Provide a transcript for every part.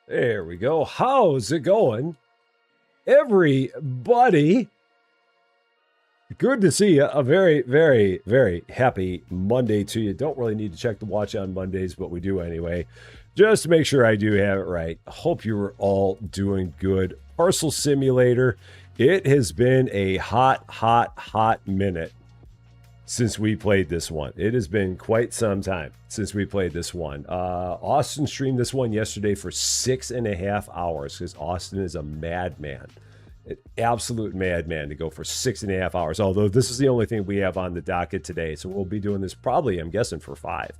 There we go. How's it going, everybody? Good to see you. A very, very, very happy Monday to you. Don't really need to check the watch on Mondays, but we do anyway. Just to make sure I do have it right. Hope you were all doing good. Parcel Simulator. It has been a hot minute since we played this one. It has been quite some time since we played this one. Austin streamed this one yesterday for 6.5 hours because Austin is a madman. An absolute madman to go for 6.5 hours. Although this is the only thing we have on the docket today. So we'll be doing this probably, I'm guessing, for 5.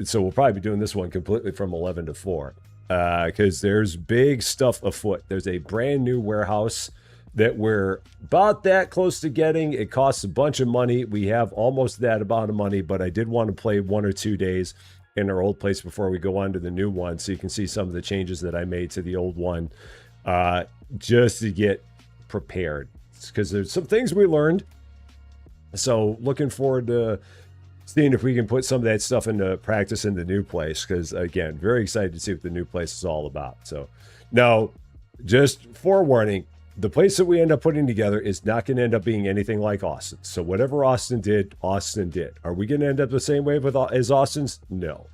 So we'll probably be doing this one completely from 11 to 4. Because there's big stuff afoot. There's a brand new warehouse that we're about that close to getting. It costs a bunch of money. We have almost that amount of money, but I did want to play 1 or 2 days in our old place before we go on to the new one, so you can see some of the changes that I made to the old one, just to get prepared, because there's some things we learned. So looking forward to seeing if we can put some of that stuff into practice in the new place, because again, very excited to see what the new place is all about. So now, just forewarning, the place that we end up putting together is not going to end up being anything like Austin. So whatever Austin did, Austin did. Are we going to end up the same way as Austin's? No,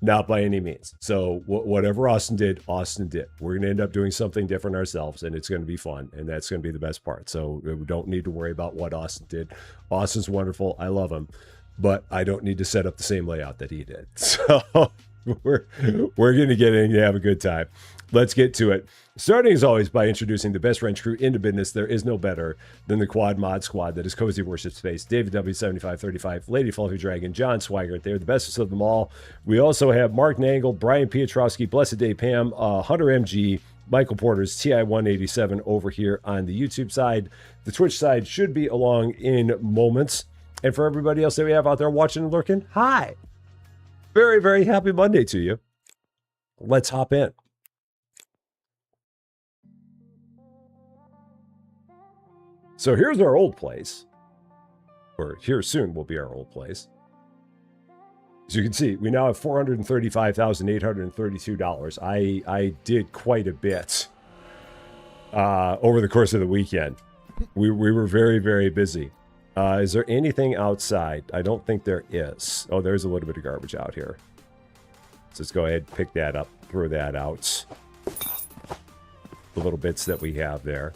not by any means. So whatever Austin did, Austin did. We're going to end up doing something different ourselves, and it's going to be fun, and that's going to be the best part. So we don't need to worry about what Austin did. Austin's wonderful. I love him, but I don't need to set up the same layout that he did. So we're going to get in and have a good time. Let's get to it. Starting as always by introducing the best wrench crew into business. There is no better than the Quad Mod Squad. That is Cozy Worship Space, David W7535, Lady Fluffy Dragon, John Swigert. They're the bestest of them all. We also have Mark Nangle, Brian Piotrowski, Blessed Day Pam, Hunter MG, Michael Porter's TI-187 over here on the YouTube side. The Twitch side should be along in moments. And for everybody else that we have out there watching and lurking, hi. Very, very happy Monday to you. Let's hop in. So here's our old place, or here soon will be our old place. As you can see, we now have $435,832. I did quite a bit over the course of the weekend. We were very, very busy. Is there anything outside? I don't think there is. Oh, there's a little bit of garbage out here. So let's go ahead and pick that up, throw that out. The little bits that we have there.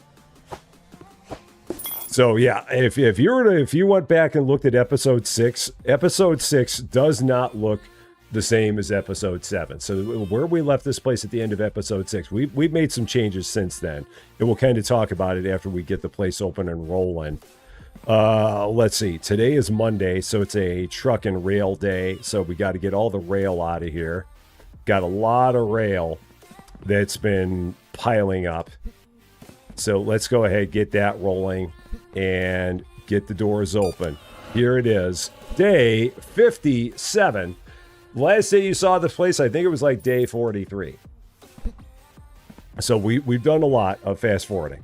So yeah, if you went back and looked at episode 6 does not look the same as episode 7. So where we left this place at the end of episode 6, we've made some changes since then, and we'll kind of talk about it after we get the place open and rolling. Let's see. Today is Monday, so it's a truck and rail day. So we got to get all the rail out of here. Got a lot of rail that's been piling up. So let's go ahead, get that rolling, and get the doors open. Here it is, day 57. Last day you saw this place, I think it was like day 43. So we've done a lot of fast forwarding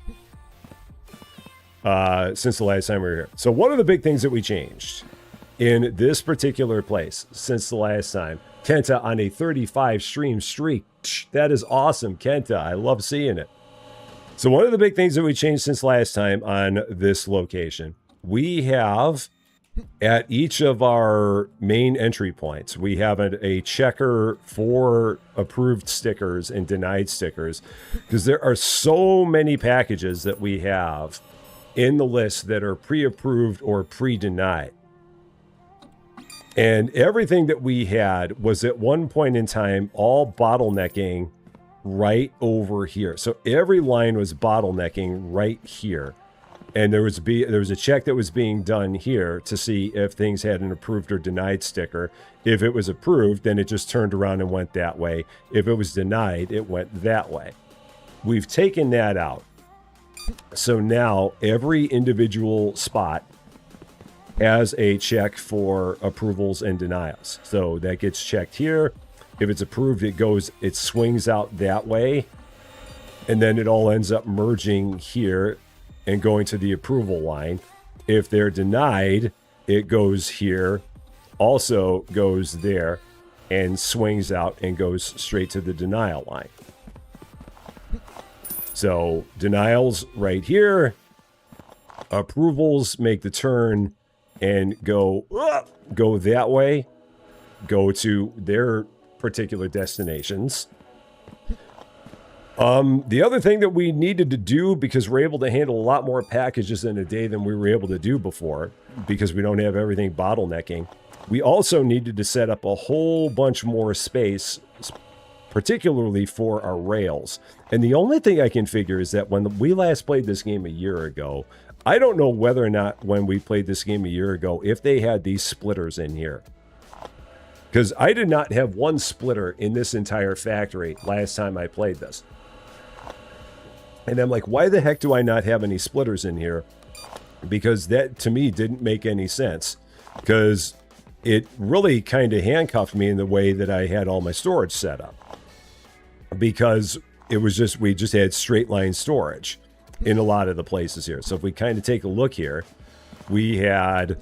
since the last time we were here. So one of the big things that we changed in this particular place since the last time, Kenta on a 35 stream streak. That is awesome, Kenta. I love seeing it. So one of the big things that we changed since last time on this location, we have at each of our main entry points, we have a checker for approved stickers and denied stickers, because there are so many packages that we have in the list that are pre-approved or pre-denied. And everything that we had was at one point in time all bottlenecking right over here. So every line was bottlenecking right here. And there was a check that was being done here to see if things had an approved or denied sticker. If it was approved, then it just turned around and went that way. If it was denied, it went that way. We've taken that out. So now every individual spot has a check for approvals and denials. So that gets checked here. If it's approved, it swings out that way. And then it all ends up merging here and going to the approval line. If they're denied, it goes here, also goes there. and swings out and goes straight to the denial line. So denials right here, approvals make the turn and go that way, go to their particular destinations. The other thing that we needed to do, because we're able to handle a lot more packages in a day than we were able to do before, because we don't have everything bottlenecking, we also needed to set up a whole bunch more space, particularly for our rails. And the only thing I can figure is that when we last played this game a year ago, I don't know whether or not when we played this game a year ago, if they had these splitters in here. Because I did not have one splitter in this entire factory last time I played this. And I'm like, why the heck do I not have any splitters in here? Because that, to me, didn't make any sense. Because it really kind of handcuffed me in the way that I had all my storage set up. Because it was just, we just had straight line storage in a lot of the places here. So if we kind of take a look here, we had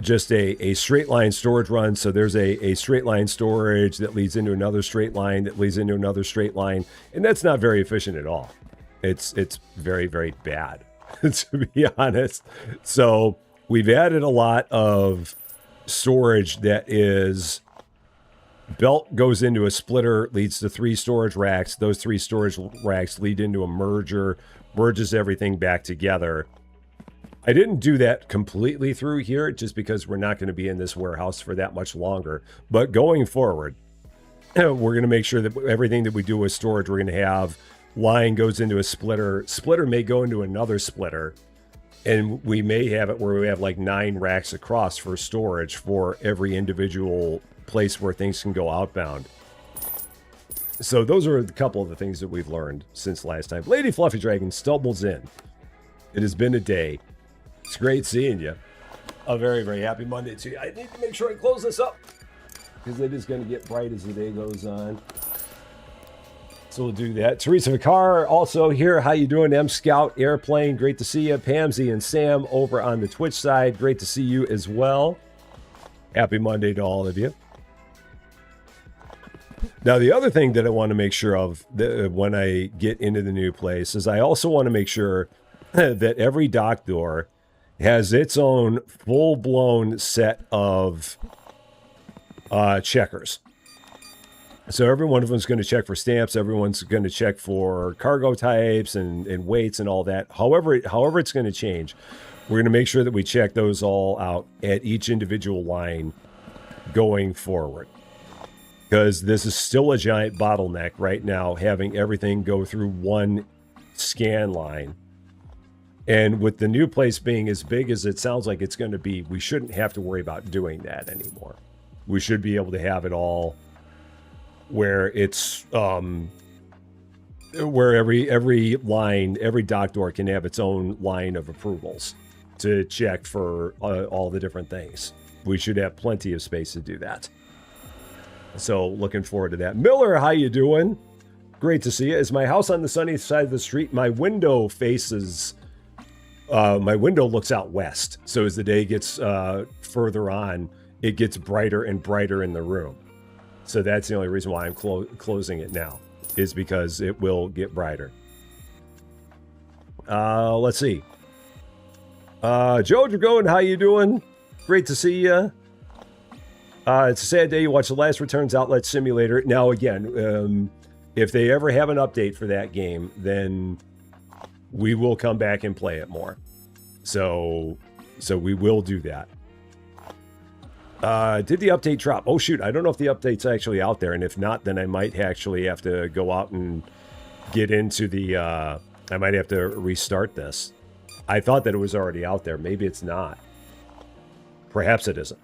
just a straight line storage run. So there's a straight line storage that leads into another straight line that leads into another straight line. And that's not very efficient at all. It's very, very bad, to be honest. So we've added a lot of storage that is belt goes into a splitter, leads to 3 storage racks. Those 3 storage racks lead into a merger, merges everything back together. I didn't do that completely through here just because we're not going to be in this warehouse for that much longer. But going forward, we're going to make sure that everything that we do with storage, we're going to have line goes into a splitter. Splitter may go into another splitter. And we may have it where we have like 9 racks across for storage for every individual place where things can go outbound. So those are a couple of the things that we've learned since last time. Lady Fluffy Dragon stumbles in. It has been a day. It's great seeing you. A very, very happy Monday to you. I need to make sure I close this up because it is going to get bright as the day goes on. So we'll do that. Teresa Vicar also here. How you doing? M Scout Airplane. Great to see you. Pamsy and Sam over on the Twitch side. Great to see you as well. Happy Monday to all of you. Now, the other thing that I want to make sure of when I get into the new place is I also want to make sure that every dock door has its own full-blown set of checkers. So every one of them is going to check for stamps. Everyone's going to check for cargo types and weights and all that. However it's going to change, we're going to make sure that we check those all out at each individual line going forward. Because this is still a giant bottleneck right now, having everything go through one scan line. And with the new place being as big as it sounds like it's going to be, we shouldn't have to worry about doing that anymore. We should be able to have it all where it's where every line, every dock door can have its own line of approvals to check for all the different things. We should have plenty of space to do that. So looking forward to that. Miller, how you doing? Great to see you. Is my house on the sunny side of the street? My window faces, my window looks out west. So as the day gets further on, it gets brighter and brighter in the room. So that's the only reason why I'm closing it now, is because it will get brighter. Let's see. Joe Dragon, how you doing? Great to see you. It's a sad day. You watch the Last Returns Outlet Simulator. Now, again, if they ever have an update for that game, then we will come back and play it more. So we will do that. Did the update drop? Oh, shoot. I don't know if the update's actually out there. And if not, then I might actually have to go out and get into the... I might have to restart this. I thought that it was already out there. Maybe it's not. Perhaps it isn't.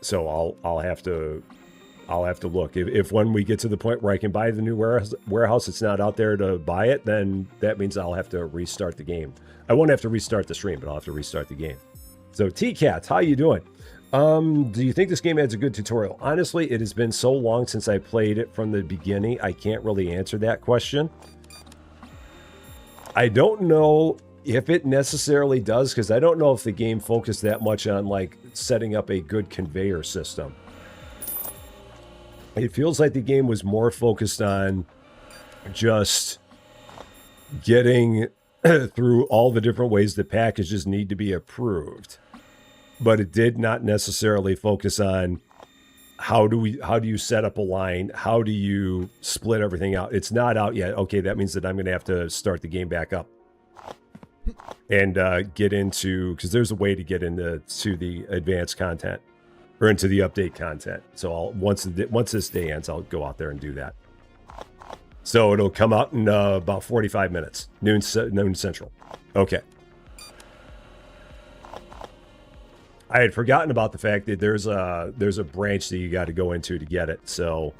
So I'll have to look. If when we get to the point where I can buy the new warehouse, it's not out there to buy it, then that means I'll have to restart the game. I won't have to restart the stream, but I'll have to restart the game. So T-Cats, how you doing? Do you think this game adds a good tutorial? Honestly, it has been so long since I played it from the beginning, I can't really answer that question. I don't know if it necessarily does, because I don't know if the game focused that much on like setting up a good conveyor system. It feels like the game was more focused on just getting through all the different ways that packages need to be approved. But it did not necessarily focus on how do you set up a line? How do you split everything out? It's not out yet. Okay, that means that I'm going to have to start the game back up and get into, because there's a way to get into the advanced content or into the update content. So once this day ends, I'll go out there and do that. So it'll come out in about 45 minutes, noon central. Okay. I had forgotten about the fact that there's a branch that you got to go into to get it. So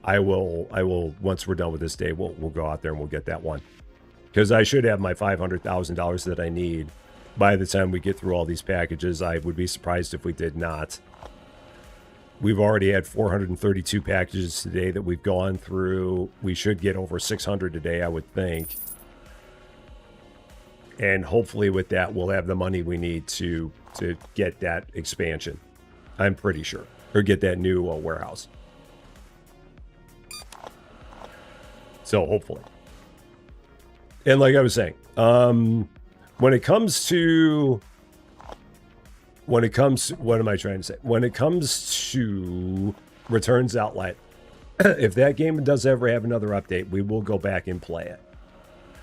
I will once we're done with this day, we'll go out there and we'll get that one, because I should have my $500,000 that I need by the time we get through all these packages. I would be surprised if we did not. We've already had 432 packages today that we've gone through. We should get over 600 today, I would think. And hopefully with that, we'll have the money we need to get that expansion. I'm pretty sure. Or get that new warehouse. So hopefully. And like I was saying, when it comes to... what am I trying to say? When it comes to Returns Outlet, if that game does ever have another update, we will go back and play it.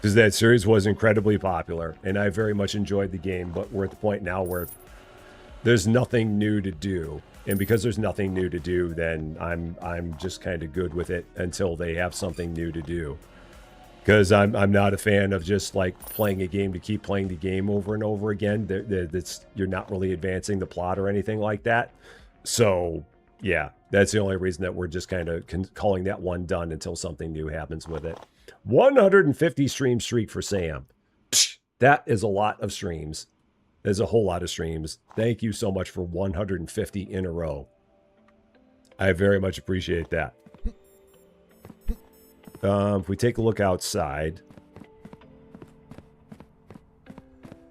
Because that series was incredibly popular, and I very much enjoyed the game, but we're at the point now where there's nothing new to do. And because there's nothing new to do, then I'm just kind of good with it until they have something new to do. Because I'm not a fan of just like playing a game to keep playing the game over and over again. You're not really advancing the plot or anything like that. So yeah, that's the only reason that we're just kind of calling that one done until something new happens with it. 150 stream streak for Sam. That is a lot of streams. There's a whole lot of streams. Thank you so much for 150 in a row. I very much appreciate that. If we take a look outside,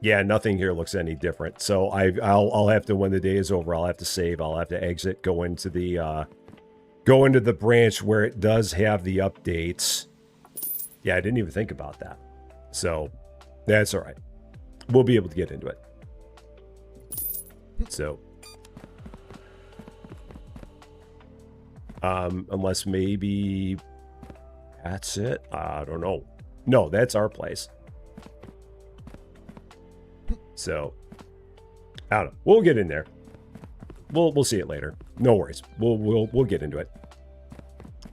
yeah, nothing here looks any different. So I'll have to, when the day is over, I'll have to save. I'll have to exit, go into the branch where it does have the updates. Yeah, I didn't even think about that. So that's all right. We'll be able to get into it. So, unless maybe that's it. I don't know. No, that's our place. So, I don't know. We'll get in there. We'll see it later. No worries. We'll get into it.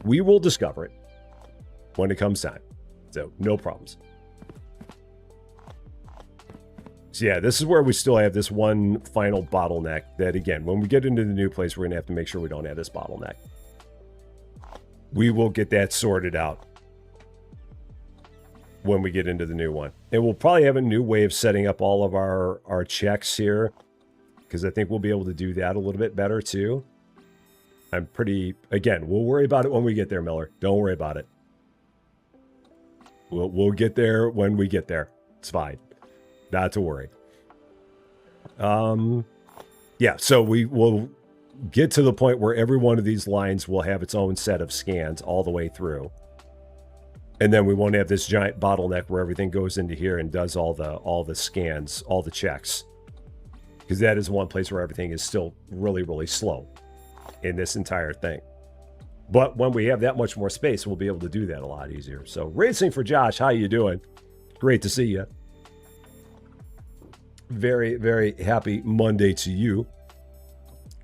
We will discover it when it comes time. So, no problems. So yeah, this is where we still have this one final bottleneck that, again, when we get into the new place, we're going to have to make sure we don't have this bottleneck. We will get that sorted out when we get into the new one. And we'll probably have a new way of setting up all of our checks here, because I think we'll be able to do that a little bit better too. I'm pretty... Again, we'll worry about it when we get there, Miller. Don't worry about it. We'll get there when we get there. It's fine. Not to worry. Yeah, so we will get to the point where every one of these lines will have its own set of scans all the way through. And then we won't have this giant bottleneck where everything goes into here and does all the scans, all the checks. Because that is one place where everything is still really, really slow in this entire thing. But when we have that much more space, we'll be able to do that a lot easier. So, Racing for Josh, how you doing? Great to see you. Very, very happy Monday to you.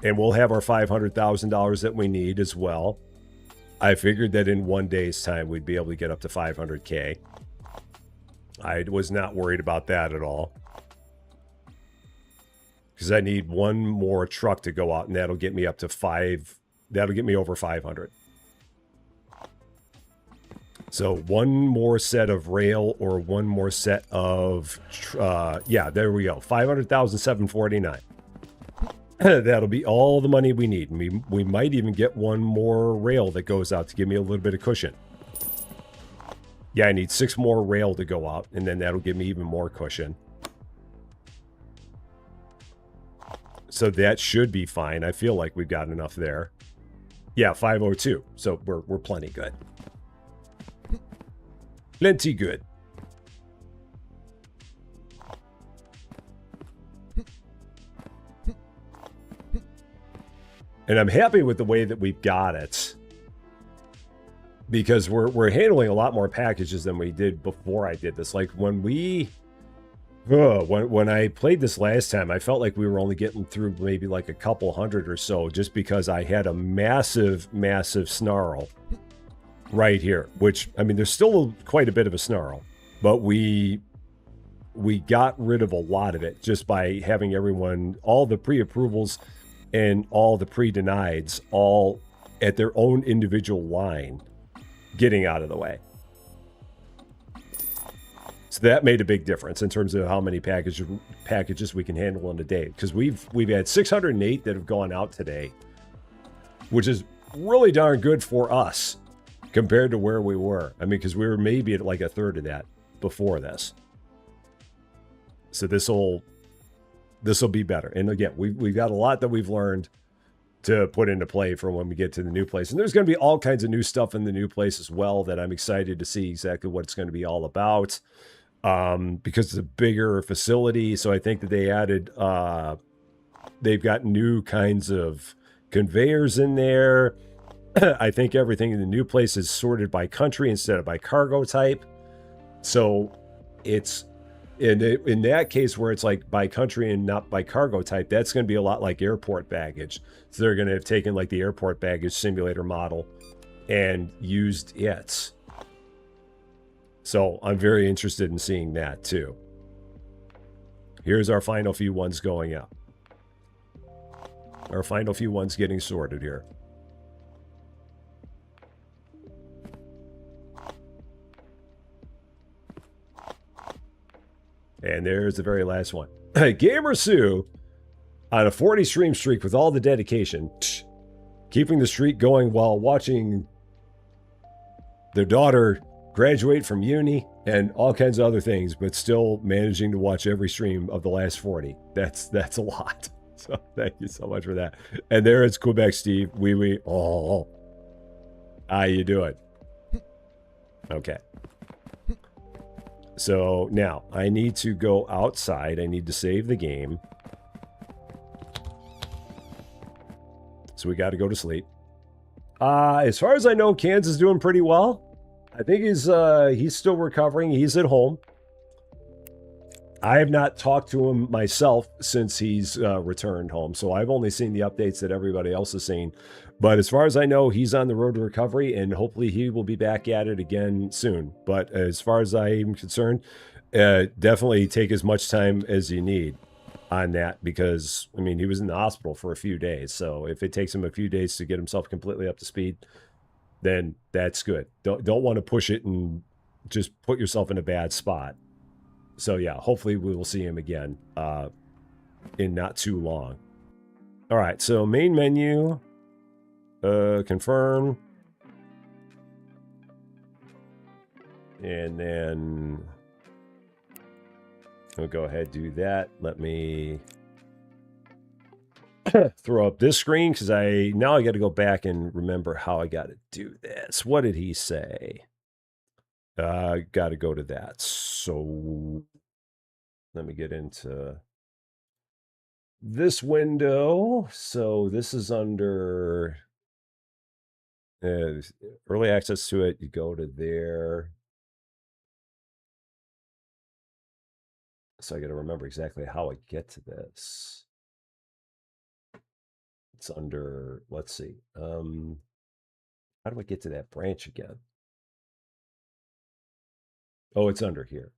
And we'll have our $500,000 that we need as well. I figured that in one day's time, we'd be able to get up to 500K. I was not worried about that at all. Because I need one more truck to go out, and that'll get me up to that'll get me over 500. So one more set of rail or one more set of, yeah, there we go. 500,749. That'll be all the money we need. We might even get one more rail that goes out to give me a little bit of cushion. Yeah, I need 6 more rail to go out, and then that'll give me even more cushion. So that should be fine. I feel like we've got enough there. Yeah, 502. So we're plenty good. Plenty good. And I'm happy with the way that we've got it, because we're handling a lot more packages than we did before I did this. Like when when I played this last time, I felt like we were only getting through maybe like a couple hundred or so, just because I had a massive snarl right here, which, I mean, there's still quite a bit of a snarl, but we got rid of a lot of it just by having everyone, all the pre-approvals and all the pre-denieds, all at their own individual line, getting out of the way. So that made a big difference in terms of how many packages we can handle in a day. Because we've had 608 that have gone out today, which is really darn good for us compared to where we were. I mean, because we were maybe at like a third of that before this. So this will be better. And again, we've got a lot that we've learned to put into play for when we get to the new place. And there's going to be all kinds of new stuff in the new place as well that I'm excited to see exactly what it's going to be all about. Because it's a bigger facility. So I think that they added, they've got new kinds of conveyors in there. I think everything in the new place is sorted by country instead of by cargo type. So it's, in that case where it's like by country and not by cargo type, that's going to be a lot like airport baggage. So they're going to have taken like the airport baggage simulator model and used it. So I'm very interested in seeing that too. Here's our final few ones going out. Our final few ones getting sorted here. And there's the very last one. Gamer Sue on a 40 stream streak with all the dedication, keeping the streak going while watching their daughter graduate from uni and all kinds of other things, but still managing to watch every stream of the last 40. That's a lot. So thank you so much for that. And there is Quebec Steve. Oh. How you doing? Okay. So now I need to go outside. I need to save the game. So we got to go to sleep. As far as I know, Kansas is doing pretty well. I think he's still recovering. He's at home. I have not talked to him myself since he's returned home, so I've only seen the updates that everybody else is seeing. But as far as I know, he's on the road to recovery, and hopefully he will be back at it again soon. But as far as I'm concerned, definitely take as much time as you need on that, because, I mean, he was in the hospital for a few days. So if it takes him a few days to get himself completely up to speed, then that's good. Don't want to push it and just put yourself in a bad spot. So yeah, hopefully we will see him again in not too long. All right, so main menu, confirm. And then we'll go ahead and do that. Let me throw up this screen, because now I got to go back and remember how I got to do this. What did he say? Got to go to that. So let me get into this window. So this is under early access to it. You go to there. So I got to remember exactly how I get to this. It's under, let's see. How do I get to that branch again? Oh, it's under here.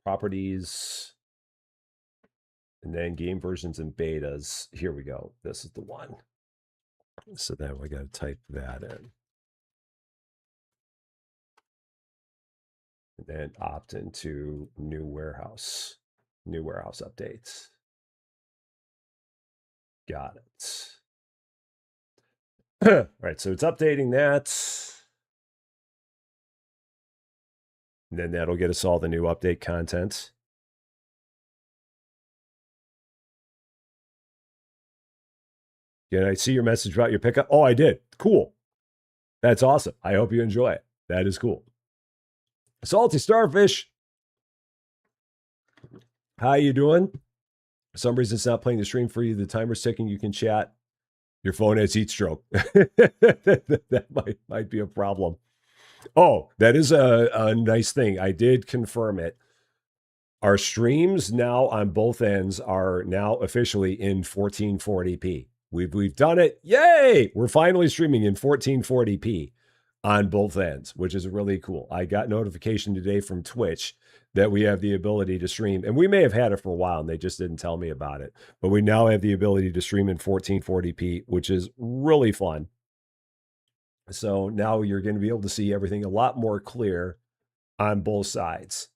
Properties. And then game versions and betas. Here we go. This is the one. So then we got to type that in. And then opt into new warehouse updates. Got it. All right, so it's updating that. And then that'll get us all the new update content. Can I see your message about your pickup? Oh, I did. Cool. That's awesome. I hope you enjoy it. That is cool. Salty Starfish. How you doing? For some reason, it's not playing the stream for you. The timer's ticking. You can chat. Your phone has heat stroke. That might be a problem. Oh, that is a nice thing. I did confirm it. Our streams now on both ends are now officially in 1440p. We've done it. Yay! We're finally streaming in 1440p on both ends, which is really cool. I got notification today from Twitch that we have the ability to stream, and we may have had it for a while and they just didn't tell me about it, but we now have the ability to stream in 1440p, which is really fun. So now you're going to be able to see everything a lot more clear on both sides,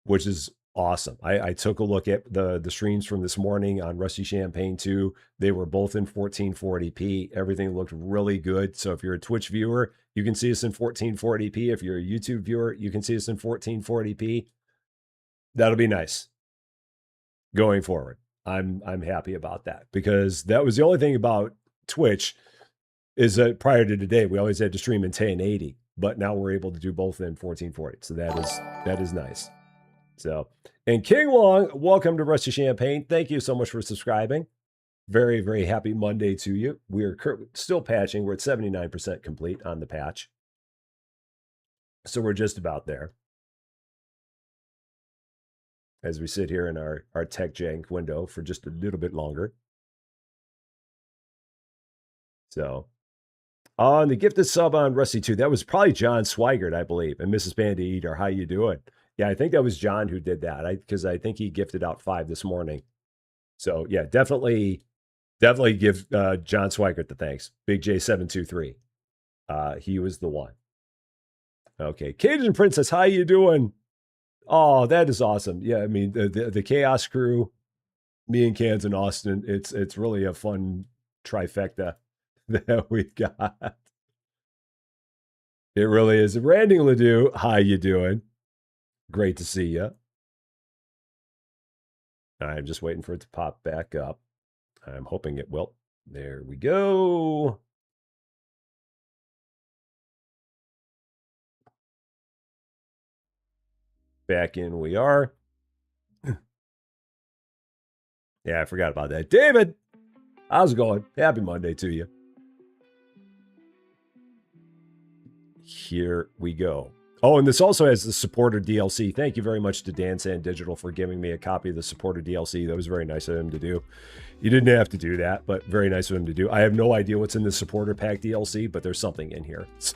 which is awesome. I took a look at the streams from this morning on Rusty Champaign 2. They were both in 1440p. Everything looked really good. So if you're a Twitch viewer, you can see us in 1440p. If you're a YouTube viewer, you can see us in 1440p. That'll be nice going forward. I'm happy about that, because that was the only thing about Twitch is that prior to today, we always had to stream in 1080, but now we're able to do both in 1440. So that is nice. So, and King Long, welcome to Rusty Champagne. Thank you so much for subscribing. Very, very happy Monday to you. We are still patching. We're at 79% complete on the patch. So we're just about there. As we sit here in our tech jank window for just a little bit longer. So, on the gifted sub on Rusty 2, that was probably John Swigert, I believe, and Mrs. Bandy Eater. How you doing? Yeah, I think that was John who did that, because I think he gifted out 5 this morning. So, yeah, definitely give John Swigert the thanks. Big J723. He was the one. Okay, Cajun Princess, how you doing? Oh, that is awesome. Yeah, I mean, the Chaos crew, me and Cans and Austin, it's really a fun trifecta that we've got. It really is. Randy Ledoux, how you doing? Great to see you. I'm just waiting for it to pop back up. I'm hoping it will. There we go. Back in we are. Yeah, I forgot about that. David, how's it going? Happy Monday to you. Here we go. Oh, and this also has the supporter DLC. Thank you very much to Dan Sand Digital for giving me a copy of the supporter DLC. That was very nice of him to do. You didn't have to do that, but very nice of him to do. I have no idea what's in the supporter pack DLC, but there's something in here. It's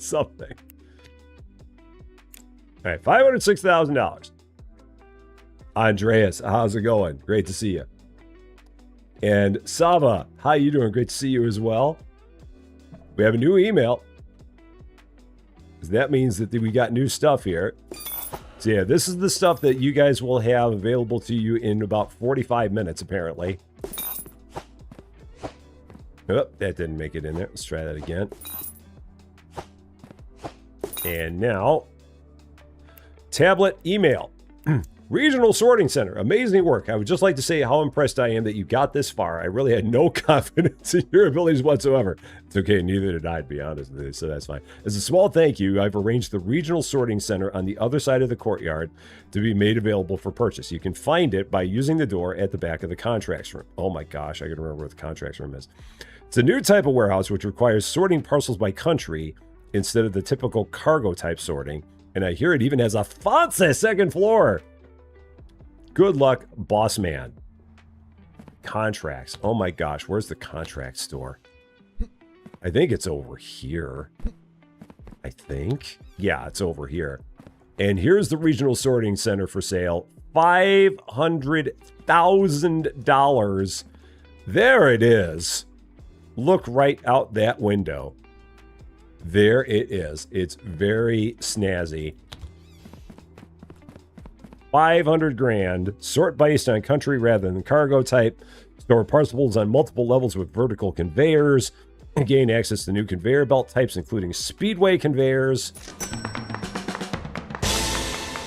something. All right, $506,000. Andreas, how's it going? Great to see you. And Sava, how you doing? Great to see you as well. We have a new email. That means that we got new stuff here. So yeah, this is the stuff that you guys will have available to you in about 45 minutes, apparently. Oh, that didn't make it in there. Let's try that again. And now, tablet email. Regional Sorting Center. Amazing work. I would just like to say how impressed I am that you got this far. I really had no confidence in your abilities whatsoever. It's okay, neither did I, to be honest with you, so that's fine. As a small thank you, I've arranged the Regional Sorting Center on the other side of the courtyard to be made available for purchase. You can find it by using the door at the back of the contracts room. Oh my gosh, I gotta remember what the contracts room is. It's a new type of warehouse which requires sorting parcels by country instead of the typical cargo type sorting. And I hear it even has a fancy second floor. Good luck, boss man. Contracts. Oh my gosh, where's the contract store? I think it's over here. I think. Yeah, it's over here. And here's the Regional Sorting Center for sale. $500,000. There it is. Look right out that window. There it is. It's very snazzy. 500 grand, sort based on country rather than cargo type, store parcels on multiple levels with vertical conveyors, gain access to new conveyor belt types, including speedway conveyors.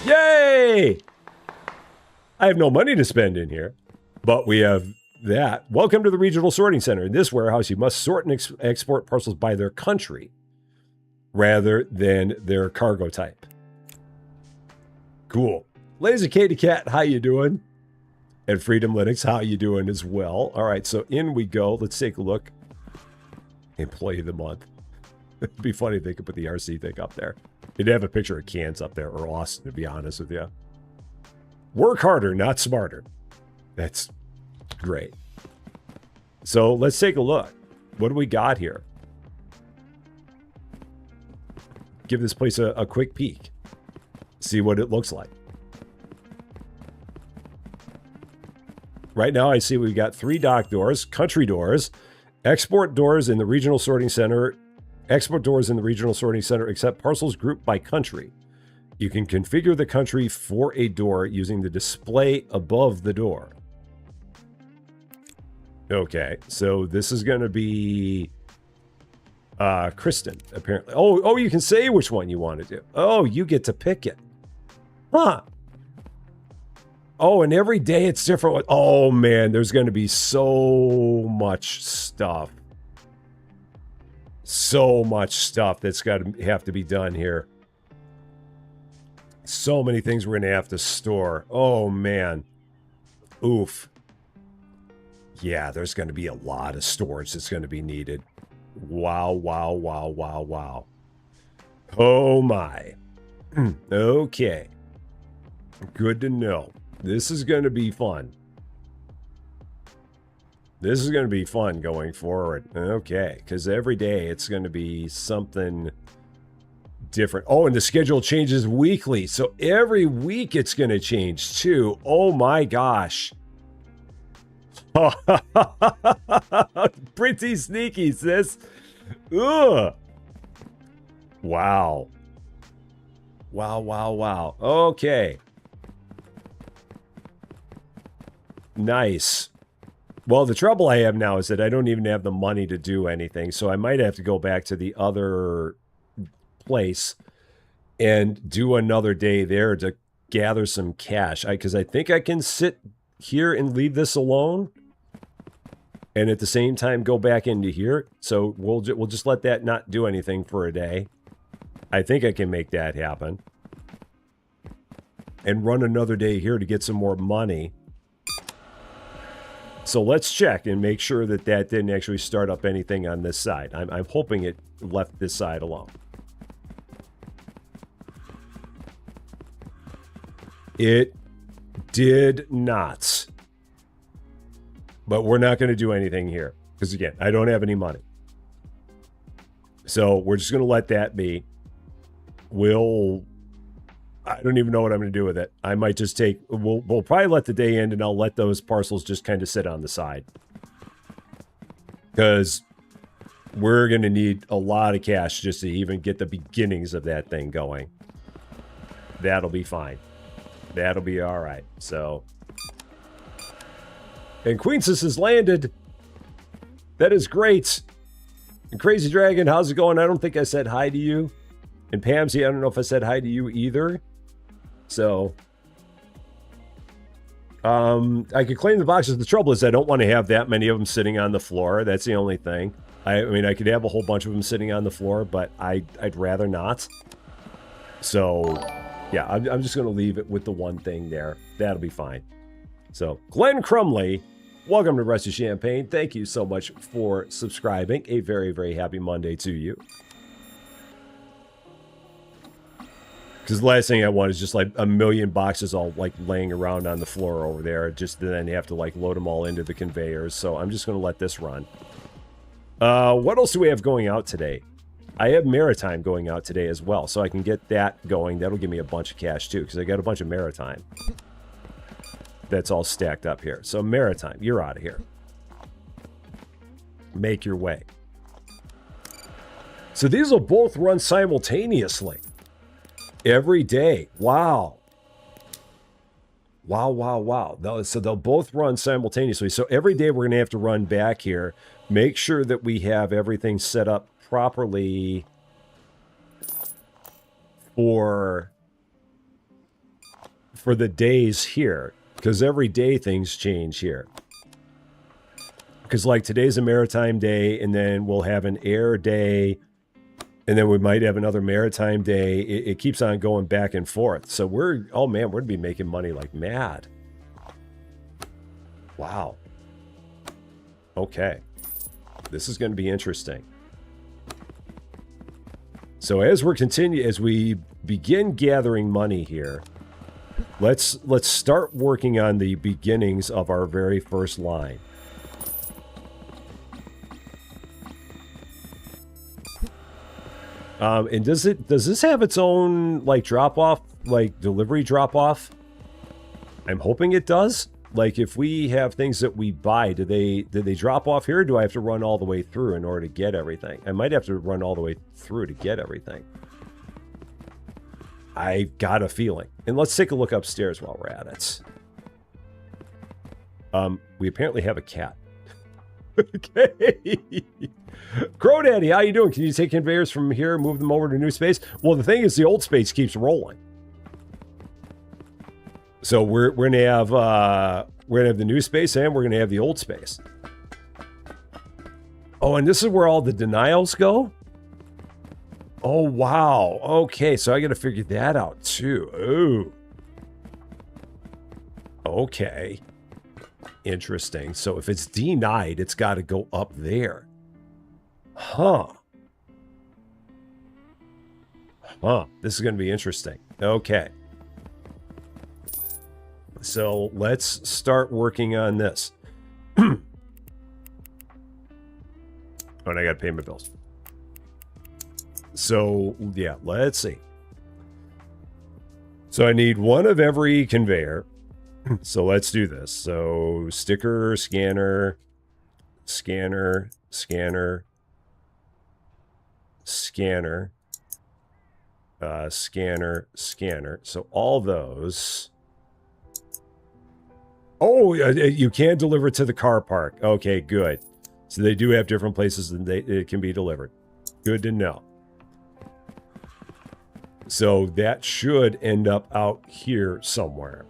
Yay! I have no money to spend in here, but we have that. Welcome to the Regional Sorting Center. In this warehouse, you must sort and export parcels by their country rather than their cargo type. Cool. Lazy Katie Cat, how you doing? And Freedom Linux, how you doing as well? All right, so in we go. Let's take a look. Employee of the month. It'd be funny if they could put the RC thing up there. They'd have a picture of Cans up there, or Austin, to be honest with you. Work harder, not smarter. That's great. So let's take a look. What do we got here? Give this place a quick peek. See what it looks like. Right now I see we've got 3 dock doors, country doors, export doors in the regional sorting center, export doors in the regional sorting center accept parcels grouped by country. You can configure the country for a door using the display above the door. Okay, so this is going to be Kristen, apparently. Oh, you can say which one you want to do. Oh, you get to pick it. Huh. Oh, and every day it's different. Oh, man, there's going to be so much stuff. So much stuff that's got to have to be done here. So many things we're going to have to store. Oh, man. Oof. Yeah, there's going to be a lot of storage that's going to be needed. Wow, wow, wow, wow, wow. Oh, my. Okay. Good to know. This is going to be fun. This is going to be fun going forward. Okay, because every day it's going to be something different. Oh, and the schedule changes weekly. So every week it's going to change too. Oh my gosh. Pretty sneaky, sis. Ugh. Wow. Wow, wow, wow. Okay. Nice. Well, the trouble I have now is that I don't even have the money to do anything, so I might have to go back to the other place and do another day there to gather some cash. Because I think I can sit here and leave this alone, and at the same time go back into here. So we'll just let that not do anything for a day. I think I can make that happen. And run another day here to get some more money. So let's check and make sure that that didn't actually start up anything on this side. I'm hoping it left this side alone. It did not. But we're not going to do anything here. Because again, I don't have any money. So we're just going to let that be. I don't even know what I'm going to do with it. I might just take... We'll probably let the day end and I'll let those parcels just kind of sit on the side. Because we're going to need a lot of cash just to even get the beginnings of that thing going. That'll be fine. That'll be all right. So... And Queensus has landed. That is great. And Crazy Dragon, how's it going? I don't think I said hi to you. And Pamsy, I don't know if I said hi to you either. So, I could claim the boxes. The trouble is I don't want to have that many of them sitting on the floor. That's the only thing. I mean, I could have a whole bunch of them sitting on the floor, but I'd rather not. So, yeah, I'm just going to leave it with the one thing there. That'll be fine. So, Glenn Crumley, welcome to Rusty Champagne. Thank you so much for subscribing. A very, very happy Monday to you. Because the last thing I want is just like a million boxes all like laying around on the floor over there. Just then you have to like load them all into the conveyors. So I'm just going to let this run. What else do we have going out today? I have Maritime going out today as well. So I can get that going. That'll give me a bunch of cash too. Because I got a bunch of Maritime. That's all stacked up here. So Maritime, you're out of here. Make your way. So these will both run simultaneously. Every day. Wow. Wow, wow, wow. So they'll both run simultaneously. So every day we're going to have to run back here. Make sure that we have everything set up properly for the days here. Because every day things change here. Because like today's a maritime day, and then we'll have an air day, and then we might have another maritime day. It keeps on going back and forth. So oh man, we're going to be making money like mad. Wow. Okay. This is going to be interesting. So as we begin gathering money here, let's start working on the beginnings of our very first line. And does this have its own like drop off, like delivery drop off? I'm hoping it does. Like if we have things that we buy, do they drop off here, or do I have to run all the way through in order to get everything? I might have to run all the way through to get everything. I've got a feeling. And let's take a look upstairs while we're at it. We apparently have a cat. Okay. Crow Daddy, how you doing? Can you take conveyors from here and move them over to new space? Well, the thing is, the old space keeps rolling. So we're gonna have the new space, and we're gonna have the old space. Oh, and this is where all the denials go? Oh, wow. Okay, so I got to figure that out, too. Ooh. Okay. Interesting. So if it's denied, it's got to go up there. Huh. Huh. This is going to be interesting. Okay. So let's start working on this. Oh, and I got to pay my bills. So, yeah, let's see. So I need one of every conveyor. So let's do this. So sticker, scanner, scanner, scanner, scanner, scanner, scanner. So all those. Oh, you can deliver to the car park. Okay, good. So they do have different places that it can be delivered. Good to know. So that should end up out here somewhere.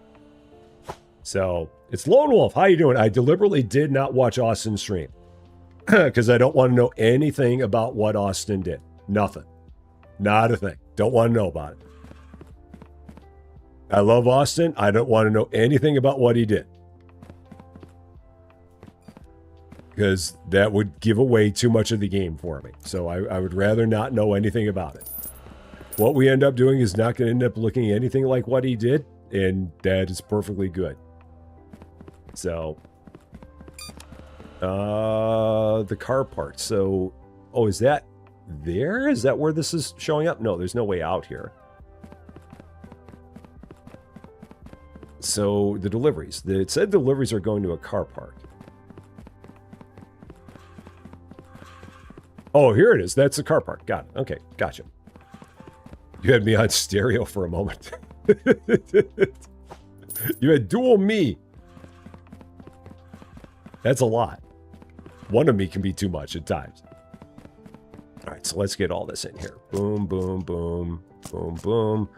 So it's Lone Wolf. How you doing? I deliberately did not watch Austin's stream because I don't want to know anything about what Austin did. Nothing. Not a thing. Don't want to know about it. I love Austin. I don't want to know anything about what he did. Because that would give away too much of the game for me. So I would rather not know anything about it. What we end up doing is not going to end up looking anything like what he did, and that is perfectly good. So, the car part. So, oh, is that there? Is that where this is showing up? No, there's no way out here. So, the deliveries. It said deliveries are going to a car park. Oh, here it is. That's the car park. Got it. Okay, gotcha. You had me on stereo for a moment. You had dual me. That's a lot. One of me can be too much at times. All right, so let's get all this in here. Boom, boom, boom, boom, boom,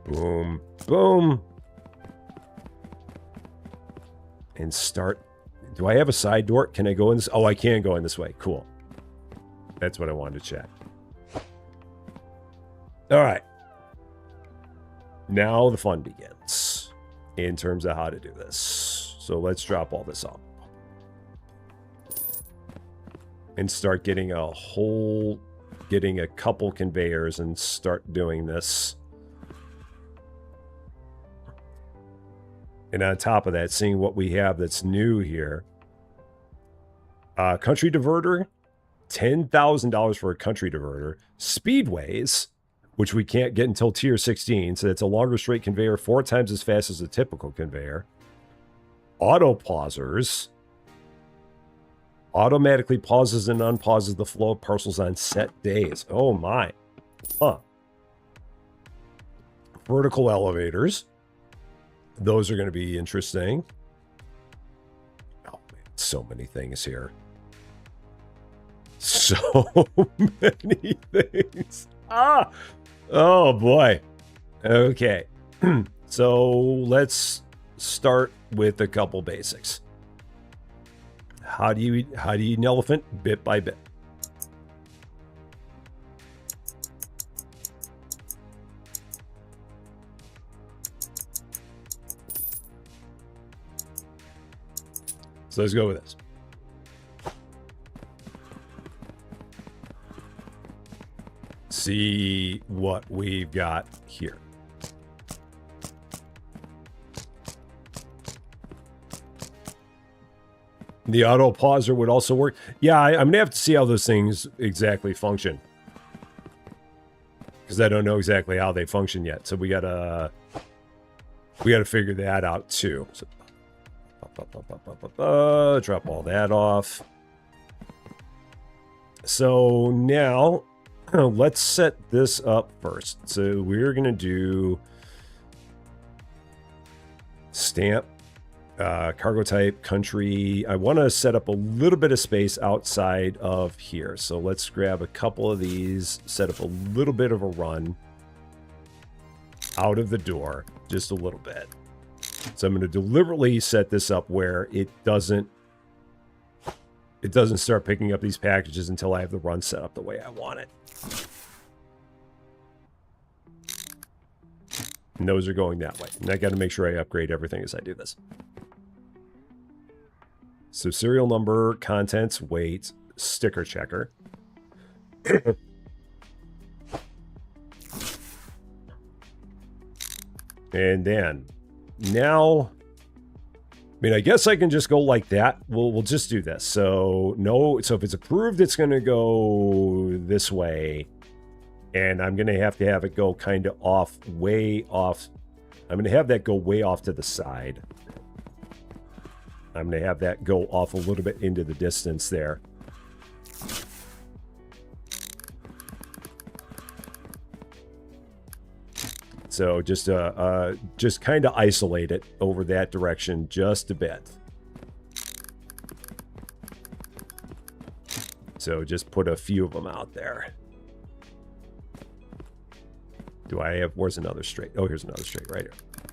boom, boom. And start. Do I have a side door? Can I go in this? Oh, I can go in this way. Cool. That's what I wanted to check. All right. Now the fun begins in terms of how to do this. So let's drop all this off. And start getting a couple conveyors and start doing this. And on top of that, seeing what we have that's new here. Country diverter, $10,000 for a country diverter. Speedways, which we can't get until tier 16. So it's a longer straight conveyor, 4 times as fast as a typical conveyor. Auto pausers. Automatically pauses and unpauses the flow of parcels on set days. Oh my. Huh. Vertical elevators. Those are going to be interesting. Oh man, so many things here. So many things. Ah! Oh boy. Okay. So let's start with a couple basics. How do you eat an elephant? Bit by bit. So let's go with this. See what we've got here. The auto pauser would also work. Yeah, I'm going to have to see how those things exactly function. Because I don't know exactly how they function yet. So we got to figure that out too. So, drop all that off. So now let's set this up first. So we're going to do stamp, cargo type, country. I want to set up a little bit of space outside of here. So let's grab a couple of these, set up a little bit of a run out of the door, just a little bit. So I'm going to deliberately set this up where it doesn't start picking up these packages until I have the run set up the way I want it. And those are going that way. And I got to make sure I upgrade everything as I do this. So serial number, contents, weight, sticker checker. And then now, I mean, I guess I can just go like that. We'll just do this. So no, so if it's approved, it's going to go this way. And I'm going to have it go kind of off, way off. I'm going to have that go way off to the side. I'm going to have that go off a little bit into the distance there. So just kind of isolate it over that direction just a bit. So just put a few of them out there. Do I have, where's another straight? Oh, here's another straight right here.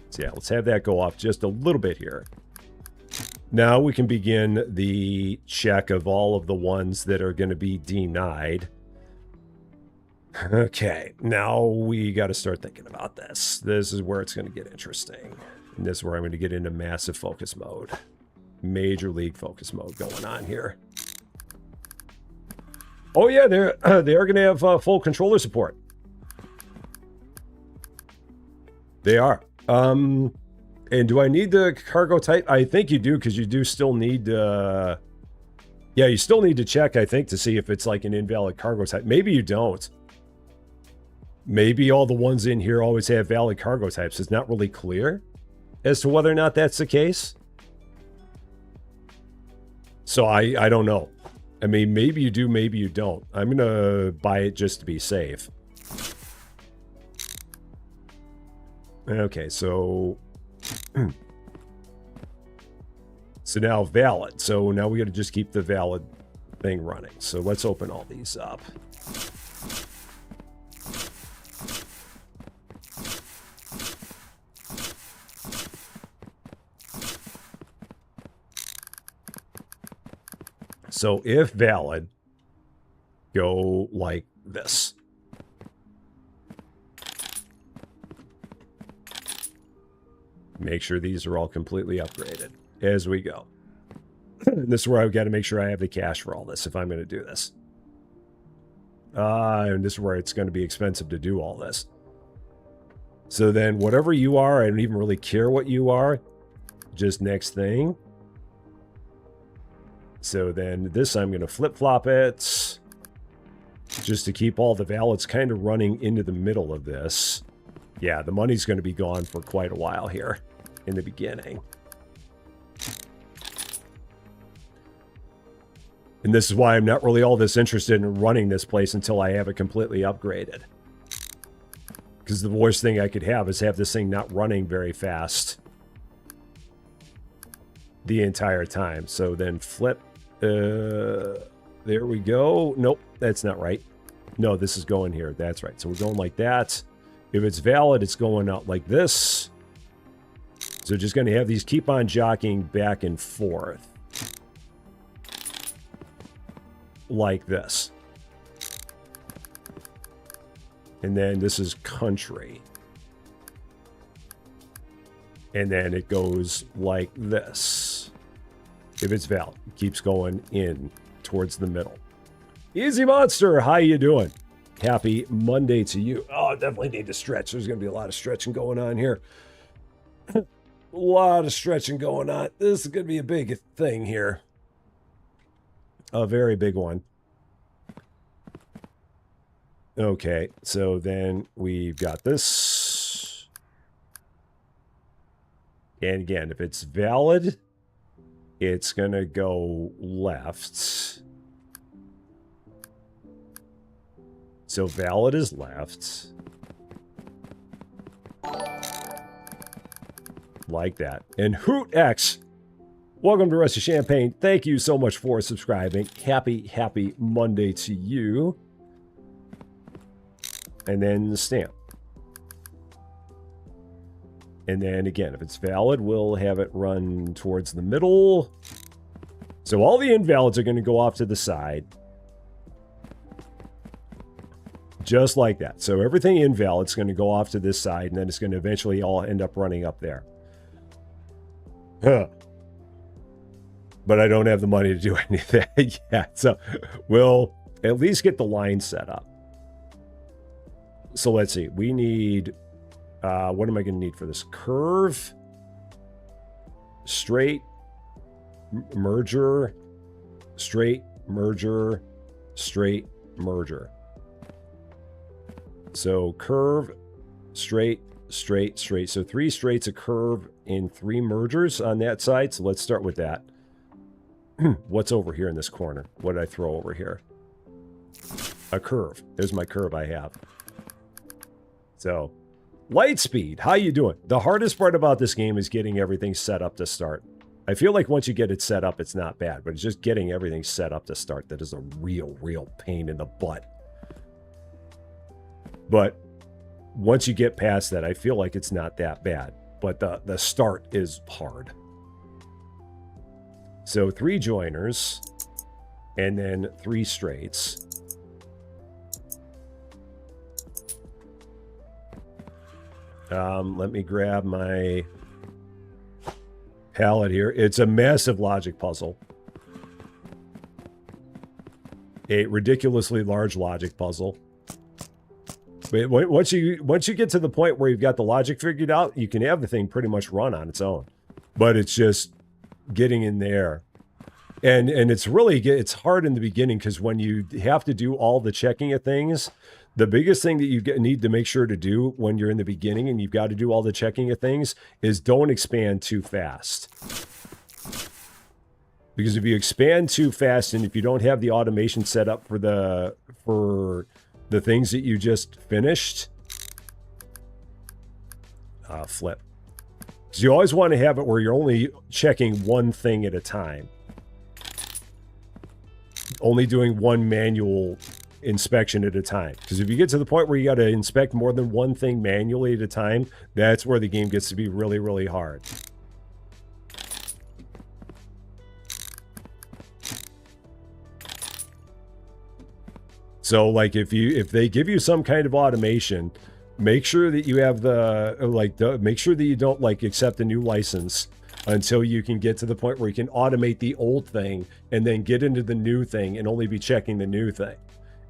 So yeah, let's have that go off just a little bit here. Now we can begin the check of all of the ones that are going to be denied. Okay, now we got to start thinking about this. This is where it's going to get interesting. And this is where I'm going to get into massive focus mode. Major league focus mode going on here. Oh yeah, they are going to have full controller support. They are. And do I need the cargo type? I think you do, because you do still need yeah, you still need to check, I think, to see if it's like an invalid cargo type. Maybe you don't. Maybe all the ones in here always have valid cargo types. It's not really clear as to whether or not that's the case. So I don't know. I mean, maybe you do, maybe you don't. I'm going to buy it just to be safe. Okay, so... so now valid. So now we got to just keep the valid thing running. So let's open all these up. So if valid, go like this. Make sure these are all completely upgraded as we go. This is where I've got to make sure I have the cash for all this if I'm going to do this. And this is where it's going to be expensive to do all this. So then whatever you are, I don't even really care what you are. Just next thing. So then this, I'm going to flip-flop it. Just to keep all the valids kind of running into the middle of this. Yeah, the money's going to be gone for quite a while here in the beginning. And this is why I'm not really all this interested in running this place until I have it completely upgraded. Because the worst thing I could have is have this thing not running very fast the entire time. So then flip. There we go. Nope, that's not right. No, this is going here. That's right. So we're going like that. If it's valid, it's going out like this. So just going to have these keep on jockeying back and forth. like this. And then this is country. And then it goes like this. If it's valid, it keeps going in towards the middle. Easy Monster, how you doing? Happy Monday to you. Oh, I definitely need to stretch. There's going to be a lot of stretching going on here. A lot of stretching going on. This is going to be a big thing here. A very big one. Okay, so then we've got this. And again, if it's valid, it's going to go left. So valid is left. Like that. And Hoot X, welcome to Rest of Champagne. Thank you so much for subscribing. Happy Monday to you. And then the stamp. And then again, if it's valid, we'll have it run towards the middle. So all the invalids are going to go off to the side. Just like that. So everything invalid is going to go off to this side, and then it's going to eventually all end up running up there. Huh. But I don't have the money to do anything yet. So we'll at least get the line set up. So let's see. We need, what am I going to need for this? Curve, straight, merger, straight, merger, straight, merger. So curve, straight, straight, straight. So 3 straights, a curve, and 3 mergers on that side. So let's start with that. What's over here in this corner? What did I throw over here? A curve. There's my curve I have. So, Lightspeed, how you doing? The hardest part about this game is getting everything set up to start. I feel like once you get it set up, it's not bad, but it's just getting everything set up to start that is a real pain in the butt. But once you get past that, I feel like it's not that bad. But the start is hard. So 3 joiners, and then 3 straights. Let me grab my palette here. It's a massive logic puzzle. A ridiculously large logic puzzle. But once you get to the point where you've got the logic figured out, you can have the thing pretty much run on its own. But it's just getting in there. And it's hard in the beginning, because when you have to do all the checking of things, the biggest thing that you need to make sure to do when you're in the beginning and you've got to do all the checking of things is don't expand too fast. Because if you expand too fast, and if you don't have the automation set up for the things that you just finished, flip. Because you always want to have it where you're only checking one thing at a time. Only doing one manual inspection at a time. Because if you get to the point where you got to inspect more than one thing manually at a time, that's where the game gets to be really hard. So like if they give you some kind of automation, make sure that you have make sure that you don't accept a new license until you can get to the point where you can automate the old thing and then get into the new thing and only be checking the new thing.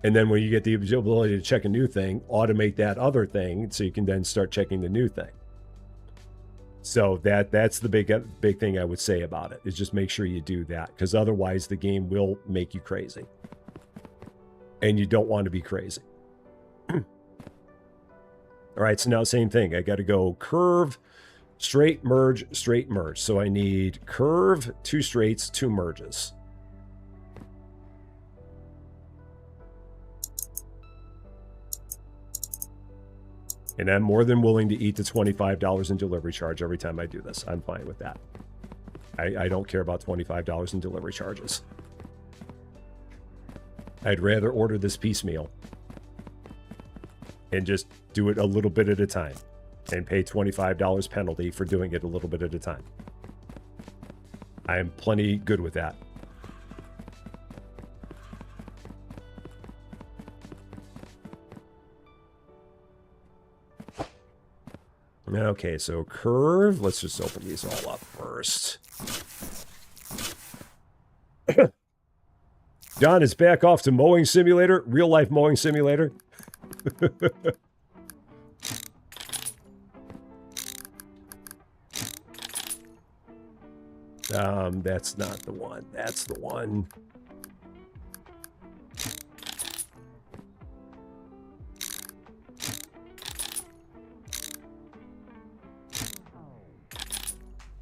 And then when you get the ability to check a new thing, automate that other thing so you can then start checking the new thing. So that's the big thing I would say about it, is just make sure you do that, because otherwise the game will make you crazy. And you don't want to be crazy. All right, so now same thing. I got to go curve, straight, merge, straight, merge. So I need curve, 2 straights, 2 merges. And I'm more than willing to eat the $25 in delivery charge every time I do this. I'm fine with that. I don't care about $25 in delivery charges. I'd rather order this piecemeal and just do it a little bit at a time and pay $25 penalty for doing it a little bit at a time. I am plenty good with that. Okay, so curve. Let's just open these all up first. John is back off to mowing simulator, real life mowing simulator. That's not the one. That's the one.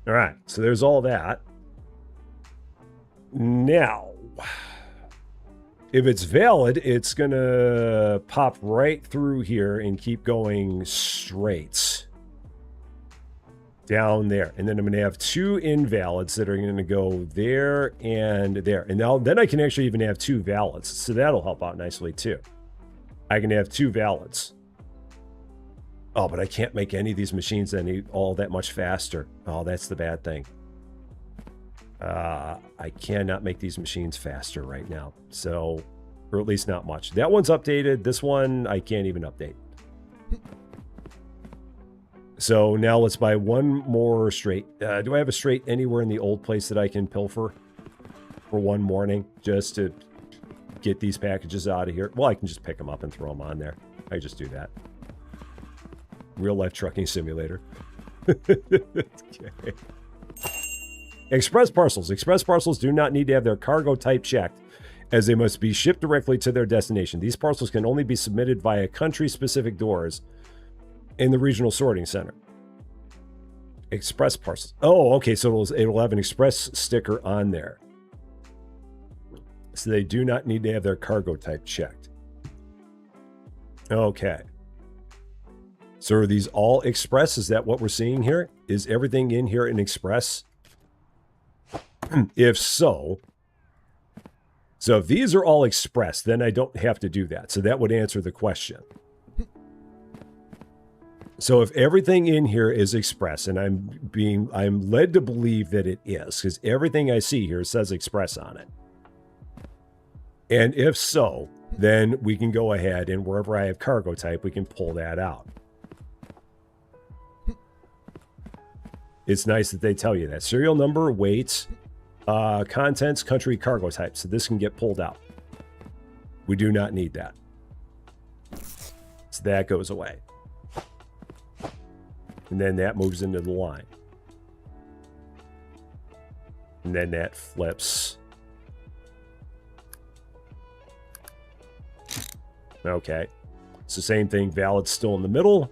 All right, so there's all that. Now, if it's valid, it's going to pop right through here and keep going straight down there. And then I'm going to have 2 invalids that are going to go there and there. And now then I can actually even have 2 valids. So that'll help out nicely too. I can have 2 valids. Oh, but I can't make any of these machines any all that much faster. Oh, that's the bad thing. I cannot make these machines faster right now. So, or at least not much. That one's updated. This one, I can't even update. So now let's buy 1 more straight. Do I have a straight anywhere in the old place that I can pilfer for 1 morning just to get these packages out of here? Well, I can just pick them up and throw them on there. I just do that. Real life trucking simulator. Okay. Express parcels. Express parcels do not need to have their cargo type checked, as they must be shipped directly to their destination. These parcels can only be submitted via country-specific doors in the regional sorting center. Express parcels. Oh, okay, so it'll have an express sticker on there. So they do not need to have their cargo type checked. Okay. So are these all express? Is that what we're seeing here? Is everything in here an express? If so, if these are all express, then I don't have to do that. So that would answer the question. So if everything in here is express, and I'm led to believe that it is, because everything I see here says express on it. And if so, then we can go ahead and wherever I have cargo type, we can pull that out. It's nice that they tell you that. Serial number, weight, contents, country, cargo type. So this can get pulled out. We do not need that. So that goes away. And then that moves into the line. And then that flips. Okay. It's the same thing. Valid's still in the middle.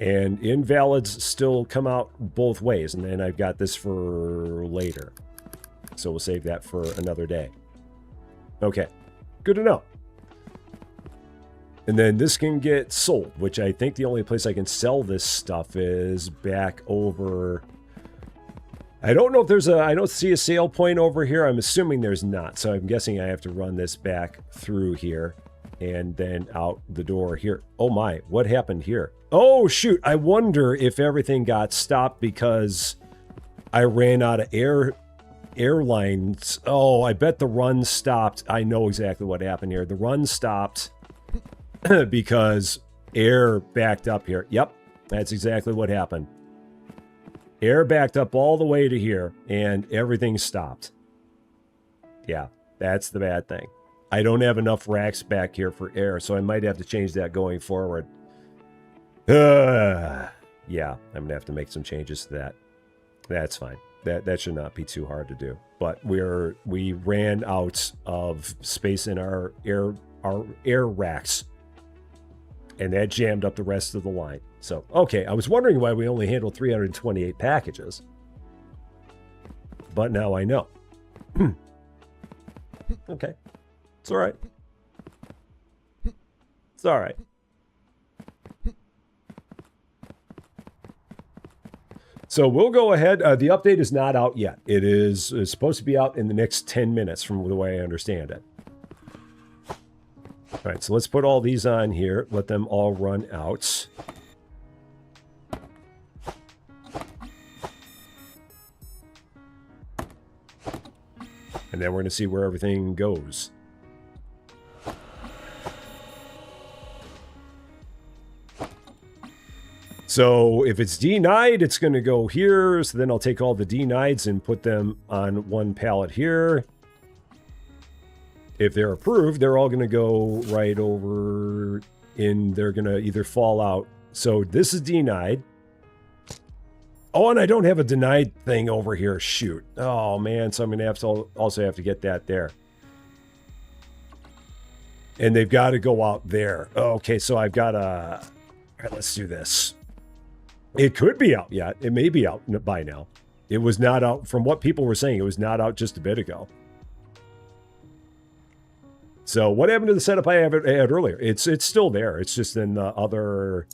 And invalids still come out both ways. And then I've got this for later. So we'll save that for another day. Okay. Good to know. And then this can get sold, which I think the only place I can sell this stuff is back over. I don't know if there's I don't see a sale point over here. I'm assuming there's not. So I'm guessing I have to run this back through here and then out the door here. Oh my, what happened here? Oh shoot, I wonder if everything got stopped because I ran out of airlines. Oh, I bet the run stopped. I know exactly what happened here. The run stopped because air backed up here. Yep, that's exactly what happened. Air backed up all the way to here, and everything stopped. Yeah, that's the bad thing. I don't have enough racks back here for air, so I might have to change that going forward. Yeah, I'm going to have to make some changes to that. That's fine. That should not be too hard to do. But we ran out of space in our air racks. And that jammed up the rest of the line. So, okay, I was wondering why we only handled 328 packages. But now I know. Okay. It's all right. It's all right. So we'll go ahead. The update is not out yet. It's supposed to be out in the next 10 minutes from the way I understand it. All right, so let's put all these on here. Let them all run out. And then we're going to see where everything goes. So if it's denied, it's going to go here. So then I'll take all the denieds and put them on one pallet here. If they're approved, they're all going to go right over in. They're going to either fall out. So this is denied. Oh, and I don't have a denied thing over here. Shoot. Oh, man. So I'm going to have to also have to get that there. And they've got to go out there. Okay, so I've got a... All right, let's do this. It could be out yet. It may be out by now. It was not out. From what people were saying, it was not out just a bit ago. So what happened to the setup I had earlier? It's still there. It's just in the other...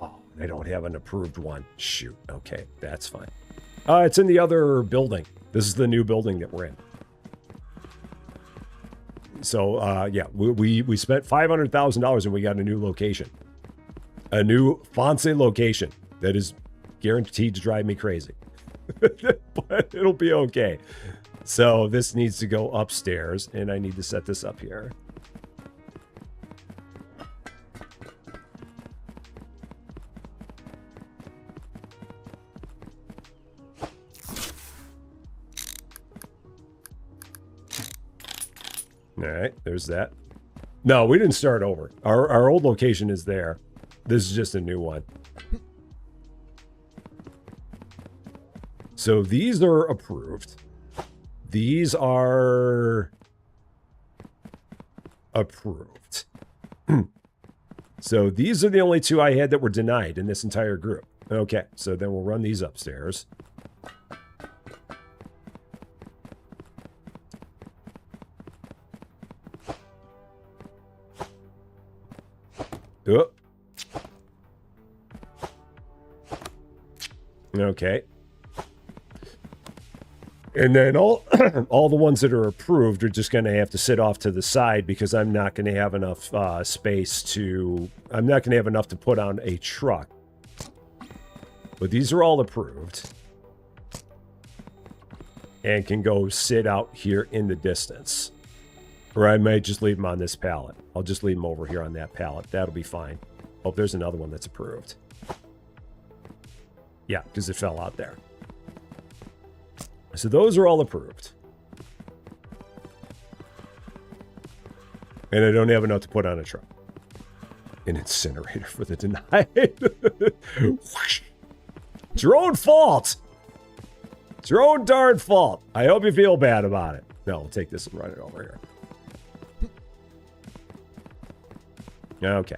Oh, I don't have an approved one. Shoot. Okay, that's fine. It's in the other building. This is the new building that we're in. So, yeah, we spent $500,000 and we got a new location. A new fancy location that is guaranteed to drive me crazy. But it'll be okay. So this needs to go upstairs, and I need to set this up here. All right, there's that. No, we didn't start over. Our old location is there. This is just a new one. So these are approved. These are approved. So these are the only two I had that were denied in this entire group. Okay, so then we'll run these upstairs. Oh. Okay. And then all the ones that are approved are just going to have to sit off to the side because I'm not going to have enough space to... I'm not going to have enough to put on a truck. But these are all approved. And can go sit out here in the distance. Or I might just leave them on this pallet. I'll just leave them over here on that pallet. That'll be fine. Oh, there's another one that's approved. Yeah, because it fell out there. So those are all approved. And I don't have enough to put on a truck. An incinerator for the denied. It's your own fault. It's your own darn fault. I hope you feel bad about it. No, we'll take this and run it over here. Okay.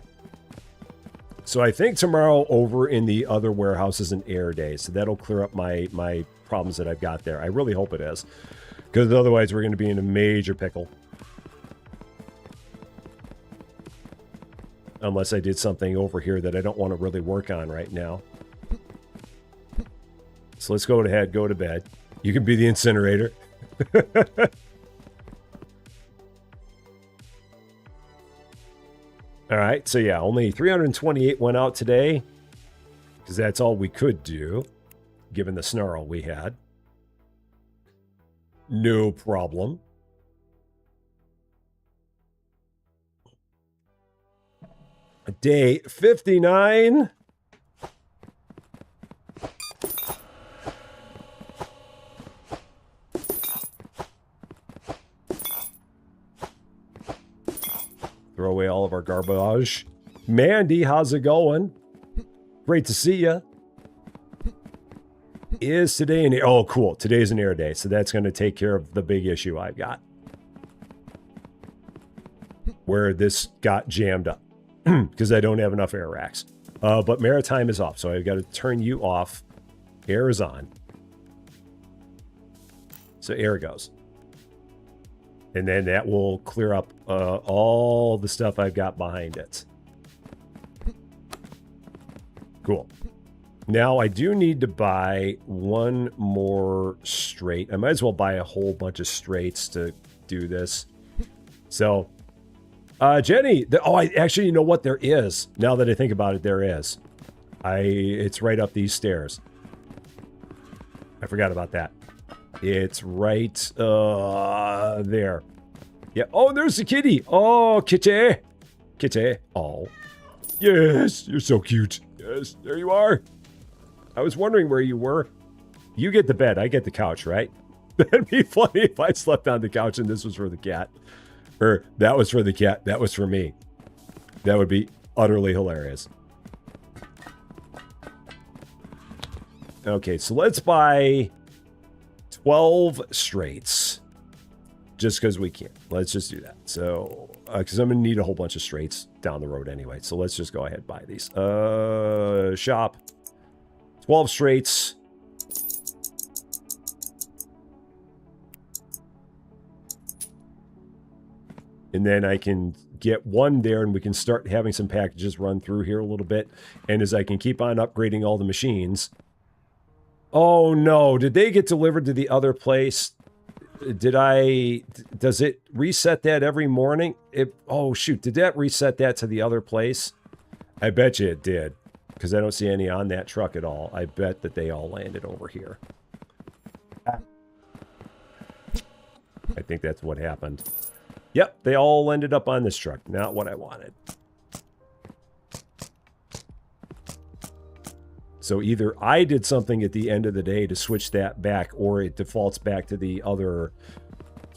So I think tomorrow over in the other warehouse is an air day. So that'll clear up my problems that I've got there. I really hope it is. Because otherwise we're going to be in a major pickle. Unless I did something over here that I don't want to really work on right now. So let's go ahead, go to bed. You can be the incinerator. All right, so yeah, only 328 went out today. Because that's all we could do, given the snarl we had. No problem. Day 59. Throw away all of our garbage. Mandy, how's it going? Great to see you. Is today an air? Oh, cool. Today's an air day, so that's going to take care of the big issue I've got. Where this got jammed up. Because I don't have enough air racks. But maritime is off, so I've got to turn you off. Air is on. So air goes. And then that will clear up all the stuff I've got behind it. Cool. Now, I do need to buy one more straight. I might as well buy a whole bunch of straights to do this. So, Jenny, actually, you know what? There is. Now that I think about it, there is. It's right up these stairs. I forgot about that. It's right there. Yeah. Oh, there's the kitty. Oh, kitty. Kitty. Oh. Yes, you're so cute. Yes, there you are. I was wondering where you were. You get the bed, I get the couch, right? That'd be funny if I slept on the couch and this was for the cat. Or that was for the cat, that was for me. That would be utterly hilarious. Okay, so let's buy 12 straights. Just because we can. Let's just do that. So, because I'm going to need a whole bunch of straights down the road anyway. So let's just go ahead and buy these. Shop. 12 straights. And then I can get one there and we can start having some packages run through here a little bit. And as I can keep on upgrading all the machines. Oh no, did they get delivered to the other place? Does it reset that every morning? Oh shoot, did that reset that to the other place? I bet you it did, because I don't see any on that truck at all. I bet that they all landed over here. I think that's what happened. Yep, they all ended up on this truck. Not what I wanted. So either I did something at the end of the day to switch that back, or it defaults back to the other,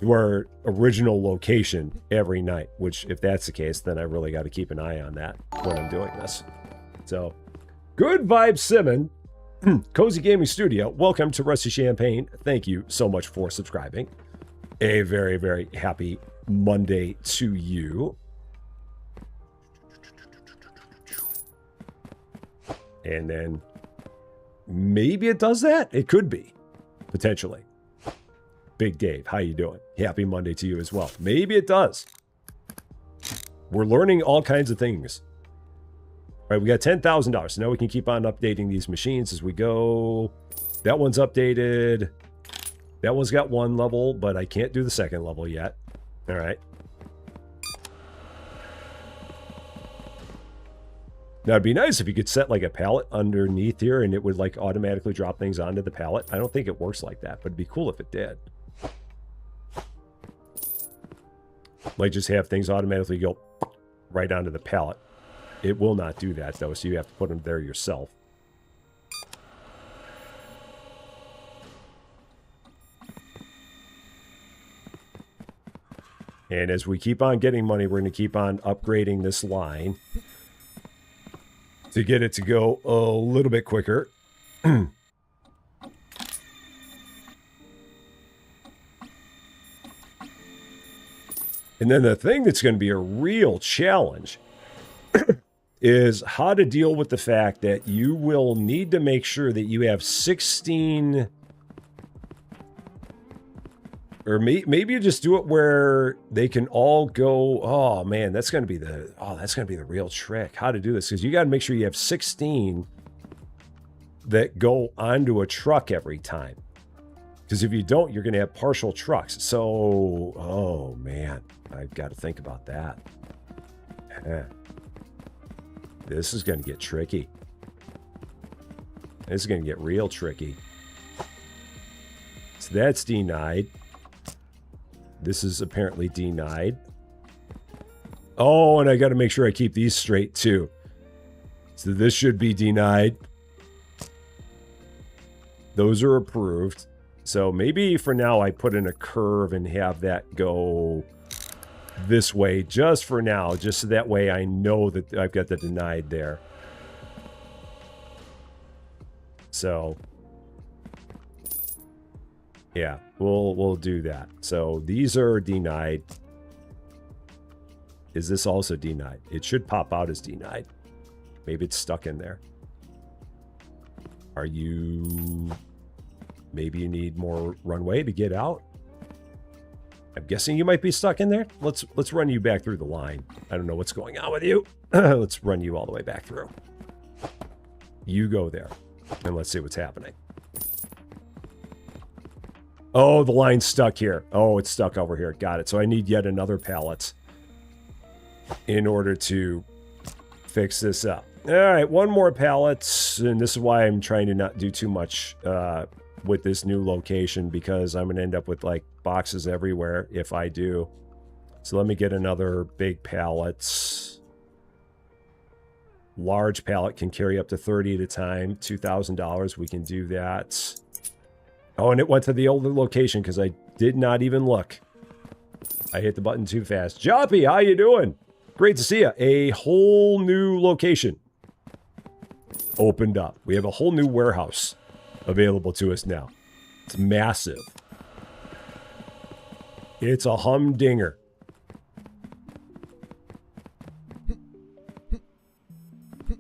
to our original location every night, which if that's the case, then I really got to keep an eye on that when I'm doing this. So, good vibes, Simon. Cozy Gaming Studio, welcome to Rusty Champagne. Thank you so much for subscribing. A very, very happy Monday to you. And then maybe it does that. It could be, potentially. Big Dave, how you doing? Happy Monday to you as well. Maybe it does. We're learning all kinds of things. All right, we got $10,000. So now we can keep on updating these machines as we go. That one's updated. That one's got one level, but I can't do the second level yet. All right. Now, it'd be nice if you could set like a pallet underneath here and it would like automatically drop things onto the pallet. I don't think it works like that, but it'd be cool if it did. Like just have things automatically go right onto the pallet. It will not do that though, so you have to put them there yourself. And as we keep on getting money, we're going to keep on upgrading this line to get it to go a little bit quicker. And then the thing that's going to be a real challenge is how to deal with the fact that you will need to make sure that you have 16... Or maybe you just do it where they can all go. Oh man, that's going to be the real trick. How to do this, because you got to make sure you have 16 that go onto a truck every time. Because if you don't, you're going to have partial trucks. So, oh man, I've got to think about that. This is going to get tricky. This is going to get real tricky. So that's denied. This is apparently denied. Oh, and I got to make sure I keep these straight too. So this should be denied. Those are approved. So maybe for now I put in a curve and have that go this way just for now. Just so that way I know that I've got the denied there. So... yeah, we'll do that. So these are denied. Is this also denied? It should pop out as denied. Maybe it's stuck in there. Are you... maybe you need more runway to get out? I'm guessing you might be stuck in there. Let's run you back through the line. I don't know what's going on with you. Let's run you all the way back through. You go there. And let's see what's happening. Oh, the line's stuck here. Oh, it's stuck over here. Got it. So I need yet another pallet in order to fix this up. All right, one more pallet. And this is why I'm trying to not do too much with this new location, because I'm going to end up with like boxes everywhere if I do. So let me get another big pallet. Large pallet can carry up to 30 at a time. $2,000. We can do that. Oh, and it went to the older location because I did not even look. I hit the button too fast. Joppy, how you doing? Great to see you. A whole new location opened up. We have a whole new warehouse available to us now. It's massive. It's a humdinger.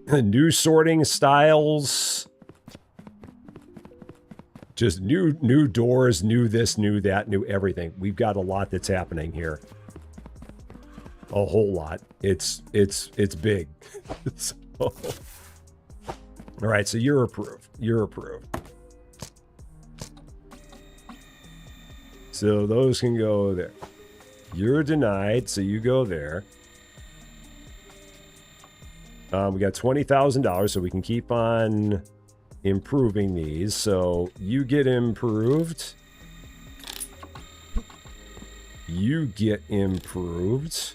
New sorting styles. Just new doors, new this, new that, new everything. We've got a lot that's happening here. A whole lot. It's big. So, all right, so you're approved. You're approved. So those can go there. You're denied, so you go there. We got $20,000, so we can keep on improving these. So you get improved. You get improved.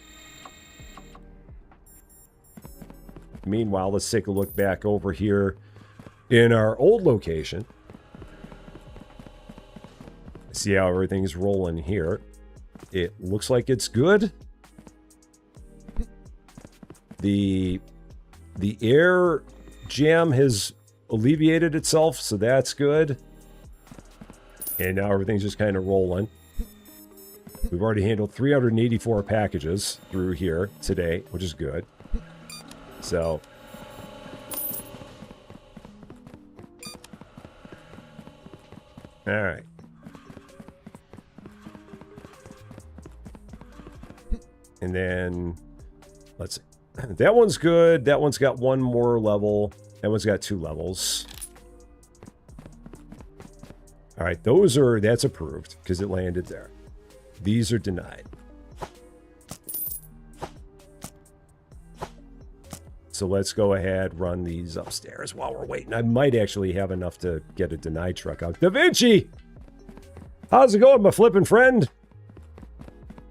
Meanwhile, let's take a look back over here in our old location. See how everything's rolling here. It looks like it's good. The air jam has alleviated itself, so that's good. And now everything's just kind of rolling. We've already handled 384 packages through here today, which is good. So all right. And then let's see. That one's good. That one's got one more level. That one's got 2 levels. All right, that's approved because it landed there. These are denied. So let's go ahead, run these upstairs while we're waiting. I might actually have enough to get a denied truck out. Da Vinci! How's it going, my flippin' friend?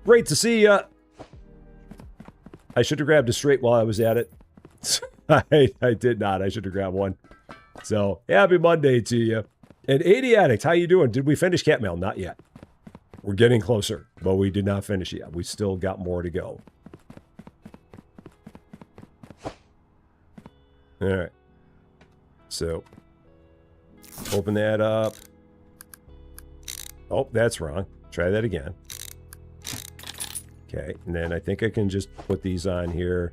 Great to see ya. I should have grabbed a straight while I was at it. I did not. I should have grabbed one. So, happy Monday to you. And 80 Addict, how you doing? Did we finish cat mail? Not yet. We're getting closer, but we did not finish yet. We still got more to go. All right. So, open that up. Oh, that's wrong. Try that again. Okay, and then I think I can just put these on here.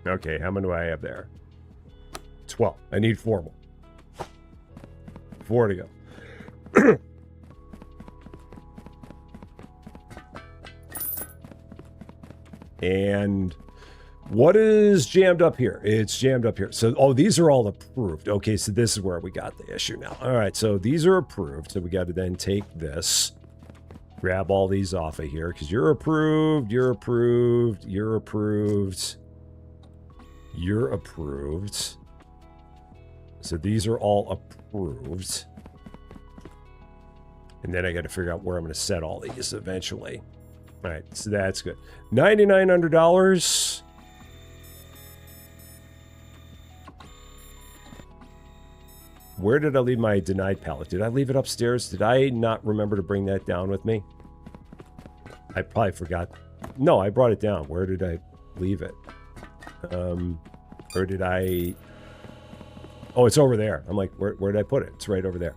Okay, how many do I have there? 12. I need 4 more. 4 to go. And what is jammed up here? It's jammed up here. So, oh, these are all approved. Okay, so this is where we got the issue now. All right, so these are approved. So we got to then take this, grab all these off of here because you're approved, you're approved, you're approved, you're approved. So these are all approved. And then I got to figure out where I'm going to set all these eventually. All right, so that's good. $9,900. Where did I leave my denied pallet? Did I leave it upstairs? Did I not remember to bring that down with me? I probably forgot. No, I brought it down. Where did I leave it? Or did I... Oh, it's over there. I'm like, where did I put it? It's right over there.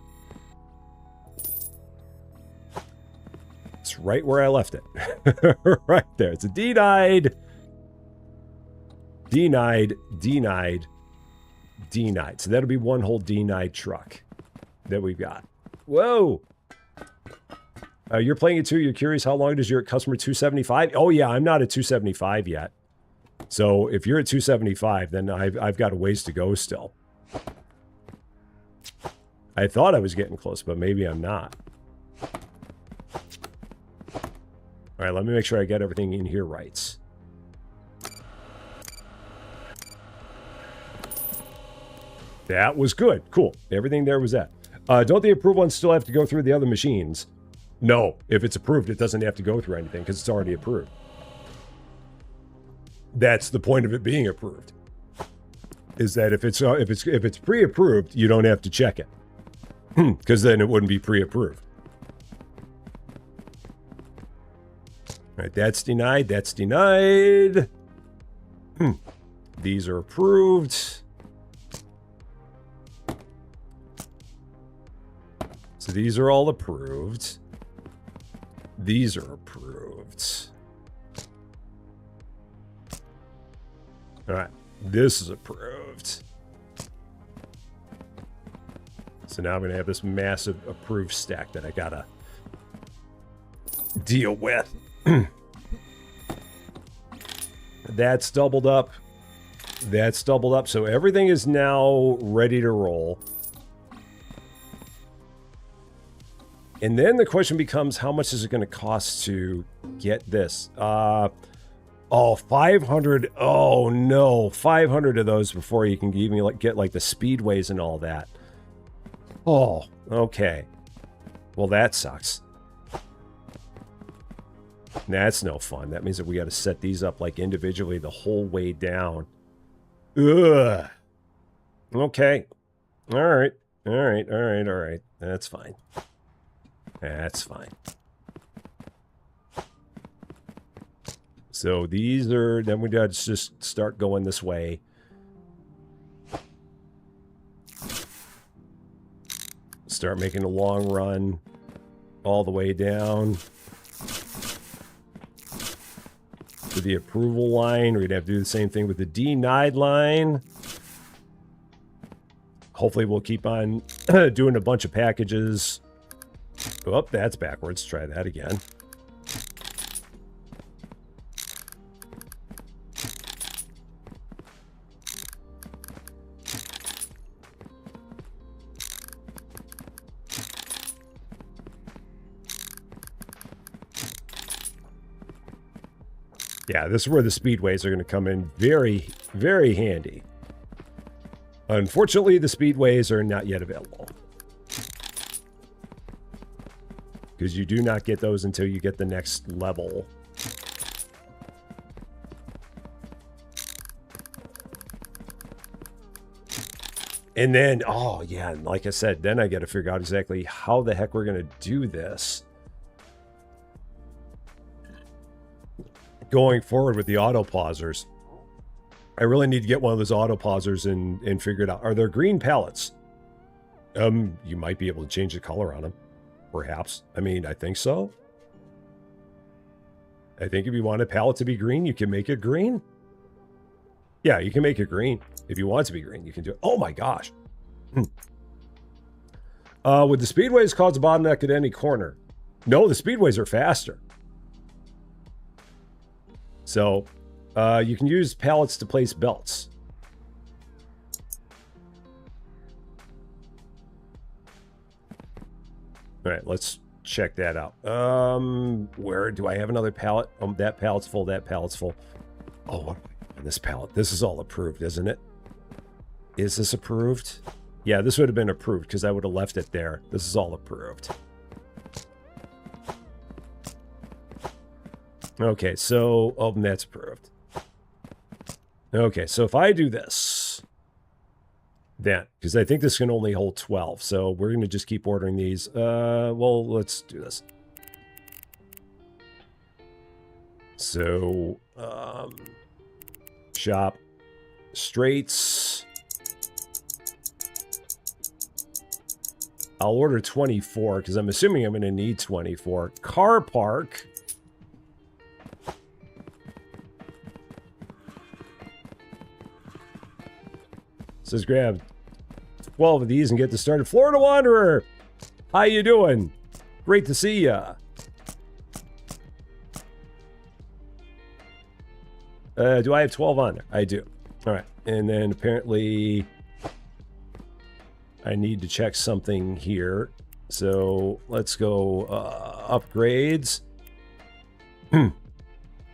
It's right where I left it. Right there. It's a denied. Denied. Denied. Denied. So that'll be one whole denied truck that we've got. Whoa. You're playing it too. You're curious how long does your customer 275? Oh yeah, I'm not at 275 yet. So if you're at 275, then I've got a ways to go still. I thought I was getting close, but maybe I'm not. All right, let me make sure I get everything in here right. That was good. Cool. Everything there was that. Don't the approved ones still have to go through the other machines? No. If it's approved, it doesn't have to go through anything because it's already approved. That's the point of it being approved. Is that if it's pre-approved, you don't have to check it. Because then it wouldn't be pre-approved. All right, that's denied. That's denied. These are approved. So these are all approved. These are approved. All right, this is approved. So now I'm going to have this massive approved stack that I got to deal with. That's doubled up. That's doubled up. So everything is now ready to roll. And then the question becomes, how much is it going to cost to get this? Oh, 500. Oh, no. 500 of those before you can even get like the speedways and all that. Oh, okay. Well, that sucks. That's no fun. That means that we got to set these up like individually the whole way down. Ugh. Okay. All right. All right. All right. All right. That's fine. That's fine. So these are, then we got to just start going this way. Start making a long run all the way down to the approval line. We're going to have to do the same thing with the denied line. Hopefully we'll keep on doing a bunch of packages. Oh, that's backwards. Try that again. Yeah, this is where the speedways are going to come in very, very handy. Unfortunately, the speedways are not yet available. Because you do not get those until you get the next level. And then, oh yeah, and like I said, then I got to figure out exactly how the heck we're going to do this. Going forward with the auto pausers. I really need to get one of those auto pausers and figure it out. Are there green pallets? You might be able to change the color on them. Perhaps. I mean, I think so. I think if you want a pallet to be green, you can make it green. Yeah, you can make it green. If you want it to be green, you can do it. Oh my gosh. Would the speedways cause a bottleneck at any corner? No, the speedways are faster. So, you can use pallets to place belts. All right, let's check that out. Where do I have another pallet? That pallet's full, that pallet's full. Oh, what on this pallet? This is all approved, isn't it? Is this approved? Yeah, this would have been approved because I would have left it there. This is all approved. Okay, so, oh, that's approved. Okay, so if I do this, then, because I think this can only hold 12, so we're going to just keep ordering these. Well, let's do this. So, shop, straights. I'll order 24, because I'm assuming I'm going to need 24. Car park. Says grab 12 of these and get this started. Florida Wanderer, how you doing? Great to see ya. Do I have 12 on there? I do. All right, and then apparently I need to check something here. So let's go upgrades.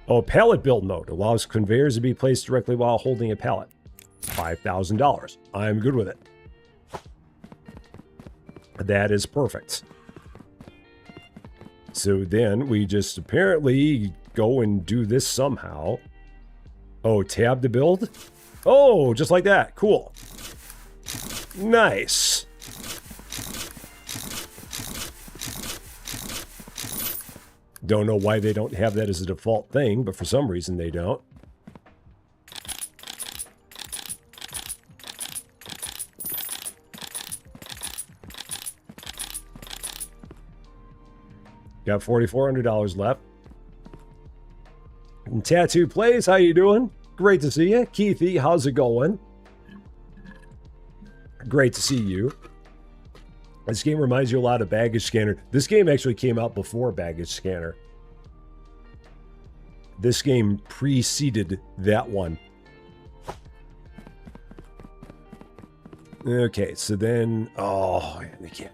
Oh, pallet build mode allows conveyors to be placed directly while holding a pallet. $5,000. I'm good with it. That is perfect. So then we just apparently go and do this somehow. Oh, tab to build? Oh, just like that. Cool. Nice. Don't know why they don't have that as a default thing, but for some reason they don't. Got $4,400 left. And Tattoo Plays, how you doing? Great to see you. Keithy, how's it going? Great to see you. This game reminds you a lot of Baggage Scanner. This game actually came out before Baggage Scanner. This game preceded that one. Okay, so then... Oh, I can't...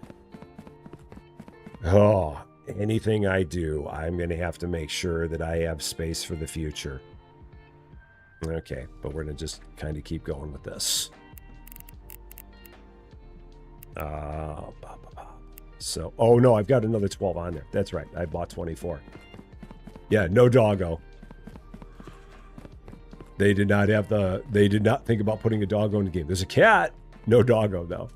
Oh... Anything I do, I'm going to have to make sure that I have space for the future. Okay, but we're going to just kind of keep going with this. So, oh no, I've got another 12 on there. That's right, I bought 24. Yeah, no doggo. They did not have the, they did not think about putting a doggo in the game. There's a cat, no doggo though.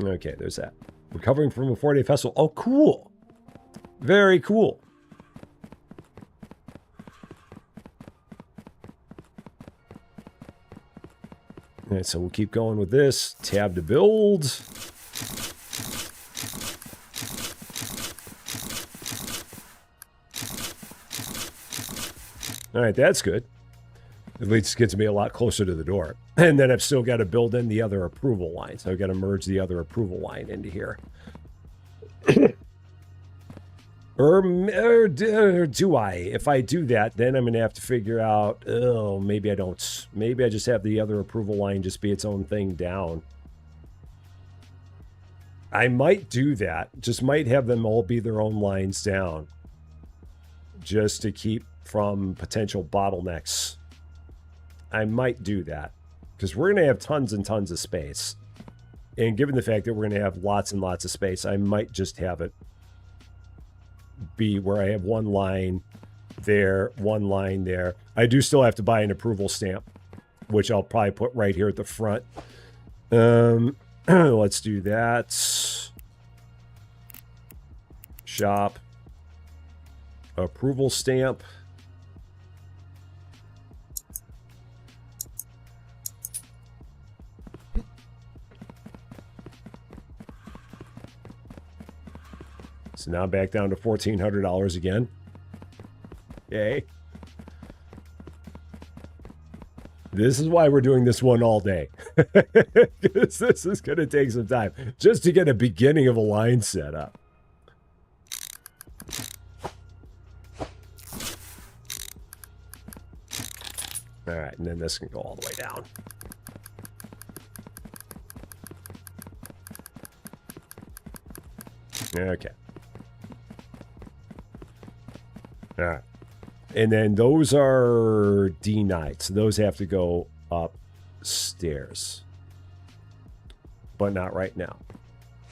Okay, there's that. Recovering from a 4-day festival. Oh, cool. Very cool. All right, so we'll keep going with this. Tab to build. All right, that's good. At least it gets me a lot closer to the door. And then I've still got to build in the other approval line. So I've got to merge the other approval line into here. or do I? If I do that, then I'm going to have to figure out, oh, maybe I don't. Maybe I just have the other approval line just be its own thing down. I might do that. Just might have them all be their own lines down. Just to keep from potential bottlenecks. I might do that because we're going to have tons and tons of space. And given the fact that we're going to have lots and lots of space, I might just have it be where I have one line there, one line there. I do still have to buy an approval stamp, which I'll probably put right here at the front. Let's do that. Shop. Approval stamp. So now I'm back down to $1,400 again. Yay. This is why we're doing this one all day. Because this is going to take some time just to get a beginning of a line set up. All right, and then this can go all the way down. Okay. All right. And then those are D9. So those have to go upstairs. But not right now.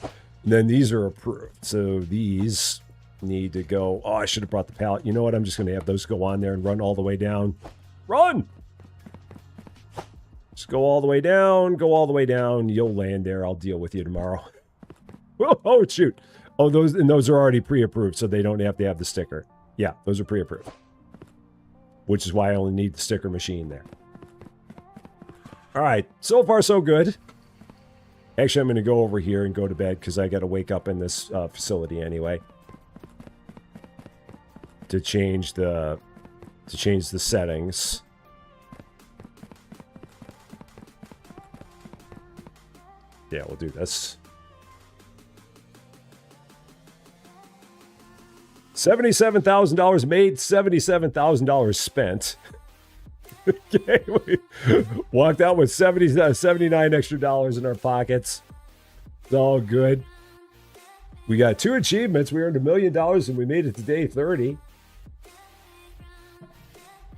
And then these are approved. So these need to go. Oh, I should have brought the pallet. You know what? I'm just going to have those go on there and run all the way down. Run! Just go all the way down. Go all the way down. You'll land there. I'll deal with you tomorrow. Oh, shoot. Oh, those are already pre-approved, so they don't have to have the sticker. Yeah, those are pre-approved. Which is why I only need the sticker machine there. All right, so far so good. Actually, I'm going to go over here and go to bed because I got to wake up in this facility anyway. To change the settings. Yeah, we'll do this. $77,000 made, $77,000 spent. Okay, we walked out with 79 extra dollars in our pockets. It's all good. We got 2 achievements. We earned $1 million and we made it to day 30.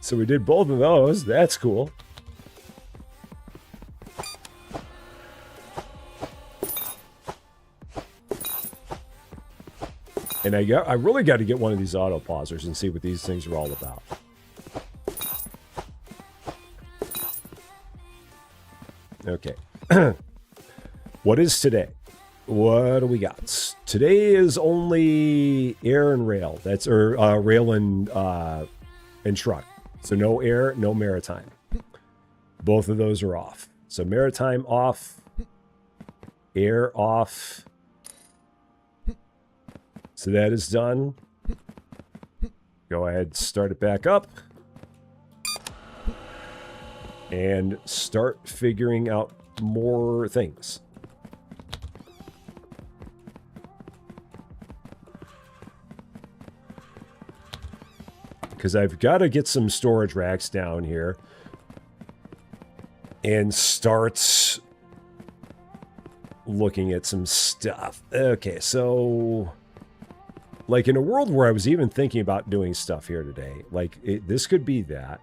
So we did both of those. That's cool. And I really got to get one of these auto pausers and see what these things are all about. Okay. What is today? What do we got? Today is only air and rail. That's rail and truck. So no air, no maritime. Both of those are off. So maritime off, air off. So that is done. Go ahead, start it back up. And start figuring out more things. Because I've got to get some storage racks down here. And start looking at some stuff. Okay, so... like in a world where I was even thinking about doing stuff here today, like this could be that.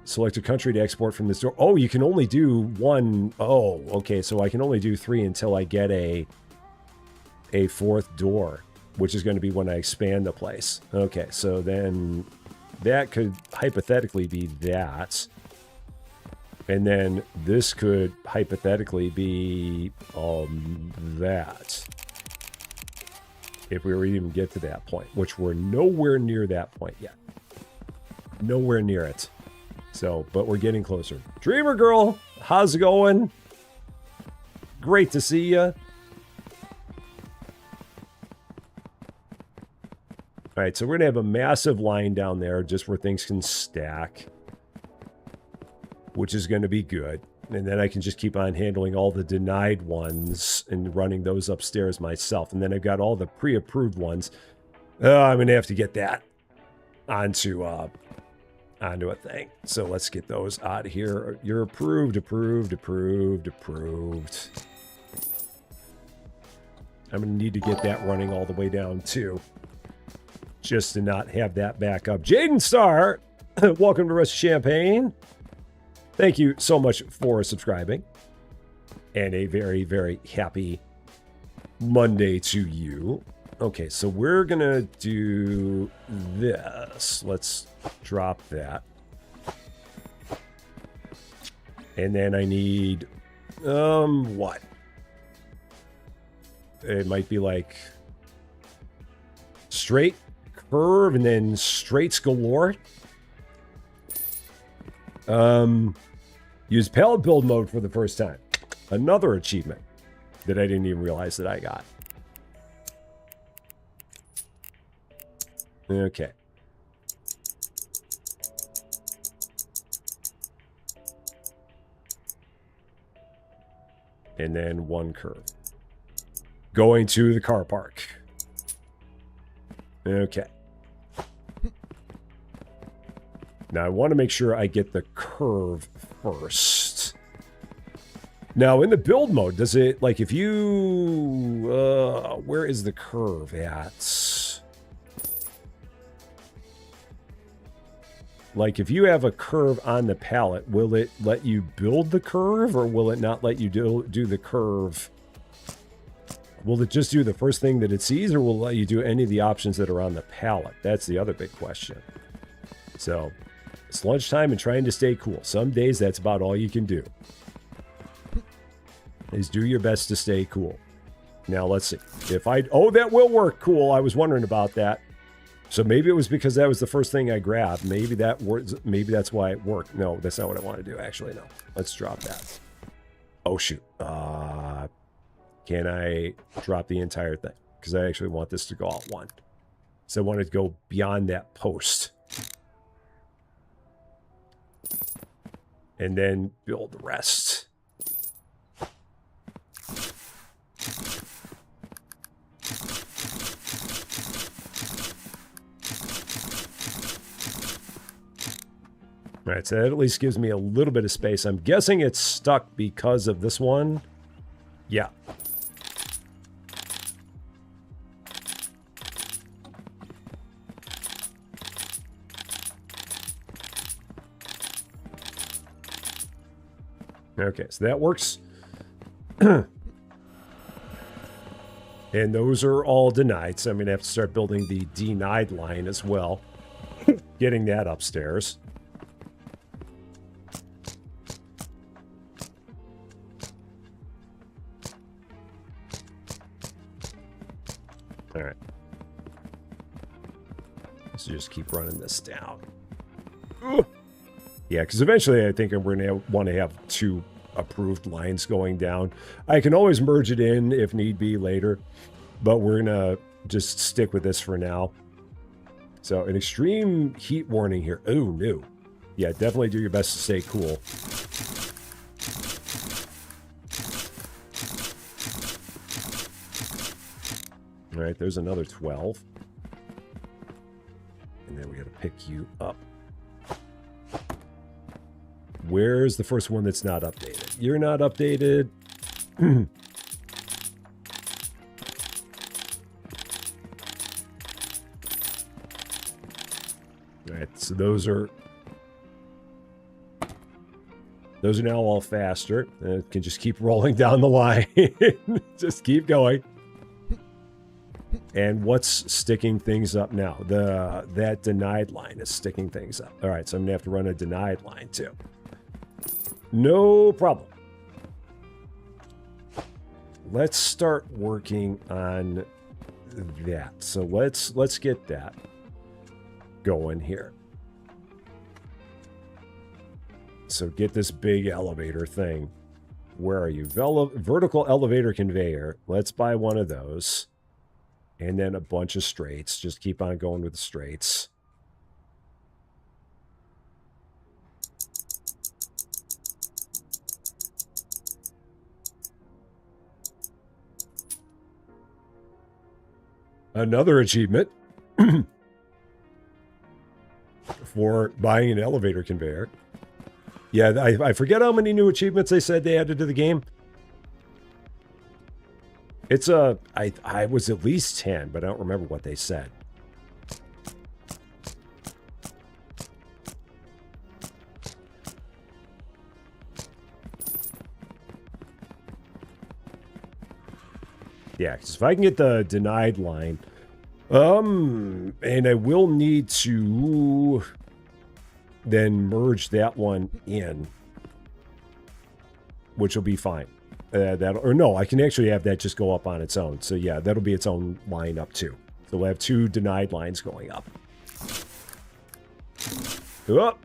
Select a country to export from this door. Oh, you can only do one. Oh, okay. So I can only do 3 until I get a 4th door, which is going to be when I expand the place. Okay, so then that could hypothetically be that. And then this could hypothetically be that. If we were even get to that point, which we're nowhere near that point yet. Nowhere near it. So, but we're getting closer. Dreamer Girl, how's it going? Great to see you. All right, so we're going to have a massive line down there just where things can stack, which is going to be good. And then I can just keep on handling all the denied ones and running those upstairs myself. And then I've got all the pre-approved ones. I'm going to have to get that onto a thing. So let's get those out of here. You're approved, approved, approved, approved. I'm going to need to get that running all the way down too. Just to not have that back up. Jaden Star, welcome to Rest of Champaign. Thank you so much for subscribing. And a very, very happy Monday to you. Okay, so we're going to do this. Let's drop that. And then I need, what? It might be like straight, curve, and then straights galore. Use pallet build mode for the first time. Another achievement that I didn't even realize that I got. Okay. And then one curve. Going to the car park. Okay. Now, I want to make sure I get the curve first. Now, in the build mode, does it, like, if you... where is the curve at? Like, if you have a curve on the pallet, will it let you build the curve, or will it not let you do the curve? Will it just do the first thing that it sees, or will it let you do any of the options that are on the pallet? That's the other big question. So... it's lunchtime and trying to stay cool. Some days that's about all you can do. Is do your best to stay cool. Now let's see. If I... oh, that will work. Cool. I was wondering about that. So maybe it was because that was the first thing I grabbed. Maybe that was... maybe that's why it worked. No, that's not what I want to do. Actually, no. Let's drop that. Oh, shoot. Can I drop the entire thing? Because I actually want this to go out one. So I want it to go beyond that post. And then build the rest. All right, so that at least gives me a little bit of space. I'm guessing it's stuck because of this one. Yeah. Okay, so that works. And And those are all denied, so I'm going to have to start building the denied line as well. Getting that upstairs. All right. So just keep running this down. Ugh. Yeah, because eventually I think we're going to want to have 2 approved lines going down. I can always merge it in if need be later, but we're gonna just stick with this for now. So an extreme heat warning here. Oh no. Yeah, definitely do your best to stay cool. All right, there's another 12. And then we gotta pick you up. Where's the first one that's not updated? You're not updated. All right, so those are now all faster. And it can just keep rolling down the line. Just keep going. And what's sticking things up now? That denied line is sticking things up. All right, so I'm gonna have to run a denied line too. No problem. Let's start working on that. So let's get that going here. So get this big elevator thing. Where are you? Vertical elevator conveyor. Let's buy one of those. And then a bunch of straights. Just keep on going with the straights. Another achievement for buying an elevator conveyor. Yeah, I forget how many new achievements they said they added to the game. It's I was at least 10, but I don't remember what they said. Yeah, because if I can get the denied line, and I will need to then merge that one in, which will be fine. Or no, I can actually have that just go up on its own. So yeah, that'll be its own line up too. So we'll have 2 denied lines going up. Up.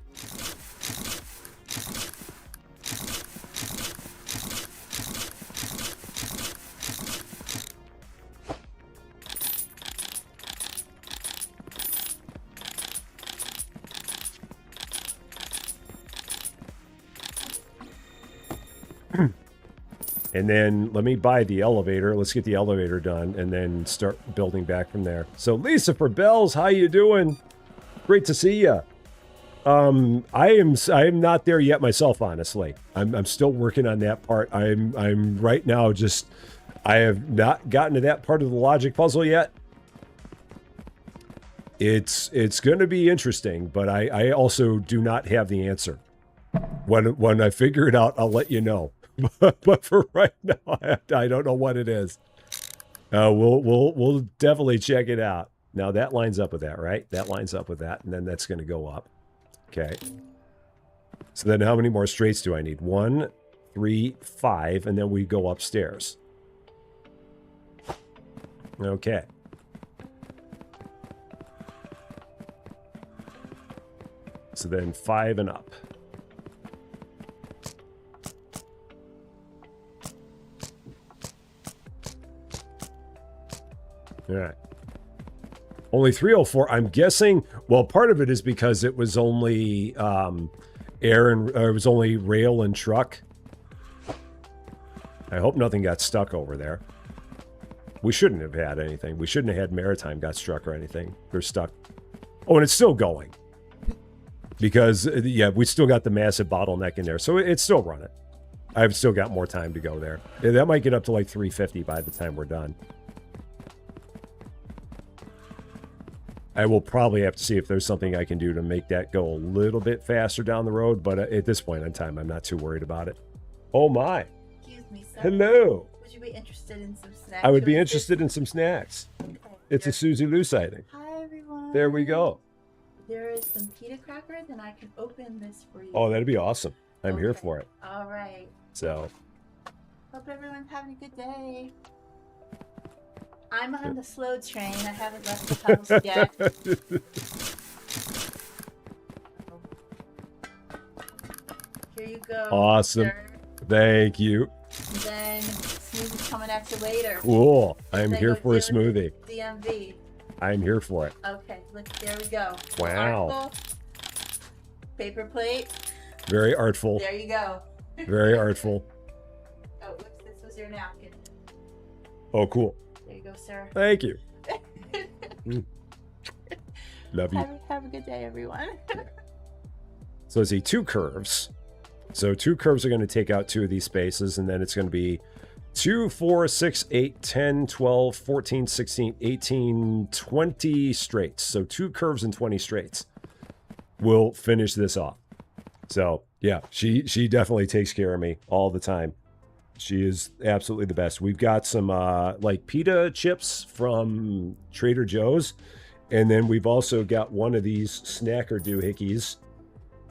And then let me buy the elevator. Let's get the elevator done and then start building back from there. So Lisa for Bells, how you doing? Great to see you. I am not there yet myself, honestly. I'm still working on that part. I'm right now just I have not gotten to that part of the logic puzzle yet. It's going to be interesting, but I also do not have the answer. When I figure it out, I'll let you know. But for right now, I don't know what it is. We'll definitely check it out. Now that lines up with that, right? That lines up with that, and then that's going to go up. Okay. So then how many more straights do I need? 1, 3, 5, and then we go upstairs. Okay. So then 5 and up. All right. Only 304. I'm guessing, well, part of it is because it was only air and it was only rail and truck. I hope nothing got stuck over there. We shouldn't have had anything. We shouldn't have had maritime got struck or anything. They're stuck. Oh, and it's still going. Because, yeah, we still got the massive bottleneck in there. So it's still running. I've still got more time to go there. Yeah, that might get up to like 350 by the time we're done. I will probably have to see if there's something I can do to make that go a little bit faster down the road, but at this point in time, I'm not too worried about it. Oh my. Excuse me, sir. Hello. Would Would you be interested in some snacks? I would be interested in some snacks. Okay, It's a Susie Lou sighting. Hi, everyone. There we go. There is some pita crackers, and I can open this for you. Oh, that'd be awesome. I'm here for it. All right. So. Hope everyone's having a good day. I'm on the slow train. I haven't left the house yet. Here you go. Awesome. Sir. Thank you. And then smoothie's coming at you later. Cool. I'm here for a smoothie. DMV. I'm here for it. Okay, look, there we go. Wow. Artful. Paper plate. Very artful. There you go. Very artful. Oh, whoops, this was your napkin. Oh, cool. There you go, sir. Thank you. Love you. Have a good day, everyone. So I see 2 curves. So 2 curves are going to take out 2 of these spaces, and then it's going to be 2, 4, 6, 8, 10, 12, 14, 16, 18, 20 straights. So 2 curves and 20 straights will finish this off. So yeah, she definitely takes care of me all the time. She is absolutely the best. We've got some like pita chips from Trader Joe's, and then we've also got one of these snacker doohickeys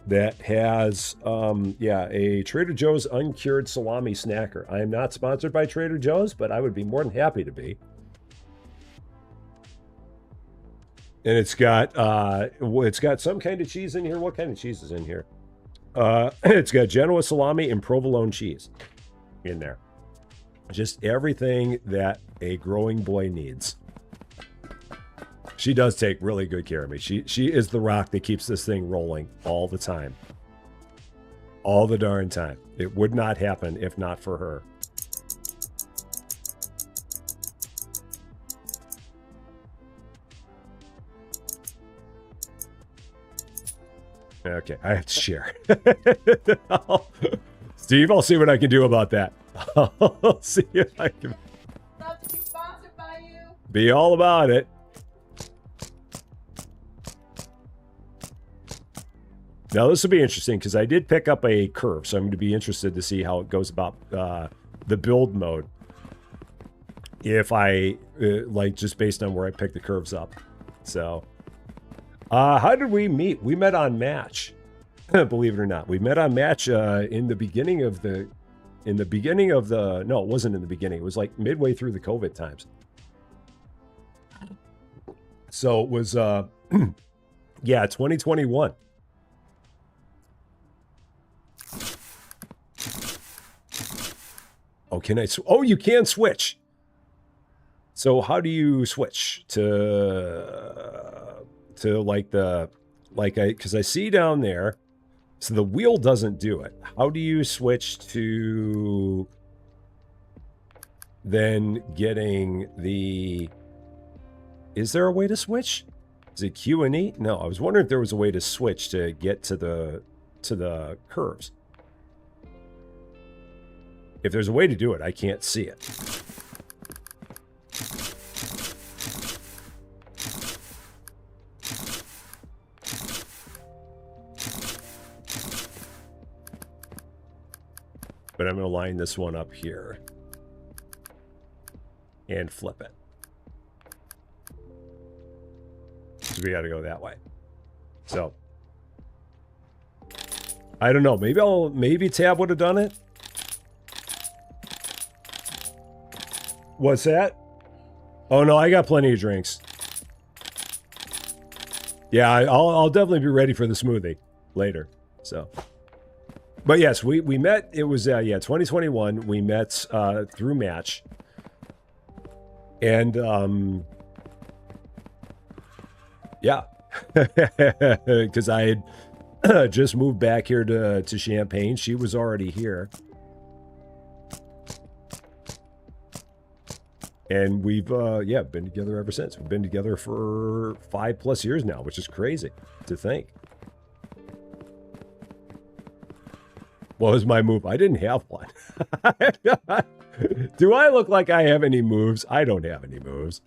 that has a Trader Joe's uncured salami snacker. I am not sponsored by Trader Joe's, but I would be more than happy to be. And it's got some kind of cheese in here. What kind of cheese is in here? It's got Genoa salami and provolone cheese in there. Just everything that a growing boy needs. She does take really good care of me. She is the rock that keeps this thing rolling all the time. All the darn time. It would not happen if not for her. Okay, I have to share. Steve, I'll see what I can do about that. I'll see if I can. Love to be sponsored by you. Be all about it. Now, this will be interesting because I did pick up a curve, so I'm going to be interested to see how it goes about the build mode. If I, like, just based on where I picked the curves up. So, how did we meet? We met on Match, believe it or not. We met on Match in the beginning of the, no, it wasn't in the beginning. It was like midway through the COVID times. So it was, yeah, 2021. Oh, can I? Oh, you can switch. So how do you switch to like because I see down there, so the wheel doesn't do it. How do you switch to then getting the, is there a way to switch? Is it Q and E? No, I was wondering if there was a way to switch to get to the curves. If there's a way to do it, I can't see it. But I'm going to line this one up here and flip it. So we got to go that way. So I don't know. Maybe Tab would have done it. What's that? Oh no, I got plenty of drinks. Yeah, I'll definitely be ready for the smoothie later. So, but yes, we met. It was 2021. We met through Match, and yeah, because I had just moved back here to Champaign. She was already here. And we've, been together ever since. We've been together for 5+ years now, which is crazy to think. What was my move? I didn't have one. Do I look like I have any moves? I don't have any moves.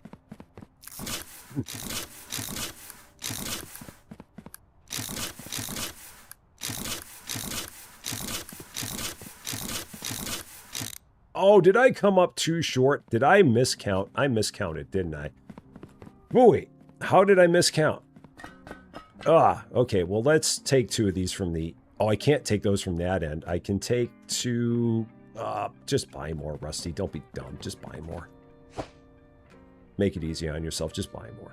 Oh, did I come up too short? Did I miscount? I miscounted, didn't I? Wait, how did I miscount? Okay, well, let's take 2 of these from the... Oh, I can't take those from that end. I can take 2... just buy more, Rusty. Don't be dumb. Just buy more. Make it easy on yourself. Just buy more.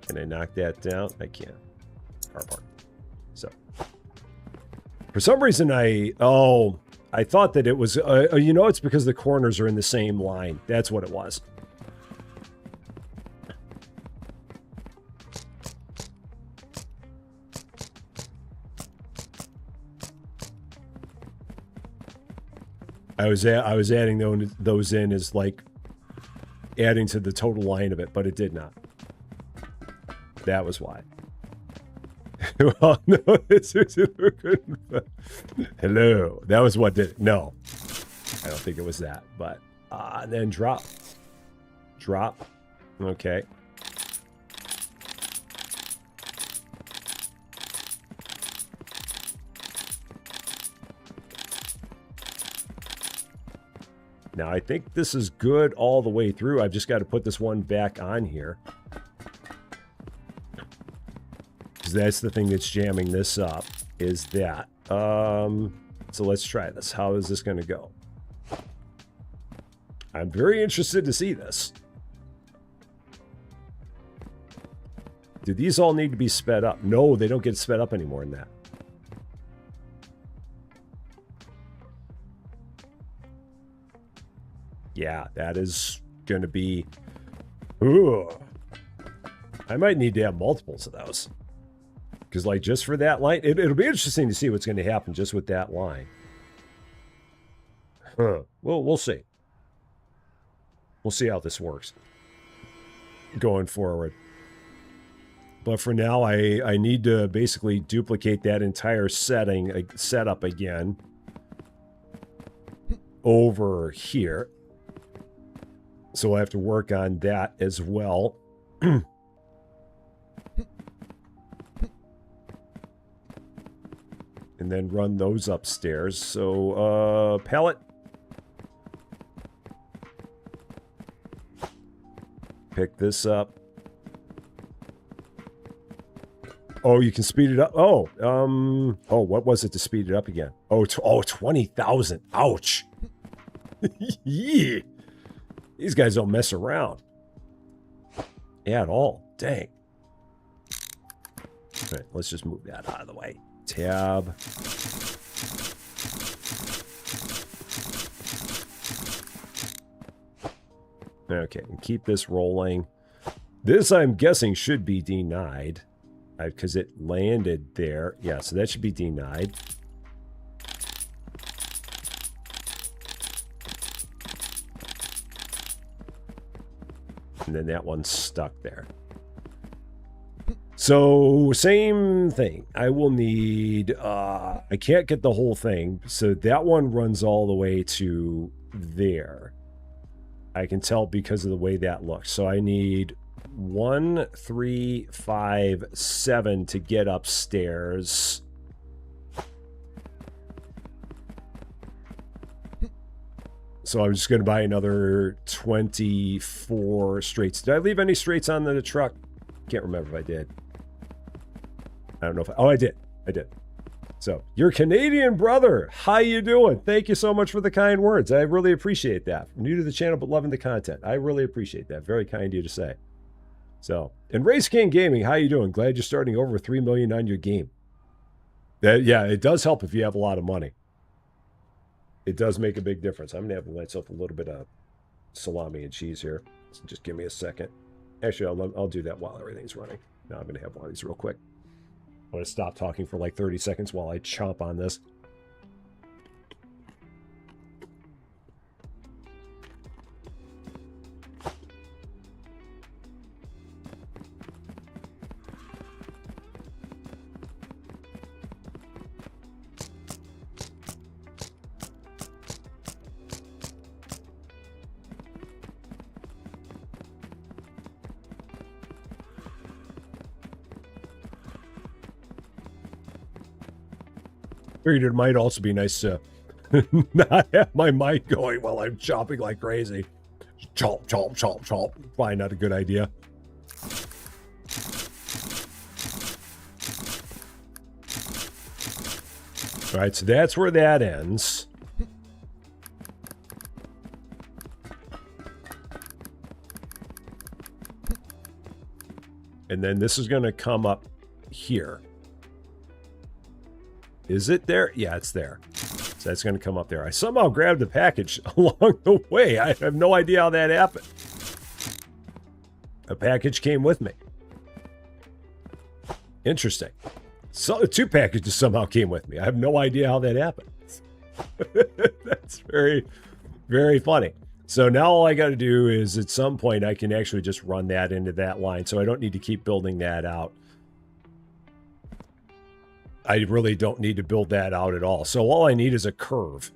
Can I knock that down? I can. Car park. So. For some reason, I thought that it was... you know, it's because the corners are in the same line. That's what it was. I was adding those in as like adding to the total line of it, but it did not. That was why. Well, no, hello. That was what did it. No, I don't think it was that. But then drop. Okay. Now, I think this is good all the way through. I've just got to put this one back on here. Because that's the thing that's jamming this up, is that. So let's try this. How is this going to go? I'm very interested to see this. Do these all need to be sped up? No, they don't get sped up anymore in that. Yeah, that is going to be... Ooh. I might need to have multiples of those. Because, like, just for that line... It'll be interesting to see what's going to happen just with that line. Huh. Well, we'll see. We'll see how this works. Going forward. But for now, I need to basically duplicate that entire setup again. Over here. So I have to work on that as well. And then run those upstairs. So, pallet. Pick this up. Oh, you can speed it up. Oh, what was it to speed it up again? Oh, 20,000. Ouch. Yeah. These guys don't mess around. At all. Dang. All right, let's just move that out of the way. Tab. Okay, and keep this rolling. This, I'm guessing, should be denied. Because it landed there. Yeah, so that should be denied. And then that one's stuck there. So, same thing. I will need... I can't get the whole thing. So that one runs all the way to there. I can tell because of the way that looks. So I need 1, 3, 5, 7 to get upstairs. So I'm just going to buy another 24 straights. Did I leave any straights on the truck? Can't remember if I did. I don't know if I did. I did. So, your Canadian brother, how you doing? Thank you so much for the kind words. I really appreciate that. New to the channel, but loving the content. I really appreciate that. Very kind of you to say. So, and Race King Gaming, how you doing? Glad you're starting over 3 million on your game. Yeah, it does help if you have a lot of money. It does make a big difference. I'm going to have myself a little bit of salami and cheese here. So just give me a second. Actually, I'll do that while everything's running. Now I'm going to have one of these real quick. I'm going to stop talking for like 30 seconds while I chomp on this. figured it might also be nice to not have my mic going while I'm chopping like crazy. Chomp, chomp, chomp, chomp. Probably not a good idea. All right, so that's where that ends. And then this is going to come up here. Is it there? Yeah, it's there. So that's going to come up there. I somehow grabbed the package along the way. I have no idea how that happened. A package came with me. Interesting. So 2 packages somehow came with me. I have no idea how that happened. That's very, very funny. So now all I got to do is at some point I can actually just run that into that line. So I don't need to keep building that out. I really don't need to build that out at all. So all I need is a curve.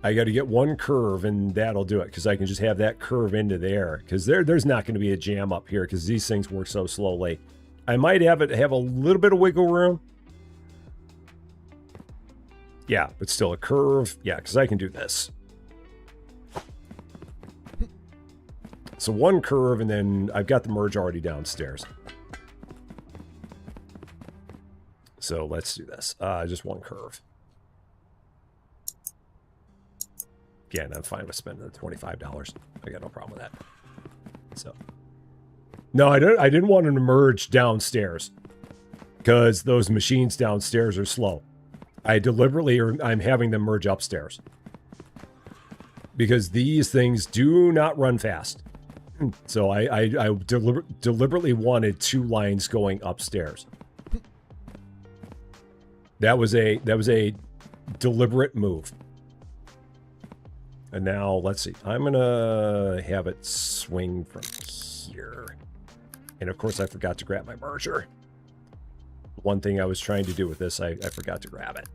I got to get one curve and that'll do it, because I can just have that curve into there, because there's not going to be a jam up here because these things work so slowly. I might have it have a little bit of wiggle room. Yeah, but still a curve. Yeah, because I can do this. So one curve, and then I've got the merge already downstairs. So let's do this. Just one curve. Again, I'm fine with spending the $25. I got no problem with that. So, no, I didn't want them to merge downstairs because those machines downstairs are slow. I'm having them merge upstairs because these things do not run fast. So I deliberately wanted 2 lines going upstairs. That was a deliberate move. And now let's see. I'm gonna have it swing from here. And of course I forgot to grab my merger. One thing I was trying to do with this, I forgot to grab it.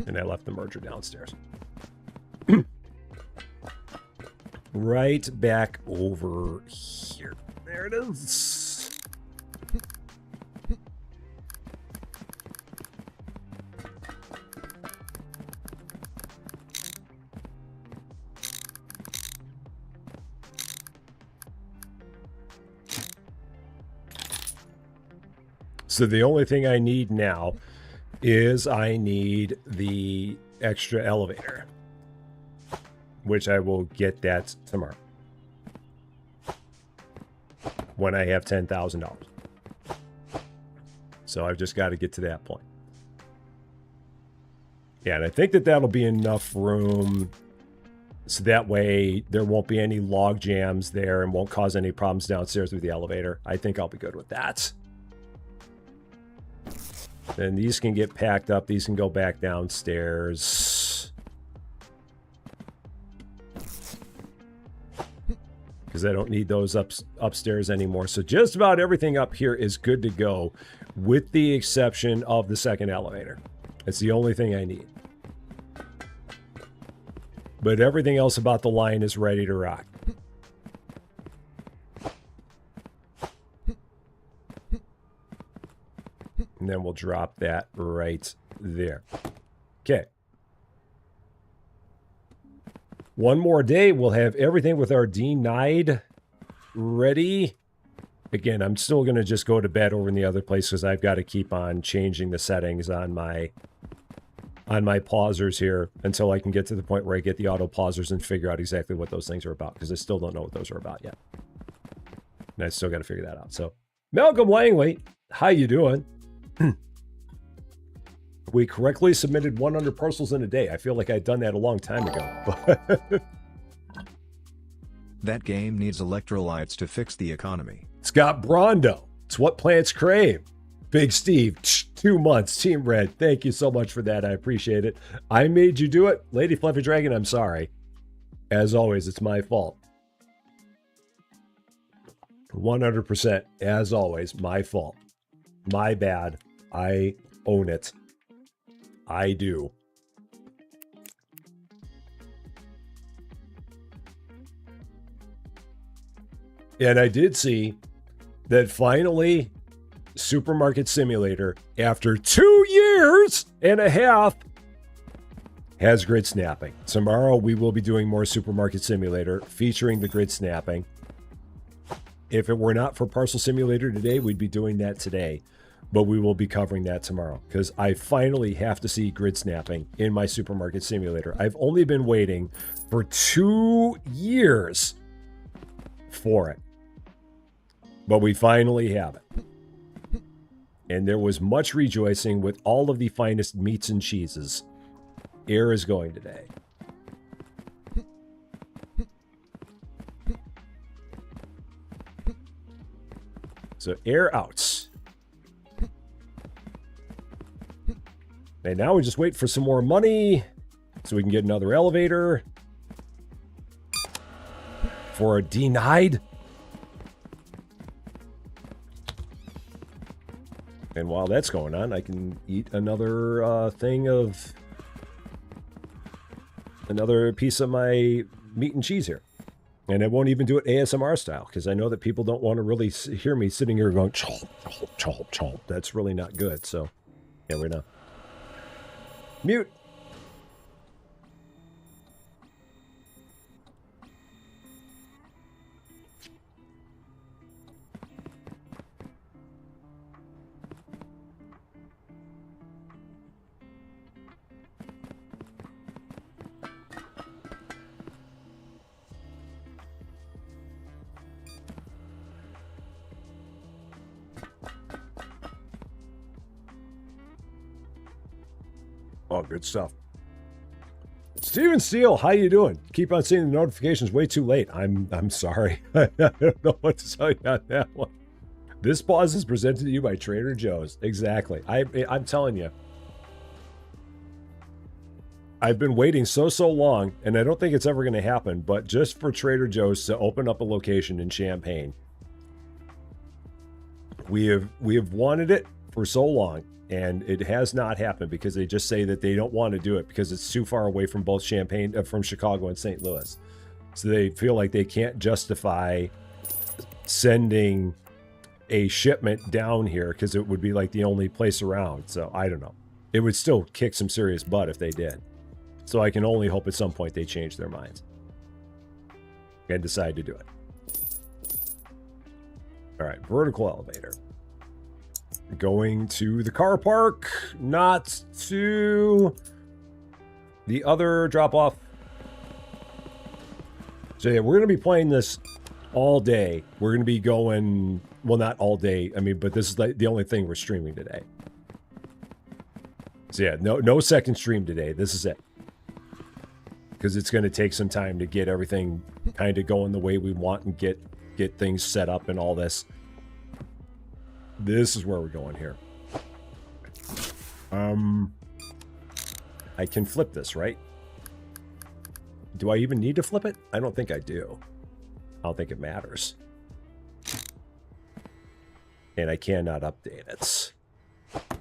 And I left the merger downstairs. Right back over here. There it is. So the only thing I need now is I need the extra elevator, which I will get that tomorrow when I have $10,000. So I've just got to get to that point. Yeah, and I think that that'll be enough room so that way there won't be any log jams there and won't cause any problems downstairs with the elevator. I think I'll be good with that. Then these can get packed up. These can go back downstairs. Because I don't need those upstairs anymore. So just about everything up here is good to go, with the exception of the second elevator. It's the only thing I need. But everything else about the line is ready to rock. And then we'll drop that right there. Okay. One more day, we'll have everything with our denied ready. Again, I'm still going to just go to bed over in the other place because I've got to keep on changing the settings on my pausers here until I can get to the point where I get the auto pausers and figure out exactly what those things are about, because I still don't know what those are about yet. And I still got to figure that out. So, Malcolm Langley, how you doing? We correctly submitted 100 parcels in a day. I feel like I'd done that a long time ago. That game needs electrolytes to fix the economy. Scott Brondo, it's what plants crave. Big Steve, 2 months. Team Red, thank you so much for that. I appreciate it. I made you do it. Lady Fluffy Dragon, I'm sorry. As always, it's my fault. 100%, as always, my fault. My bad. I own it. I do. And I did see that finally Supermarket Simulator, after 2 years and a half, has grid snapping. Tomorrow we will be doing more Supermarket Simulator featuring the grid snapping. If it were not for Parcel Simulator today, we'd be doing that today. But we will be covering that tomorrow because I finally have to see grid snapping in my Supermarket Simulator. I've only been waiting for 2 years for it. But we finally have it. And there was much rejoicing with all of the finest meats and cheeses. Air is going today. So air out. And now we just wait for some more money so we can get another elevator for a denied. And while that's going on, I can eat another thing of another piece of my meat and cheese here. And I won't even do it ASMR style because I know that people don't want to really hear me sitting here going chomp, chomp, chomp, chomp. That's really not good. So, yeah, we're not. Mute. Oh, good stuff. Steven Steele, how you doing? Keep on seeing the notifications way too late. I'm sorry. I don't know what to tell you on that one. This pause is presented to you by Trader Joe's. Exactly. I'm telling you. I've been waiting so long, and I don't think it's ever going to happen, but just for Trader Joe's to open up a location in Champaign. We have wanted it for so long. And it has not happened because they just say that they don't want to do it because it's too far away from both Champaign, from Chicago and St. Louis. So they feel like they can't justify sending a shipment down here because it would be like the only place around. So I don't know. It would still kick some serious butt if they did. So I can only hope at some point they change their minds and decide to do it. All right, vertical elevator. Going to the car park, not to the other drop off. So yeah, we're going to be playing this all day. We're going to be going, well, not all day. I mean, but this is like the only thing we're streaming today. So yeah, no second stream today. This is it. Because it's going to take some time to get everything kind of going the way we want and get things set up and all this. This is where we're going here. I can flip this, right? Do I even need to flip it? I don't think I do. I don't think it matters. And I cannot update it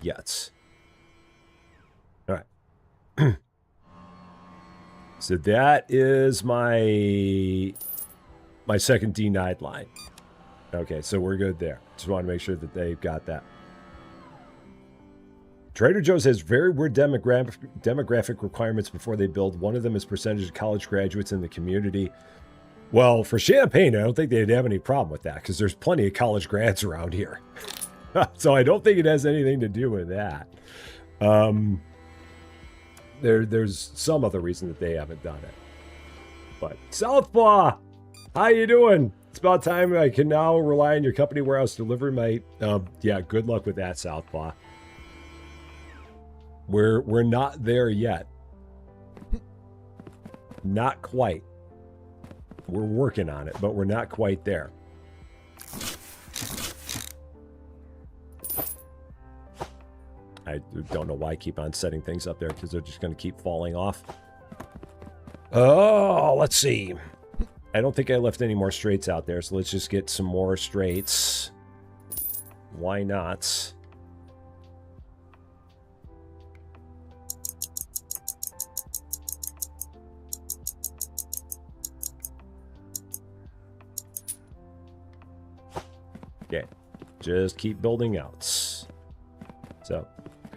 yet. All right. So that is my second denied line. Okay, so we're good there. Just want to make sure that they've got that. Trader Joe's has very weird demographic requirements before they build. One of them is percentage of college graduates in the community. Well, for Champaign, I don't think they'd have any problem with that because there's plenty of college grads around here. So I don't think it has anything to do with that. There's some other reason that they haven't done it. But Southpaw, how you doing? It's about time I can now rely on your company warehouse delivery, mate. Yeah, good luck with that, Southpaw. We're not there yet. Not quite. We're working on it, but we're not quite there. I don't know why I keep on setting things up there because they're just going to keep falling off. Oh, let's see. I don't think I left any more straights out there, so let's just get some more straights. Why not? Okay. Just keep building out. So,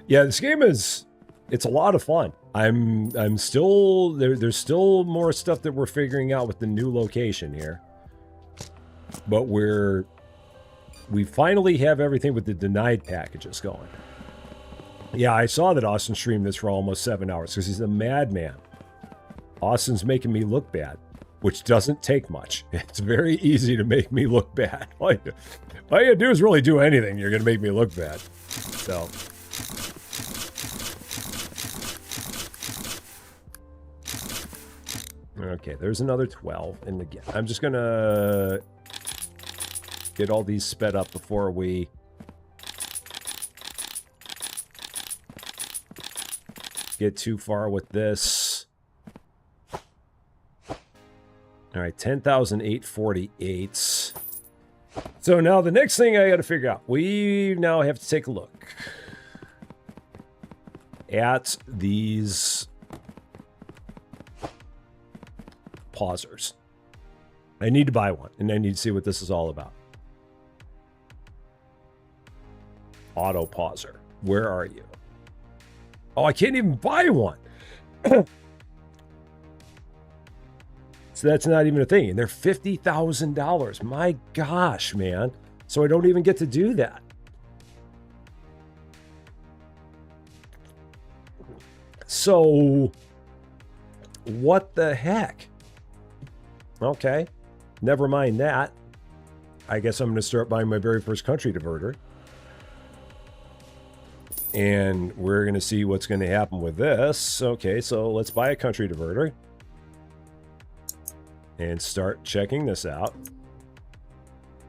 yeah, this game is, it's a lot of fun. I'm still, there's still more stuff that we're figuring out with the new location here. But we finally have everything with the denied packages going. Yeah, I saw that Austin streamed this for almost 7 hours because he's a madman. Austin's making me look bad, which doesn't take much. It's very easy to make me look bad. All you gotta do is really do anything. You're gonna make me look bad. So. Okay, there's another 12. And again, I'm just gonna get all these sped up before we get too far with this. All right, 10,848. So now the next thing I got to figure out, we now have to take a look at these pausers. I need to buy one, and I need to see what this is all about. Auto pauser. Where are you? Oh, I can't even buy one. So that's not even a thing. And they're $50,000. My gosh, man. So I don't even get to do that. So what the heck? Okay. Never mind that. I guess I'm going to start buying my very first country diverter. And we're going to see what's going to happen with this. Okay, so let's buy a country diverter. And start checking this out.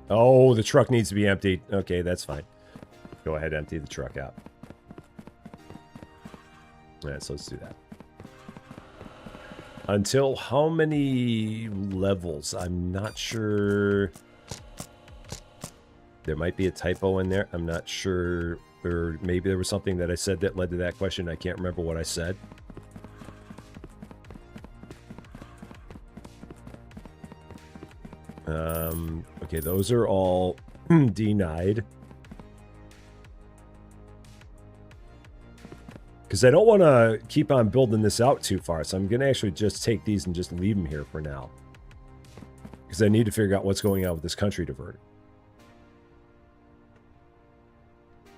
Oh, the truck needs to be emptied. Okay, that's fine. Go ahead, empty the truck out. All right, so let's do that. Until how many levels? I'm not sure. There might be a typo in there. I'm not sure. Or maybe there was something that I said that led to that question. I can't remember what I said. Okay, those are all denied. Because I don't want to keep on building this out too far, so I'm going to actually just take these and just leave them here for now. Because I need to figure out what's going on with this country diverter.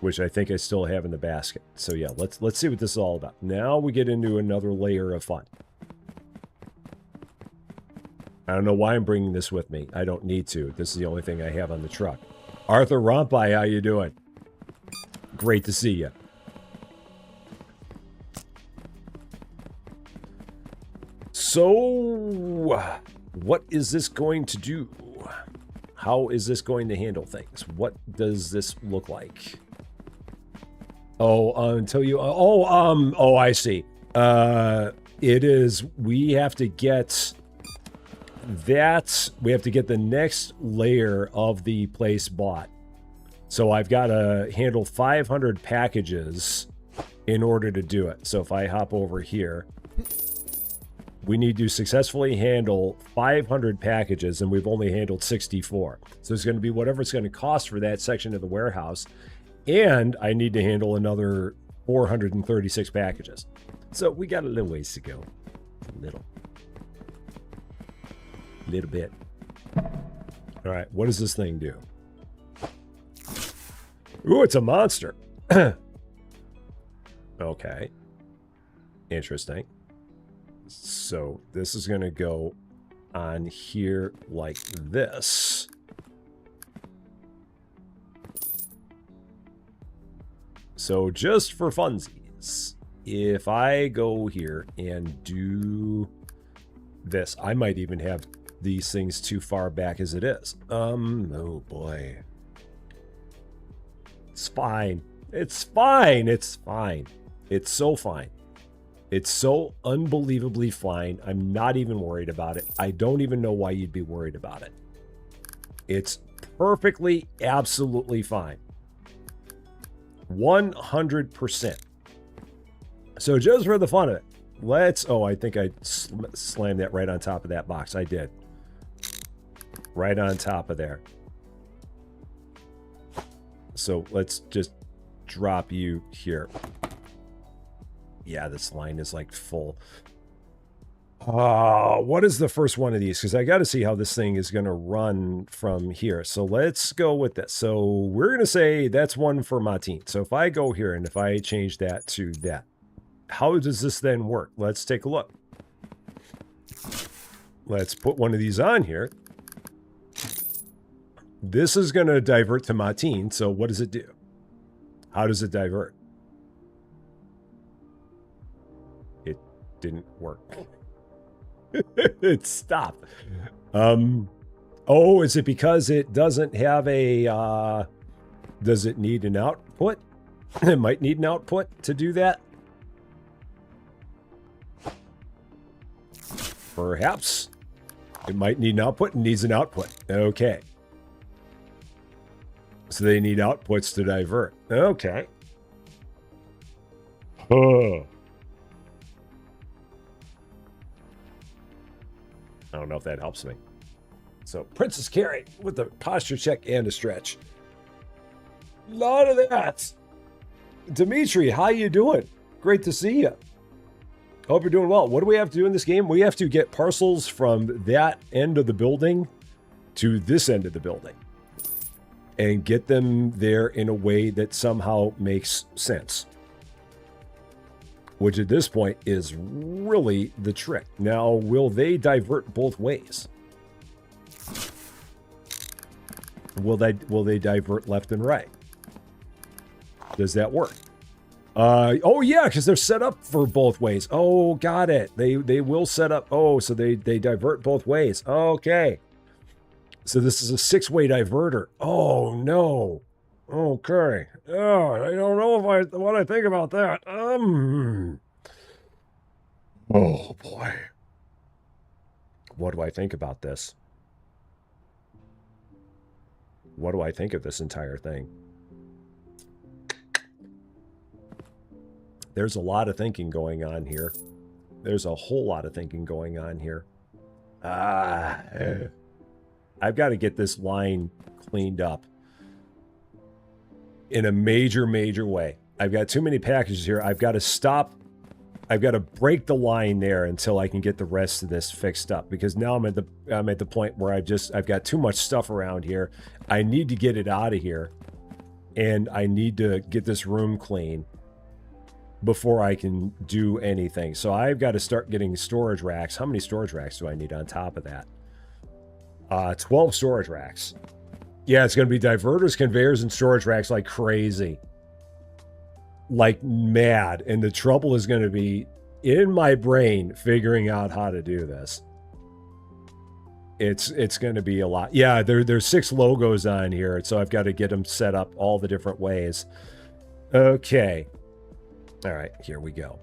Which I think I still have in the basket. So yeah, let's see what this is all about. Now we get into another layer of fun. I don't know why I'm bringing this with me. I don't need to. This is the only thing I have on the truck. Arthur Rompai, how you doing? Great to see you. So, what is this going to do? How is this going to handle things? What does this look like? Oh, until you... Oh, I see. It is... We have to get... we have to get the next layer of the place bought. So I've got to handle 500 packages in order to do it. So if I hop over here, we need to successfully handle 500 packages, and we've only handled 64. So it's going to be whatever it's going to cost for that section of the warehouse. And I need to handle another 436 packages. So we got a little ways to go. A little bit. All right, what does this thing do? Ooh, it's a monster. Okay. Interesting. So this is going to go on here like this. So just for funsies, if I go here and do this, I might even have these things too far back as it is. Oh boy. It's fine. It's fine. It's fine. It's so fine. It's so unbelievably fine. I'm not even worried about it. I don't even know why you'd be worried about it. It's perfectly, absolutely fine. 100%. So just for the fun of it, let's... Oh, I think I slammed that right on top of that box. I did. Right on top of there. So let's just drop you here. Yeah, this line is like full. What is the first one of these? Because I got to see how this thing is going to run from here. So let's go with this. So we're going to say that's one for Martin. So if I go here and if I change that to that, how does this then work? Let's take a look. Let's put one of these on here. This is going to divert to Martin. So what does it do? How does it divert? It didn't work. It stopped. Oh, is it because it doesn't have a, does it need an output? It might need an output to do that. Perhaps. It might need an output and needs an output. Okay. So they need outputs to divert. Okay. Huh. I don't know if that helps me. So Princess Carrie with a posture check and a stretch. Lot of that. Dimitri, how you doing? Great to see you. Hope you're doing well. What do we have to do in this game? We have to get parcels from that end of the building to this end of the building and get them there in a way that somehow makes sense. Which at this point is really the trick. Now, will they divert both ways? Will they divert left and right? Does that work? Oh yeah, because they're set up for both ways. Oh, got it. They will set up. Oh, so they divert both ways. Okay. So this is a 6-way diverter. Oh no. Okay. Oh, I don't know what I think about that. Oh boy. What do I think about this? What do I think of this entire thing? There's a lot of thinking going on here. There's a whole lot of thinking going on here. I've got to get this line cleaned up in a major way. I've got too many packages here. I've got to stop. I've got to break the line there until I can get the rest of this fixed up, because now I'm at the point where I've got too much stuff around here. I need to get it out of here, and I need to get this room clean before I can do anything. So I've got to start getting storage racks. How many storage racks do I need on top of that? 12 storage racks. Yeah, it's going to be diverters, conveyors, and storage racks like crazy. Like mad. And the trouble is going to be in my brain figuring out how to do this. It's going to be a lot. Yeah, there's 6 logos on here, so I've got to get them set up all the different ways. Okay. All right, here we go.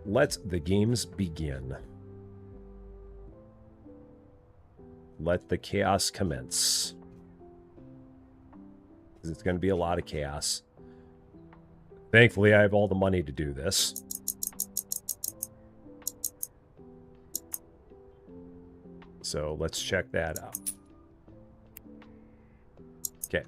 Let the games begin. Let the chaos commence. Because it's going to be a lot of chaos. Thankfully, I have all the money to do this. So let's check that out. Okay.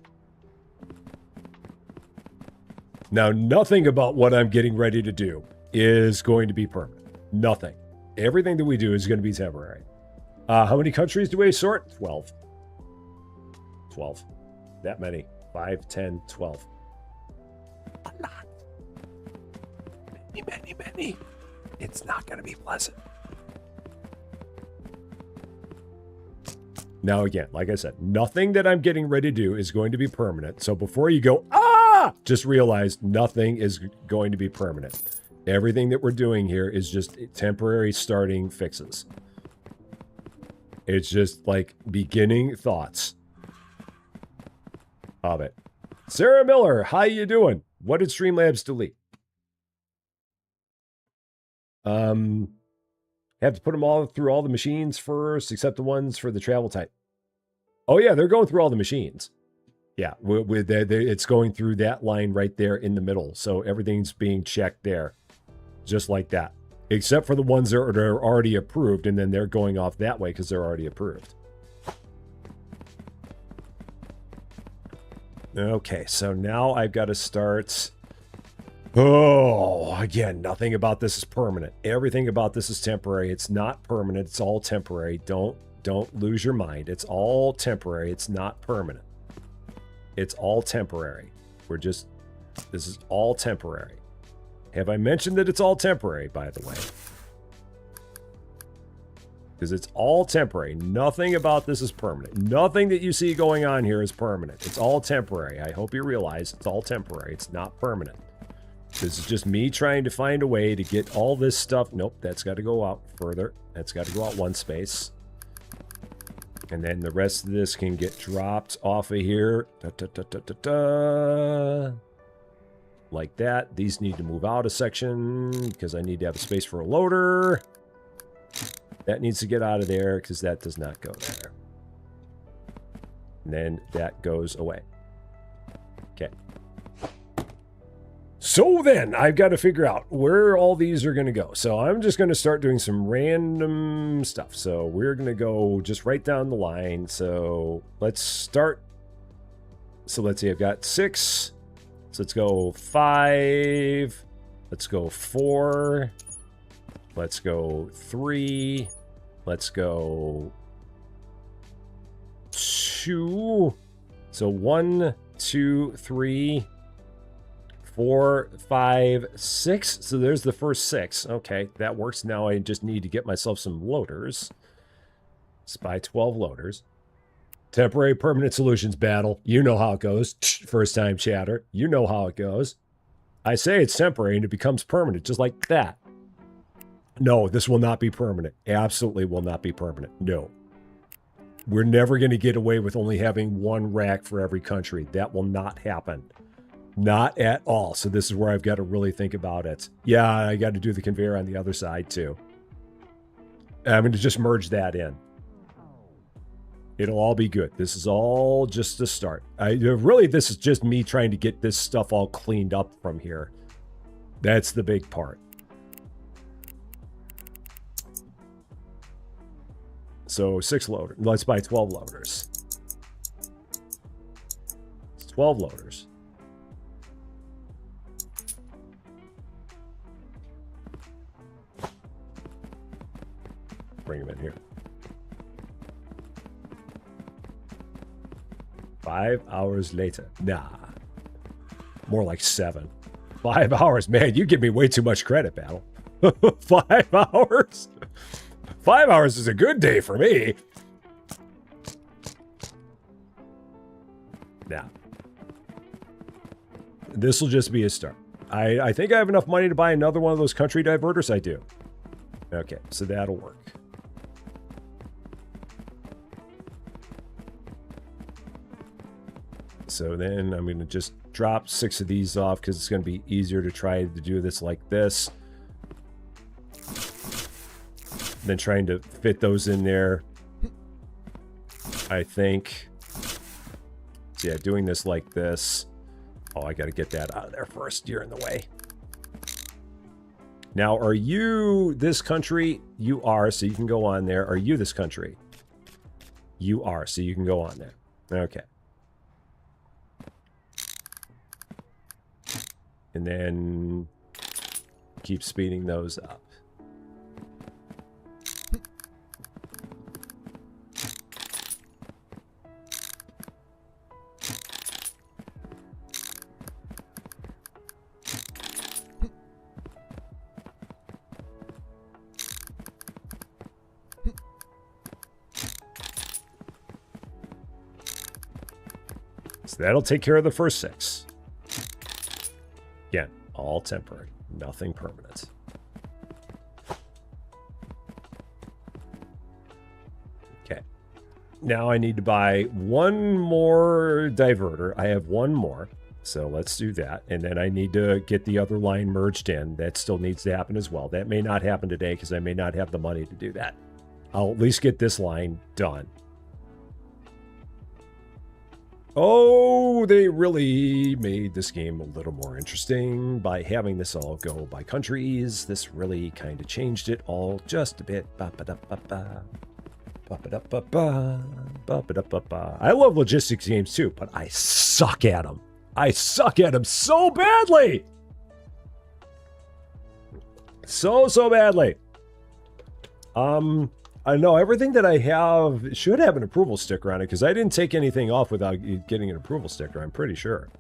Now, nothing about what I'm getting ready to do is going to be permanent. Nothing. Everything that we do is going to be temporary. How many countries do we sort? 12. 12. That many. 5, 10, 12. A lot. Many. It's not going to be pleasant. Now, again, like I said, nothing that I'm getting ready to do is going to be permanent. So before you go, just realize nothing is going to be permanent. Everything that we're doing here is just temporary starting fixes. It's just like beginning thoughts of it. Sarah Miller, how you doing? What did Streamlabs delete? Have to put them all through all the machines first, except the ones for the travel type. Oh yeah, they're going through all the machines. Yeah, it's going through that line right there in the middle. So everything's being checked there, just like that. Except for the ones that are already approved, and then they're going off that way because they're already approved. Okay, so now I've got to start. Oh, again, nothing about this is permanent. Everything about this is temporary. It's not permanent. It's all temporary. Don't lose your mind. It's all temporary. It's not permanent. It's all temporary. This is all temporary. Have I mentioned that it's all temporary, by the way? Because it's all temporary. Nothing about this is permanent. Nothing that you see going on here is permanent. It's all temporary. I hope you realize it's all temporary. It's not permanent. This is just me trying to find a way to get all this stuff. Nope, that's got to go out further. That's got to go out one space. And then the rest of this can get dropped off of here. Like that. These need to move out a section because I need to have a space for a loader. That needs to get out of there because that does not go there. And then that goes away. Okay. So then, I've got to figure out where all these are going to go. So I'm just going to start doing some random stuff. So we're going to go just right down the line. So let's start. So let's see, I've got 6. So let's go 5. Let's go 4. Let's go 3. Let's go 2. So 1, 2, 3, 4, 5, 6. So there's the first 6. Okay, that works. Now I just need to get myself some loaders. Let's buy 12 loaders. Temporary permanent solutions battle. You know how it goes. First time chatter. You know how it goes. I say it's temporary and it becomes permanent just like that. No, this will not be permanent. Absolutely will not be permanent. No. We're never going to get away with only having one rack for every country. That will not happen. Not at all. So this is where I've got to really think about it. Yeah, I got to do the conveyor on the other side too. I'm going to just merge that in. It'll all be good. This is all just a start. Really, this is just me trying to get this stuff all cleaned up from here. That's the big part. So 6 loaders. Let's buy 12 loaders. It's 12 loaders. Bring them in here. 5 hours later. Nah. More like 7. 5 hours. Man, you give me way too much credit, Battle. 5 hours? 5 hours is a good day for me. Now, this will just be a start. I think I have enough money to buy another one of those country diverters. I do. Okay, so that'll work. So then I'm going to just drop 6 of these off because it's going to be easier to try to do this like this. Then trying to fit those in there, I think. So yeah, doing this like this. Oh, I got to get that out of there first. You're in the way. Now, are you this country? You are, so you can go on there. Are you this country? You are, so you can go on there. Okay. And then keep speeding those up. So that'll take care of the first 6. Again, all temporary, nothing permanent. Okay. Now I need to buy one more diverter. I have one more, so let's do that. And then I need to get the other line merged in. That still needs to happen as well. That may not happen today because I may not have the money to do that. I'll at least get this line done. Oh, they really made this game a little more interesting by having this all go by countries. This really kind of changed it all just a bit. Ba, ba, da, ba, ba. I love logistics games too, but I suck at them. I suck at them so badly. So badly. I know everything that I have should have an approval sticker on it because I didn't take anything off without getting an approval sticker. I'm pretty sure.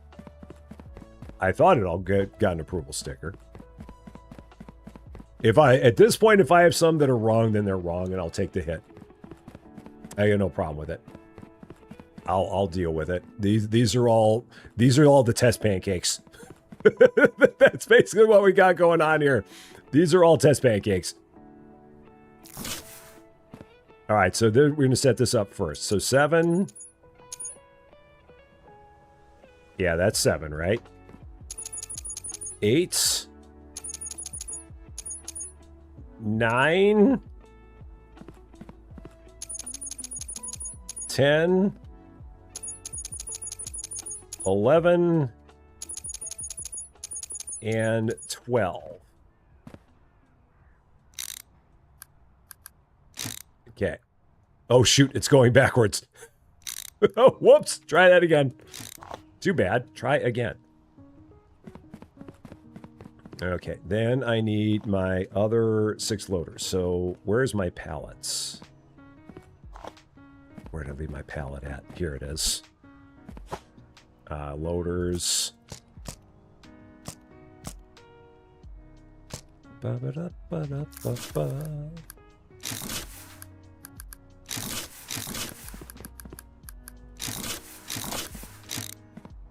I thought it all got an approval sticker. At this point, if I have some that are wrong, then they're wrong, and I'll take the hit. I got no problem with it. I'll deal with it. These are all the test pancakes. That's basically what we got going on here. These are all test pancakes. All right, so we're going to set this up first. So 7. Yeah, that's 7, right? 8. 9. 10. 11. And 12. Okay. Oh, shoot. It's going backwards. Oh, whoops. Try that again. Too bad. Try again. Okay. Then I need my other 6 loaders. So where's my pallets? Where did I leave my pallet at? Here it is. Loaders. Ba-ba-da-ba-da-ba-ba.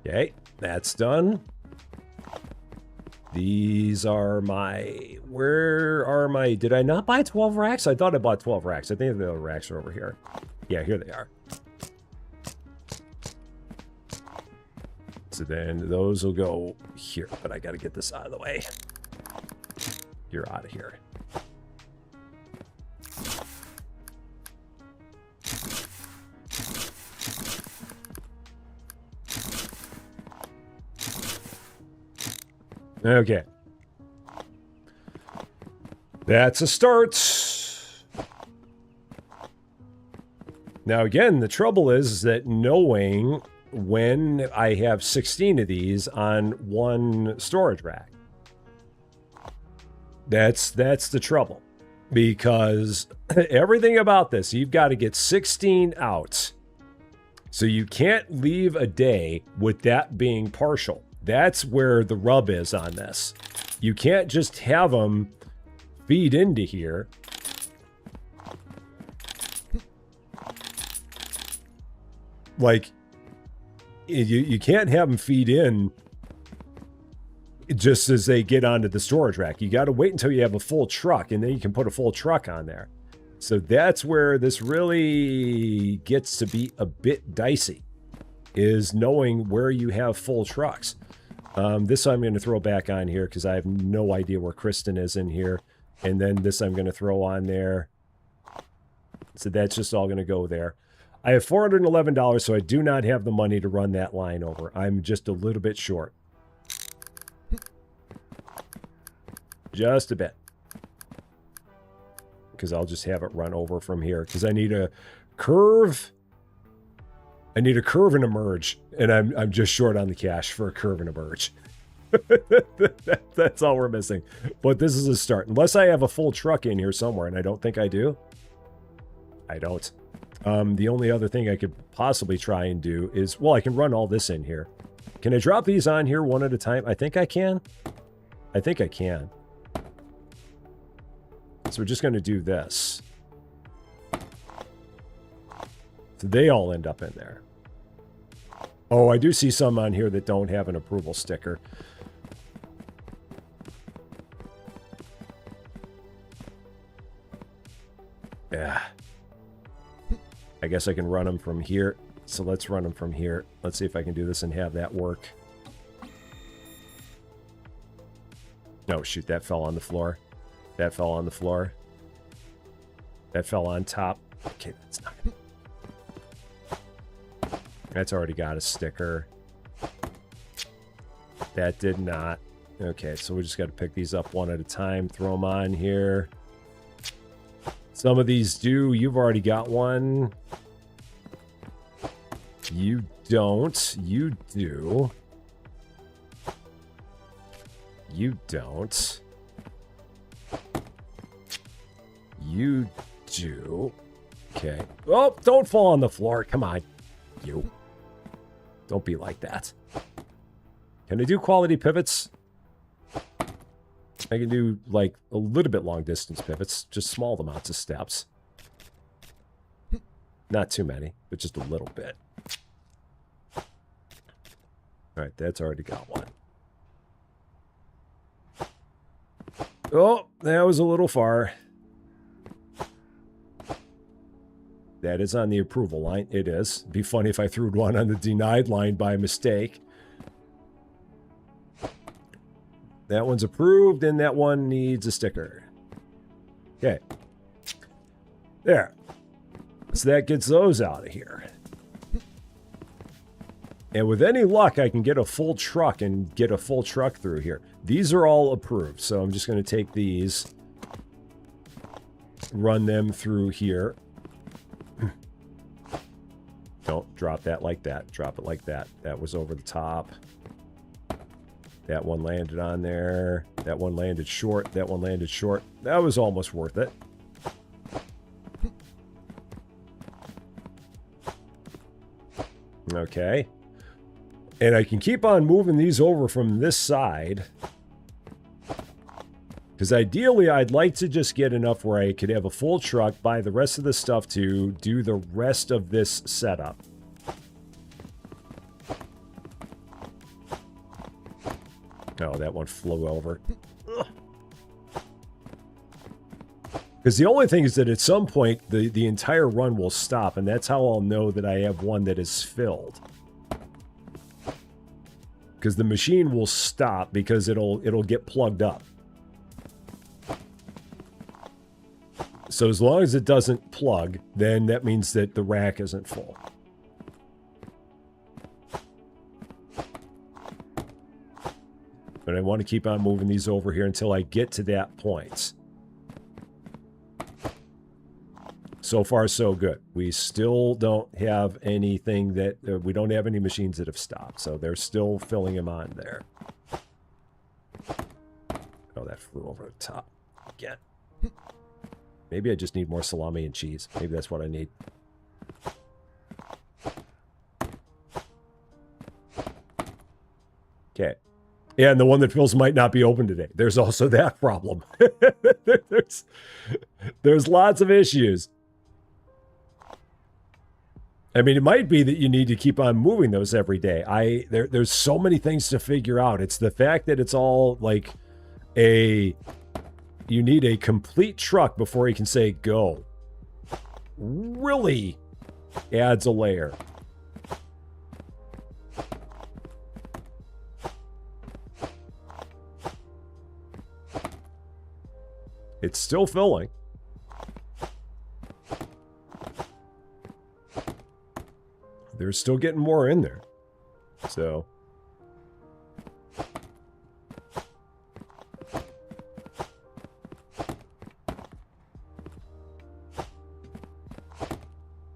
Okay, that's done. These are my... Where are my... Did I not buy 12 racks? I thought I bought 12 racks. I think the other racks are over here. Yeah, here they are. So then those will go here. But I got to get this out of the way. You're out of here. Okay. That's a start. Now again, the trouble is that knowing when I have 16 of these on one storage rack. That's the trouble. Because everything about this, you've got to get 16 out. So you can't leave a day with that being partial. That's where the rub is on this. You can't just have them feed into here. Like, you can't have them feed in just as they get onto the storage rack. You got to wait until you have a full truck, and then you can put a full truck on there. So that's where this really gets to be a bit dicey, is knowing where you have full trucks. This I'm going to throw back on here because I have no idea where Kristen is in here. And then this I'm going to throw on there. So that's just all going to go there. I have $411, so I do not have the money to run that line over. I'm just a little bit short. Just a bit. Because I'll just have it run over from here. Because I need a curve. I need a curve and a merge, and I'm just short on the cash for a curve and a merge. That's all we're missing. But this is a start. Unless I have a full truck in here somewhere, and I don't think I do. I don't. The only other thing I could possibly try and do is, well, I can run all this in here. Can I drop these on here one at a time? I think I can. I think I can. So we're just going to do this. So they all end up in there. Oh, I do see some on here that don't have an approval sticker. Yeah. I guess I can run them from here. So let's run them from here. Let's see if I can do this and have that work. No, shoot, that fell on the floor. That fell on the floor. That fell on top. Okay, that's not good. That's already got a sticker. That did not. Okay, so we just got to pick these up one at a time. Throw them on here. Some of these do. You've already got one. You don't. You do. You don't. You do. Okay. Oh, don't fall on the floor. Come on. You. Don't be like that. Can I do quality pivots? I can do, like, a little bit long distance pivots. Just small amounts of steps. Not too many, but just a little bit. Alright, that's already got one. Oh, that was a little far. That is on the approval line. It is. It'd be funny if I threw one on the denied line by mistake. That one's approved, and that one needs a sticker. Okay. There. So that gets those out of here. And with any luck, I can get a full truck and get a full truck through here. These are all approved, so I'm just going to take these, run them through here. Don't drop that like that. Drop it like that. That was over the top. That one landed on there. That one landed short. That one landed short. That was almost worth it. Okay. And I can keep on moving these over from this side. Because ideally, I'd like to just get enough where I could have a full truck, buy the rest of the stuff to do the rest of this setup. Oh, that one flew over. Because the only thing is that at some point, the entire run will stop, and that's how I'll know that I have one that is filled. Because the machine will stop because it'll get plugged up. So as long as it doesn't plug, then that means that the rack isn't full. But I want to keep on moving these over here until I get to that point. So far, so good. We still don't have anything that... we don't have any machines that have stopped. So they're still filling them on there. Oh, that flew over the top again. Maybe I just need more salami and cheese. Maybe that's what I need. Okay. Yeah, and the one that fills might not be open today. There's also that problem. there's lots of issues. I mean, it might be that you need to keep on moving those every day. There's so many things to figure out. It's the fact that it's all like you need a complete truck before you can say go. Really adds a layer. It's still filling. They're still getting more in there. So.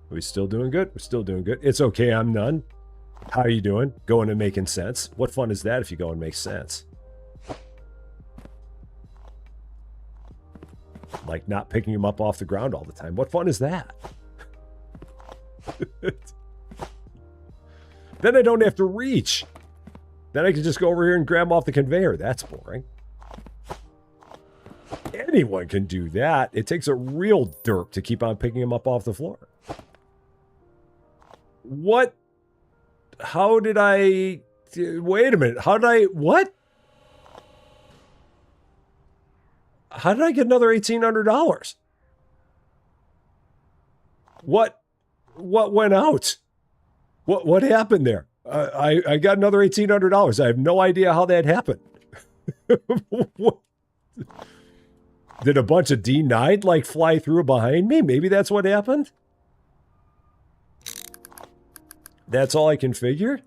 Are we still doing good? We're still doing good. It's okay, I'm none. How are you doing? Going and making sense? What fun is that if you go and make sense? Like not picking them up off the ground all the time. What fun is that? Then I don't have to reach. Then I can just go over here and grab them off the conveyor. That's boring. Anyone can do that. It takes a real derp to keep on picking them up off the floor. What? How did I... Wait a minute. How did I... What? How did I get another $1,800? What went out? What happened there? I got another $1,800. I have no idea how that happened. Did a bunch of denied like fly through behind me? Maybe that's what happened. That's all I can figure.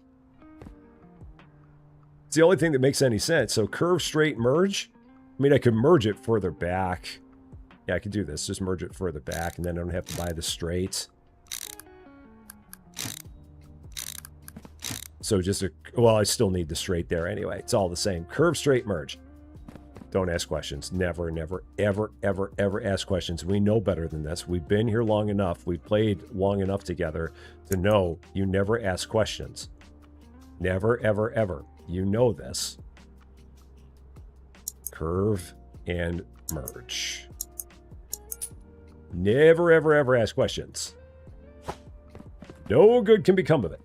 It's the only thing that makes any sense. So curve, straight, merge. I mean, I could merge it further back Yeah, I could do this. Just merge it further back, and then I don't have to buy the straight. So just a... Well, I still need the straight there anyway. It's all the same. Curve, straight, merge. Don't ask questions. Never, never, ever, ever, ever ask questions. We know better than this. We've been here long enough. We've played long enough together to know you never ask questions. Never, ever, ever. You know this. Curve and merge. Never, ever, ever ask questions. No good can become of it.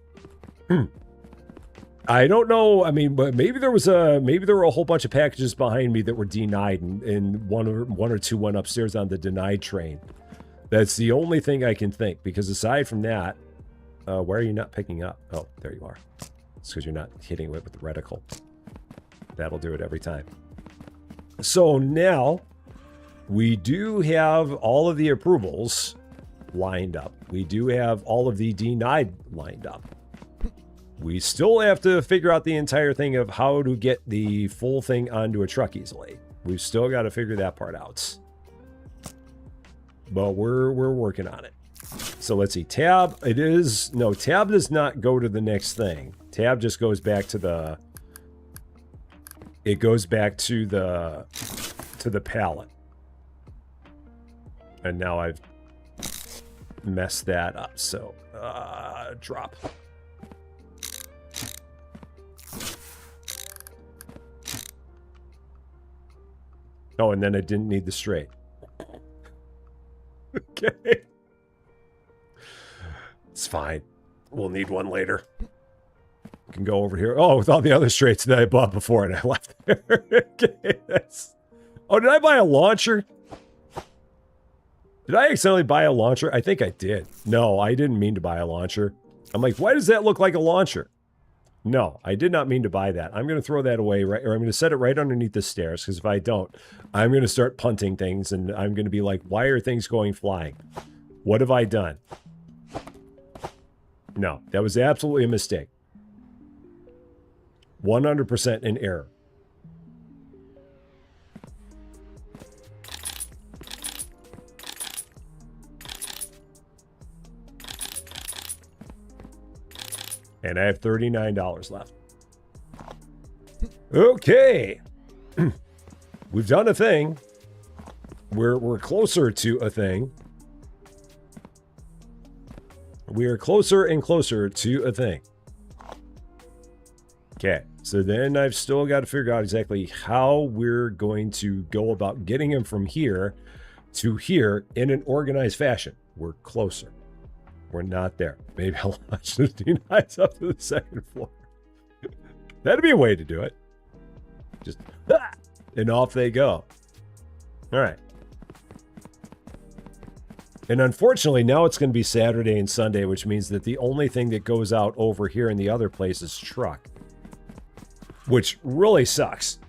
I don't know. I mean, but maybe there were a whole bunch of packages behind me that were denied, and one or two went upstairs on the denied train. That's the only thing I can think, because aside from that, why are you not picking up? Oh, there you are. It's because you're not hitting it with the reticle. That'll do it every time. So now we do have all of the approvals lined up. We do have all of the denied lined up. We still have to figure out the entire thing of how to get the full thing onto a truck easily. We've still got to figure that part out. But we're working on it. So let's see. Tab, it is... No, tab does not go to the next thing. Tab just goes back to the... It goes back to the pallet. And now I've messed that up. So, drop. Oh, and then I didn't need the straight. Okay. It's fine. We'll need one later. Can go over here. Oh, with all the other straights that I bought before and I left there. Okay, that's... Oh, did I buy a launcher? Did I accidentally buy a launcher? I think I did. No, I didn't mean to buy a launcher. I'm like, why does that look like a launcher? No, I did not mean to buy that. I'm going to throw that away, right, or I'm going to set it right underneath the stairs, because if I don't, I'm going to start punting things, and I'm going to be like, why are things going flying? What have I done? No, that was absolutely a mistake. 100% in error. And I have $39 left. Okay. We've done a thing. We're closer to a thing. We are closer and closer to a thing. Okay. So then I've still got to figure out exactly how we're going to go about getting him from here to here in an organized fashion. We're closer. We're not there. Maybe I'll launch the D9s up to the second floor. That'd be a way to do it. Just, and off they go. All right. And unfortunately, now it's going to be Saturday and Sunday, which means that the only thing that goes out over here in the other place is truck. Which really sucks.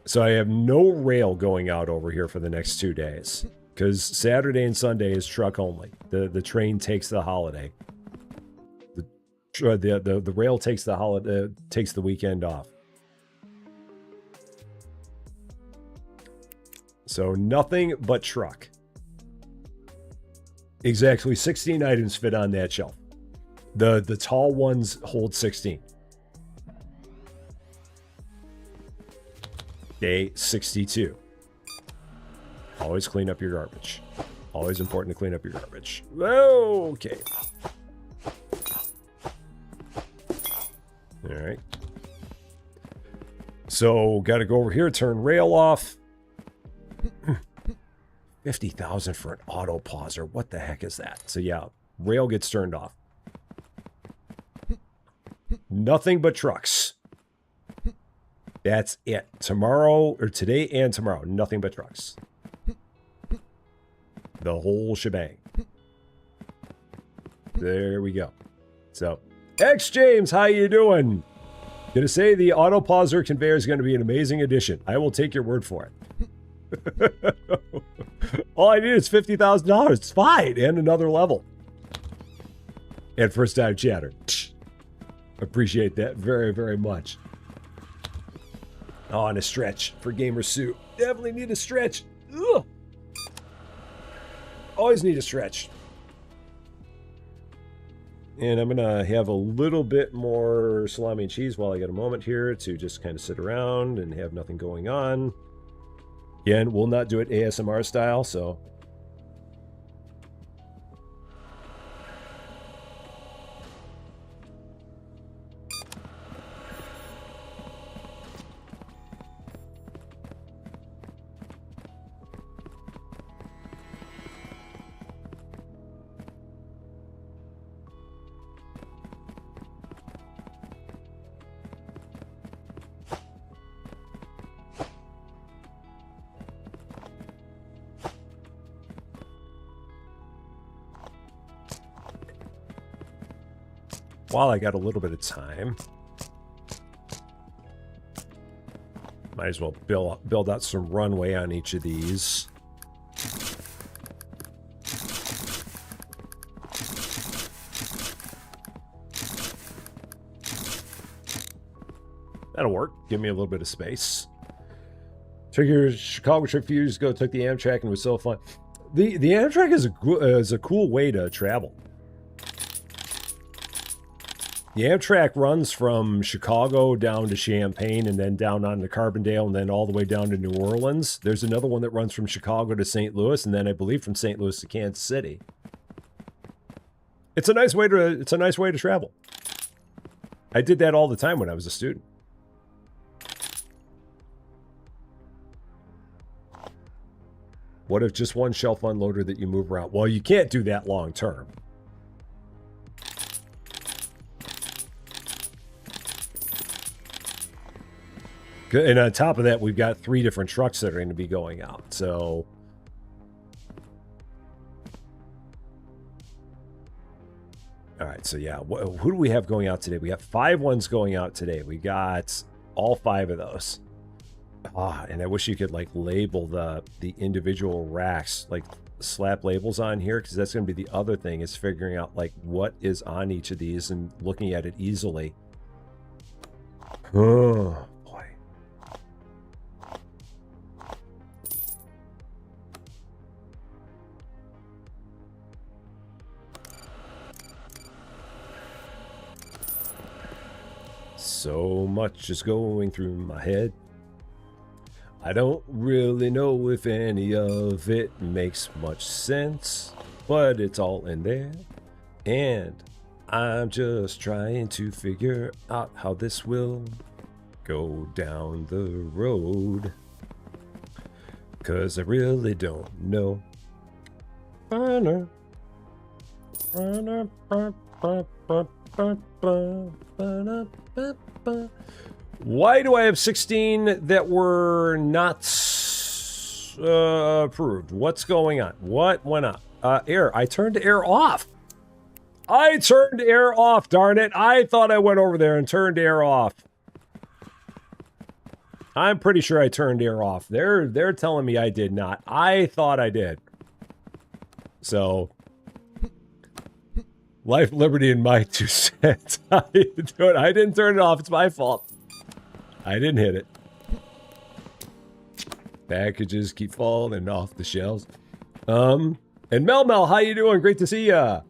So I have no rail going out over here for the next 2 days. Because Saturday and Sunday is truck only. The train takes the holiday. The rail takes the holiday, takes the weekend off. So nothing but truck. Exactly 16 items fit on that shelf. The tall ones hold 16. Day 62. Always clean up your garbage. Always important to clean up your garbage. Okay. All right. So, got to go over here, turn rail off. 50,000 for an auto pauser. What the heck is that? So, yeah, rail gets turned off. Nothing but trucks. That's it. Tomorrow, or today and tomorrow, nothing but trucks. The whole shebang. There we go. So, X James, how you doing? Gonna say the auto pauser conveyor is going to be an amazing addition. I will take your word for it. All I need is $50,000. It's fine, and another level. And first time chatter. Appreciate that very, very much. Oh, and a stretch for Gamer Suit. Definitely need a stretch. Ugh. Always need a stretch. And I'm going to have a little bit more salami and cheese while I get a moment here to just kind of sit around and have nothing going on. Again, we'll not do it ASMR style, so... While I got a little bit of time, might as well build out some runway on each of these. That'll work. Give me a little bit of space. Took your Chicago trip a few years ago, took the Amtrak, and it was so fun. The Amtrak is a cool way to travel. The Amtrak runs from Chicago down to Champaign and then down on to Carbondale and then all the way down to New Orleans. There's another one that runs from Chicago to St. Louis and then I believe from St. Louis to Kansas City. It's a nice way to travel. I did that all the time when I was a student. What if just one shelf unloader that you move around? Well, you can't do that long term. And on top of that, we've got 3 different trucks that are going to be going out. So, all right. So yeah, who do we have going out today? We got 5 ones going out today. We got all 5 of those. And I wish you could like label the individual racks, like slap labels on here, because that's going to be the other thing, is figuring out like what is on each of these and looking at it easily. Oh. So much is going through my head. I don't really know if any of it makes much sense, but it's all in there. And I'm just trying to figure out how this will go down the road. 'Cause I really don't know. Why do I have 16 that were not approved? What's going on? What went on? Air. I turned air off. I turned air off, darn it. I thought I went over there and turned air off. I'm pretty sure I turned air off. They're telling me I did not. I thought I did. So, life, liberty, and my 2 cents. I didn't turn it off. It's my fault. I didn't hit it. Packages keep falling off the shelves. And Mel, how you doing? Great to see ya.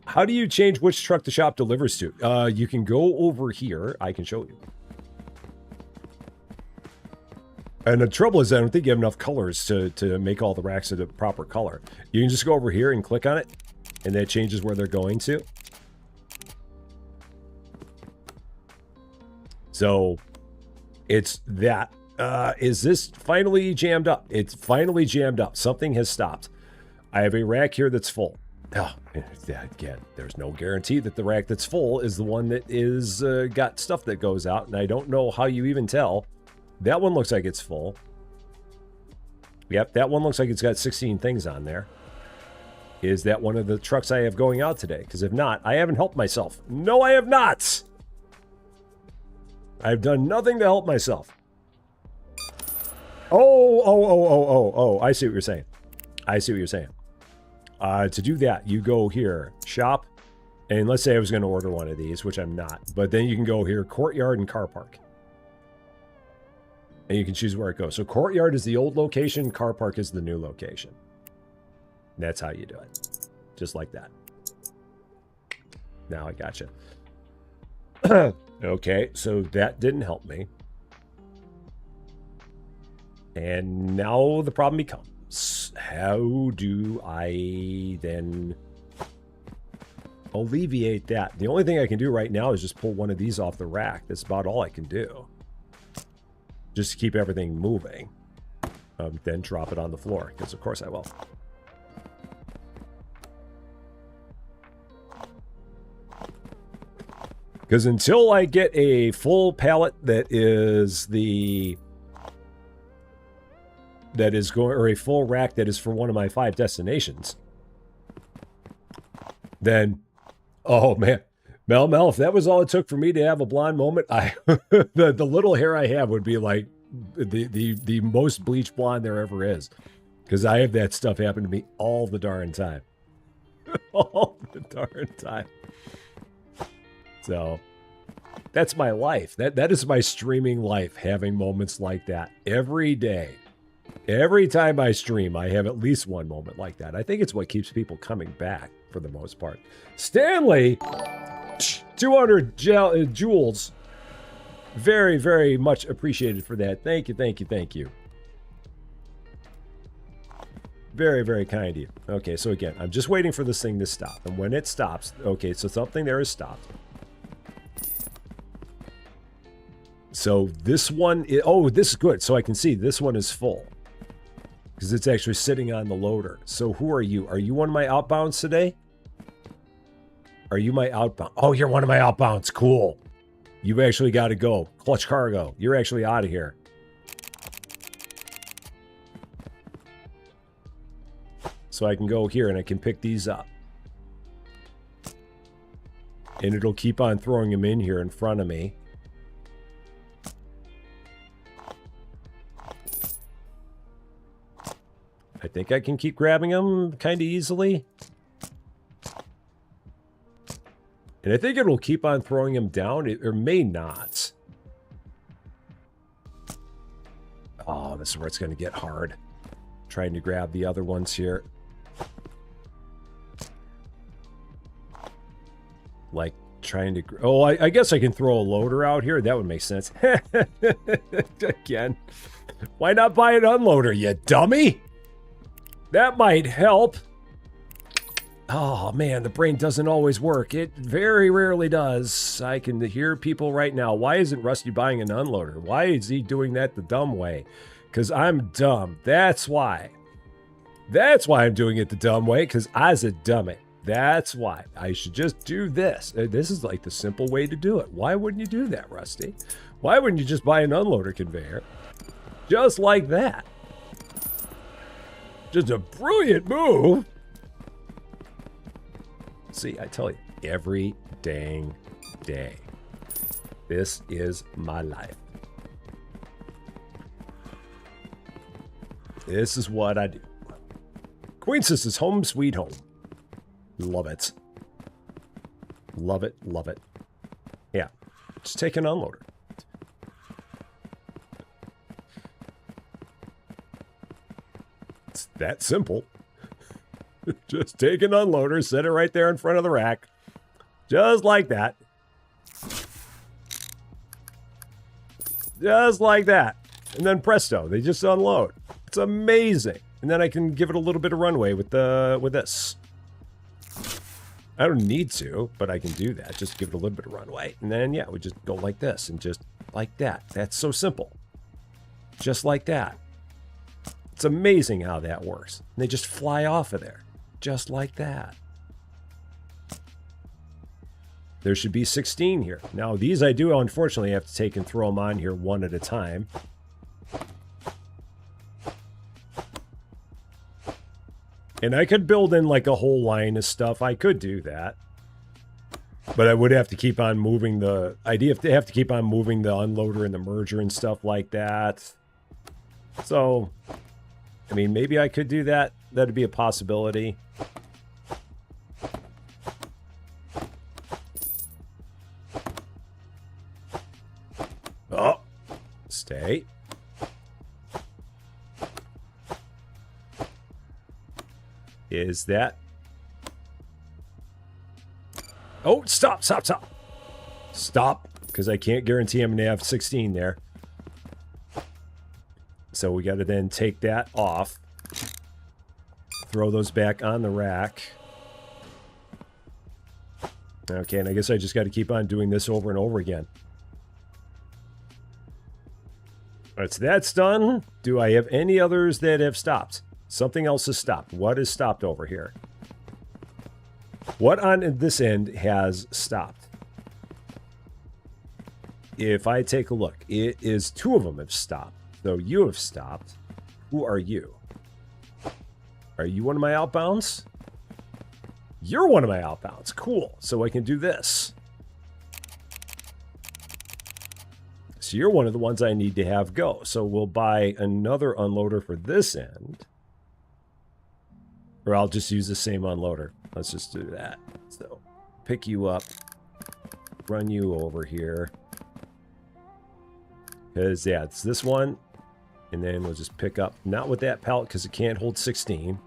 How do you change which truck the shop delivers to? You can go over here. I can show you. And the trouble is, I don't think you have enough colors to make all the racks of the proper color. You can just go over here and click on it, and that changes where they're going to. So, it's that. Is this finally jammed up? It's finally jammed up. Something has stopped. I have a rack here that's full. Oh, again, there's no guarantee that the rack that's full is the one that is got stuff that goes out, and I don't know how you even tell. That one looks like it's full. Yep, that one looks like it's got 16 things on there. Is that one of the trucks I have going out today? Because if not, I haven't helped myself. No, I have not! I've done nothing to help myself. Oh, I see what you're saying. I see what you're saying. To do that, you go here, shop, and let's say I was going to order one of these, which I'm not. But then you can go here, courtyard and car park. And you can choose where it goes. So courtyard is the old location, car park is the new location. And that's how you do it. Just like that. Now I gotcha. Okay, so that didn't help me. And now the problem becomes, how do I then alleviate that? The only thing I can do right now is just pull one of these off the rack. That's about all I can do. Just to keep everything moving. Then drop it on the floor, because of course I will. Because until I get a full pallet that is going, or a full rack that is for one of my 5 destinations, then, oh man, Mel, if that was all it took for me to have a blonde moment, the little hair I have would be like the most bleached blonde there ever is, because I have that stuff happen to me all the darn time, all the darn time. So that's my life. That is my streaming life, having moments like that every day. Every time I stream, I have at least one moment like that. I think it's what keeps people coming back for the most part. Stanley, 200 jewels. Very, very much appreciated for that. Thank you, thank you, thank you. Very, very kind of you. Okay, so again, I'm just waiting for this thing to stop. And when it stops, okay, so something there is stopped. So this one, oh, this is good. So I can see this one is full. Because it's actually sitting on the loader. So who are you? Are you one of my outbounds today? Are you my outbound? Oh, you're one of my outbounds. Cool. You've actually got to go. Clutch Cargo. You're actually out of here. So I can go here and I can pick these up. And it'll keep on throwing them in here in front of me. I think I can keep grabbing them kind of easily. And I think it will keep on throwing them down, or may not. Oh, this is where it's going to get hard. Trying to grab the other ones here. Like trying to... Oh, I guess I can throw a loader out here. That would make sense. Again. Why not buy an unloader, you dummy? That might help. Oh, man, the brain doesn't always work. It very rarely does. I can hear people right now. Why isn't Rusty buying an unloader? Why is he doing that the dumb way? Because I'm dumb. That's why. That's why I'm doing it the dumb way, because I's a dummy. That's why. I should just do this. This is like the simple way to do it. Why wouldn't you do that, Rusty? Why wouldn't you just buy an unloader conveyor? Just like that. Just a brilliant move. See, I tell you, every dang day. This is my life. This is what I do. Queen Sisters, home sweet home. Love it. Love it, love it. Yeah, just take an unloader. It's that simple. Just take an unloader, set it right there in front of the rack. Just like that. Just like that. And then presto, they just unload. It's amazing. And then I can give it a little bit of runway with this. I don't need to, but I can do that. Just give it a little bit of runway. And then, yeah, we just go like this and just like that. That's so simple. Just like that. It's amazing how that works. And they just fly off of there. Just like that. There should be 16 here. Now, these I do unfortunately have to take and throw them on here one at a time. And I could build in like a whole line of stuff. I could do that. But I would have to keep on moving the... I'd have to keep on moving the unloader and the merger and stuff like that. So, I mean, maybe I could do that. That'd be a possibility. Oh, stay. is that... Oh, stop, stop, stop. Stop, because I can't guarantee I'm going to have 16 there. So we got to then take that off. Throw those back on the rack. Okay, and I guess I just got to keep on doing this over and over again. All right, so that's done. Do I have any others that have stopped? Something else has stopped. What has stopped over here? What on this end has stopped? If I take a look, it is 2 of them have stopped. So you have stopped. Who are you? Are you one of my outbounds? You're one of my outbounds. Cool. So I can do this. So you're one of the ones I need to have go. So we'll buy another unloader for this end. Or I'll just use the same unloader. Let's just do that. So pick you up. Run you over here. Because, yeah, it's this one. And then we'll just pick up, not with that pallet because it can't hold 16.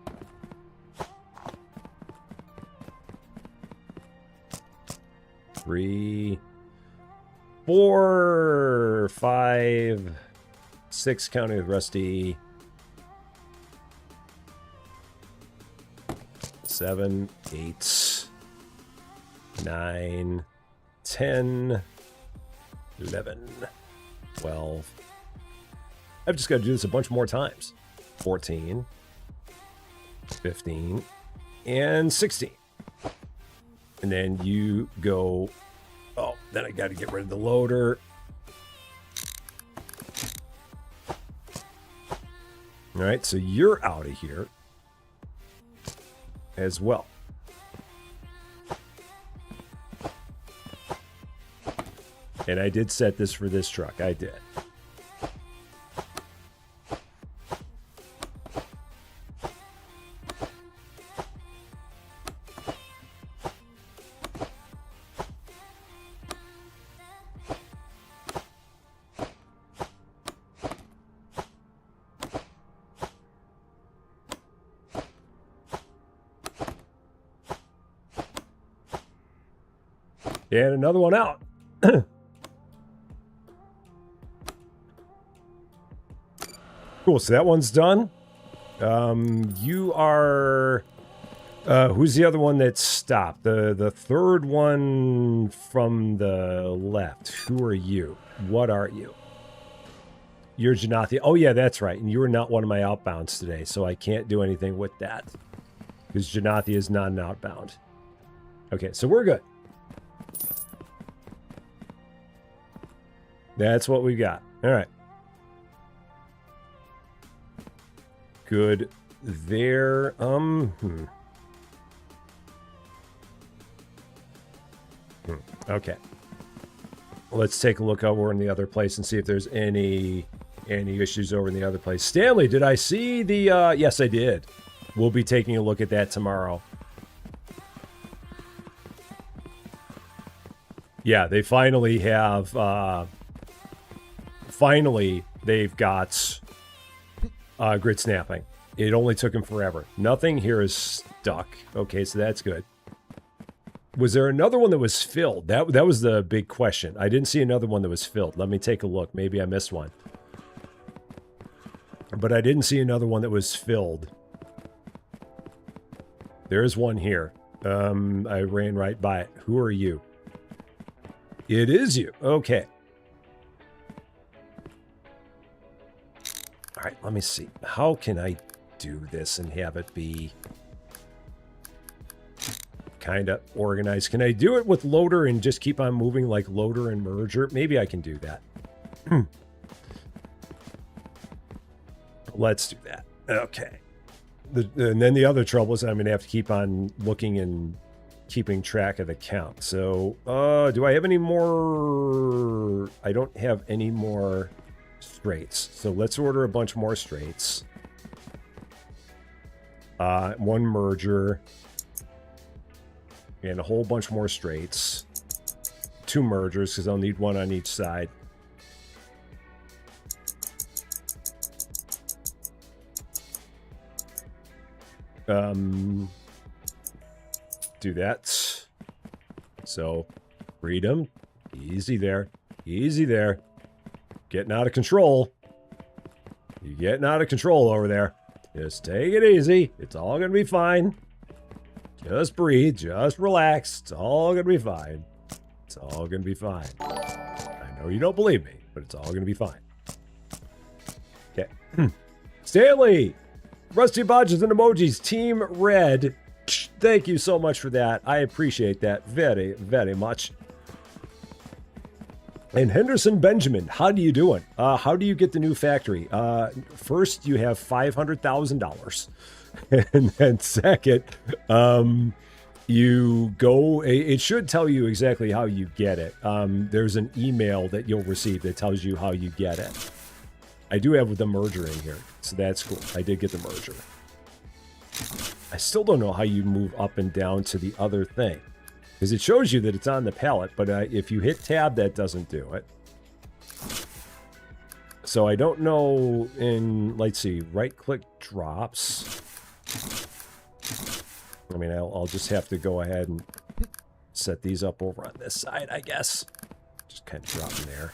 Three, 4, 5, 6, counting with Rusty. 7, 8, 9, 10, 11, 12. I've just got to do this a bunch more times. 14, 15, and 16. And then you go... Oh, then I got to get rid of the loader. All right, so you're out of here as well. And I did set this for this truck. I did. And another one out. Cool, so that one's done. You are... who's the other one that stopped? The third one from the left. Who are you? What are you? You're Janathi. Oh, yeah, that's right. And you are not one of my outbounds today, so I can't do anything with that. Because Janathi is not an outbound. Okay, so we're good. That's what we got. All right. Good there. Okay. Let's take a look over in the other place and see if there's any issues over in the other place. Stanley, did I see the... yes, I did. We'll be taking a look at that tomorrow. Yeah, they finally have... finally, they've got grid snapping. It only took them forever. Nothing here is stuck. Okay, so that's good. Was there another one that was filled? That was the big question. I didn't see another one that was filled. Let me take a look. Maybe I missed one. But I didn't see another one that was filled. There's one here. I ran right by it. Who are you? It is you. Okay. All right, let me see. How can I do this and have it be kind of organized? Can I do it with loader and just keep on moving like loader and merger? Maybe I can do that. Let's do that. Okay. And then the other trouble is I'm going to have to keep on looking and keeping track of the count. So, do I have any more? I don't have any more straights. So let's order a bunch more straights. One merger. And a whole bunch more straights. 2 mergers, because I'll need one on each side. Do that. So, freedom. Easy there. Easy there. Getting out of control. You're getting out of control over there. Just take it easy. It's all going to be fine. Just breathe. Just relax. It's all going to be fine. It's all going to be fine. I know you don't believe me, but it's all going to be fine. Okay. Stanley! Rusty Bodges and emojis. Team Red. Thank you so much for that. I appreciate that very, very much. And Henderson Benjamin, how do you doing? How do you get the new factory? First, you have $500,000. And then second, you go, it should tell you exactly how you get it. There's an email that you'll receive that tells you how you get it. I do have the merger in here, so that's cool. I did get the merger. I still don't know how you move up and down to the other thing. Because it shows you that it's on the pallet, but if you hit tab, that doesn't do it. So I don't know let's see, right-click drops. I mean, I'll just have to go ahead and set these up over on this side, I guess. Just kind of drop them there.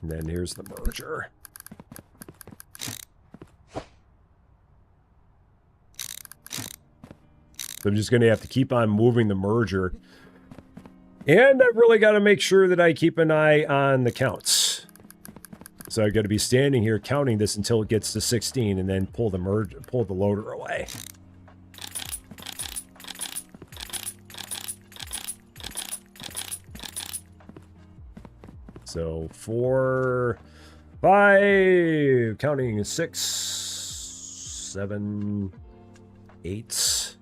And then here's the merger. So I'm just going to have to keep on moving the merger. And I've really got to make sure that I keep an eye on the counts. So I've got to be standing here counting this until it gets to 16 and then pull the loader away. So 4, 5, counting 6, 7, 8,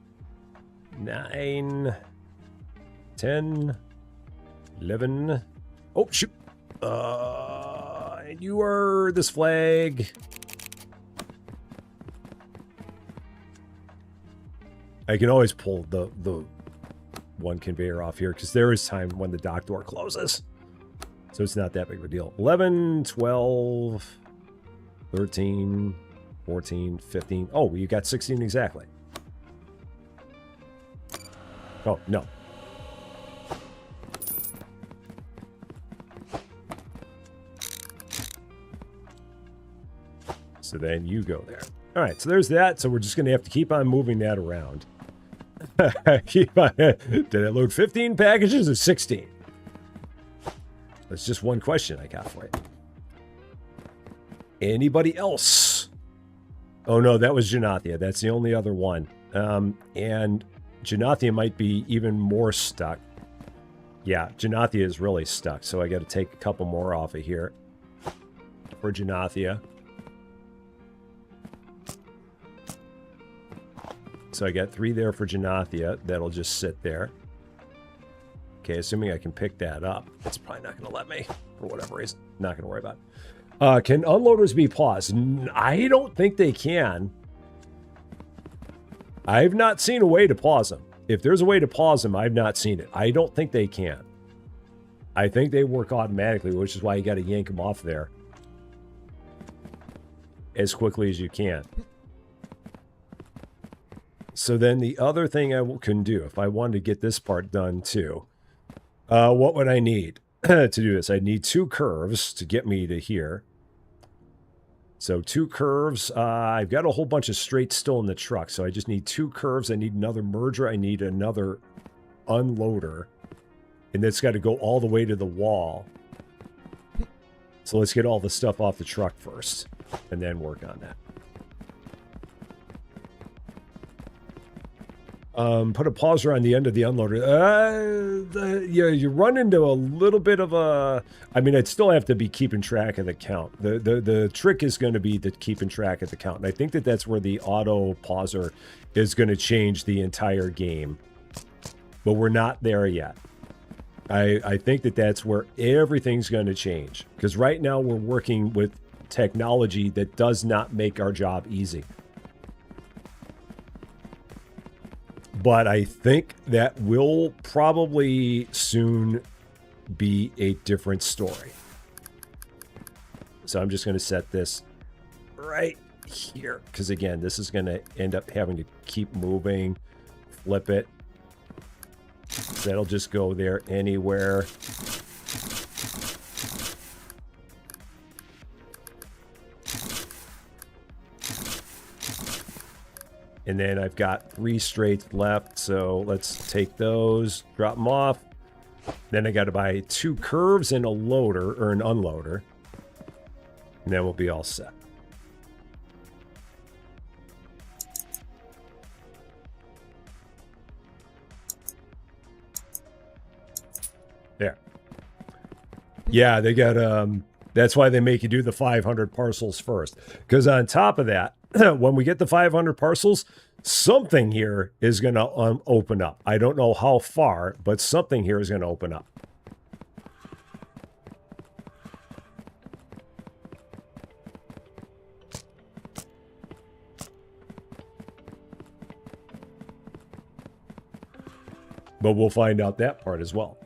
9, 10, 11. Oh, shoot. And you are this flag. I can always pull the one conveyor off here because there is time when the dock door closes. So it's not that big of a deal. 11, 12, 13, 14, 15. Oh, you got 16 exactly. Oh, no. So then you go there. All right, so there's that. So we're just going to have to keep on moving that around. Keep on. Did I load 15 packages or 16? That's just one question I got for you. Anybody else? Oh, no, that was Janathia. That's the only other one. And Janathia might be even more stuck. Yeah, Janathia is really stuck. So I got to take a couple more off of here for Janathia. So I got 3 there for Janathia. That'll just sit there. Okay, assuming I can pick that up. It's probably not going to let me for whatever reason. Not going to worry about it. Can unloaders be paused? I don't think they can. I've not seen a way to pause them. If there's a way to pause them, I've not seen it. I don't think they can. I think they work automatically, which is why you got to yank them off there as quickly as you can. So then the other thing I can do, if I wanted to get this part done too, what would I need to do this? I'd need 2 curves to get me to here. So 2 curves. I've got a whole bunch of straights still in the truck, so I just need 2 curves. I need another merger. I need another unloader. And that's got to go all the way to the wall. So let's get all the stuff off the truck first, and then work on that. Put a pauser on the end of the unloader. You run into a little bit of a... I mean, I'd still have to be keeping track of the count. The trick is going to be the keeping track of the count. And I think that that's where the auto pauser is going to change the entire game. But we're not there yet. I think that that's where everything's going to change. Because right now we're working with technology that does not make our job easy. But I think that will probably soon be a different story. So I'm just going to set this right here. Because again, this is going to end up having to keep moving. Flip it. That'll just go there anywhere. And then I've got 3 straights left, so let's take those, drop them off. Then I got to buy 2 curves and a loader, or an unloader. And then we'll be all set. There. Yeah, they got, that's why they make you do the 500 parcels first. Because on top of that, when we get the 500 parcels, something here is going to open up. I don't know how far, but something here is going to open up. But we'll find out that part as well.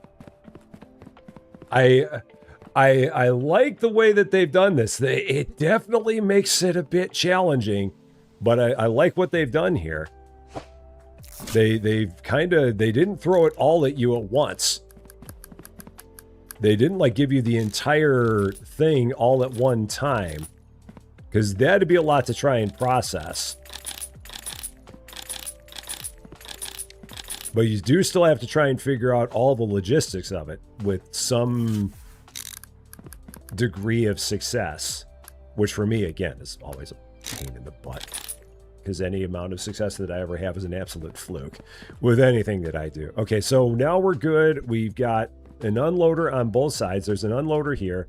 I like the way that they've done this. It definitely makes it a bit challenging, but I like what they've done here. They didn't throw it all at you at once. They didn't like give you the entire thing all at one time, because that'd be a lot to try and process. But you do still have to try and figure out all the logistics of it with some degree of success, which for me, again, is always a pain in the butt, because any amount of success that I ever have is an absolute fluke with anything that I do. Okay, so now we're good. We've got an unloader on both sides. There's an unloader here.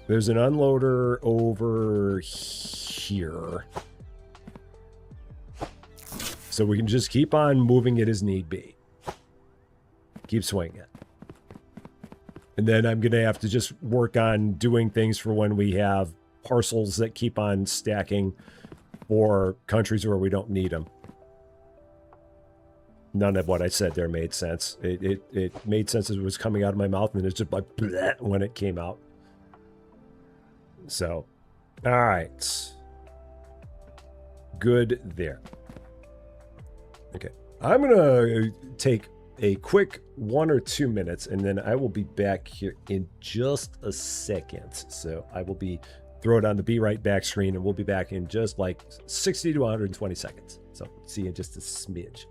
There's an unloader over here. So we can just keep on moving it as need be. Keep swinging it. And then I'm going to have to just work on doing things for when we have parcels that keep on stacking for countries where we don't need them. None of what I said there made sense. It made sense as it was coming out of my mouth, and it's just like bleh when it came out. So, all right. Good there. Okay. I'm going to take a quick 1 or 2 minutes, and then I will be back here in just a second. So I will throw it on the Be Right Back screen, and we'll be back in just like 60 to 120 seconds. So see you in just a smidge.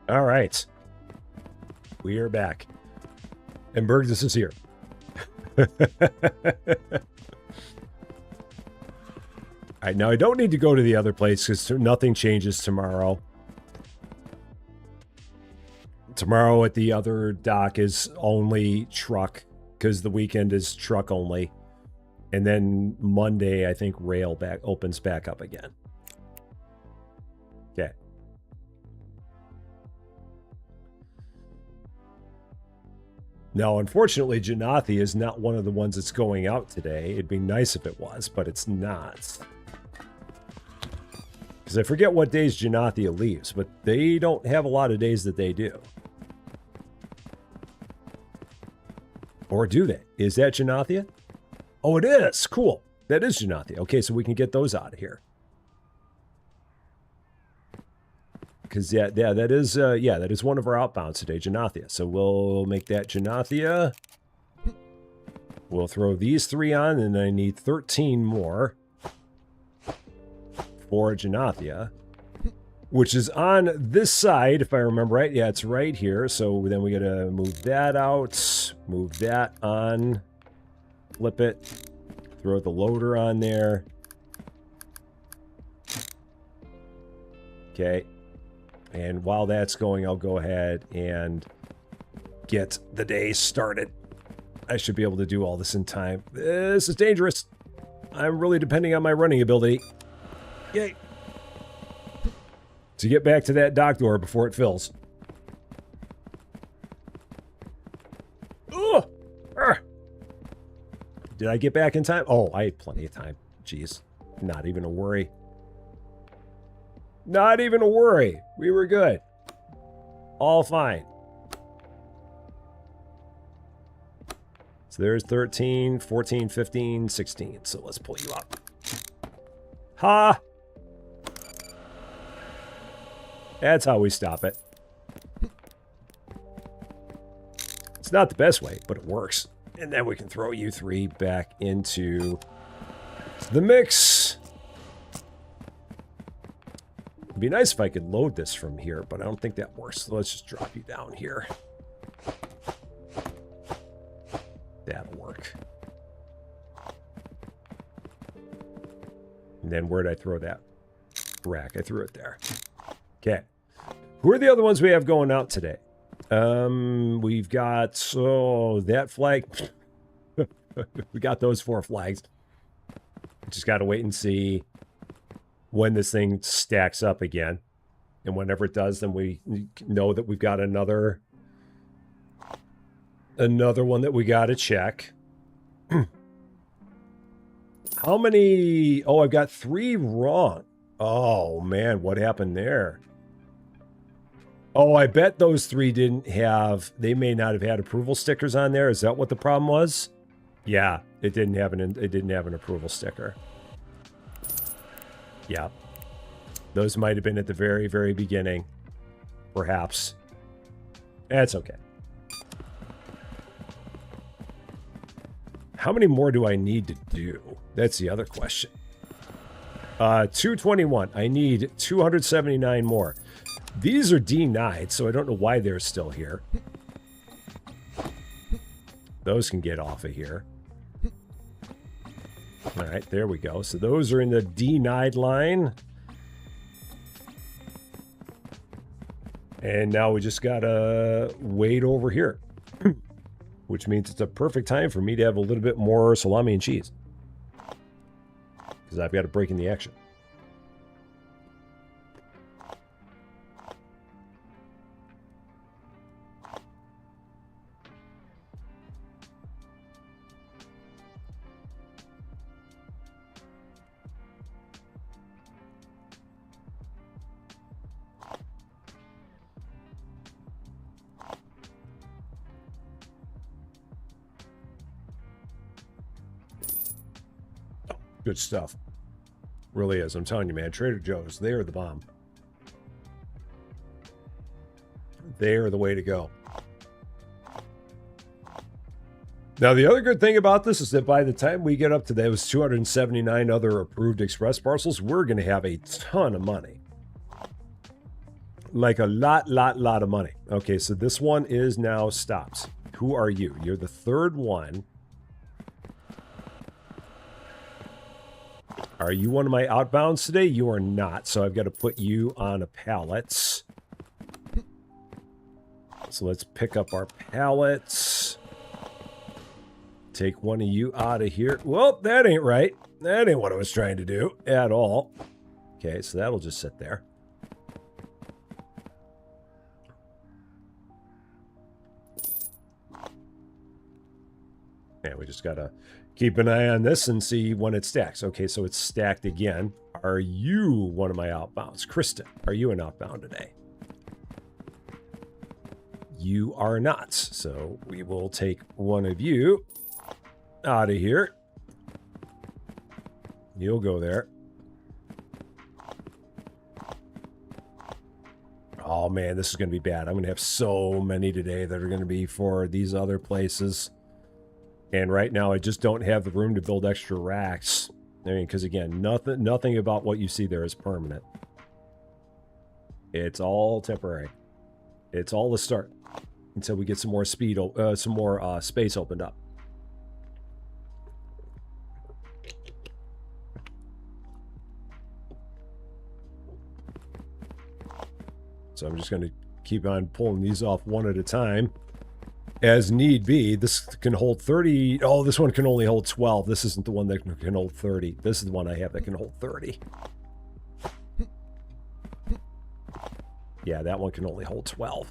All right. We are back. And Burgess is here. All right, now I don't need to go to the other place because nothing changes tomorrow. Tomorrow at the other dock is only truck because the weekend is truck only. And then Monday, I think rail opens back up again. Okay. Now, unfortunately, Janathi is not one of the ones that's going out today. It'd be nice if it was, but it's not. Because I forget what days Janathia leaves, but they don't have a lot of days that they do. Or do they? Is that Janathia? Oh, it is. Cool. That is Janathia. Okay, so we can get those out of here. Because that is one of our outbounds today, Janathia. So we'll make that Janathia. We'll throw these 3 on, and I need 13 more for Janathia, which is on this side, if I remember right. Yeah, it's right here. So then we got to move that out, move that on, flip it, throw the loader on there. Okay. And while that's going, I'll go ahead and get the day started. I should be able to do all this in time. This is dangerous. I'm really depending on my running ability. Yay. To get back to that dock door before it fills. Ugh. Arr. Did I get back in time? Oh, I had plenty of time. Jeez. Not even a worry. Not even a worry. We were good. All fine. So there's 13, 14, 15, 16. So let's pull you up. Ha! That's how we stop it. It's not the best way, but it works. And then we can throw you 3 back into the mix. It'd be nice if I could load this from here, but I don't think that works. So let's just drop you down here. That'll work. And then where'd I throw that rack? I threw it there. Okay. Who are the other ones we have going out today? We've got, that flag. We got those 4 flags. Just got to wait and see when this thing stacks up again. And whenever it does, then we know that we've got another one that we got to check. How many? Oh, I've got 3 wrong. Oh, man, what happened there? Oh, I bet those 3 didn't have, they may not have had approval stickers on there. Is that what the problem was? Yeah, it didn't have an approval sticker. Yeah. Those might have been at the very, very beginning. Perhaps. That's okay. How many more do I need to do? That's the other question. 221. I need 279 more. These are denied, so I don't know why they're still here. Those can get off of here. All right, there we go. So those are in the denied line. And now we just gotta wait over here. Which means it's a perfect time for me to have a little bit more salami and cheese. Because I've got a break in the action. Good stuff. Really is. I'm telling you, man. Trader Joe's, they are the bomb. They are the way to go. Now, the other good thing about this is that by the time we get up to those 279 other approved express parcels, we're going to have a ton of money. Like a lot of money. Okay, so this one is now stopped. Who are you? You're the 3rd one. Are you one of my outbounds today? You are not, so I've got to put you on a pallet. So let's pick up our pallets. Take one of you out of here. Well, that ain't right. That ain't what I was trying to do at all. Okay, so that'll just sit there. And we just got to keep an eye on this and see when it stacks. Okay, so it's stacked again. Are you one of my outbounds? Kristen, are you an outbound today? You are not. So we will take one of you out of here. You'll go there. Oh man, this is going to be bad. I'm going to have so many today that are going to be for these other places. And right now I just don't have the room to build extra racks. I mean, because again, nothing about what you see there is permanent. It's all temporary. It's all the start until we get some more speed, some more space opened up. So I'm just going to keep on pulling these off one at a time as need be. This can hold 30. Oh, this one can only hold 12. This isn't the one that can hold 30. This is the one I have that can hold 30. Yeah, that one can only hold 12.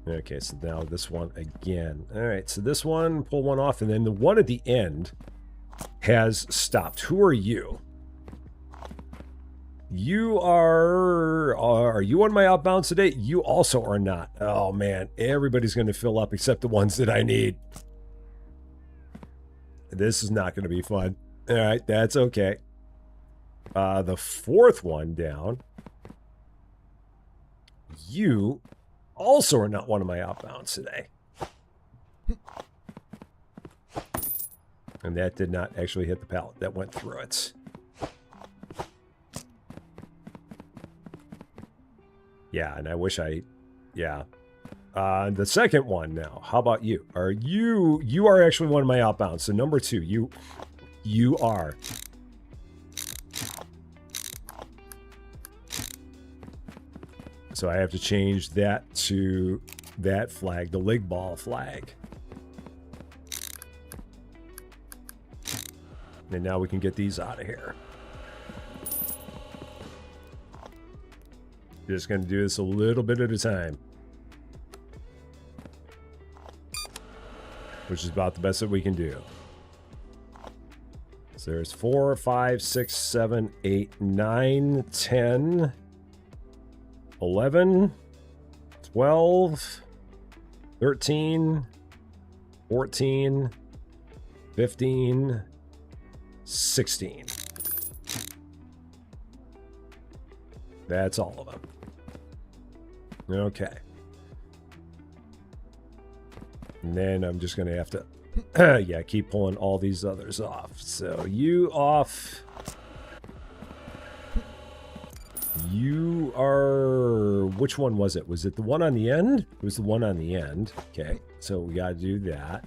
Okay, so now this one again. All right, so this one, pull one off, and then the one at the end has stopped. Who are you? You are you on my outbounds today? You also are not. Oh man, everybody's going to fill up except the ones that I need. This is not going to be fun. All right, that's okay. The fourth one down. You also are not one of my outbounds today. And that did not actually hit the pallet. That went through it. Yeah, and I wish yeah. The second one now. How about you? You are actually one of my outbounds. So number 2, you are. So I have to change that to that flag, the lig ball flag. And now we can get these out of here. Just going to do this a little bit at a time. Which is about the best that we can do. So there's 4, 5, 6, 7, 8, 9, 10, 11, 12, 13, 14, 15, 16. That's all of them. Okay. And then I'm just going to have to, yeah, keep pulling all these others off. So you off. You are, which one was it? Was it the one on the end? It was the one on the end. Okay, so we got to do that.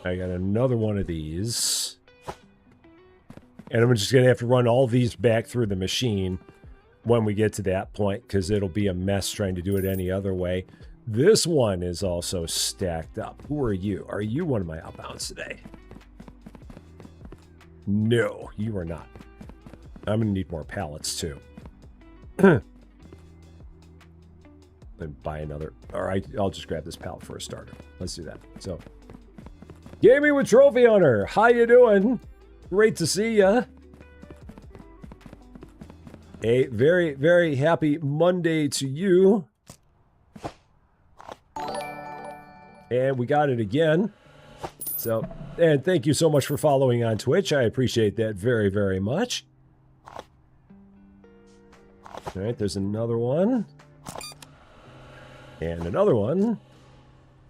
I got another one of these. And I'm just going to have to run all these back through the machine when we get to that point, because it'll be a mess trying to do it any other way. This one is also stacked up. Who are you? Are you one of my outbounds today? No, you are not. I'm going to need more pallets, too. Then buy another. All right, I'll just grab this pallet for a starter. Let's do that. So, Gaming with Trophy Hunter. How you doing? Great to see ya. A very, very happy Monday to you. And we got it again. So, and thank you so much for following on Twitch. I appreciate that very, very much. All right, there's another one. And another one.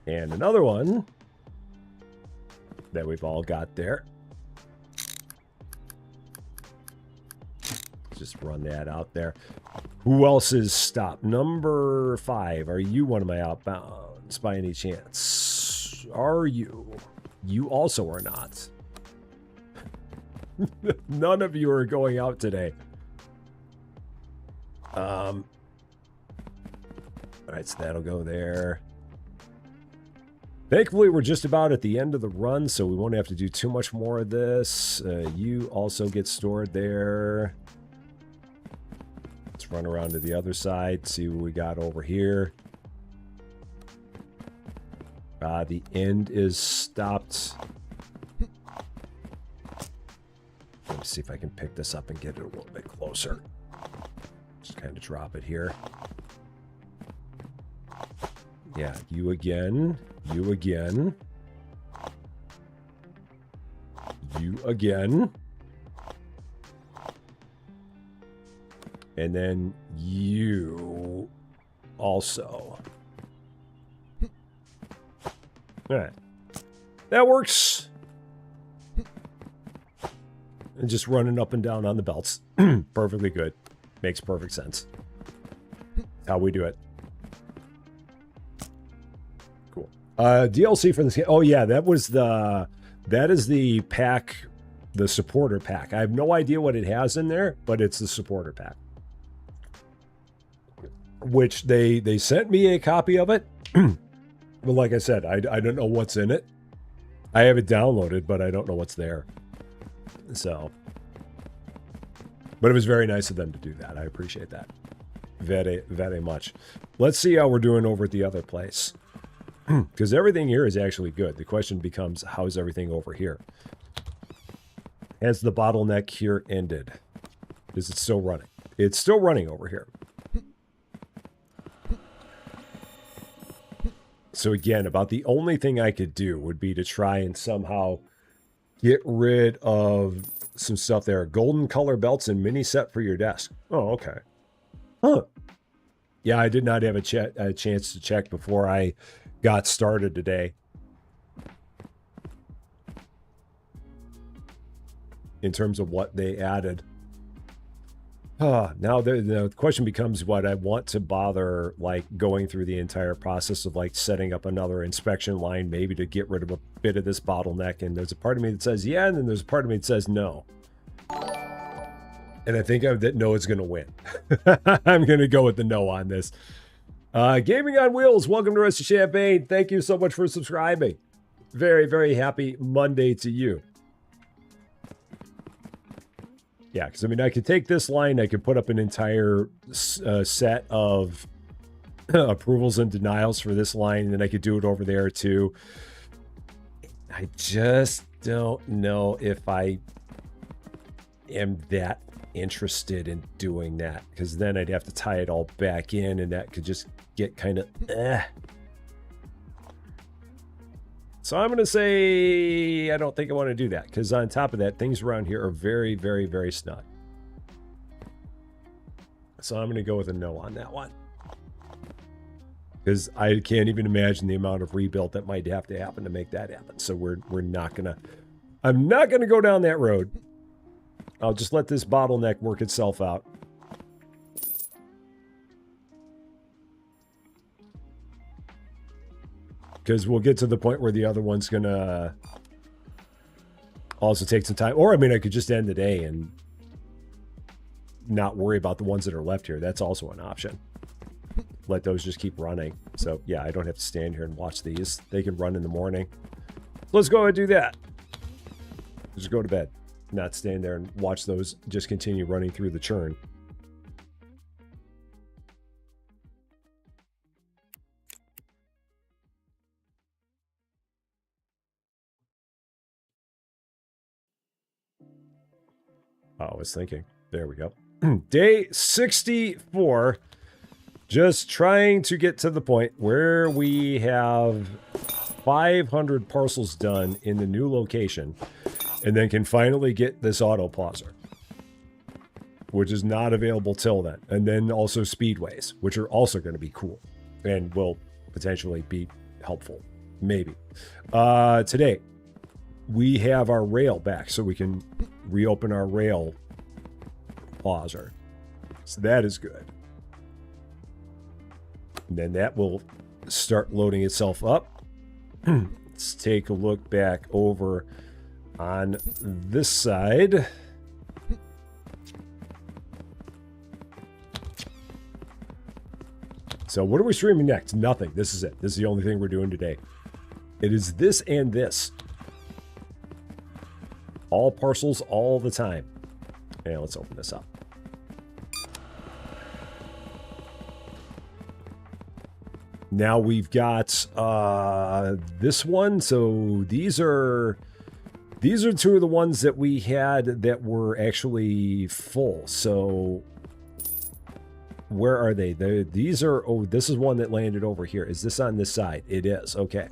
And another one. That we've all got there. Just run that out there. Who else is stopped? Number 5. Are you one of my outbounds by any chance? Are you? You also are not. None of you are going out today. All right, so that'll go there. Thankfully, we're just about at the end of the run, so we won't have to do too much more of this. You also get stored there. Let's run around to the other side, see what we got over here. The end is stopped. Let me see if I can pick this up and get it a little bit closer. Just kind of drop it here. Yeah, you again. You again. You again. And then you also. All right. That works. And just running up and down on the belts. Perfectly good. Makes perfect sense. How we do it. Cool. DLC for this game. Oh yeah, that is the pack, the supporter pack. I have no idea what it has in there, but it's the supporter pack. Which they sent me a copy of it. But like I said, I don't know what's in it. I have it downloaded, but I don't know what's there. So, but it was very nice of them to do that. I appreciate that very, very much. Let's see how we're doing over at the other place. Because everything here is actually good. The question becomes, how's everything over here? Has the bottleneck here ended? Is it still running? It's still running over here. So again, about the only thing I could do would be to try and somehow get rid of some stuff there. Golden color belts and mini set for your desk. Oh, okay. Huh. Yeah, I did not have a chance to check before I got started today. In terms of what they added. Now the question becomes, what I want to bother like going through the entire process of like setting up another inspection line, maybe to get rid of a bit of this bottleneck. And there's a part of me that says yeah, and then there's a part of me that says no. And I think that no is going to win. I'm going to go with the no on this. Gaming on Wheels, welcome to Rest of Champaign. Thank you so much for subscribing. Very, very happy Monday to you. Yeah, because I mean, I could take this line, I could put up an entire set of approvals and denials for this line, and then I could do it over there too. I just don't know if I am that interested in doing that, because then I'd have to tie it all back in, and that could just get kind of So I'm going to say I don't think I want to do that, because on top of that, things around here are very, very, very snug. So I'm going to go with a no on that one, because I can't even imagine the amount of rebuild that might have to happen to make that happen. So we're not going to, I'm not going to go down that road. I'll just let this bottleneck work itself out. Because we'll get to the point where the other one's going to also take some time. Or, I mean, I could just end the day and not worry about the ones that are left here. That's also an option. Let those just keep running. So, yeah, I don't have to stand here and watch these. They can run in the morning. Let's go and do that. Just go to bed. Not stand there and watch those just continue running through the churn. Oh, I was thinking. There we go. Day 64. Just trying to get to the point where we have 500 parcels done in the new location, and then can finally get this auto pauser, which is not available till then. And then also speedways, which are also going to be cool and will potentially be helpful. Maybe. Today, we have our rail back, so we can reopen our rail pauser. So that is good. And then that will start loading itself up. Let's take a look back over on this side. So what are we streaming next? Nothing. This is it. This is the only thing we're doing today. It is this and this. All parcels all the time. And let's open this up. Now we've got this one. So these are two of the ones that we had that were actually full. So where are they? These are, oh, this is one that landed over here. Is this on this side? It is. Okay.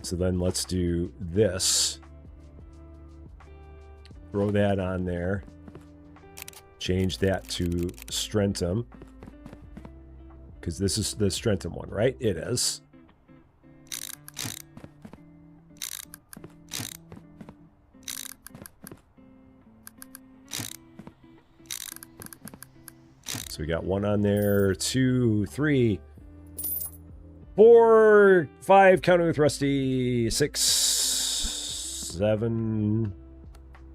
So then let's do this. Throw that on there. Change that to Strentum. Because this is the Strentum one, right? It is. So we got one on there, 2, 3, 4, 5, counting with Rusty, 6, 7,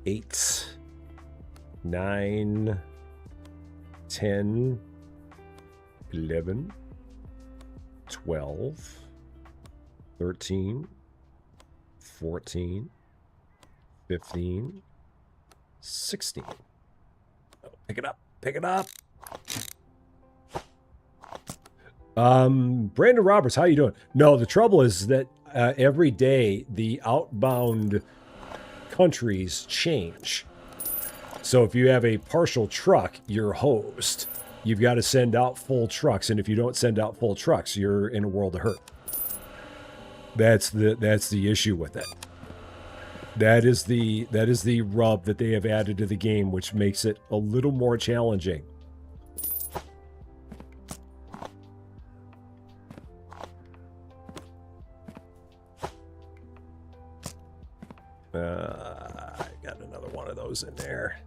8, 9, 10, 11, 12, 13, 14, 15, 16. Oh, pick it up. Pick it up. Brandon Roberts, how you doing? No, the trouble is that every day the outbound countries change. So if you have a partial truck, you're hosed. You've got to send out full trucks, and if you don't send out full trucks, you're in a world of hurt. That's the issue with it. That is the rub that they have added to the game, which makes it a little more challenging. I got another one of those in there.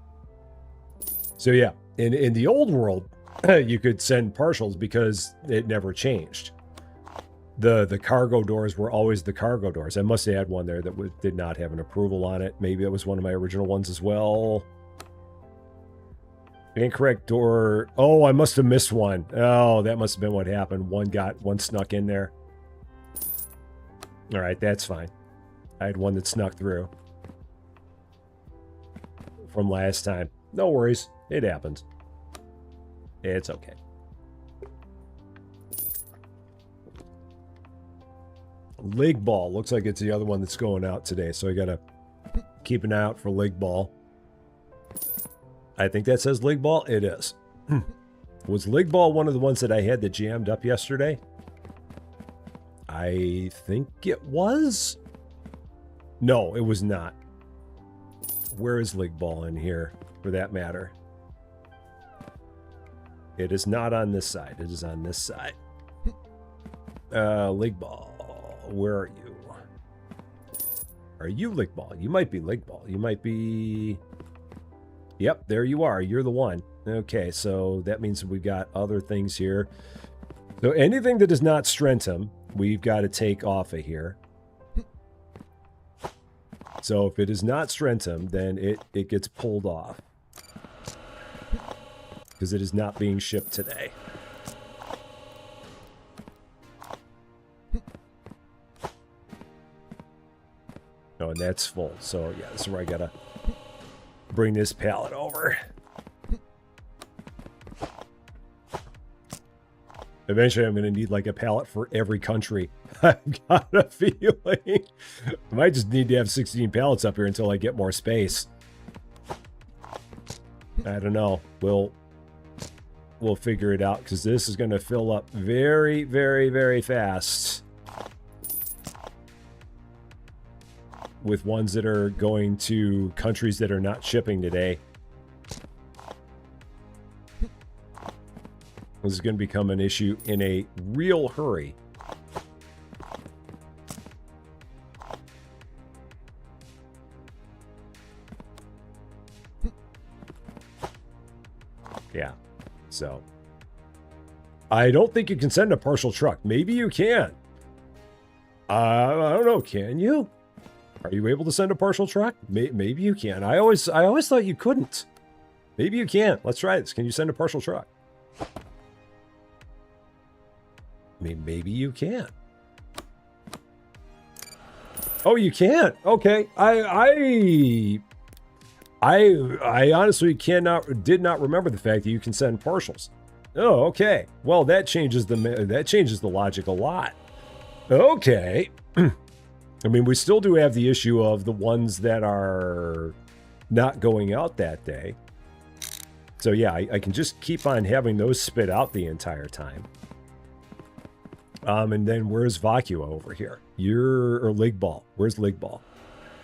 So yeah, in the old world, you could send partials because it never changed. The cargo doors were always the cargo doors. I must have had one there that did not have an approval on it. Maybe it was one of my original ones as well. Incorrect door. Oh, I must have missed one. Oh, that must have been what happened. One snuck in there. All right, that's fine. I had one that snuck through from last time. No worries. It happens. It's okay. Leg ball. Looks like it's the other one that's going out today, so I gotta keep an eye out for leg ball. I think that says leg ball. It is. Was leg ball one of the ones that I had that jammed up yesterday? I think it was. No, it was not. Where is leg ball in here, for that matter? It is not on this side. It is on this side. Leg ball. Where are you? Are you leg ball? You might be leg ball. You might be... Yep, there you are. You're the one. Okay, so that means we've got other things here. So anything that is not Strentum, we've got to take off of here. So if it is not Strentum, then it gets pulled off. Because it is not being shipped today. Oh, and that's full. So yeah, this is where I gotta bring this pallet over. Eventually I'm gonna need like a pallet for every country. I've got a feeling. I might just need to have 16 pallets up here until I get more space. I don't know. We'll figure it out, because this is going to fill up very, very, very fast with ones that are going to countries that are not shipping today. This is going to become an issue in a real hurry. Yeah. So, I don't think you can send a partial truck. Maybe you can. I don't know. Can you? Are you able to send a partial truck? Maybe you can. I always thought you couldn't. Maybe you can. Let's try this. Can you send a partial truck? Maybe you can. Oh, you can. Okay. I honestly did not remember the fact that you can send partials. Oh, okay. Well, that changes the logic a lot. Okay. I mean, we still do have the issue of the ones that are not going out that day. So yeah, I can just keep on having those spit out the entire time. And then where's Vacua over here? Or Leg Ball. Where's Leg Ball?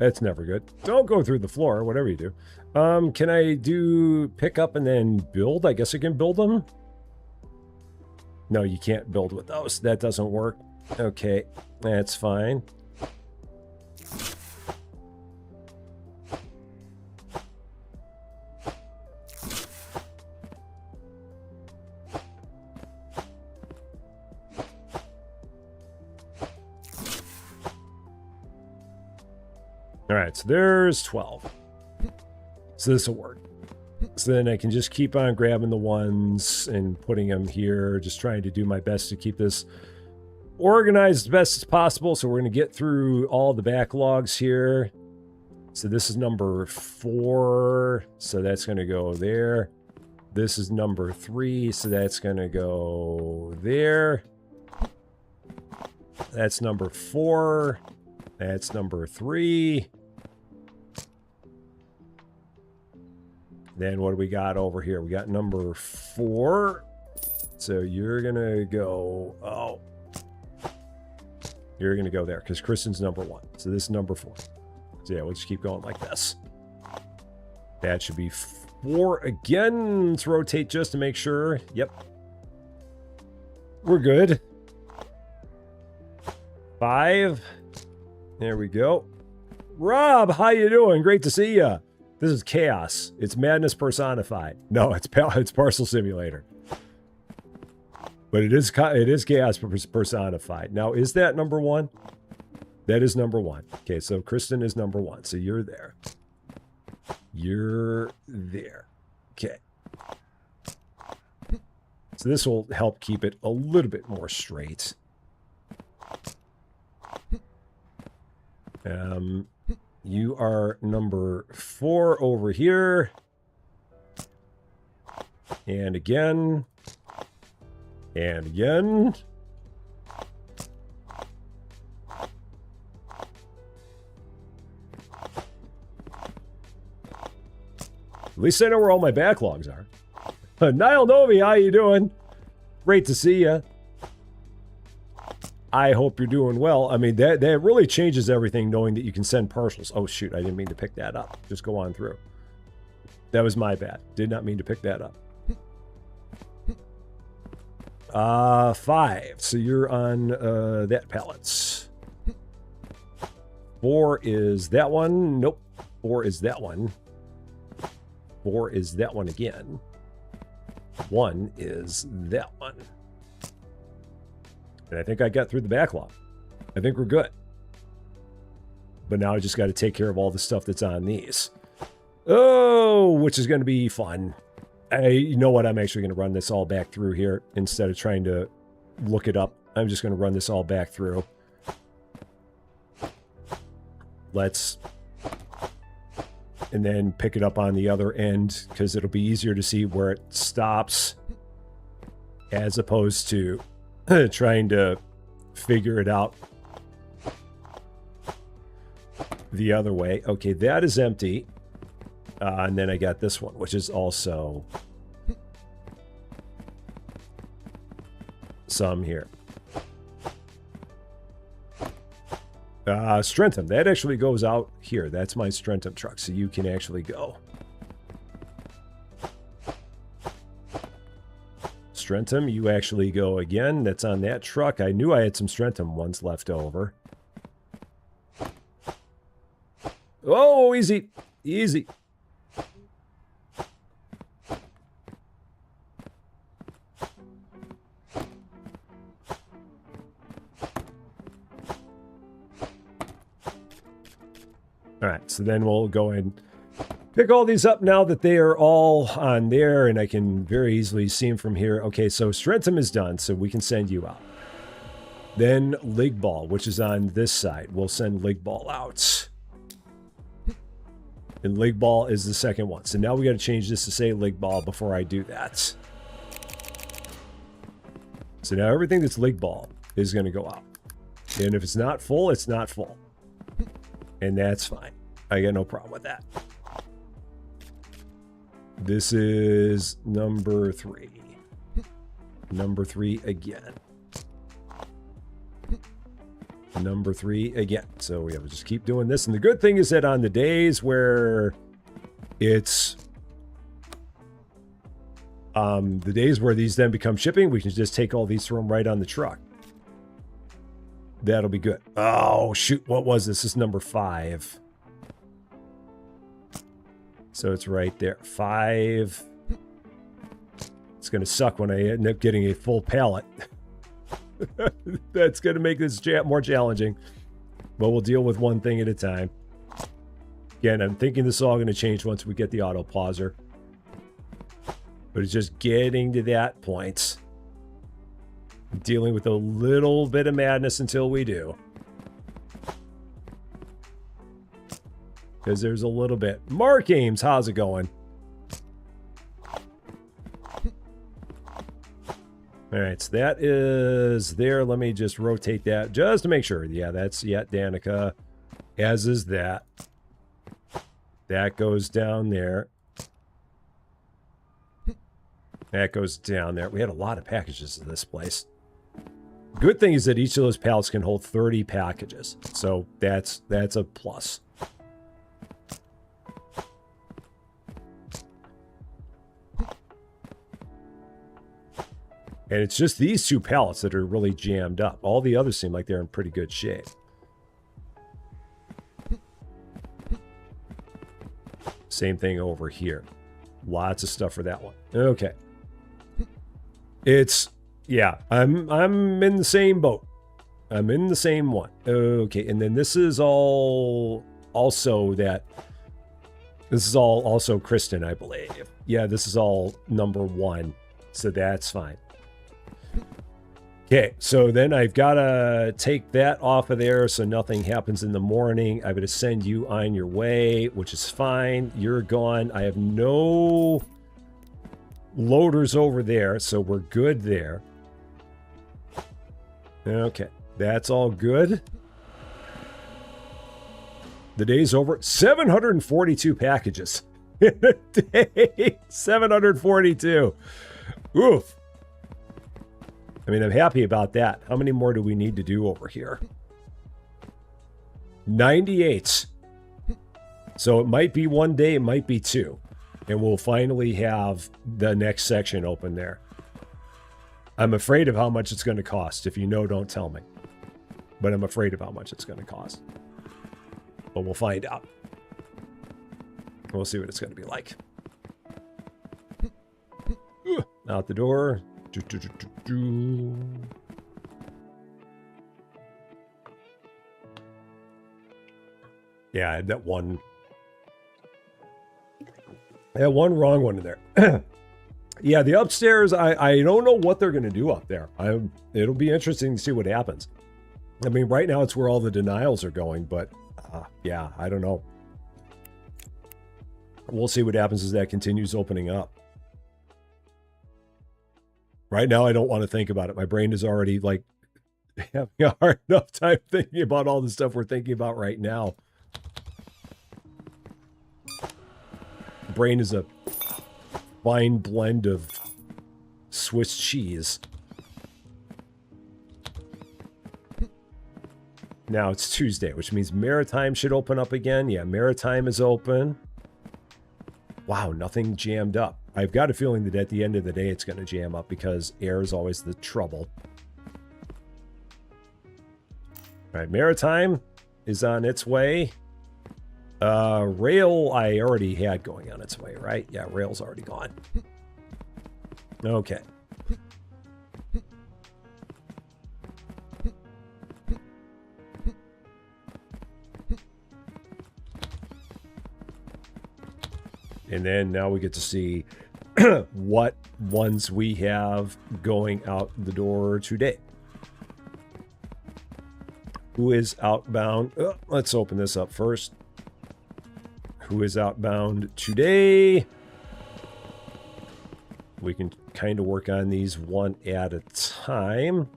That's never good. Don't go through the floor, whatever you do. Can I do pick up and then build? I guess I can build them. No, you can't build with those. That doesn't work. Okay, that's fine. All right, so there's 12. So this will work. So then I can just keep on grabbing the ones and putting them here, just trying to do my best to keep this organized as best as possible. So we're going to get through all the backlogs here. So this is number 4, so that's going to go there. This is number 3, so that's going to go there. That's number 4. That's number 3. Then what do we got over here? We got number 4. So you're going to go... Oh. You're going to go there because Kristen's number 1. So this is number 4. So yeah, we'll just keep going like this. That should be 4 again. Let's rotate just to make sure. Yep. We're good. 5. There we go. Rob, how you doing? Great to see you. This is chaos. It's madness personified. No, it's Parcel Simulator. But it is chaos personified. Now, is that number 1? That is number 1. Okay, so Kristen is number 1. So you're there. You're there. Okay. So this will help keep it a little bit more straight. You are number 4 over here. And again. And again. At least I know where all my backlogs are. Niall Novi, how you doing? Great to see you. I hope you're doing well. I mean, that really changes everything knowing that you can send parcels. Oh, shoot. I didn't mean to pick that up. Just go on through. That was my bad. Did not mean to pick that up. 5. So you're on that pallets. 4 is that one. Nope. 4 is that one. 4 is that one again. 1 is that one. And I think I got through the backlog. I think we're good. But now I just got to take care of all the stuff that's on these. Oh, which is going to be fun. You know what? I'm actually going to run this all back through here instead of trying to look it up. I'm just going to run this all back through. Let's... And then pick it up on the other end because it'll be easier to see where it stops as opposed to trying to figure it out the other way. Okay, that is empty. And then I got this one, which is also some here. Strentham, that actually goes out here. That's my Strentham truck, so you can actually go. Strentham, you actually go again. That's on that truck. I knew I had some Strentham ones left over. Oh, easy. Easy. All right, so then we'll go and pick all these up now that they are all on there, and I can very easily see them from here. Okay, so Strentham is done, so we can send you out. Then Ligball, which is on this side. We'll send Ligball out. And Ligball is the second one. So now we got to change this to say Ligball before I do that. So now everything that's Ligball is going to go out. And if it's not full, it's not full. And that's fine. I got no problem with that. This is number 3. Number 3 again. number 3 again. So we have to just keep doing this. And the good thing is that on the days where it's the days where these then become shipping, we can just take all these, throw them right on the truck. That'll be good. Oh, shoot. What was this? This is number 5. So it's right there. 5. It's going to suck when I end up getting a full pallet. That's going to make this more challenging. But we'll deal with one thing at a time. Again, I'm thinking this is all going to change once we get the auto pauser. But it's just getting to that point. Dealing with a little bit of madness until we do. Because there's a little bit. Mark Ames, how's it going? All right, so that is there. Let me just rotate that just to make sure. Yeah, that's Danica. As is that. That goes down there. That goes down there. We had a lot of packages in this place. Good thing is that each of those pallets can hold 30 packages. So that's a plus. And it's just these 2 pallets that are really jammed up. All the others seem like they're in pretty good shape. Same thing over here. Lots of stuff for that one. Okay. It's, yeah, I'm in the same boat. I'm in the same one. Okay, and then this is all also that, this is all also Kristen, I believe. Yeah, this is all number 1. So that's fine. Okay, so then I've got to take that off of there so nothing happens in the morning. I'm going to send you on your way, which is fine. You're gone. I have no loaders over there, so we're good there. Okay, that's all good. The day's over. 742 packages in a day. 742. Oof. I mean, I'm happy about that. How many more do we need to do over here? 98. So it might be one day, it might be 2. And we'll finally have the next section open there. I'm afraid of how much it's going to cost. If you know, don't tell me. But I'm afraid of how much it's going to cost. But we'll find out. We'll see what it's going to be like. Out the door. Yeah, I had that one. I had one wrong one in there. Yeah, the upstairs, I don't know what they're going to do up there. It'll be interesting to see what happens. I mean, right now it's where all the denials are going, but yeah, I don't know. We'll see what happens as that continues opening up. Right now, I don't want to think about it. My brain is already like having a hard enough time thinking about all the stuff we're thinking about right now. Brain is a fine blend of Swiss cheese. Now it's Tuesday, which means Maritime should open up again. Yeah, Maritime is open. Wow, nothing jammed up. I've got a feeling that at the end of the day it's going to jam up because air is always the trouble. All right, Maritime is on its way. Rail I already had going on its way, right? Yeah, Rail's already gone. Okay. And then now we get to see what ones we have going out the door today. Who is outbound? Let's open this up first. Who is outbound today? We can kind of work on these one at a time.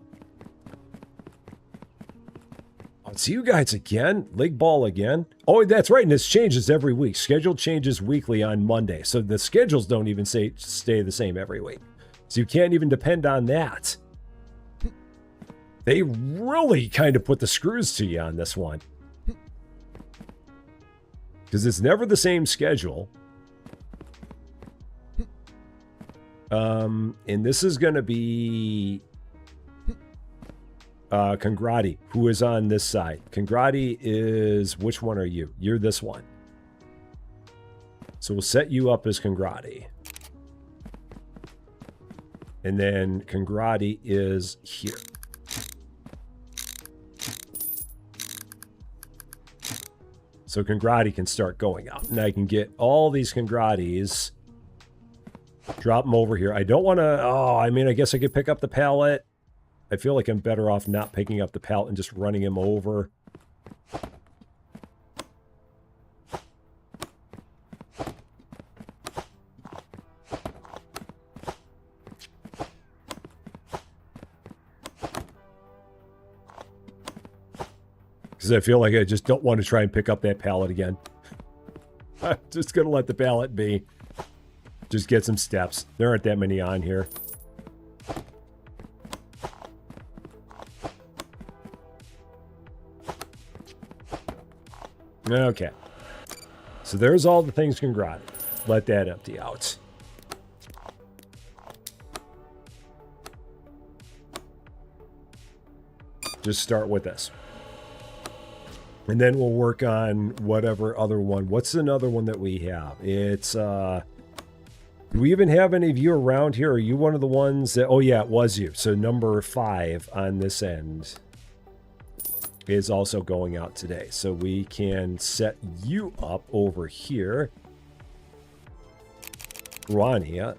See you guys again. League ball again. Oh, that's right. And this changes every week. Schedule changes weekly on Monday. So the schedules don't even stay the same every week. So you can't even depend on that. They really kind of put the screws to you on this one. Because it's never the same schedule. And this is going to be Congrati, who is on this side. Congrati is, which one are you? You're this one. So we'll set you up as Congrati. And then Congrati is here. So Congrati can start going out. And I can get all these Congratis, drop them over here. I don't want to, oh, I mean, I guess I could pick up the pallet. I feel like I'm better off not picking up the pallet and just running him over. Because I feel like I just don't want to try and pick up that pallet again. I'm just going to let the pallet be. Just get some steps. There aren't that many on here. Okay. So there's all the things Congrati. Let that empty out. Just start with this. And then we'll work on whatever other one. What's another one that we have? It's, do we even have any of you around here? Are you one of the ones that, oh yeah, it was you. So number 5 on this end is also going out today. So we can set you up over here. Rania.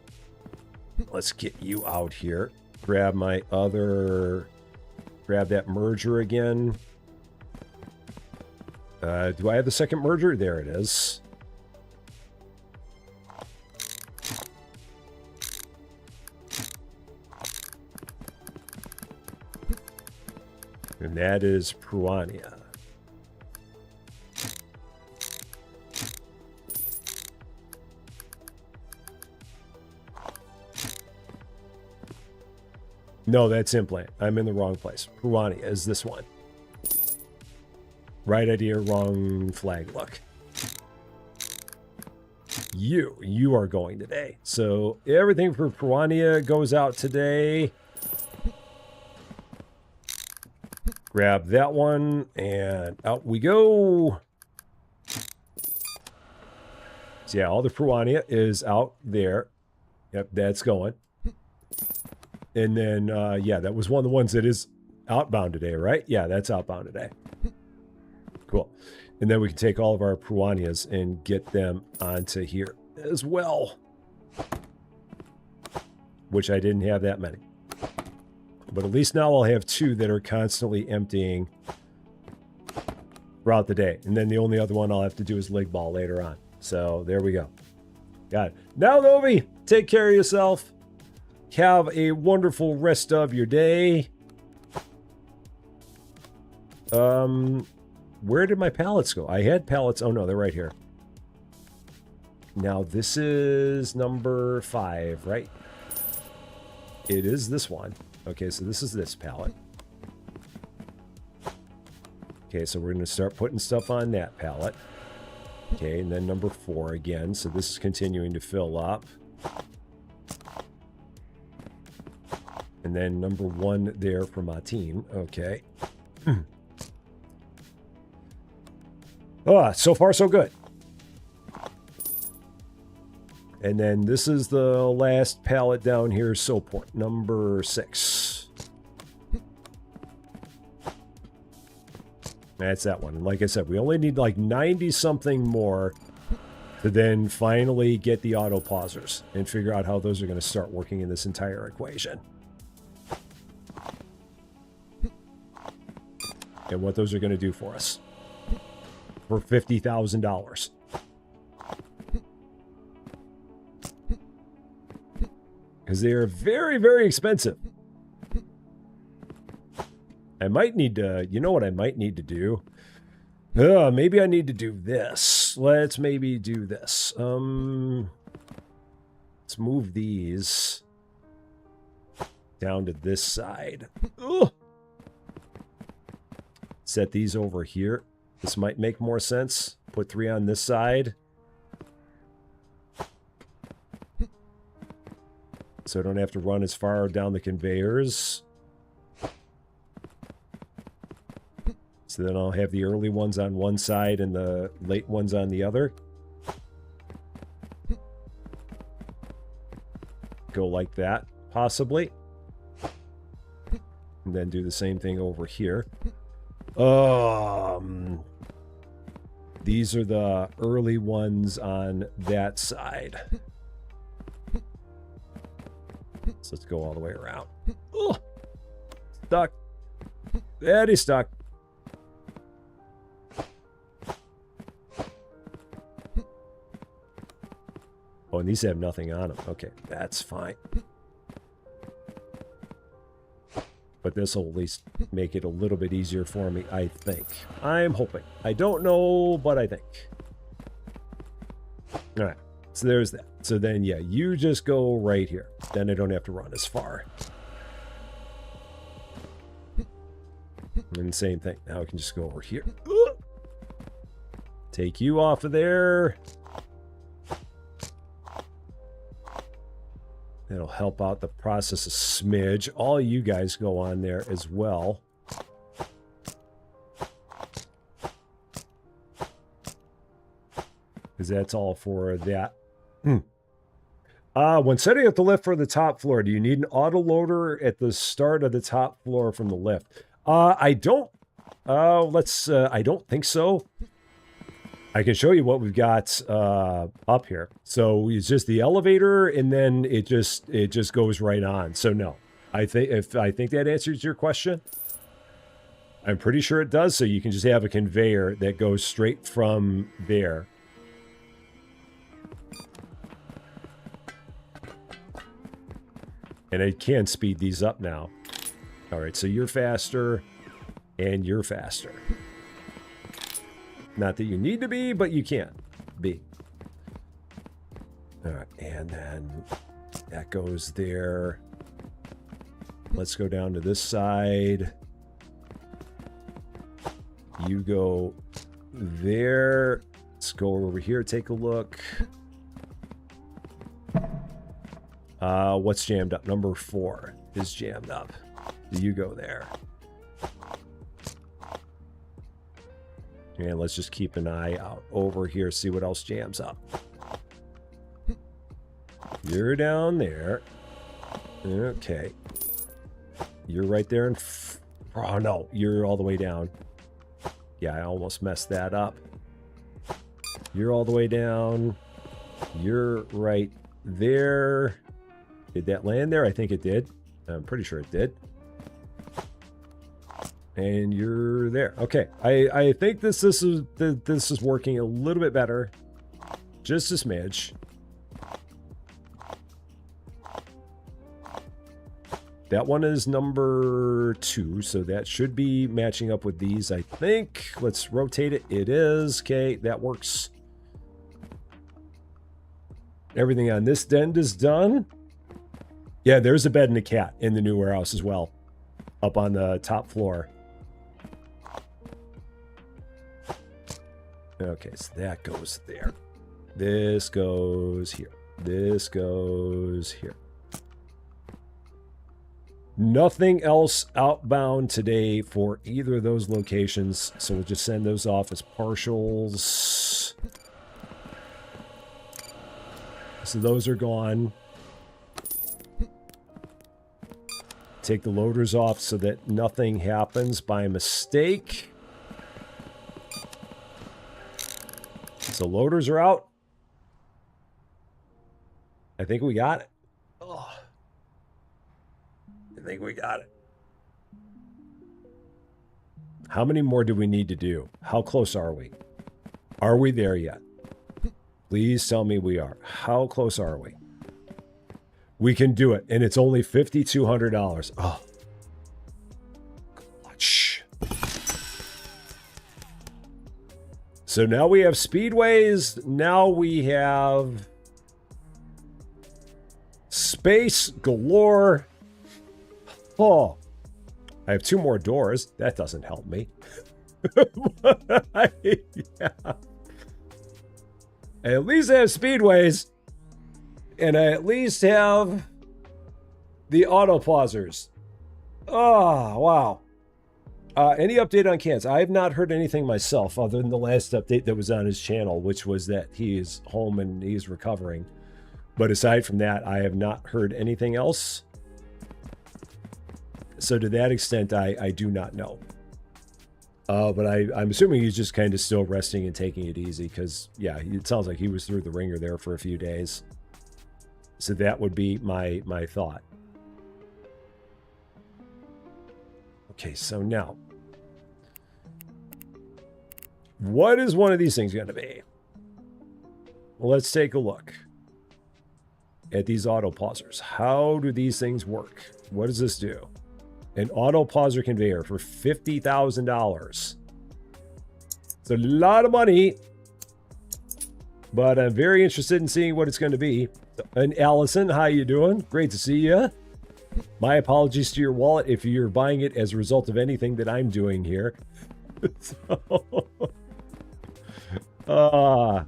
Let's get you out here. Grab my other, grab that merger again. Do I have the second merger? There it is. And that is Pruania. No, that's implant. I'm in the wrong place. Pruania is this one. Right idea, wrong flag. Look. You are going today. So everything for Pruania goes out today. Grab that one, and out we go. So yeah, all the Pruania is out there. Yep, that's going. And then, yeah, that was one of the ones that is outbound today, right? Yeah, that's outbound today. Cool. And then we can take all of our Pruanias and get them onto here as well. Which I didn't have that many. But at least now I'll have 2 that are constantly emptying throughout the day. And then the only other one I'll have to do is leg ball later on. So there we go. Got it. Now, Novi, take care of yourself. Have a wonderful rest of your day. Where did my pallets go? I had pallets. Oh, no, they're right here. Now, this is number 5, right? It is this one. Okay, so this is this pallet. Okay, so we're going to start putting stuff on that pallet. Okay, and then number 4 again. So this is continuing to fill up. And then number 1 there for Martine. Okay. Oh, so far so good. And then this is the last pallet down here, Soport, number 6. That's that one. And like I said, we only need like 90-something more to then finally get the auto pausers and figure out how those are going to start working in this entire equation. And what those are going to do for us. For $50,000. Because they are very, very expensive. I might need to, you know what I might need to do? Maybe I need to do this. Let's maybe do this. Let's move these down to this side. Ugh. set these over here. This might make more sense. Put 3 on this side. So I don't have to run as far down the conveyors. So then I'll have the early ones on one side and the late ones on the other. Go like that, possibly. And then do the same thing over here. These are the early ones on that side. So let's go all the way around. Oh, stuck. That is stuck. Oh, and these have nothing on them. Okay, that's fine. But this will at least make it a little bit easier for me, I think. I'm hoping. I don't know, but I think. All right, so there's that. So then, yeah, you just go right here. Then I don't have to run as far. And same thing. Now I can just go over here. Take you off of there. That'll help out the process a smidge. All you guys go on there as well. Because that's all for that. When setting up the lift for the top floor, do you need an auto loader at the start of the top floor from the lift? I don't. I don't think so. I can show you what we've got up here. So it's just the elevator, and then it just goes right on. So no, I think that answers your question. I'm pretty sure it does. So you can just have a conveyor that goes straight from there. And I can speed these up now. All right, so you're faster, and you're faster. Not that you need to be, but you can be. All right, and then that goes there. Let's go down to this side. You go there. Let's go over here, take a look. What's jammed up? Number 4 is jammed up. You go there. And let's just keep an eye out over here, see what else jams up. You're down there. Okay. You're right there in... Oh, no. You're all the way down. Yeah, I almost messed that up. You're all the way down. You're right there. Did that land there? I think it did. I'm pretty sure it did. And you're there. Okay, I think this is working a little bit better. Just a smidge. That one is number 2, so that should be matching up with these, I think. Let's rotate it. It is. Okay, that works. Everything on this end is done. Yeah, there's a bed and a cat in the new warehouse as well, up on the top floor. Okay, so that goes there. This goes here. This goes here. Nothing else outbound today for either of those locations, so we'll just send those off as partials. So those are gone. Take the loaders off so that nothing happens by mistake. So loaders are out. I think we got it. Oh, I think we got it. How many more do we need to do? How close are we? Are we there yet? Please tell me we are. How close are we? We can do it, and it's only $5,200. Oh. Shh. So now we have speedways. Now we have space galore. Oh, I have 2 more doors. That doesn't help me. Yeah. I at least have speedways, and I at least have the auto pausers. Oh, wow. Any update on Cans? I have not heard anything myself other than the last update that was on his channel, which was that he is home and he's recovering. But aside from that, I have not heard anything else. So to that extent, I do not know. But I'm assuming he's just kind of still resting and taking it easy because, yeah, it sounds like he was through the ringer there for a few days. So that would be my thought. Okay, so now, what is one of these things going to be? Well, let's take a look at these auto pausers. How do these things work? What does this do? An auto pauser conveyor for $50,000. It's a lot of money, but I'm very interested in seeing what it's going to be. And Allison, how you doing? Great to see you. My apologies to your wallet if you're buying it as a result of anything that I'm doing here. All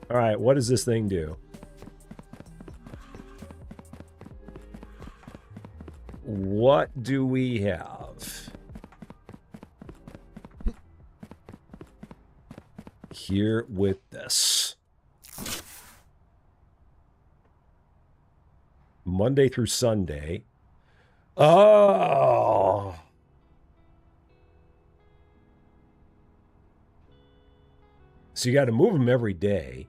right, what does this thing do? What do we have here with this? Monday through Sunday. Oh. So you got to move them every day.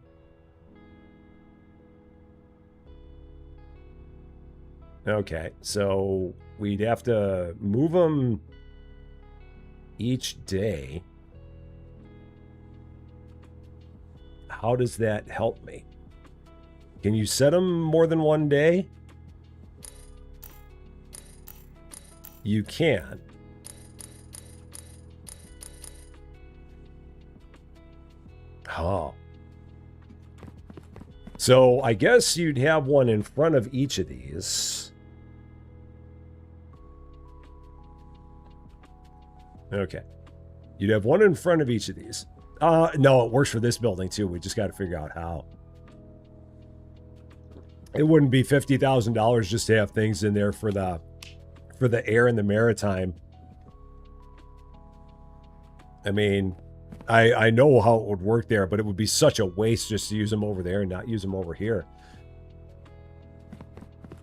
Okay, so we'd have to move them each day. How does that help me? Can you set them more than one day? You can. Oh. So I guess you'd have one in front of each of these. Okay. You'd have one in front of each of these. No, it works for this building too. We just got to figure out how. It wouldn't be $50,000 just to have things in there for the air and the maritime. I mean, I know how it would work there, but it would be such a waste just to use them over there and not use them over here.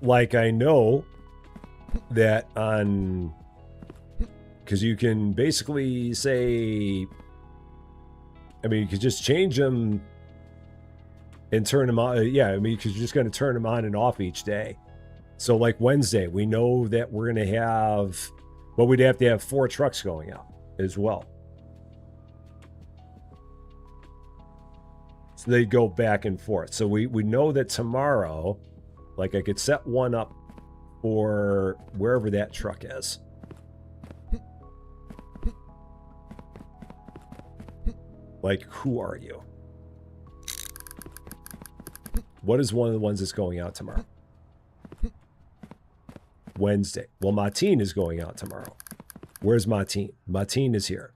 Like, I know that on... Because you can basically say... I mean, you could just change them and turn them on. Yeah, I mean, because you're just going to turn them on and off each day. So, like Wednesday, we know that we're going to have... Well, we'd have to have 4 trucks going out as well. So they go back and forth. So we know that tomorrow, like I could set one up for wherever that truck is. Like, who are you? What is one of the ones that's going out tomorrow? Wednesday. Well, Martine is going out tomorrow. Where's Martine? Martine is here.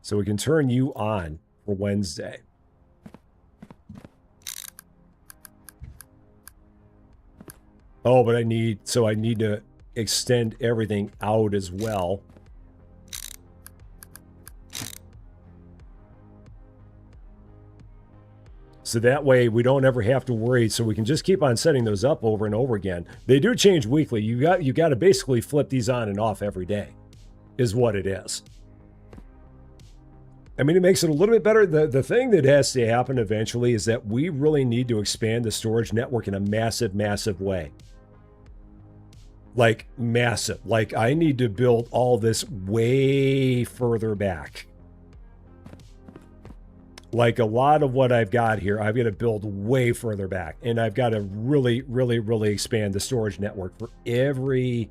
So we can turn you on for Wednesday. Oh, but I need to extend everything out as well. So that way we don't ever have to worry. So we can just keep on setting those up over and over again. They do change weekly. You got to basically flip these on and off every day, is what it is. I mean, it makes it a little bit better. The thing that has to happen eventually is that we really need to expand the storage network in a massive, massive way. Like, massive. Like, I need to build all this way further back. Like, a lot of what I've got here, I've got to build way further back. And I've got to really, really, really expand the storage network for every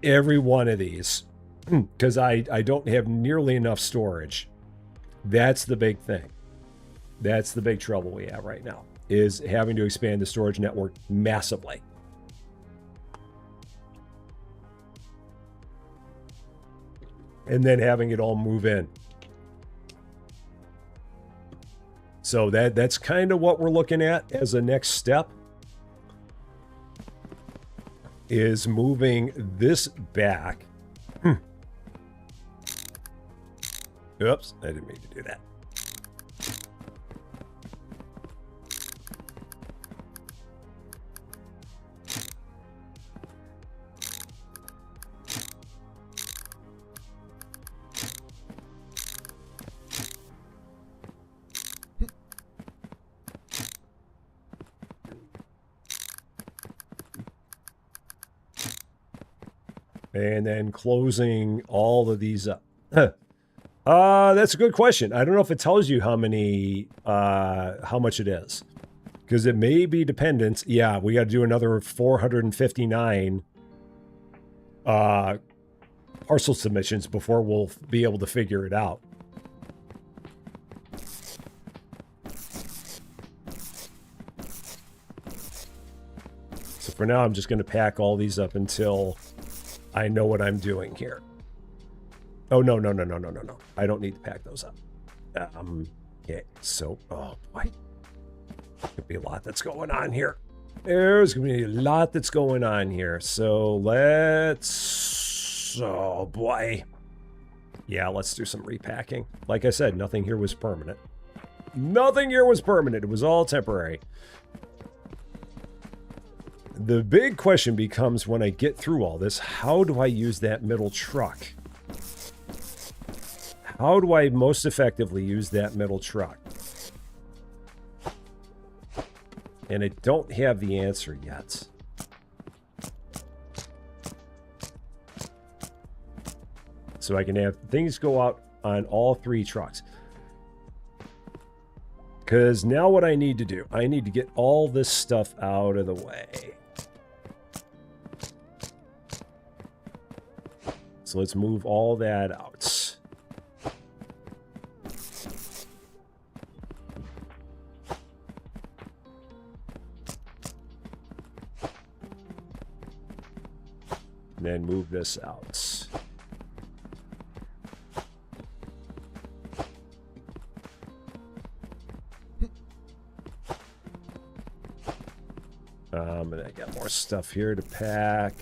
one of these. Because I don't have nearly enough storage. That's the big thing. That's the big trouble we have right now, is having to expand the storage network massively. and then having it all move in. So that's kind of what we're looking at as a next step, is moving this back. Oops, I didn't mean to do that. And then closing all of these up. That's a good question. I don't know if it tells you how many, how much it is. Because it may be dependent. Yeah, we got to do another 459 parcel submissions before we'll be able to figure it out. So for now, I'm just going to pack all these up until I know what I'm doing here. Oh, no. I don't need to pack those up. Okay, so, oh boy. Could be a lot that's going on here. There's going to be a lot that's going on here. So let's, oh boy. Yeah, let's do some repacking. Like I said, nothing here was permanent. Nothing here was permanent. It was all temporary. The big question becomes, when I get through all this, how do I use that middle truck? How do I most effectively use that middle truck? And I don't have the answer yet. So I can have things go out on all three trucks. Because now what I need to do, I need to get all this stuff out of the way. So let's move all that out. And then move this out. And I got more stuff here to pack.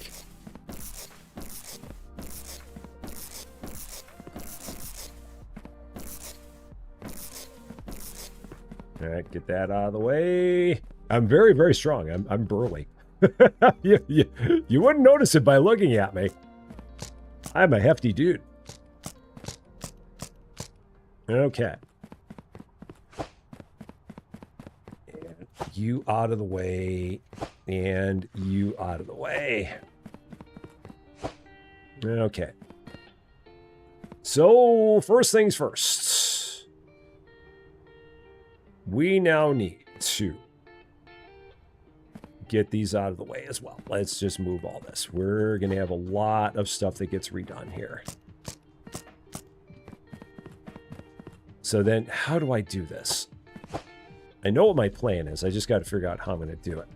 All right, get that out of the way. I'm very, very strong. I'm burly. You wouldn't notice it by looking at me. I'm a hefty dude. Okay. And you out of the way. And you out of the way. Okay. So, first things first. We now need to get these out of the way as well. Let's just move all this. We're going to have a lot of stuff that gets redone here. So then, how do I do this? I know what my plan is. I just got to figure out how I'm going to do it.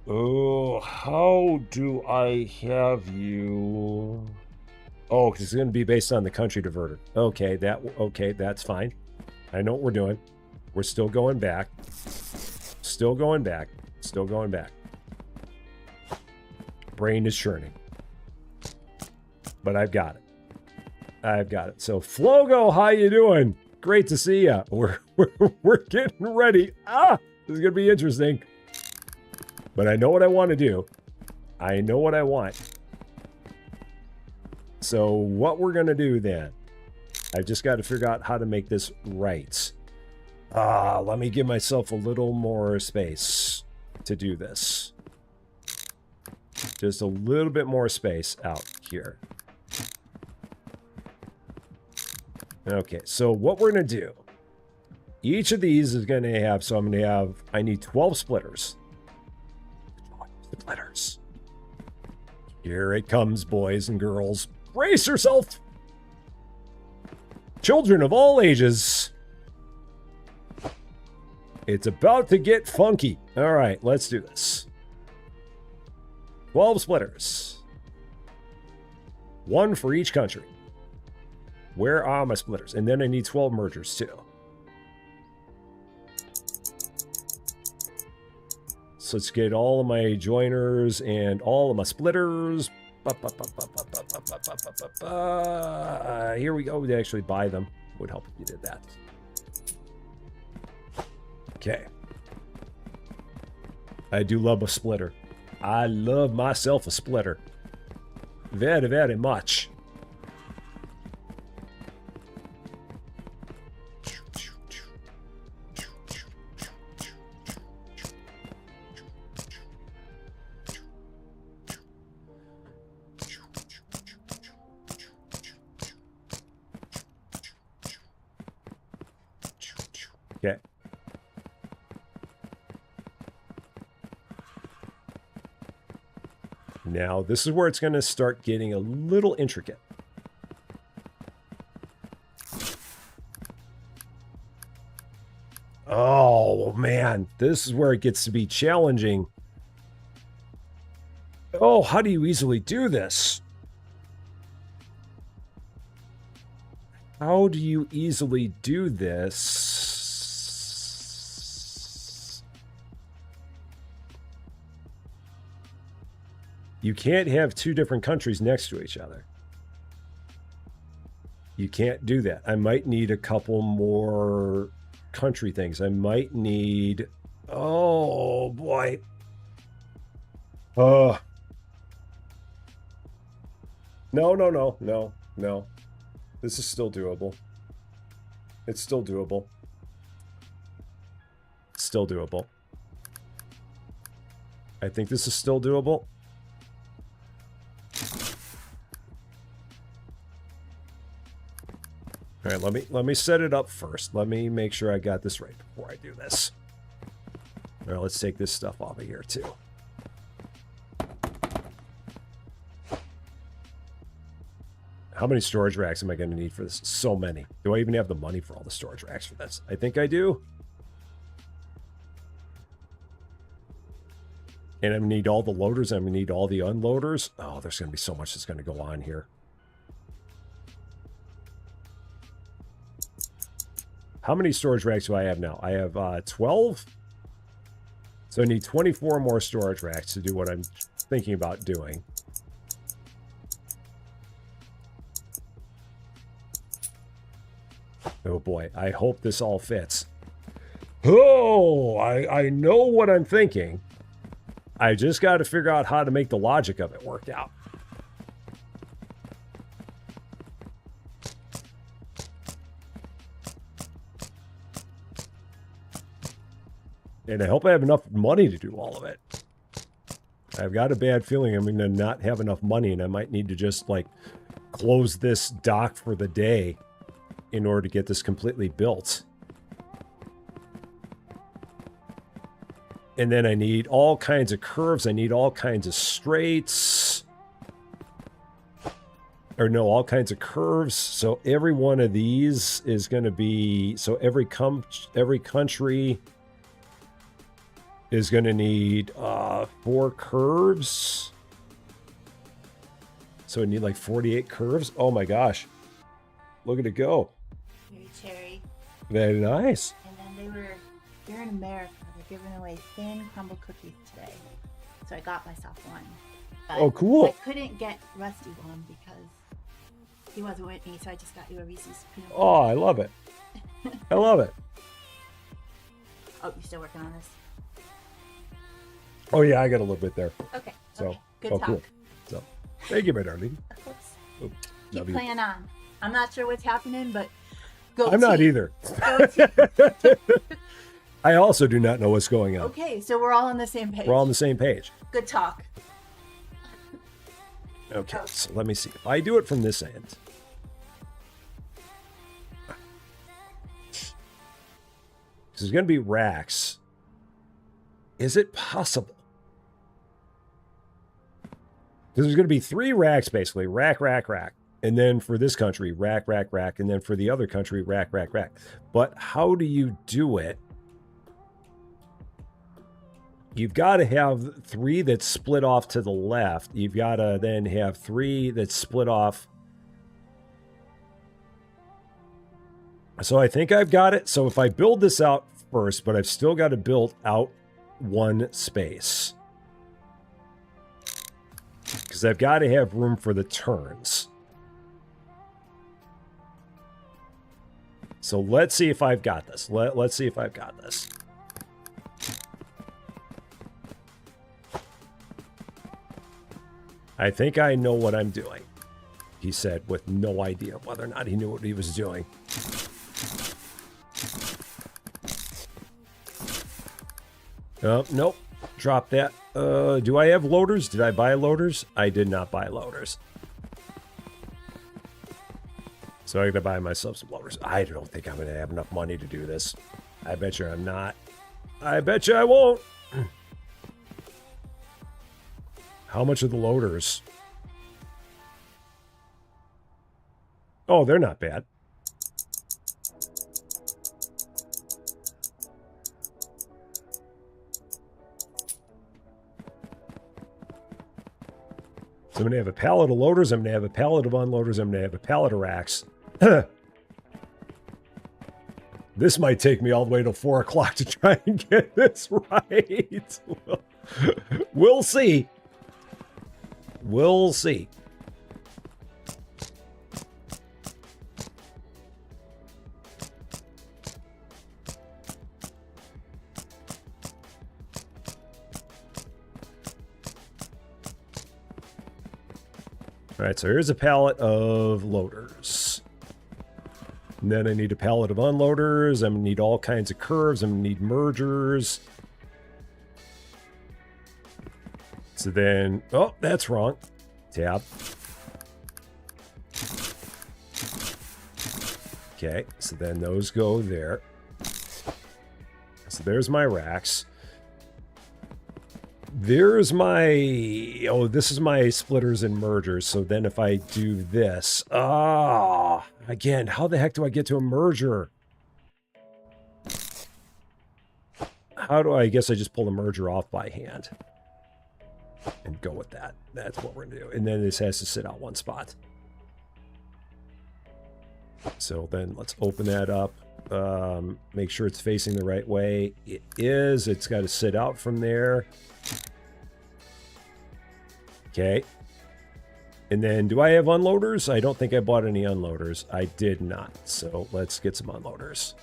Oh, how do I have you? Oh, because it's going to be based on the country diverter. Okay, that's fine. I know what we're doing. We're still going back. Still going back. Still going back. Brain is churning. But I've got it. I've got it. So, Flogo, how you doing? Great to see ya. We're getting ready. This is going to be interesting. But I know what I want to do. I know what I want. So what we're going to do then, I've just got to figure out how to make this right. Let me give myself a little more space to do this. Just a little bit more space out here. Okay, so what we're going to do, each of these is going to have, so I'm going to have, I need 12 splitters. 12 splitters. Here it comes, boys and girls. Brace yourself. Children of all ages. It's about to get funky. All right, let's do this. 12 splitters. One for each country. Where are my splitters? And then I need 12 mergers too. So let's get all of my joiners and all of my splitters. Here we go. We actually buy them. Would help if you did that. Okay. I do love a splitter. I love myself a splitter. Very, very much. Okay. Now, this is where it's going to start getting a little intricate. Oh, man. This is where it gets to be challenging. Oh, how do you easily do this? How do you easily do this? You can't have two different countries next to each other. You can't do that. I might need a couple more country things. I might need... Oh, boy. No. This is still doable. It's still doable. It's still doable. I think this is still doable. All right, let me set it up first. Let me make sure I got this right before I do this. All right, let's take this stuff off of here too. How many storage racks am I going to need for this? So many. Do I even have the money for all the storage racks for this? I think I do. And I'm going to need all the loaders. I'm going to need all the unloaders. Oh, there's going to be so much that's going to go on here. How many storage racks do I have now? I have 12. So I need 24 more storage racks to do what I'm thinking about doing. Oh boy, I hope this all fits. Oh, I know what I'm thinking. I just got to figure out how to make the logic of it work out. And I hope I have enough money to do all of it. I've got a bad feeling I'm going to not have enough money, and I might need to just, like, close this dock for the day in order to get this completely built. And then I need all kinds of curves. I need all kinds of straights. Or no, all kinds of curves. So every one of these is going to be... So every country is going to need 4 curves. So I need like 48 curves. Oh my gosh. Look at it go. Very cherry. Very nice. And then they're in America. They're giving away thin crumble cookies today. So I got myself one. But oh, cool. I couldn't get Rusty one because he wasn't with me, so I just got you a Reese's peanut butter. Oh, I love it. I love it. Oh, you're still working on this? Oh, yeah, I got a little bit there. Okay. So, okay. Good oh, talk. cool. So, thank you, my darling. Of course. Oh, Keep playing on. I'm not sure what's happening, but go I'm not either. Go team. I also do not know what's going on. Okay, so we're all on the same page. We're all on the same page. Good talk. Okay, so let me see. If I do it from this end. There's going to be racks. Is it possible? Because there's going to be 3 racks, basically. Rack, rack, rack. And then for this country, rack, rack, rack. And then for the other country, rack, rack, rack. But how do you do it you've got to have 3 that's split off to the left. You've got to then have 3 that's split off. So I think I've got it. So if I build this out first, but I've still got to build out 1 space. Because I've got to have room for the turns. So let's see if I've got this. Let's see if I've got this. I think I know what I'm doing, he said, with no idea whether or not he knew what he was doing. Nope. Drop that. Do I have loaders? Did I buy loaders? I did not buy loaders. So I gotta buy myself some loaders. I don't think I'm gonna have enough money to do this. I bet you I'm not. I bet you I won't. How much are the loaders? Oh, they're not bad. So I'm going to have a pallet of loaders, I'm going to have a pallet of unloaders, I'm going to have a pallet of racks. This might take me all the way till 4 o'clock to try and get this right. We'll see. We'll see. All right, so here's a pallet of loaders. And then I need a pallet of unloaders. I'm going to need all kinds of curves. I'm going to need mergers. So then, oh, that's wrong. Tab. Okay, so then those go there. So there's my racks. There's my, oh, this is my splitters and mergers. So then if I do this, again, how the heck do I get to a merger? How do I guess I just pull the merger off by hand and go with that. That's what we're gonna do. And then this has to sit out 1 spot. So then let's open that up. Make sure it's facing the right way. It is. It's got to sit out from there. Okay. And then do I have unloaders? I don't think I bought any unloaders. I did not. So let's get some unloaders.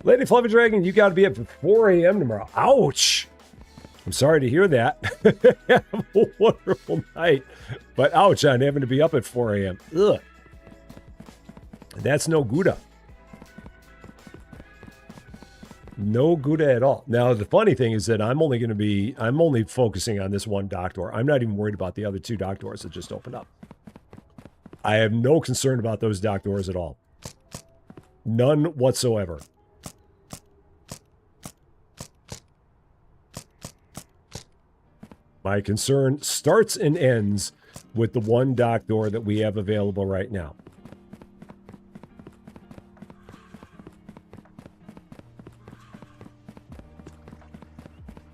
Lady Fluffy Dragon, you got to be up at 4 a.m. tomorrow. Ouch! I'm sorry to hear that. Have a wonderful night. But ouch on having to be up at 4 a.m. Ugh. That's no Gouda. No Gouda at all. Now, the funny thing is that I'm only focusing on this one dock door. I'm not even worried about the other 2 dock doors that just opened up. I have no concern about those dock doors at all. None whatsoever. My concern starts and ends with the 1 dock door that we have available right now.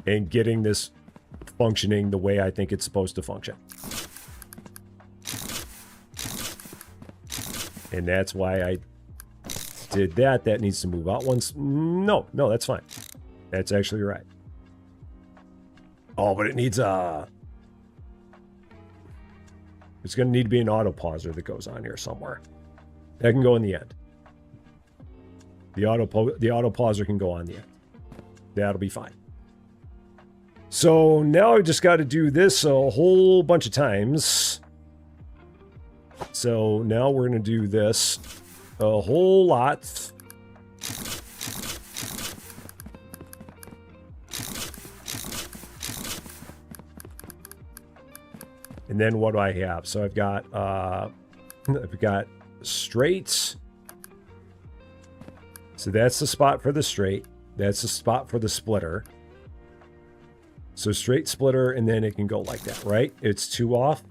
And getting this functioning the way I think it's supposed to function. And that's why I did that. That needs to move out once. No, that's fine. That's actually right. Oh, but it needs a... It's going to need to be an auto pauser that goes on here somewhere. That can go in the end. The auto pauser can go on the end. That'll be fine. So now I just got to do this a whole bunch of times. So now we're going to do this a whole lot. And then what do I have? So I've got straights. So that's the spot for the straight. That's the spot for the splitter. So straight splitter, and then it can go like that, right? It's 2 off.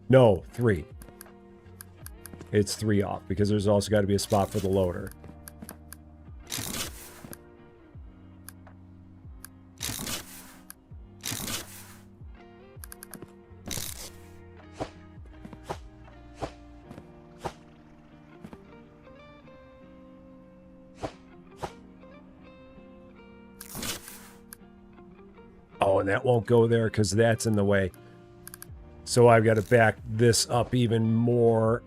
No, 3. It's 3 off because there's also got to be a spot for the loader. Oh, and that won't go there because that's in the way. So I've got to back this up even more.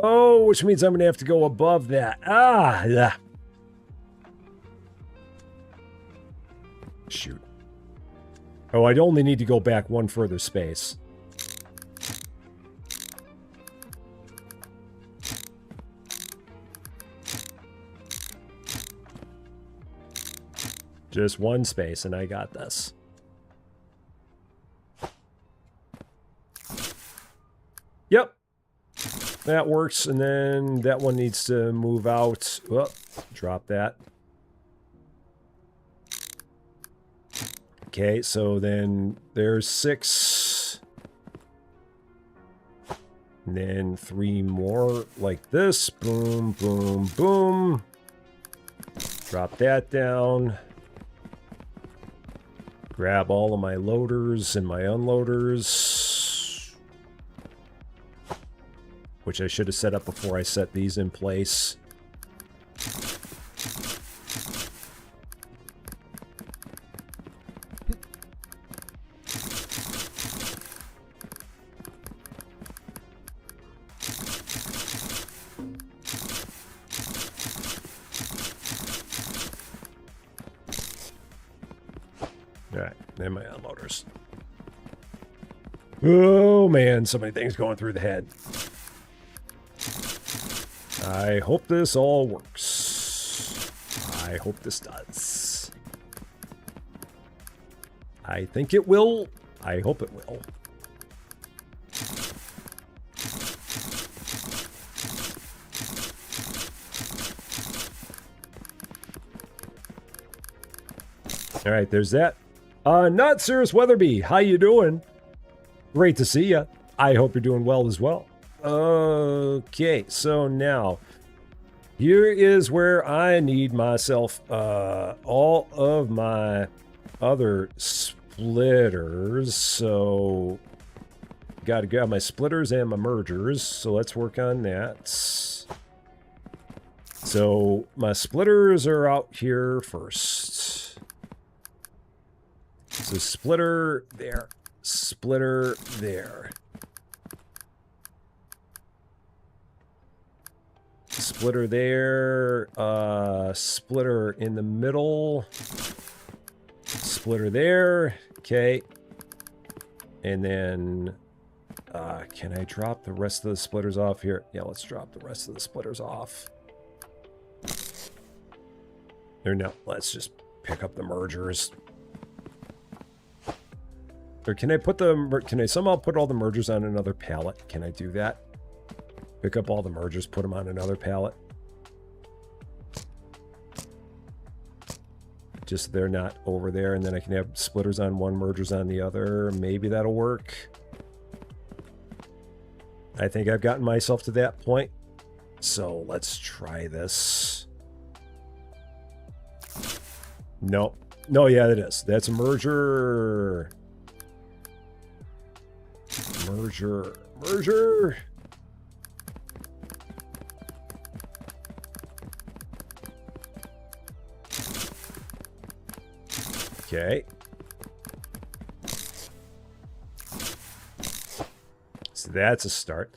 Oh, which means I'm going to have to go above that. Ah, yeah. Shoot. Oh, I'd only need to go back one further space. Just one space, and I got this. Yep. That works, and then that one needs to move out. Oh, drop that. Okay, so then there's 6. And then 3 more like this. Boom, boom, boom. Drop that down. Grab all of my loaders and my unloaders, which I should have set up before I set these in place. Alright, and my unloaders. Oh man, so many things going through the head. I hope this all works. I hope this does. I think it will. I hope it will. All right, there's that. Not Cirrus Weatherby, how you doing? Great to see you. I hope you're doing well as well. Okay, so now here is where I need myself all of my other splitters. So got to grab my splitters and my mergers. So let's work on that. So my splitters are out here first. So splitter there, splitter there. Splitter there, splitter in the middle, splitter there, okay. And then, can I drop the rest of the splitters off here? Yeah, let's drop the rest of the splitters off. Or no, let's just pick up the mergers. Or can I put the, can I somehow put all the mergers on another pallet? Can I do that? Pick up all the mergers, put them on another pallet. Just so they're not over there, and then I can have splitters on one, mergers on the other. Maybe that'll work. I think I've gotten myself to that point. So let's try this. No. No, yeah, it is. That's a merger. Merger. Merger. Okay. So that's a start.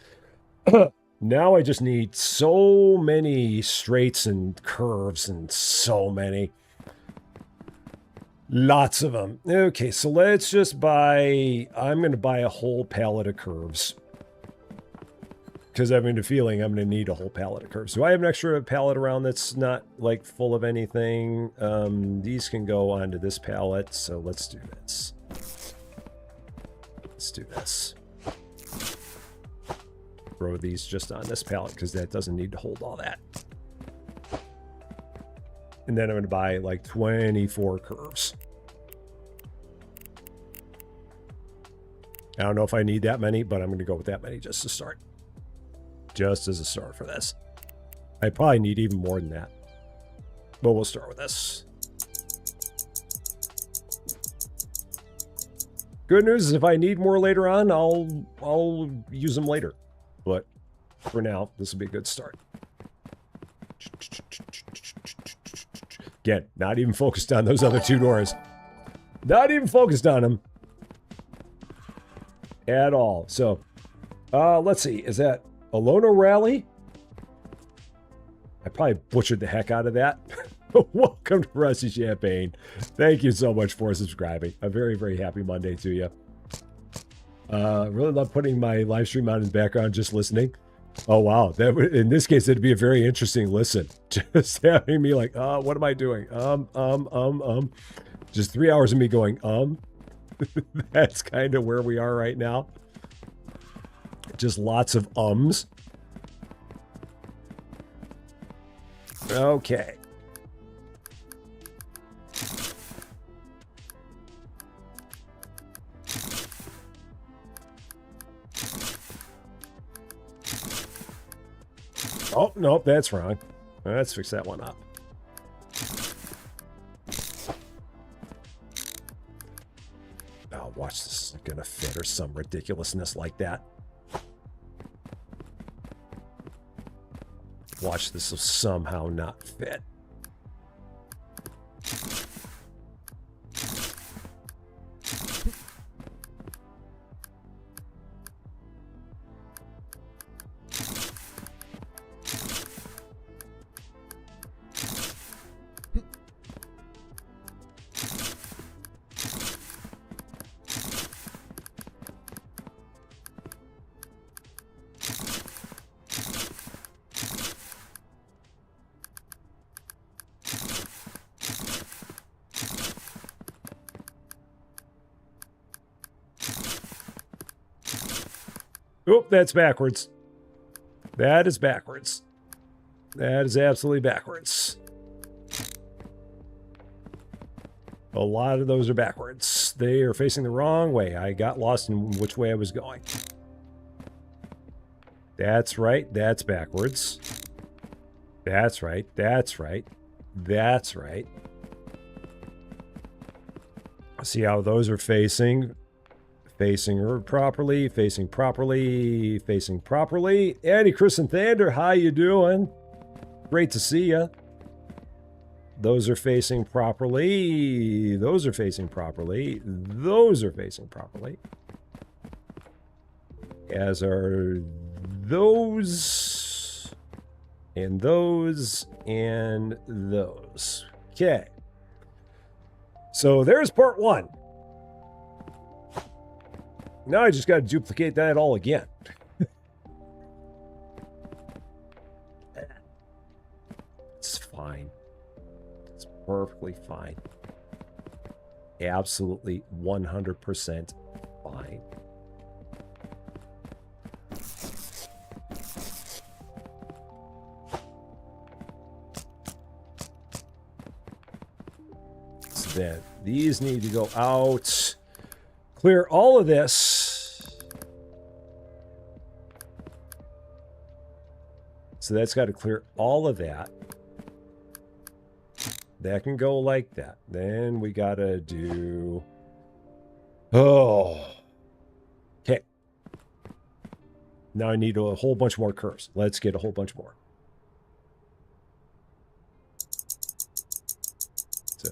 Now I just need so many straights and curves and so many. Lots of them. Okay, so let's just buy... I'm going to buy a whole pallet of curves. Because I have a feeling I'm going to need a whole pallet of curves. Do I have an extra pallet around that's not, like, full of anything? These can go onto this pallet, so let's do this. Let's do this. Throw these just on this pallet, because that doesn't need to hold all that. and then I'm going to buy like 24 curves. I don't know if I need that many, but I'm going to go with that many just to start. Just as a start for this. I probably need even more than that. But we'll start with this. Good news is if I need more later on, I'll use them later. But for now, this will be a good start. Again, not even focused on those other two doors. Not even focused on them. At all. So, let's see. Is that Alona Rally? I probably butchered the heck out of that. Welcome to Rusty Champaign. Thank you so much for subscribing. A very, very happy Monday to you. Really love putting my live stream on in the background, just listening. Oh, wow. That would, in this case, it'd be a very interesting listen. Just having me like, what am I doing? Just 3 hours of me going, That's kind of where we are right now. Just lots of ums. Okay. Oh, nope, that's wrong. Let's fix that one up. Oh, watch this is gonna fit or some ridiculousness like that. Watch this will somehow not fit. Oop, that's backwards. That is backwards. That is absolutely backwards. A lot of those are backwards. They are facing the wrong way. I got lost in which way I was going. That's right. That's backwards. That's right. That's right. That's right. See how those are facing. Facing her properly, facing properly, facing properly. Andy, Chris, and Thander, how you doing? Great to see you. Those are facing properly. Those are facing properly. Those are facing properly. As are those. And those. And those. Okay. So there's part one. Now I just got to duplicate that all again. It's fine. It's perfectly fine. Absolutely 100% fine. So then these need to go out. Clear all of this. So that's got to clear all of that. That can go like that. Then we got to do... Oh. Okay. Now I need a whole bunch more curves. Let's get a whole bunch more. So,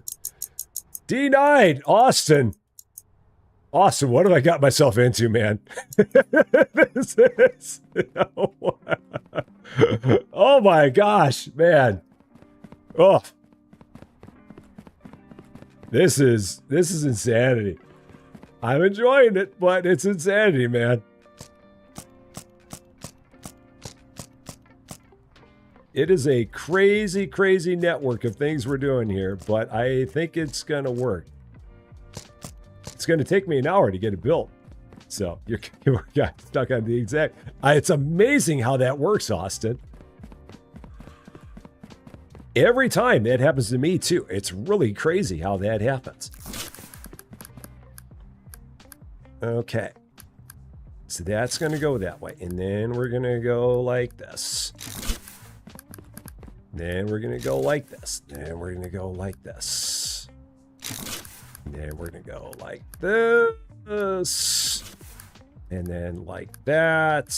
D9, Austin. Austin, what have I got myself into, man? This is... Oh my gosh, man. Oh. This is insanity. I'm enjoying it, but it's insanity, man. It is a crazy, crazy network of things we're doing here, but I think it's going to work. It's going to take me an hour to get it built. So you got stuck on the exact... it's amazing how that works, Austin. Every time that happens to me too. It's really crazy how that happens. Okay. So that's going to go that way. And then we're going to go like this. Then we're going to go like this. Then we're going to go like this. And then we're going to go like this. And then like that.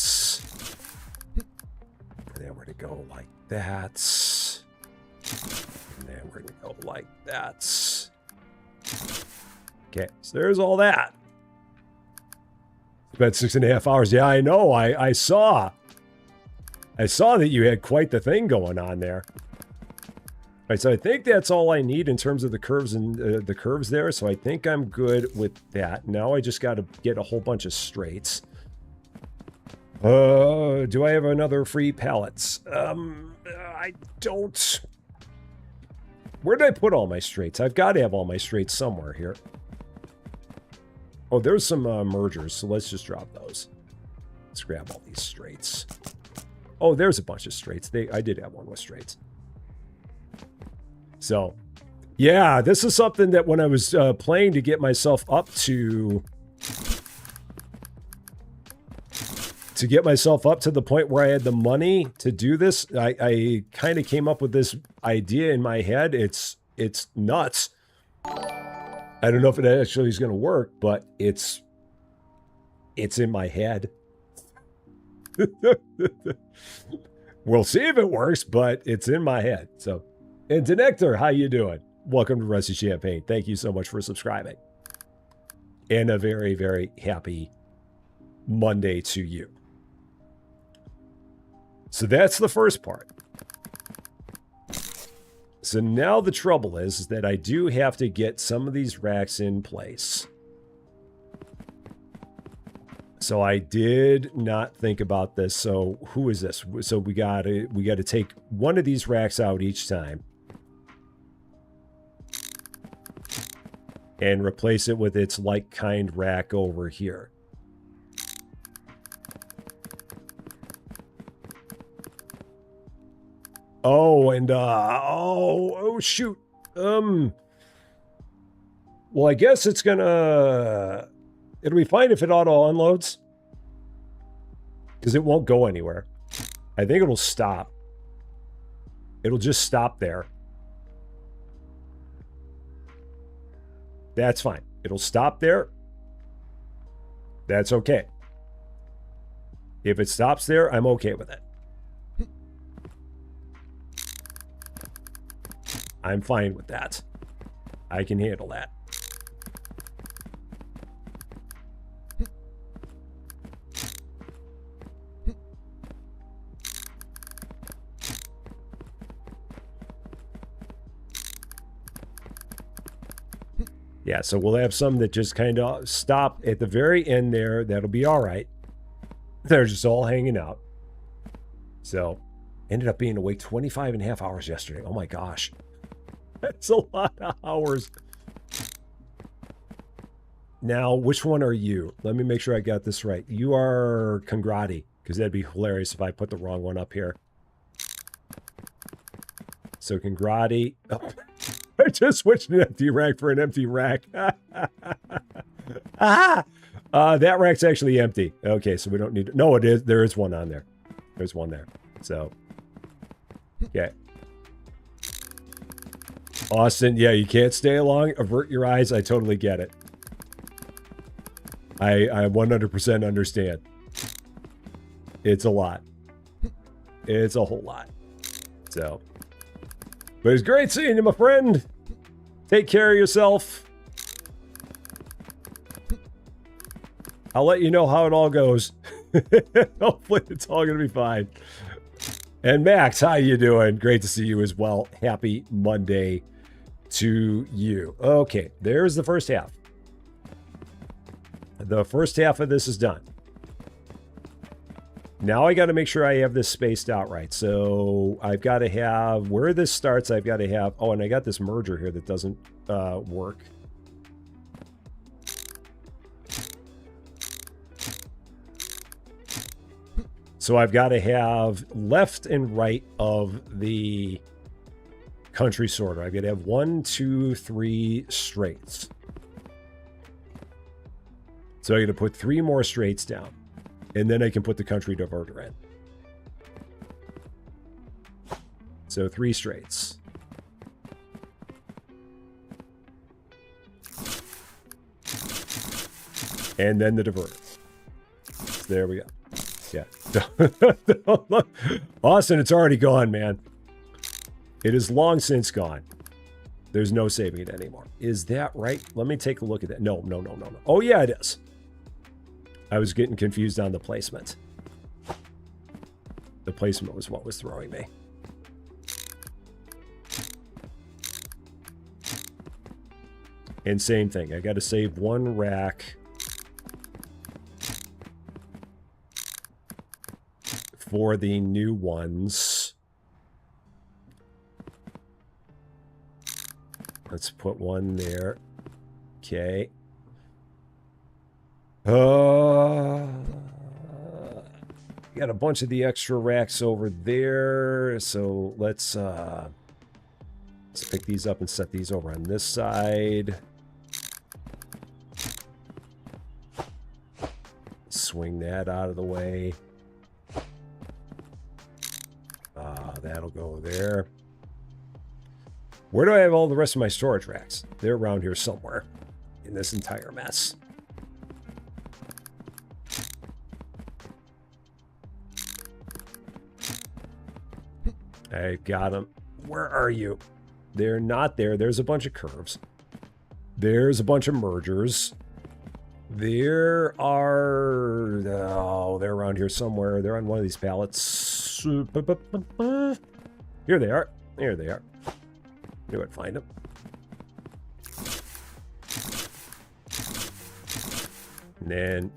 And then we're going to go like that. And then we're going to go like that. Okay, so there's all that. Spent 6.5 hours. Yeah, I know. I saw that you had quite the thing going on there. All right, so I think that's all I need in terms of the curves and the curves there. So I think I'm good with that. Now I just got to get a whole bunch of straights. Do I have another free pallets? I don't. Where did I put all my straights? I've got to have all my straights somewhere here. Oh, there's some mergers, so let's just drop those. Let's grab all these straights. Oh, there's a bunch of straights. I did have one with straights. So, yeah, this is something that when I was playing to get myself up to the point where I had the money to do this, I kind of came up with this idea in my head. It's nuts. I don't know if it actually is going to work, but it's in my head. We'll see if it works, but it's in my head. So, and to Nectar, how you doing? Welcome to Rusty Champagne. Thank you so much for subscribing. And a very, very happy Monday to you. So that's the first part. So now the trouble is that I do have to get some of these racks in place. So I did not think about this. So who is this? So we got to take one of these racks out each time and replace it with its like-kind rack over here. Oh, and, oh, shoot. Well, I guess it's gonna, it'll be fine if it auto unloads. Because it won't go anywhere. I think it'll stop. It'll just stop there. That's fine. It'll stop there. That's okay. If it stops there, I'm okay with it. I'm fine with that. I can handle that. Yeah, so we'll have some that just kind of stop at the very end there. That'll be all right. They're just all hanging out. So, ended up being awake 25.5 hours yesterday. Oh my gosh. That's a lot of hours. Now, which one are you? Let me make sure I got this right. You are Congrati, because that'd be hilarious if I put the wrong one up here. So Congrati. Oh, I just switched an empty rack for an empty rack. Ah! That rack's actually empty. Okay, so we don't need to. No, it is. There is one on there. There's one there. So, okay. Austin, yeah, you can't stay long. Avert your eyes. I totally get it. I 100% understand. It's a lot. It's a whole lot. So, but it's great seeing you, my friend. Take care of yourself. I'll let you know how it all goes. Hopefully it's all going to be fine. And Max, how you doing? Great to see you as well. Happy Monday to you. Okay, there's the first half. The first half of this is done. Now I got to make sure I have this spaced out right. So I've got to have, where this starts, I've got to have, oh, and I got this merger here that doesn't work. So I've got to have left and right of the country sorter. I gotta have 1, 2, 3 straights. So I gotta put 3 more straights down. And then I can put the country diverter in. So 3 straights. And then the diverter. So there we go. Yeah. Austin, it's already gone, man. It is long since gone. There's no saving it anymore. Is that right? Let me take a look at that. No. Oh, yeah, it is. I was getting confused on the placement. The placement was what was throwing me. And same thing. I got to save 1 rack for the new ones. Let's put 1 there. Okay. Got a bunch of the extra racks over there. So let's pick these up and set these over on this side. Swing that out of the way. That'll go there. Where do I have all the rest of my storage racks? They're around here somewhere in this entire mess. I got them. Where are you? They're not there. There's a bunch of curves. There's a bunch of mergers. There are... Oh, they're around here somewhere. They're on one of these pallets. Here they are. Here they are. Knew I'd find them. And then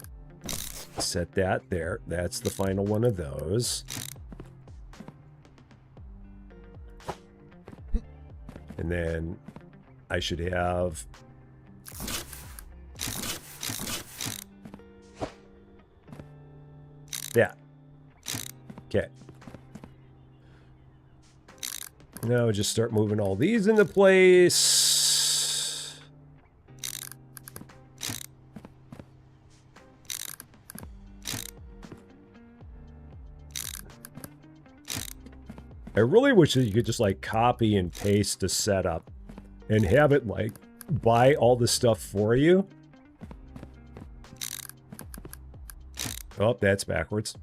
set that there. That's the final one of those. And then I should have that. Okay. Now just start moving all these into place. I really wish that you could just like copy and paste the setup and have it like buy all the stuff for you. Oh, that's backwards.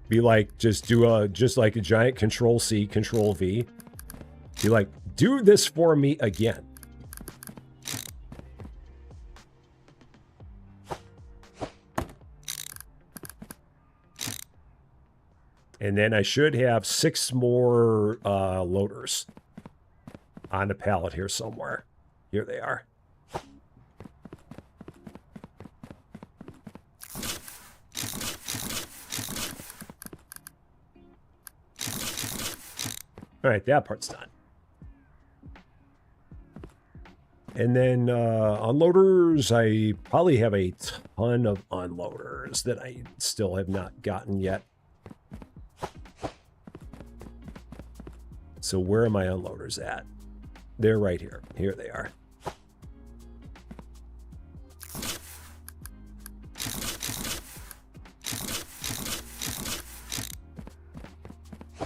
Be like, just like a giant Control-C, Control-V. Be like, do this for me again. And then I should have 6 more loaders on the pallet here somewhere. Here they are. All right, that part's done. And then unloaders, I probably have a ton of unloaders that I still have not gotten yet. So where are my unloaders at? They're right here. Here they are.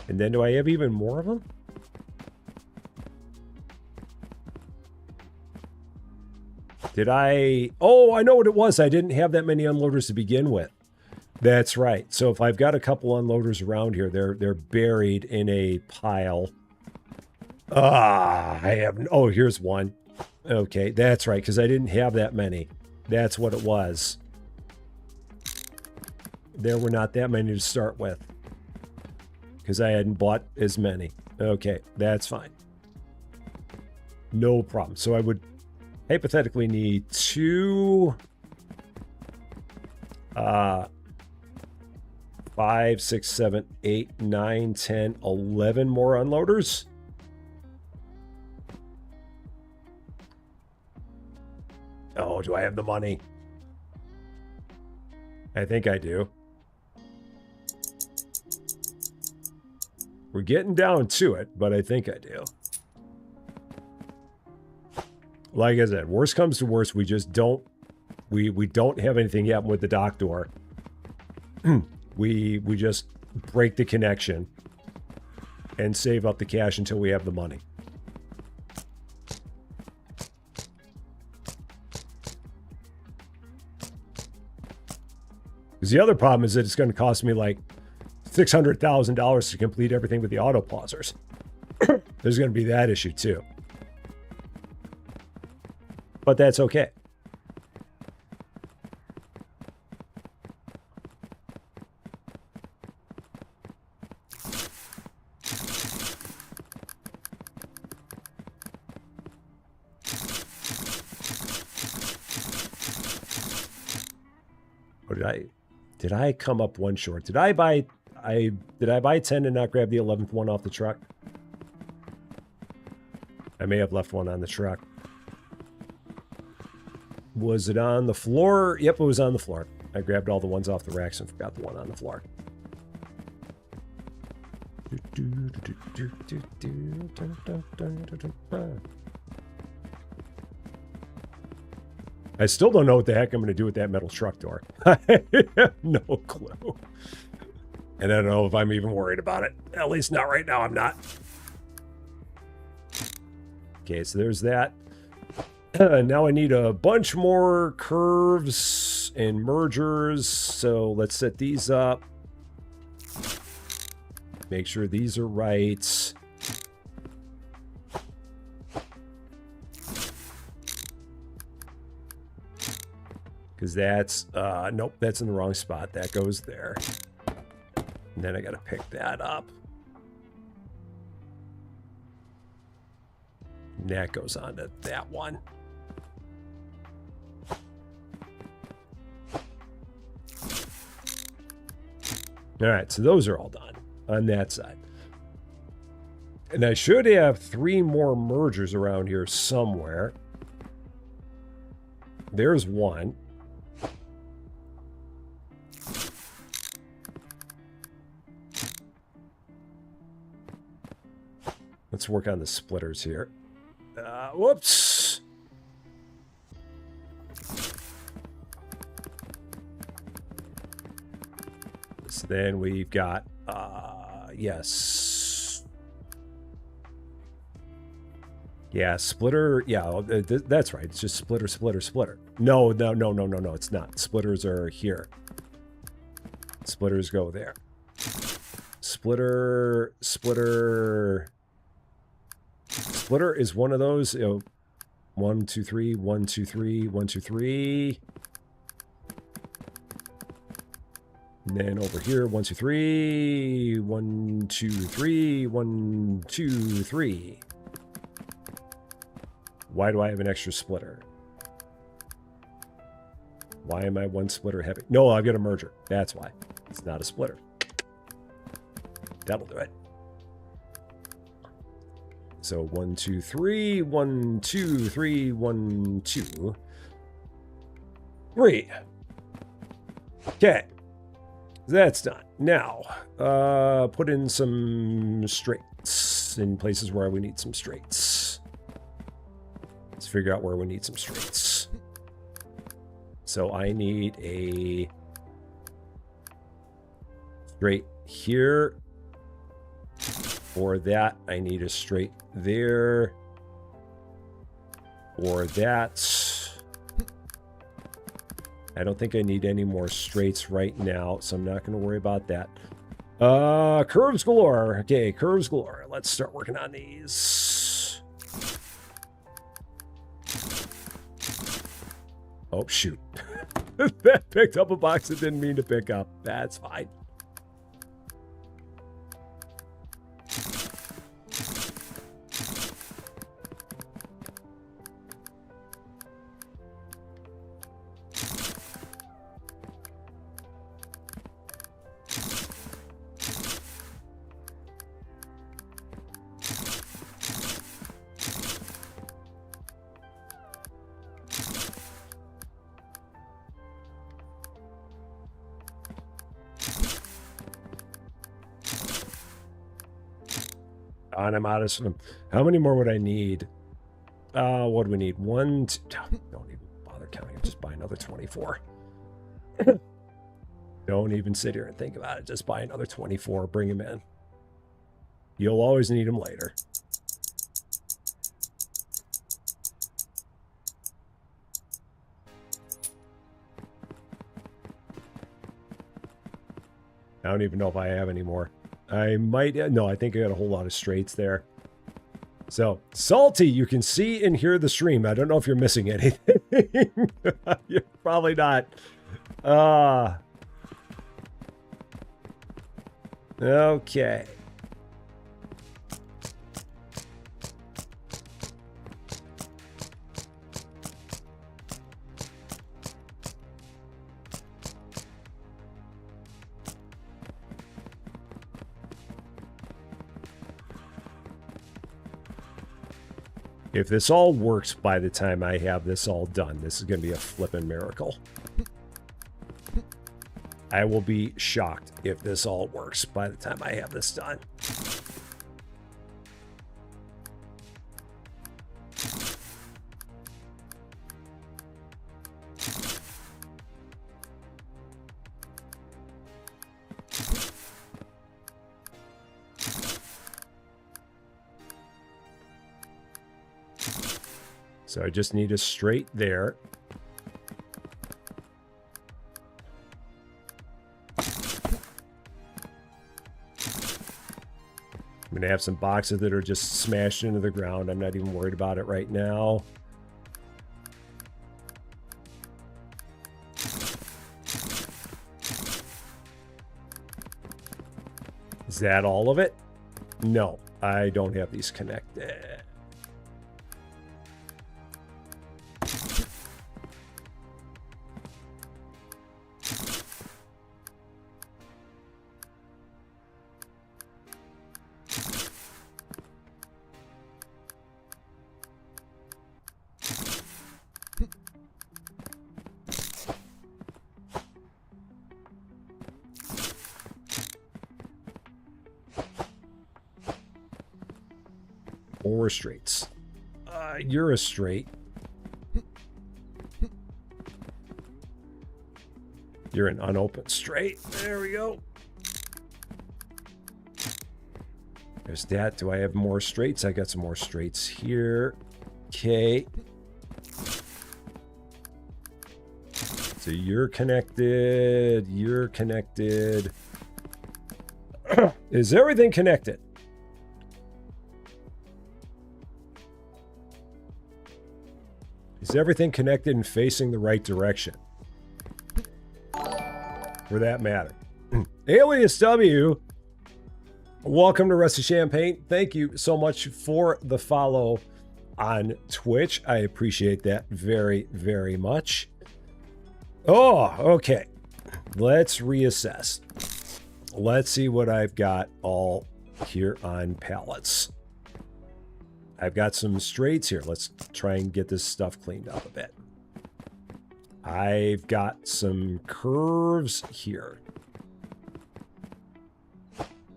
And then do I have even more of them? Did I? Oh, I know what it was. I didn't have that many unloaders to begin with. That's right. So if I've got a couple unloaders around here, they're buried in a pile. I have... Oh, here's one. Okay, that's right, because I didn't have that many. That's what it was. There were not that many to start with, because I hadn't bought as many. Okay, that's fine. No problem. So I would hypothetically need 2... 5, 6, 7, 8, 9, 10, 11 more unloaders. Oh, do I have the money? I think I do. We're getting down to it, but I think I do. Like I said, worst comes to worst, we just don't, we don't have anything happen with the dock door. we just break the connection and save up the cash until we have the money. Because the other problem is that it's going to cost me like $600,000 to complete everything with the auto pausers. There's going to be that issue too. But that's okay. Or did I come up one short? Did I buy 10 and not grab the 11th one off the truck? I may have left one on the truck. Was it on the floor? Yep, it was on the floor. I grabbed all the ones off the racks and forgot the one on the floor. I still don't know what the heck I'm going to do with that metal truck door. I have no clue. And I don't know if I'm even worried about it. At least not right now, I'm not. Okay, so there's that. Now I need a bunch more curves and mergers. So let's set these up. Make sure these are right. Because that's, nope, that's in the wrong spot. That goes there. And then I got to pick that up. And that goes on to that one. All right, so those are all done on that side. And I should have 3 more mergers around here somewhere. There's one. Let's work on the splitters here. Whoops. So then we've got, yes. Yeah, splitter. Yeah, that's right. It's just splitter, splitter, splitter. No, it's not. Splitters are here. Splitters go there. Splitter, splitter. Splitter is one of those, 1, 2, 3, 1, 2, 3, 1, 2, 3. And then over here, 1, 2, 3, 1, 2, 3, 1, 2, 3. Why do I have an extra splitter? Why am I 1 splitter heavy? No, I've got a merger. That's why. It's not a splitter. That'll do it. So 1, 2, 3, 1, 2, 3, 1, 2, 3. Okay. That's done. Now, put in some straights in places where we need some straights. Let's figure out where we need some straights. So I need a straight here. For that, I need a straight there. Or that. I don't think I need any more straights right now, so I'm not going to worry about that. Curves galore. Okay, curves galore. Let's start working on these. Oh, shoot. That picked up a box it didn't mean to pick up. That's fine. And I'm out of some. How many more would I need? What do we need? One, two, don't even bother counting. Just buy another 24. Don't even sit here and think about it. Just buy another 24. Bring them in. You'll always need them later. I don't even know if I have any more. I might. No, I think I got a whole lot of straights there. So, Salty, you can see and hear the stream. I don't know if you're missing anything. You're probably not. Okay. If this all works by the time I have this all done, this is going to be a flippin' miracle. I will be shocked if this all works by the time I have this done. So I just need a straight there. I'm going to have some boxes that are just smashed into the ground. I'm not even worried about it right now. Is that all of it? No, I don't have these connected. Or straights. You're a straight. You're an unopened straight. There we go. There's that. Do I have more straights? I got some more straights here. Okay. So you're connected. You're connected. Is everything connected? Is everything connected and facing the right direction? For that matter. Alias W, welcome to Rusty Champaign. Thank you so much for the follow on Twitch. I appreciate that very, very much. Oh, okay. Let's reassess. Let's see what I've got all here on pallets. I've got some straights here. Let's try and get this stuff cleaned up a bit. I've got some curves here.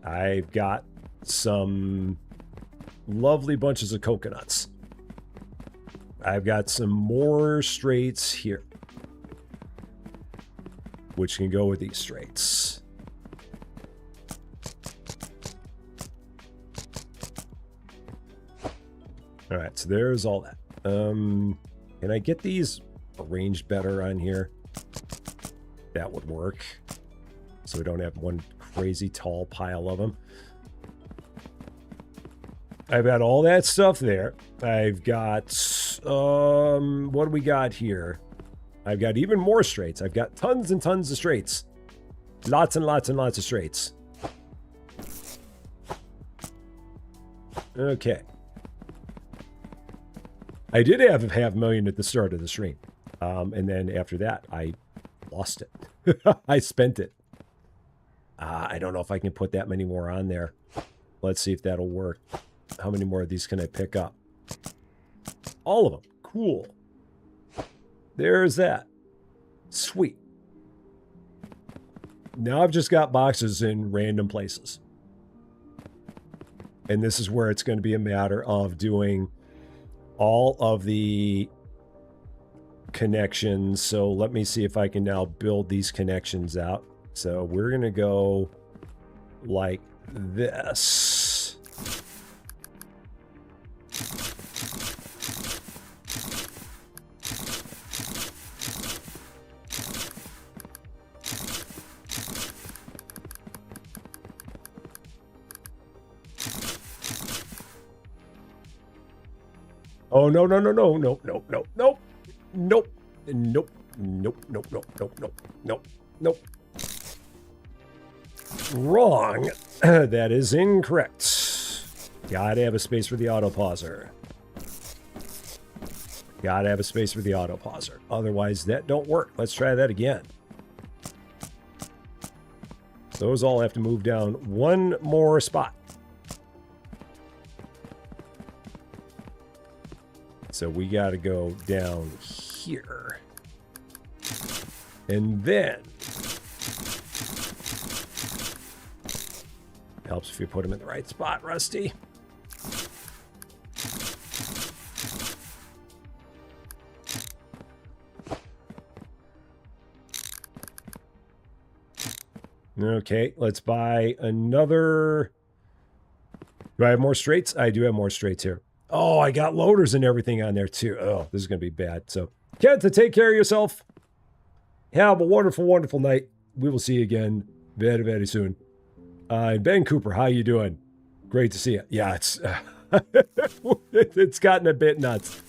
I've got some lovely bunches of coconuts. I've got some more straights here, which can go with these straights. All right, so there's all that. Can I get these arranged better on here? That would work. So we don't have one crazy tall pile of them. I've got all that stuff there. I've got, what do we got here? I've got even more straights. I've got tons and tons of straights. Lots and lots and lots of straights. Okay. I did have $500,000 at the start of the stream. And then after that, I lost it. I spent it. I don't know if I can put that many more on there. Let's see if that'll work. How many more of these can I pick up? All of them. Cool. There's that. Sweet. Now I've just got boxes in random places. And this is where it's going to be a matter of doing all of the connections. So let me see if I can now build these connections out. So we're going to go like this. Oh, no, no, no, no, no, no, no, nope, nope, nope, nope, nope, nope, nope, nope, nope, nope. Wrong. That is incorrect. Gotta have a space for the auto pauser. Gotta have a space for the auto pauser. Otherwise, that don't work. Let's try that again. Those all have to move down one more spot. So we got to go down here. And then helps if you put them in the right spot, Rusty. Okay, let's buy another. Do I have more straights? I do have more straights here. Oh, I got loaders and everything on there too. Oh, this is going to be bad. So, Kenta, take care of yourself. Have a wonderful, wonderful night. We will see you again very, very soon. Ben Cooper, how you doing? Great to see you. Yeah, it's it's gotten a bit nuts.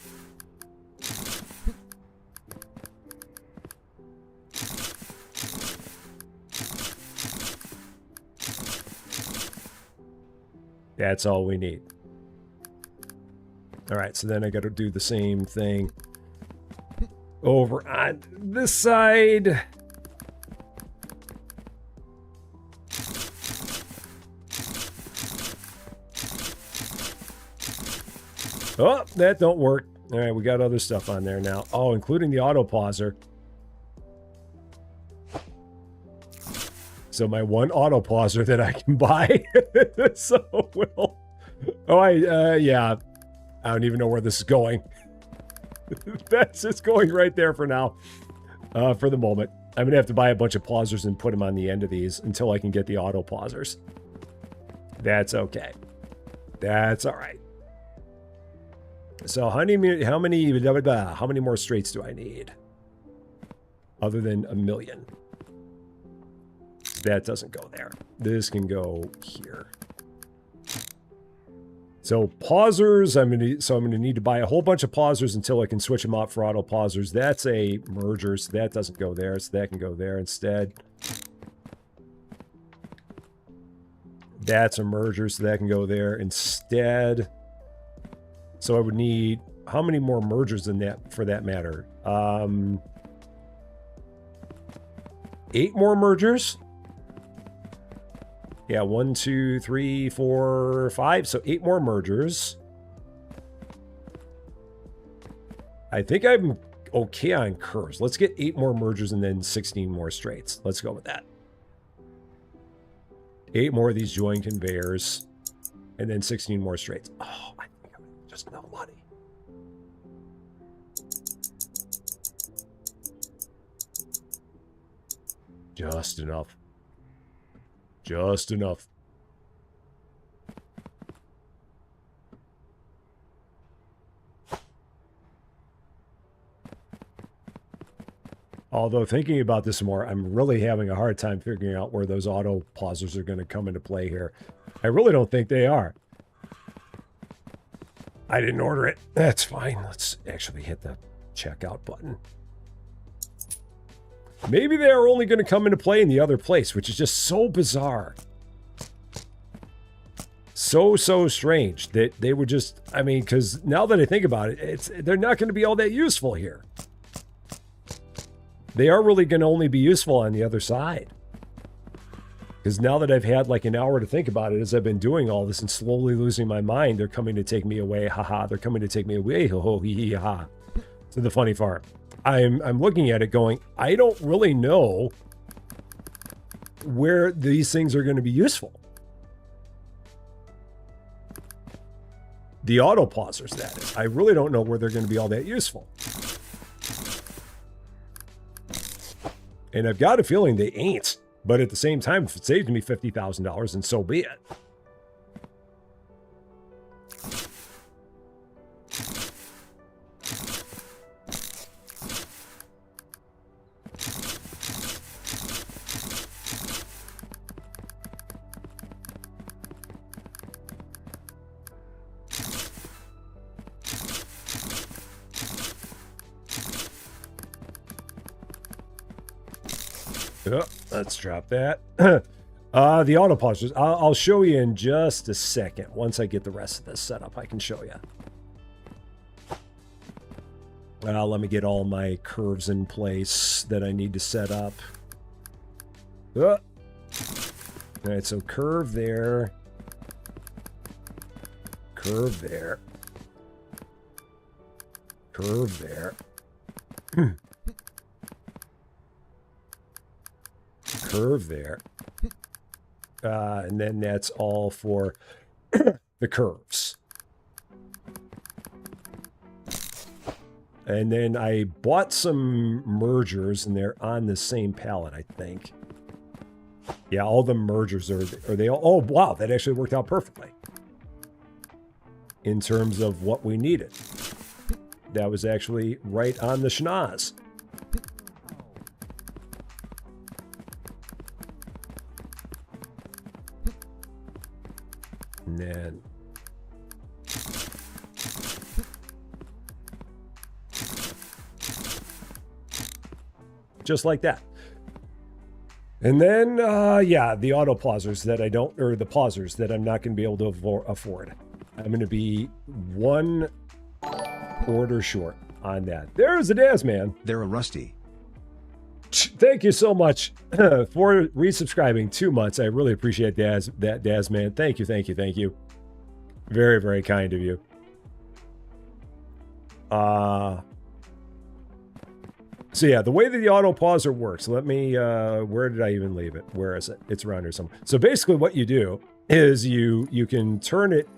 That's all we need. All right, so then I got to do the same thing over on this side. Oh, that don't work. All right, we got other stuff on there now. Oh, including the auto pauser. So my one auto pauser that I can buy. So, well. Oh, yeah. I don't even know where this is going. That's just going right there for now. For the moment. I'm going to have to buy a bunch of pausers and put them on the end of these until I can get the auto pausers. That's okay. That's all right. So how many more straights do I need? Other than a million. That doesn't go there. This can go here. So pausers, I'm gonna need to buy a whole bunch of pausers until I can switch them out for auto pausers. That's a merger, so that doesn't go there, so that can go there instead. That's a merger, so that can go there instead. So I would need how many more mergers than that for that matter? 8 more mergers. Yeah, 1, 2, 3, 4, 5. So 8 more mergers. I think I'm okay on curves. Let's get 8 more mergers and then 16 more straights. Let's go with that. 8 more of these join conveyors. And then 16 more straights. Oh, I think I'm just no money. Just enough. Just enough. Although thinking about this more, I'm really having a hard time figuring out where those auto pausers are going to come into play here. I really don't think they are. I didn't order it. That's fine. Let's actually hit the checkout button. Maybe they're only going to come into play in the other place, which is just so bizarre. So strange that they would just, I mean, because now that I think about it, they're not going to be all that useful here. They are really going to only be useful on the other side. Because now that I've had like an hour to think about it, as I've been doing all this and slowly losing my mind, they're coming to take me away. Haha, they're coming to take me away. Ho ho hee hee ha. To the funny farm. I'm looking at it going, I don't really know where these things are going to be useful. The auto pausers, that is. I really don't know where they're going to be all that useful. And I've got a feeling they ain't. But at the same time, if it saves me $50,000, then so be it. Oh, let's drop that. The auto pausers. I'll show you in just a second. Once I get the rest of this set up, I can show you. Let me get all my curves in place that I need to set up. All right, so curve there. Curve there. Curve there. Curve there. And then that's all for the curves. And then I bought some mergers, and they're on the same palette, I think. Yeah, all the mergers are they all? Oh, wow, that actually worked out perfectly in terms of what we needed. That was actually right on the schnoz. And then just like that. And then, yeah, the auto pausers that I don't, or the pausers that I'm not going to be able to afford. I'm going to be one order short on that. There's a Daz man. They're a rusty. Thank you so much for resubscribing 2 months. I really appreciate that, Daz man. Thank you, thank you, thank you. Very, very kind of you. So yeah, the way that the auto pauser works, let me, where did I even leave it? Where is it? It's around here somewhere. So basically what you do is you can turn it,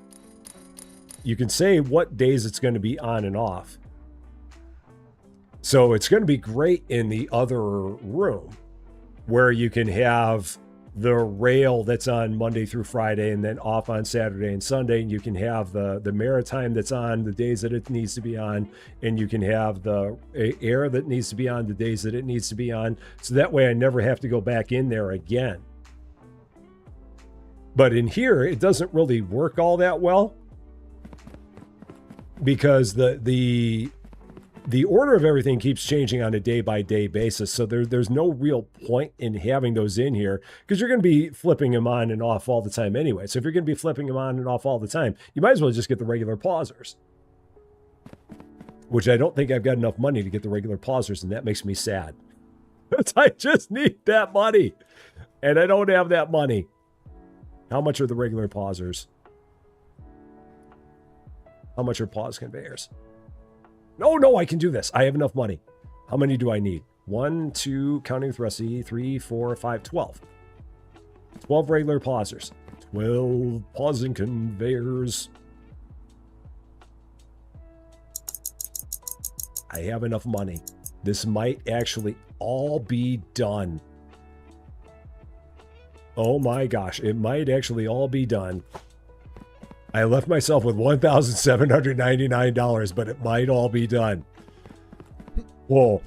you can say what days it's going to be on and off. So it's going to be great in the other room where you can have the rail that's on Monday through Friday and then off on Saturday and Sunday. And you can have the maritime that's on the days that it needs to be on. And you can have the air that needs to be on the days that it needs to be on. So that way I never have to go back in there again. But in here, it doesn't really work all that well because the order of everything keeps changing on a day-by-day basis, so there's no real point in having those in here because you're going to be flipping them on and off all the time anyway. So if you're going to be flipping them on and off all the time, you might as well just get the regular pausers, which I don't think I've got enough money to get the regular pausers, and that makes me sad. I just need that money, and I don't have that money. How much are the regular pausers? How much are pause conveyors? No, I can do this. I have enough money. How many do I need? 1, 2, counting with Rusty, 3, 4, 5, 12. 12 regular pausers. 12 pausing conveyors. I have enough money. This might actually all be done. Oh my gosh, it might actually all be done. I left myself with $1,799, but it might all be done. Whoa.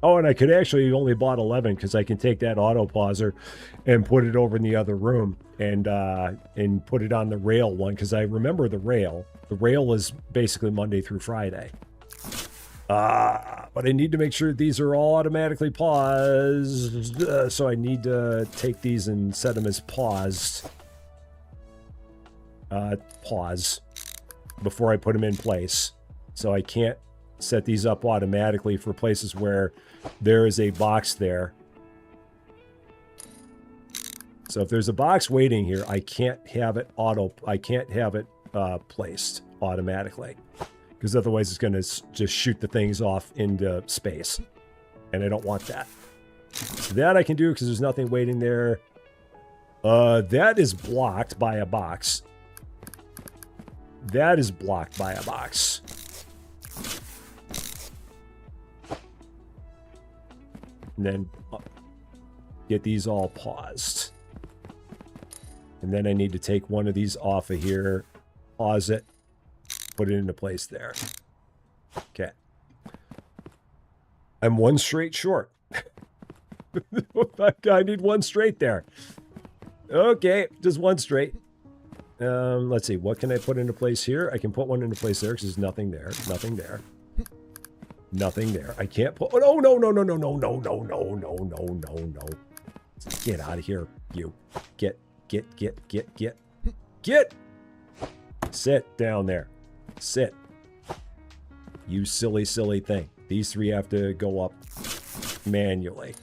Oh, and I could actually only bought 11 because I can take that auto pauser and put it over in the other room and put it on the rail one because I remember the rail. The rail is basically Monday through Friday. But I need to make sure these are all automatically paused. So I need to take these and set them as paused. Pause before I put them in place. So I can't set these up automatically for places where there is a box there. So if there's a box waiting here, I can't have it placed automatically. Because otherwise it's going to just shoot the things off into space. And I don't want that. So that I can do because there's nothing waiting there. That is blocked by a box. That is blocked by a box. And then get these all paused. And then I need to take one of these off of here, pause it, put it into place there. Okay. I'm one straight short. I need one straight there. Okay, just one straight. Let's see, what can I put into place here? I can put one into place there because there's nothing there. Nothing there. Nothing there. I can't put... Oh, no, no, no, no, no, no, no, no, no, no, no, no. Get out of here, you. Get. Sit down there. Sit. You silly, silly thing. These three have to go up manually.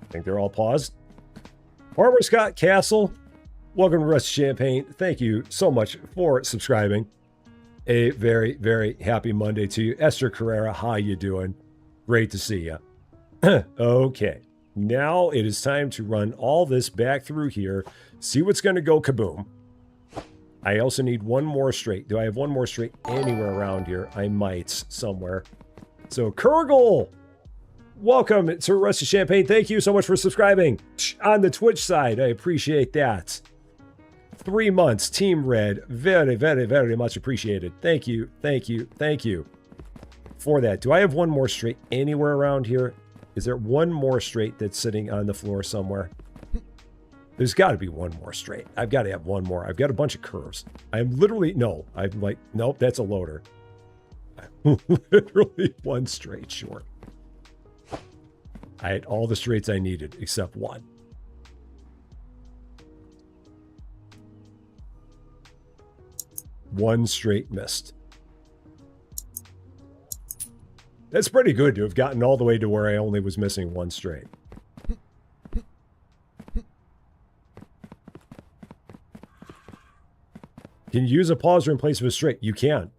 I think they're all paused. Farmer Scott Castle, welcome to Rusty Champagne. Thank you so much for subscribing. A very, very happy Monday to you. Esther Carrera, how you doing? Great to see you. Okay, now it is time to run all this back through here, see what's going to go kaboom. I also need one more straight. Do I have one more straight anywhere around here? I might somewhere. So, Kurgle! Welcome to Rusty Champagne. Thank you so much for subscribing on the Twitch side. I appreciate that. 3 months, Team Red. Very, very, very much appreciated. Thank you, thank you, thank you for that. Do I have one more straight anywhere around here? Is there one more straight that's sitting on the floor somewhere? There's got to be one more straight. I've got to have one more. I've got a bunch of curves. I'm literally, no, I'm like, nope, that's a loader. I'm literally one straight short. I had all the straights I needed except one. One straight missed. That's pretty good to have gotten all the way to where I only was missing one straight. Can you use a pauser in place of a straight? You can.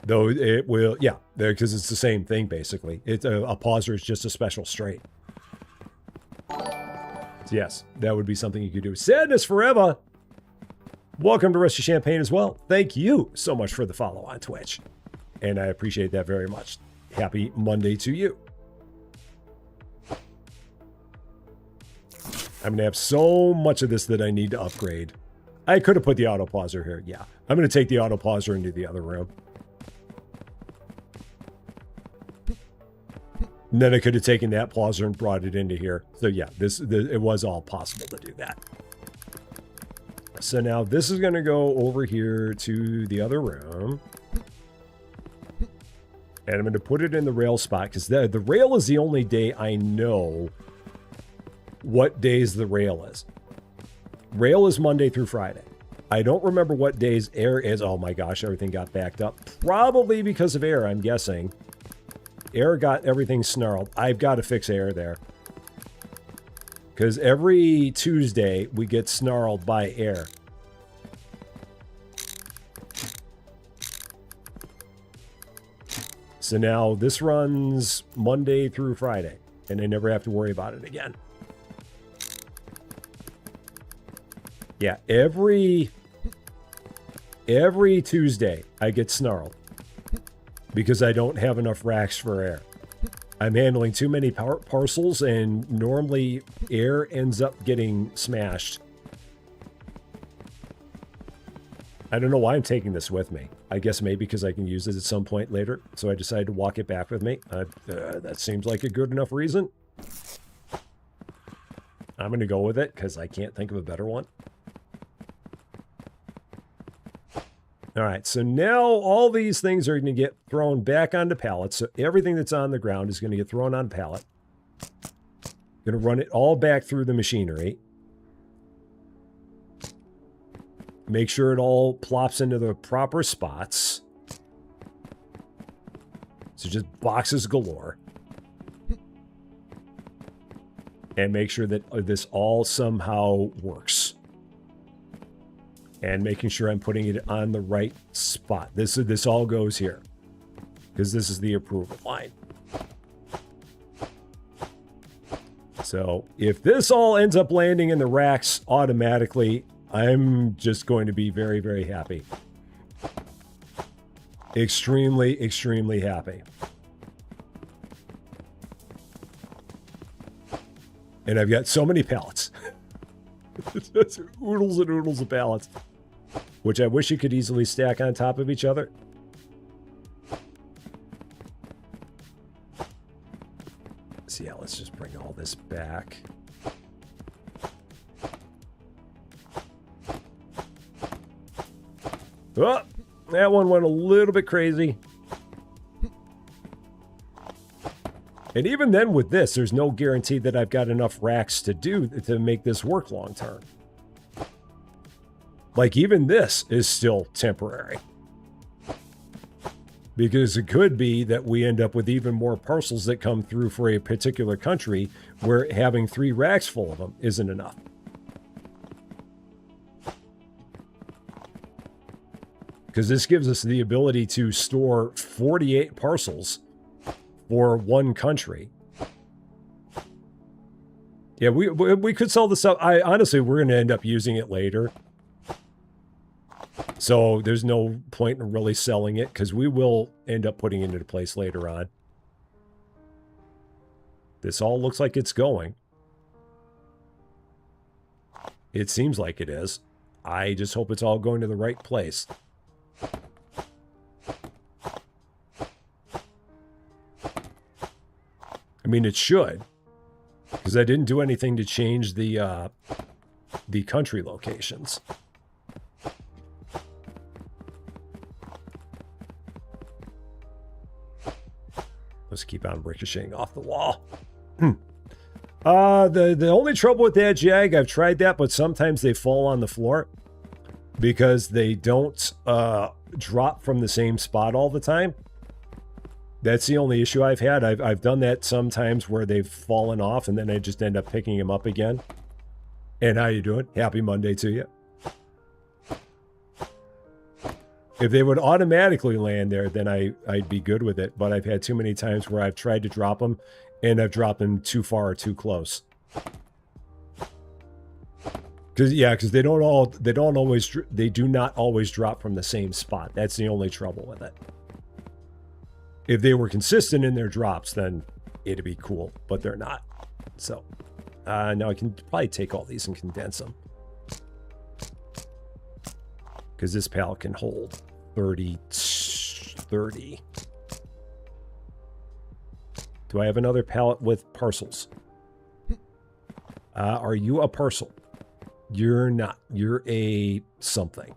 Though it will, yeah, because it's the same thing, basically. It's a pauser is just a special straight. So yes, that would be something you could do. Sadness Forever! Welcome to Rusty Champagne as well. Thank you so much for the follow on Twitch. And I appreciate that very much. Happy Monday to you. I'm going to have so much of this that I need to upgrade. I could have put the auto pauser here. Yeah, I'm going to take the auto pauser into the other room. And then I could have taken that pauser and brought it into here. So yeah, it was all possible to do that. So now this is going to go over here to the other room. And I'm going to put it in the rail spot because the rail is the only day I know what days the rail is. Rail is Monday through Friday. I don't remember what days air is. Oh my gosh, everything got backed up. Probably because of air, I'm guessing. Air got everything snarled. I've got to fix air there. Because every Tuesday, we get snarled by air. So now this runs Monday through Friday. And I never have to worry about it again. Yeah, every Tuesday, I get snarled. Because I don't have enough racks for air. I'm handling too many parcels, and normally air ends up getting smashed. I don't know why I'm taking this with me. I guess maybe because I can use it at some point later. So I decided to walk it back with me. That seems like a good enough reason. I'm going to go with it because I can't think of a better one. All right, so now all these things are going to get thrown back onto pallets. So everything that's on the ground is going to get thrown on a pallet. Going to run it all back through the machinery. Make sure it all plops into the proper spots. So just boxes galore. And make sure that this all somehow works. And making sure I'm putting it on the right spot. This all goes here. Because this is the approval line. So if this all ends up landing in the racks automatically, I'm just going to be very, very happy. Extremely, extremely happy. And I've got so many pallets. It's oodles and oodles of pallets. Which I wish you could easily stack on top of each other. So yeah, let's just bring all this back. Oh, that one went a little bit crazy. And even then with this, there's no guarantee that I've got enough racks to make this work long term. Like even this is still temporary. Because it could be that we end up with even more parcels that come through for a particular country where having 3 racks full of them isn't enough. Because this gives us the ability to store 48 parcels for one country. Yeah, we could sell this up. Honestly, we're going to end up using it later. So there's no point in really selling it because we will end up putting it into place later on. This all looks like it's going. It seems like it is. I just hope it's all going to the right place. I mean, it should. Because I didn't do anything to change the country locations. Let's keep on ricocheting off the wall. The only trouble with that Jag, I've tried that, but sometimes they fall on the floor because they don't drop from the same spot all the time. That's the only issue I've had. I've done that sometimes where they've fallen off and then I just end up picking them up again. And how you doing? Happy Monday to you. If they would automatically land there, then I'd be good with it. But I've had too many times where I've tried to drop them and I've dropped them too far or too close. Because they do not always drop from the same spot. That's the only trouble with it. If they were consistent in their drops, then it'd be cool, but they're not. So now I can probably take all these and condense them. Because this pallet can hold 30. Do I have another pallet with parcels? Are you a parcel? You're not. You're a something.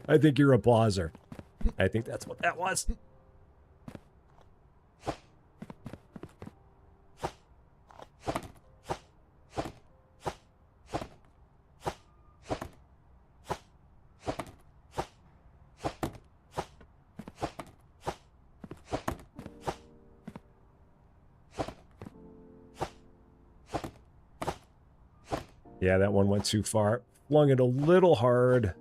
I think you're a blazer. I think that's what that was. Yeah, that one went too far. Flung it a little hard.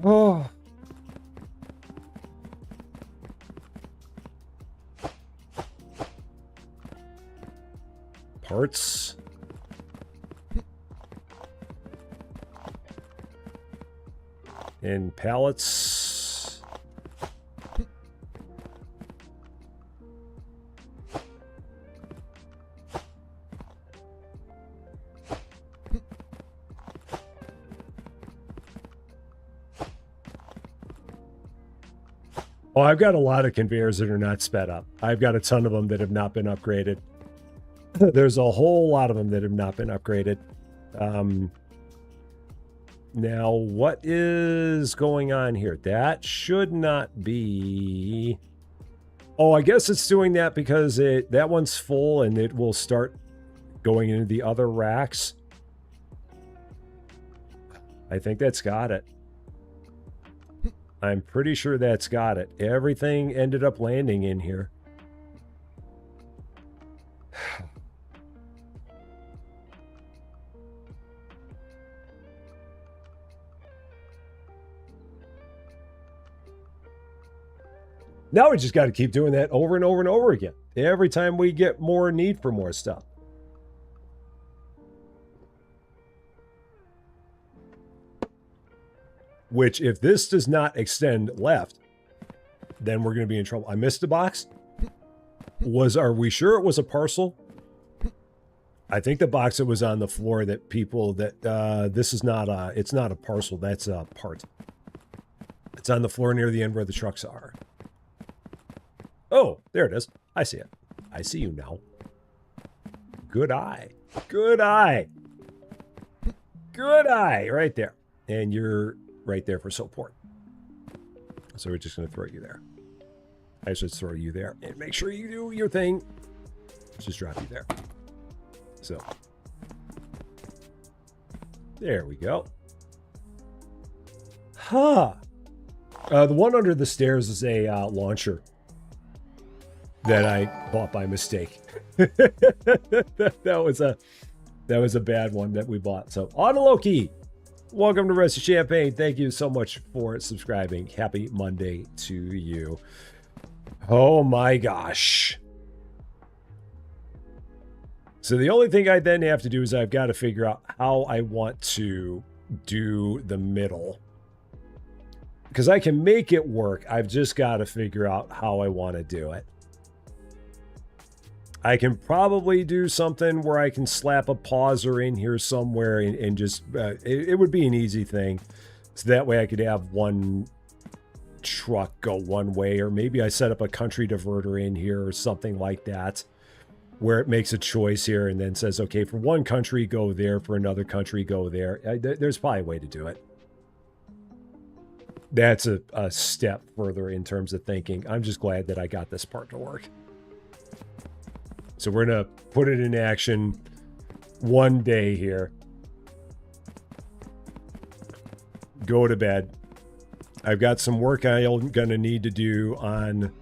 Oh. Parts. And pallets. Oh, I've got a lot of conveyors that are not sped up. I've got a ton of them that have not been upgraded. There's a whole lot of them that have not been upgraded. Now, what is going on here? That should not be... Oh, I guess it's doing that because that one's full and it will start going into the other racks. I think that's got it. I'm pretty sure that's got it. Everything ended up landing in here. Now we just got to keep doing that over and over and over again. Every time we get more need for more stuff. Which, if this does not extend left, then we're going to be in trouble. I missed a box. Are we sure it was a parcel? I think the box that was on the floor that this is not it's not a parcel. That's a part. It's on the floor near the end where the trucks are. Oh, there it is. I see it. I see you now. Good eye. Good eye. Good eye. Right there. And you're right there for support. So we're just going to throw you there. I should throw you there. And make sure you do your thing. Just drop you there. So. There we go. Huh. The one under the stairs is a launcher that I bought by mistake. that was a bad one that we bought. So, Autoloki, welcome to Rest of Champaign. Thank you so much for subscribing. Happy Monday to you. Oh my gosh. So the only thing I then have to do is I've got to figure out how I want to do the middle. Because I can make it work. I've just got to figure out how I want to do it. I can probably do something where I can slap a pauser in here somewhere and just, it would be an easy thing. So that way I could have one truck go one way, or maybe I set up a country diverter in here or something like that, where it makes a choice here and then says, okay, for one country, go there, for another country, go there. There's probably a way to do it. That's a step further in terms of thinking. I'm just glad that I got this part to work. So we're going to put it in action one day here. Go to bed. I've got some work I'm going to need to do on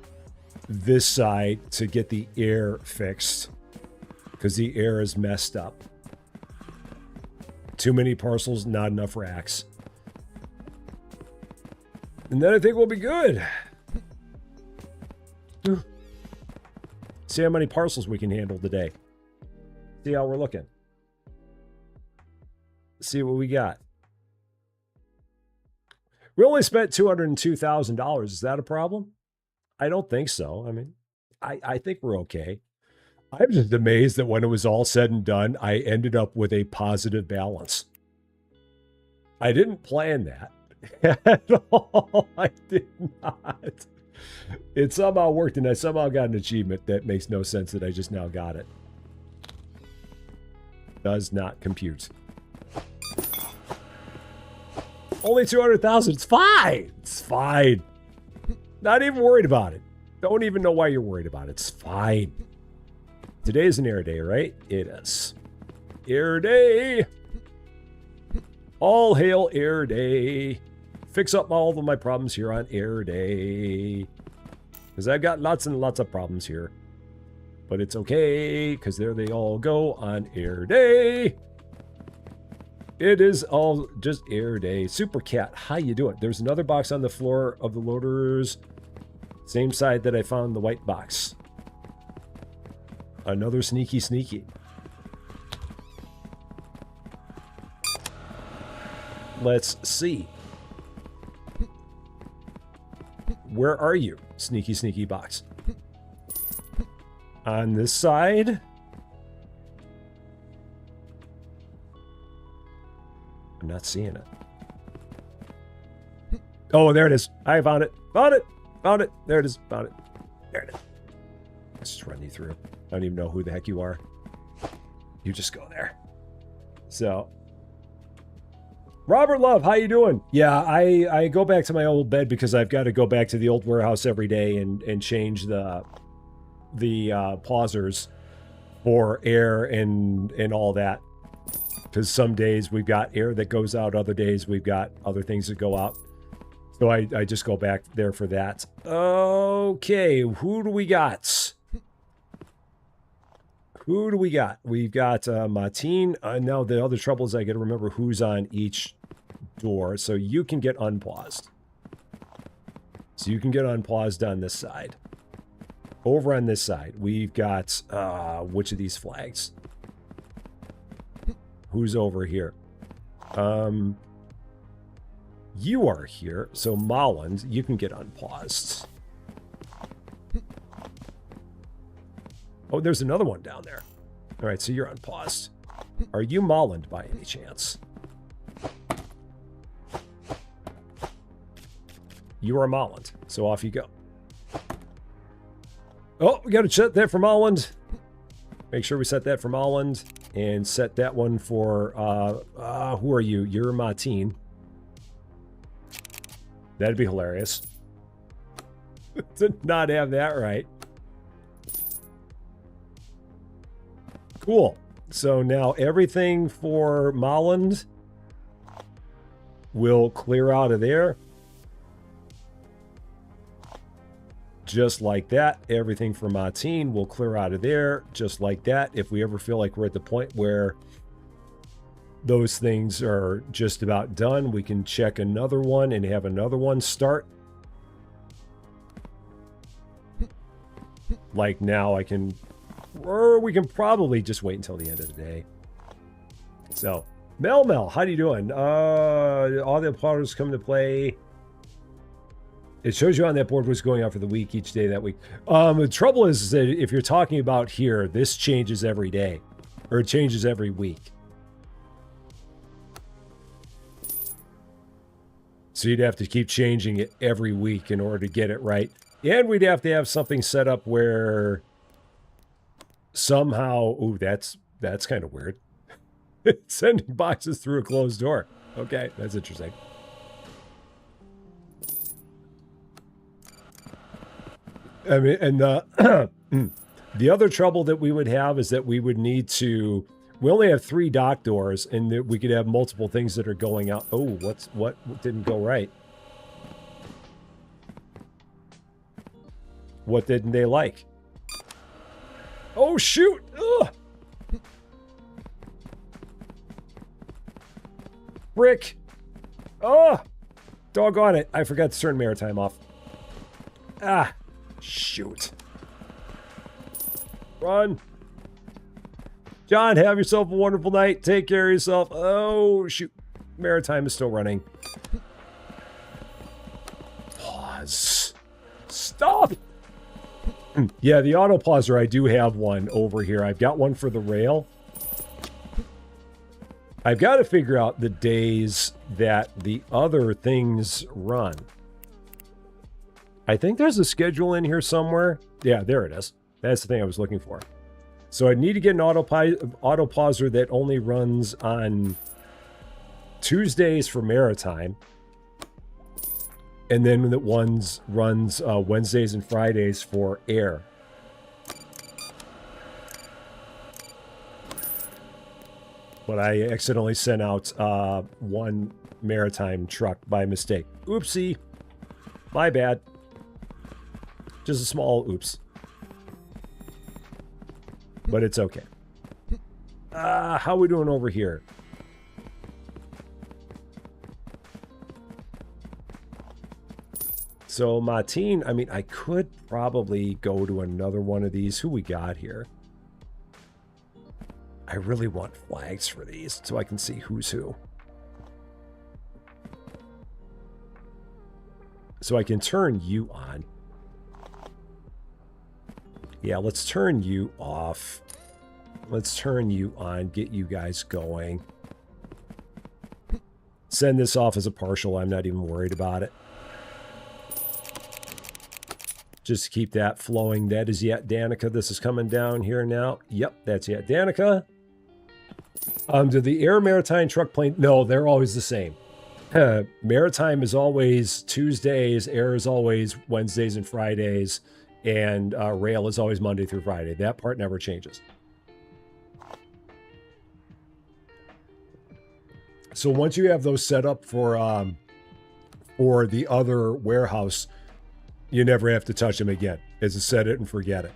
this side to get the air fixed, because the air is messed up. Too many parcels, not enough racks. And then I think we'll be good. See how many parcels we can handle today. See how we're looking. See what we got. We only spent $202,000. Is that a problem? I don't think so. I mean, I think we're okay. I'm just amazed that when it was all said and done, I ended up with a positive balance. I didn't plan that at all. I did not. It somehow worked, and I somehow got an achievement that makes no sense that I just now got it. Does not compute. Only 200,000. It's fine. It's fine. Not even worried about it. Don't even know why you're worried about it. It's fine. Today is an air day, right? It is. Air day. All hail air day. Fix up all of my problems here on air day. Because I've got lots and lots of problems here. But it's okay, because there they all go on air day. It is all just air day. Super Cat, how you doing? There's another box on the floor of the loaders. Same side that I found the white box. Another sneaky. Let's see. Where are you? Sneaky, sneaky box. On this side. I'm not seeing it. Oh, there it is. I found it. Found it. Found it. There it is. Found it. There it is. Let's just run you through. I don't even know who the heck you are. You just go there. So, Robert Love, how you doing? Yeah, I go back to my old bed because I've got to go back to the old warehouse every day and change the pausers for air and all that. Because some days we've got air that goes out, other days we've got other things that go out. So I just go back there for that. Okay, who do we got? Who do we got? We've got Martine. Now the other trouble is I got to remember who's on each door. So you can get unpaused. So you can get unpaused on this side. Over on this side, we've got which of these flags? Who's over here? You are here, so Molland, you can get unpaused. Oh, there's another one down there. All right, so you're unpaused. Are you Molland by any chance? You are Molland, so off you go. Oh, we got to set that for Molland. Make sure we set that for Molland. And set that one for, who are you? You're Martine. That'd be hilarious. To not have that right. Cool. So now everything for Molland will clear out of there. Just like that. Everything for Martine will clear out of there. Just like that. If we ever feel like we're at the point where those things are just about done, we can check another one and have another one start. Like now I can, or we can probably just wait until the end of the day. So, Mel, how you doing? All the plotters come to play. It shows you on that board what's going on for the week each day that week. The trouble is that if you're talking about here, this changes every day. Or it changes every week. So you'd have to keep changing it every week in order to get it right. And we'd have to have something set up where somehow... Ooh, that's kind of weird. Sending boxes through a closed door. Okay, that's interesting. I mean, and the other trouble that we would have is that we would need to... We only have 3 dock doors, and we could have multiple things that are going out. Oh, what didn't go right? What didn't they like? Oh, shoot! Ugh. Frick! Oh! Doggone it. I forgot to turn maritime off. Ah! Shoot. Run. John, have yourself a wonderful night. Take care of yourself. Oh, shoot. Maritime is still running. Pause. Stop! Yeah, the auto pauser, I do have one over here. I've got one for the rail. I've got to figure out the days that the other things run. I think there's a schedule in here somewhere. Yeah, there it is. That's the thing I was looking for. So I need to get an auto pauser that only runs on Tuesdays for maritime. And then that runs Wednesdays and Fridays for air. But I accidentally sent out one maritime truck by mistake. Oopsie. My bad. Just a small oops. But it's okay. How are we doing over here? So Martine, I mean, I could probably go to another one of these. Who we got here? I really want flags for these so I can see who's who. So I can turn you on. Yeah, let's turn you off. Let's turn you on, get you guys going. Send this off as a partial. I'm not even worried about it. Just to keep that flowing. That is Yet Danica. This is coming down here now. Yep, that's Yet Danica. Do the air, maritime, truck, plane? No, they're always the same. Maritime is always Tuesdays. Air is always Wednesdays and Fridays. And rail is always Monday through Friday. That part never changes. So once you have those set up for the other warehouse, you never have to touch them again. It's a set it and forget it.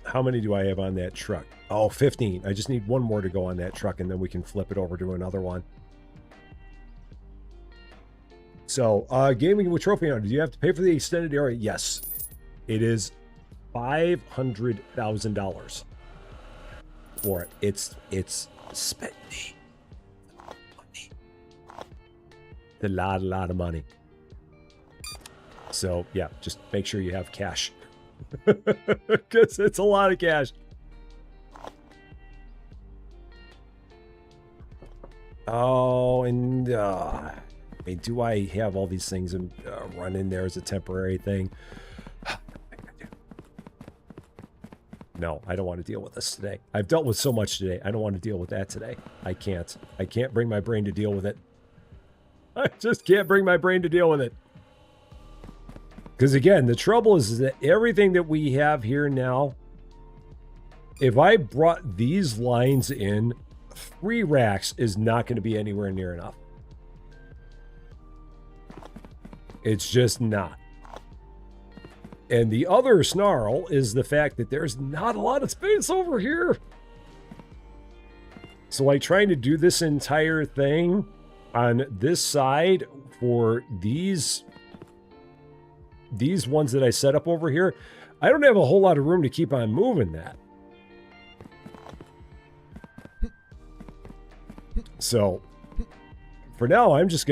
How many do I have on that truck? Oh, 15. I just need one more to go on that truck, and then we can flip it over to another one. So, gaming with Trophy Hunter, do you have to pay for the extended area? Yes. It is $500,000 for it. It's spending money. It's a lot of money. So, yeah, just make sure you have cash. Because it's a lot of cash. Oh, and I mean, do I have all these things and run in there as a temporary thing? No, I don't want to deal with this today. I've dealt with so much today. I don't want to deal with that today. I can't. I can't bring my brain to deal with it. I just can't bring my brain to deal with it. Because again, the trouble is that everything that we have here now, if I brought these lines in, 3 racks is not going to be anywhere near enough. It's just not. And the other snarl is the fact that there's not a lot of space over here. So like trying to do this entire thing on this side for these ones that I set up over here, I don't have a whole lot of room to keep on moving that. So for now, I'm just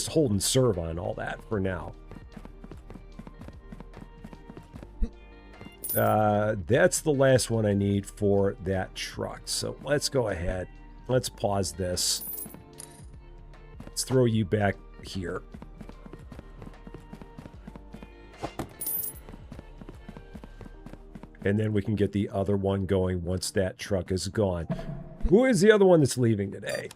holding serve on all that for now. That's the last one I need for that truck. So let's go ahead. Let's pause this. Let's throw you back here. And then we can get the other one going once that truck is gone. Who is the other one that's leaving today?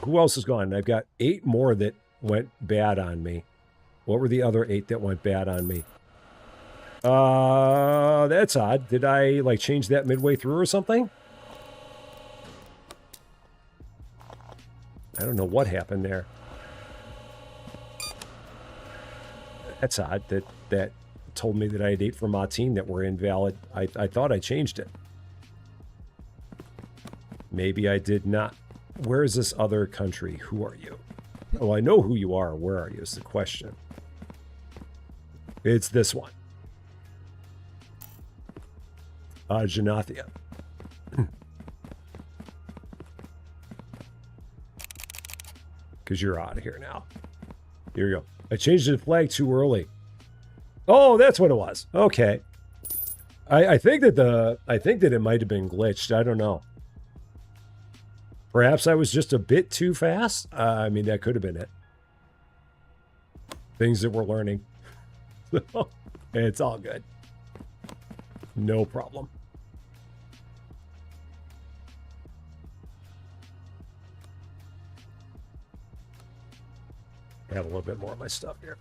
Who else is gone? I've got 8 more that went bad on me. What were the other 8 that went bad on me? That's odd. Did I like change that midway through or something? I don't know what happened there. That's odd. That told me that I had 8 from Martine that were invalid. I thought I changed it. Maybe I did not. Where is this other country? Who are you? Oh, I know who you are. Where are you is the question. It's this one. Janathia. Because you're out of here now. Here you go. I changed the flag too early. Oh, that's what it was. Okay. I think that it might have been glitched. I don't know. Perhaps I was just a bit too fast. I mean, that could have been it. Things that we're learning. It's all good. No problem. I have a little bit more of my stuff here.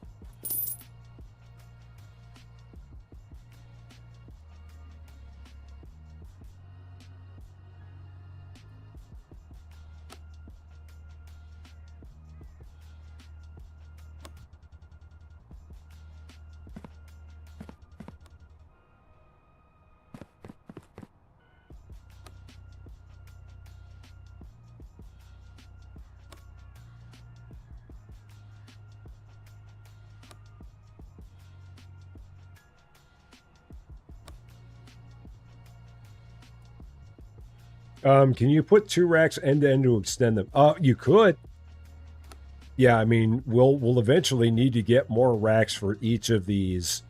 Can you put 2 racks end to end to extend them? You could. Yeah, I mean, we'll eventually need to get more racks for each of these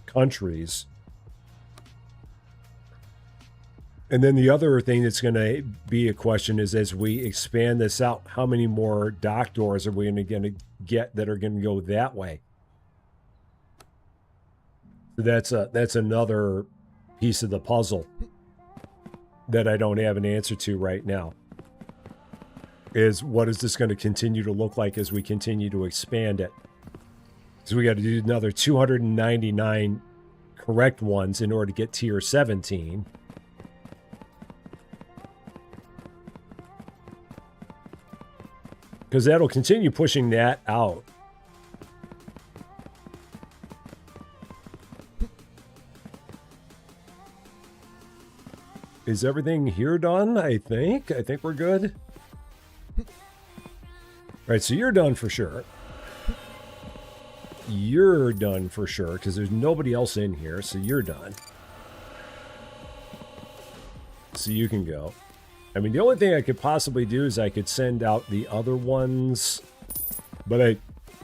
countries. And then the other thing that's going to be a question is, as we expand this out, how many more dock doors are we going to get that are going to go that way? So that's another piece of the puzzle that I don't have an answer to right now. Is what is this going to continue to look like as we continue to expand it? So we got to do another 299 correct ones in order to get tier 17. Because that'll continue pushing that out. Is everything here done? I think we're good. All right, so you're done for sure. You're done for sure, because there's nobody else in here, so you're done. So you can go. I mean, the only thing I could possibly do is I could send out the other ones, but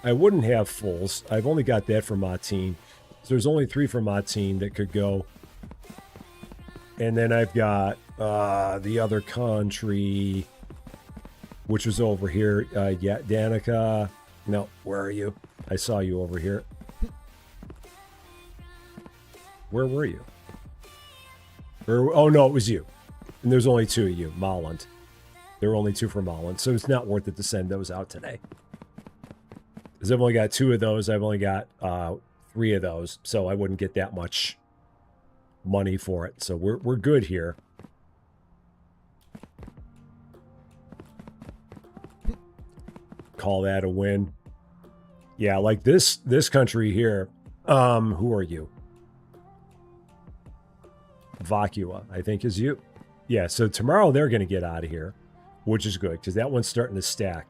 I wouldn't have fulls. I've only got that for Martine. So there's only 3 for Martine that could go. And then I've got the other country, which was over here. Yeah, Danica. No, where are you? I saw you over here. Where were you? Oh, no, it was you. And there's only 2 of you, Molland. There were only 2 for Molland, so it's not worth it to send those out today. Because I've only got 2 of those. I've only got 3 of those, so I wouldn't get that much money for it. So we're good here. Call that a win. Yeah, like this country here. Who are you? Vacua, I think is you. Yeah, so tomorrow they're going to get out of here, which is good, because that one's starting to stack.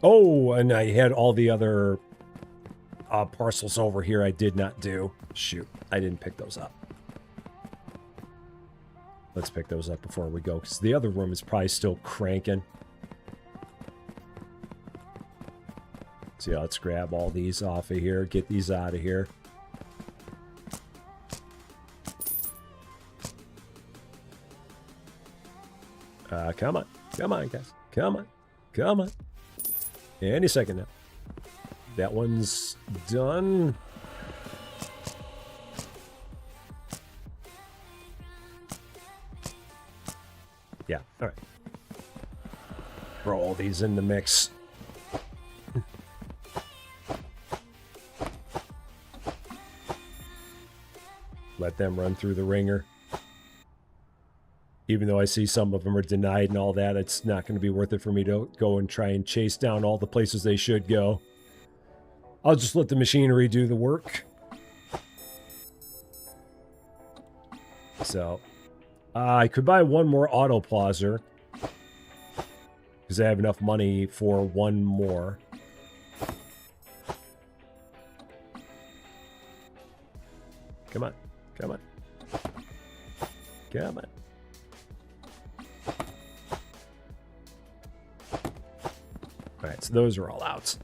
Oh, and I had all the other parcels over here I did not do. Shoot, I didn't pick those up. Let's pick those up before we go, because the other room is probably still cranking. So yeah, let's grab all these off of here, get these out of here. Come on, guys. Come on. Any second now. That one's done. Yeah, all right. Throw all these in the mix. Let them run through the ringer. Even though I see some of them are denied and all that, it's not going to be worth it for me to go and try and chase down all the places they should go. I'll just let the machinery do the work. So, I could buy one more auto pauser, because I have enough money for one more. Come on. Alright, so those are all out.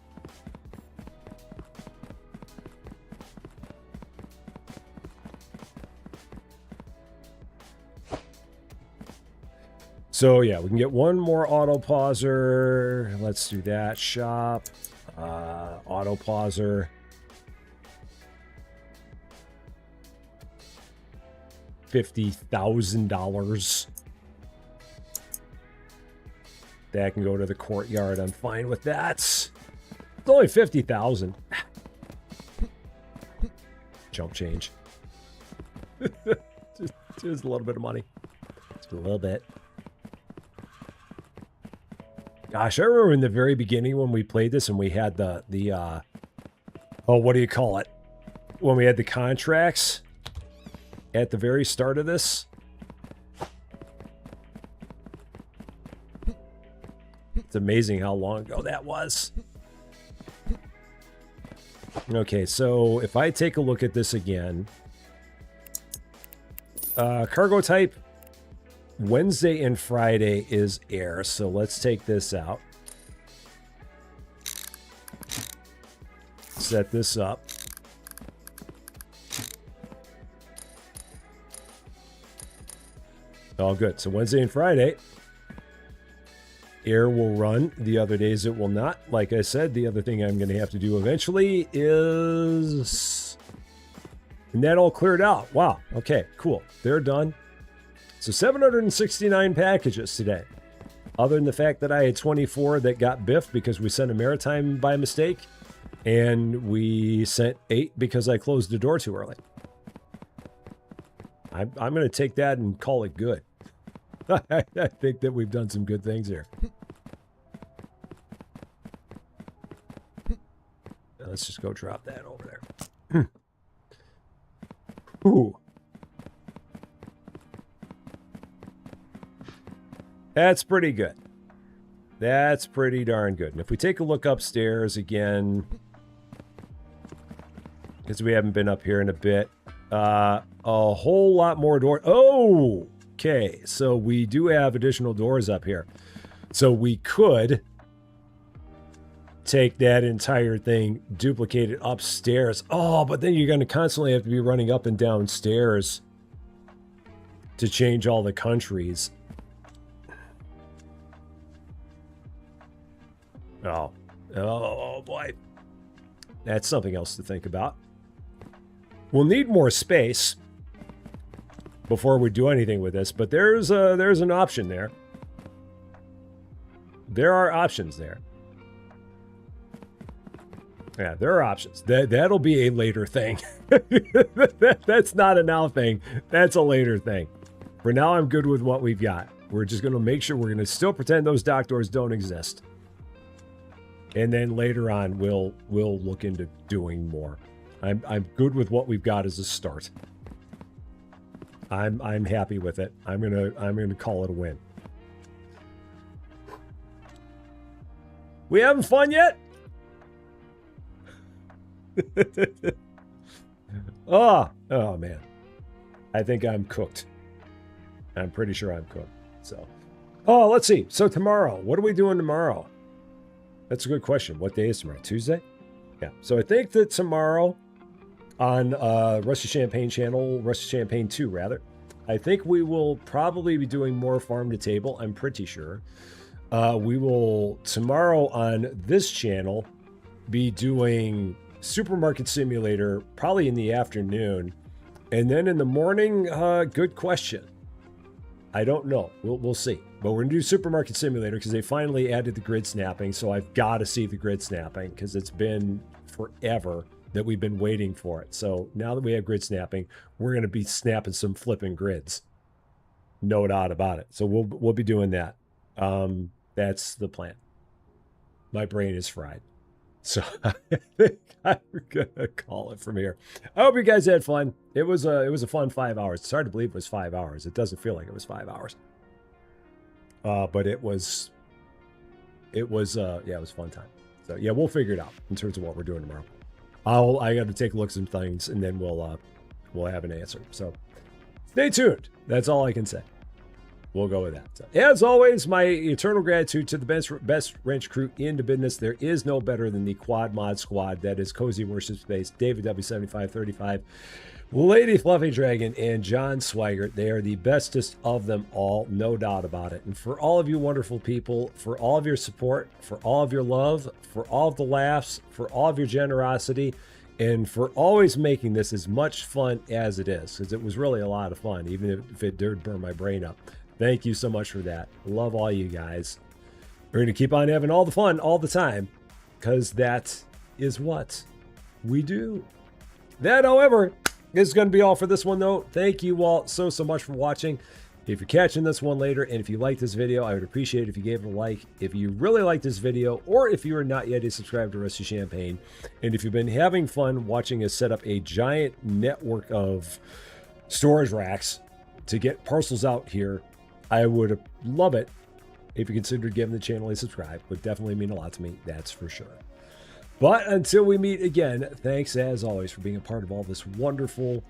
So yeah, we can get one more auto pauser. Let's do that. Shop. Auto pauser. $50,000. That can go to the courtyard. I'm fine with that. It's only 50,000. Jump change. just a little bit of money. Just a little bit. Gosh, I remember in the very beginning when we played this and we had the oh, what do you call it? When we had the contracts at the very start of this. It's amazing how long ago that was. Okay, so if I take a look at this again. Cargo type. Wednesday and Friday is air, so let's take this out. Set this up. All good. So Wednesday and Friday, air will run. The other days it will not. Like I said, the other thing I'm going to have to do eventually is... And that all cleared out. Wow. Okay, cool. They're done. So 769 packages today. Other than the fact that I had 24 that got biffed because we sent a maritime by mistake. And we sent 8 because I closed the door too early. I'm going to take that and call it good. I think that we've done some good things here. Let's just go drop that over there. Ooh. That's pretty good. That's pretty darn good. And if we take a look upstairs again, because we haven't been up here in a bit, a whole lot more doors. Oh, okay. So we do have additional doors up here. So we could take that entire thing, duplicate it upstairs. Oh, but then you're going to constantly have to be running up and down stairs to change all the countries. Oh boy. That's something else to think about. We'll need more space before we do anything with this, but there's an option there. There are options there. Yeah, there are options. That'll be a later thing. That's not a now thing. That's a later thing. For now, I'm good with what we've got. We're just going to make sure we're going to still pretend those dock doors don't exist. And then later on, we'll look into doing more. I'm good with what we've got as a start. I'm happy with it. I'm gonna call it a win. We having fun yet? Oh man. I think I'm cooked. I'm pretty sure I'm cooked. So, let's see. So tomorrow, what are we doing tomorrow? That's a good question. What day is tomorrow? Tuesday? Yeah. So I think that tomorrow on Rusty Champaign channel, Rusty Champaign 2 rather, I think we will probably be doing more farm to table. I'm pretty sure. We will tomorrow on this channel be doing Supermarket Simulator probably in the afternoon. And then in the morning, good question. I don't know. We'll see. But we're going to do Supermarket Simulator because they finally added the grid snapping. So I've got to see the grid snapping because it's been forever that we've been waiting for it. So now that we have grid snapping, we're going to be snapping some flipping grids. No doubt about it. So we'll be doing that. That's the plan. My brain is fried. So I think I'm going to call it from here. I hope you guys had fun. It was a fun 5 hours. It's hard to believe it was 5 hours. It doesn't feel like it was 5 hours. But it was yeah, it was a fun time. So yeah, we'll figure it out in terms of what we're doing tomorrow. I got to take a look at some things and then we'll have an answer. So stay tuned. That's all I can say. We'll go with that. So, as always, my eternal gratitude to the best wrench crew in the business. There is no better than the Quad Mod Squad. That is Cozy Worship Space, David W7535, Lady Fluffy Dragon, and John Swigert. They are the bestest of them all, no doubt about it. And for all of you wonderful people, for all of your support, for all of your love, for all of the laughs, for all of your generosity, and for always making this as much fun as it is, because it was really a lot of fun, even if it did burn my brain up. Thank you so much for that. Love all you guys. We're going to keep on having all the fun all the time, because that is what we do. That, however, is going to be all for this one, though. Thank you all so much for watching. If you're catching this one later, and if you like this video, I would appreciate it if you gave it a like. If you really like this video, or if you are not yet a subscriber to Rusty Champaign, and if you've been having fun watching us set up a giant network of storage racks to get parcels out here, I would love it if you considered giving the channel a subscribe. Would definitely mean a lot to me, that's for sure. But until we meet again, thanks as always for being a part of all this wonderful,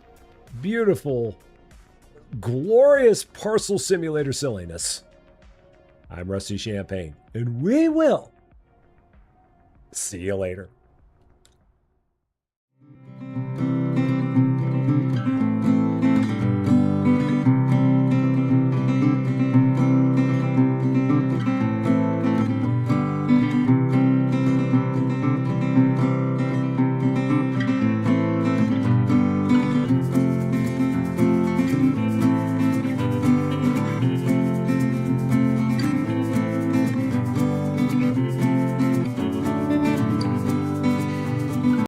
beautiful, glorious parcel simulator silliness. I'm Rusty Champagne, and we will see you later.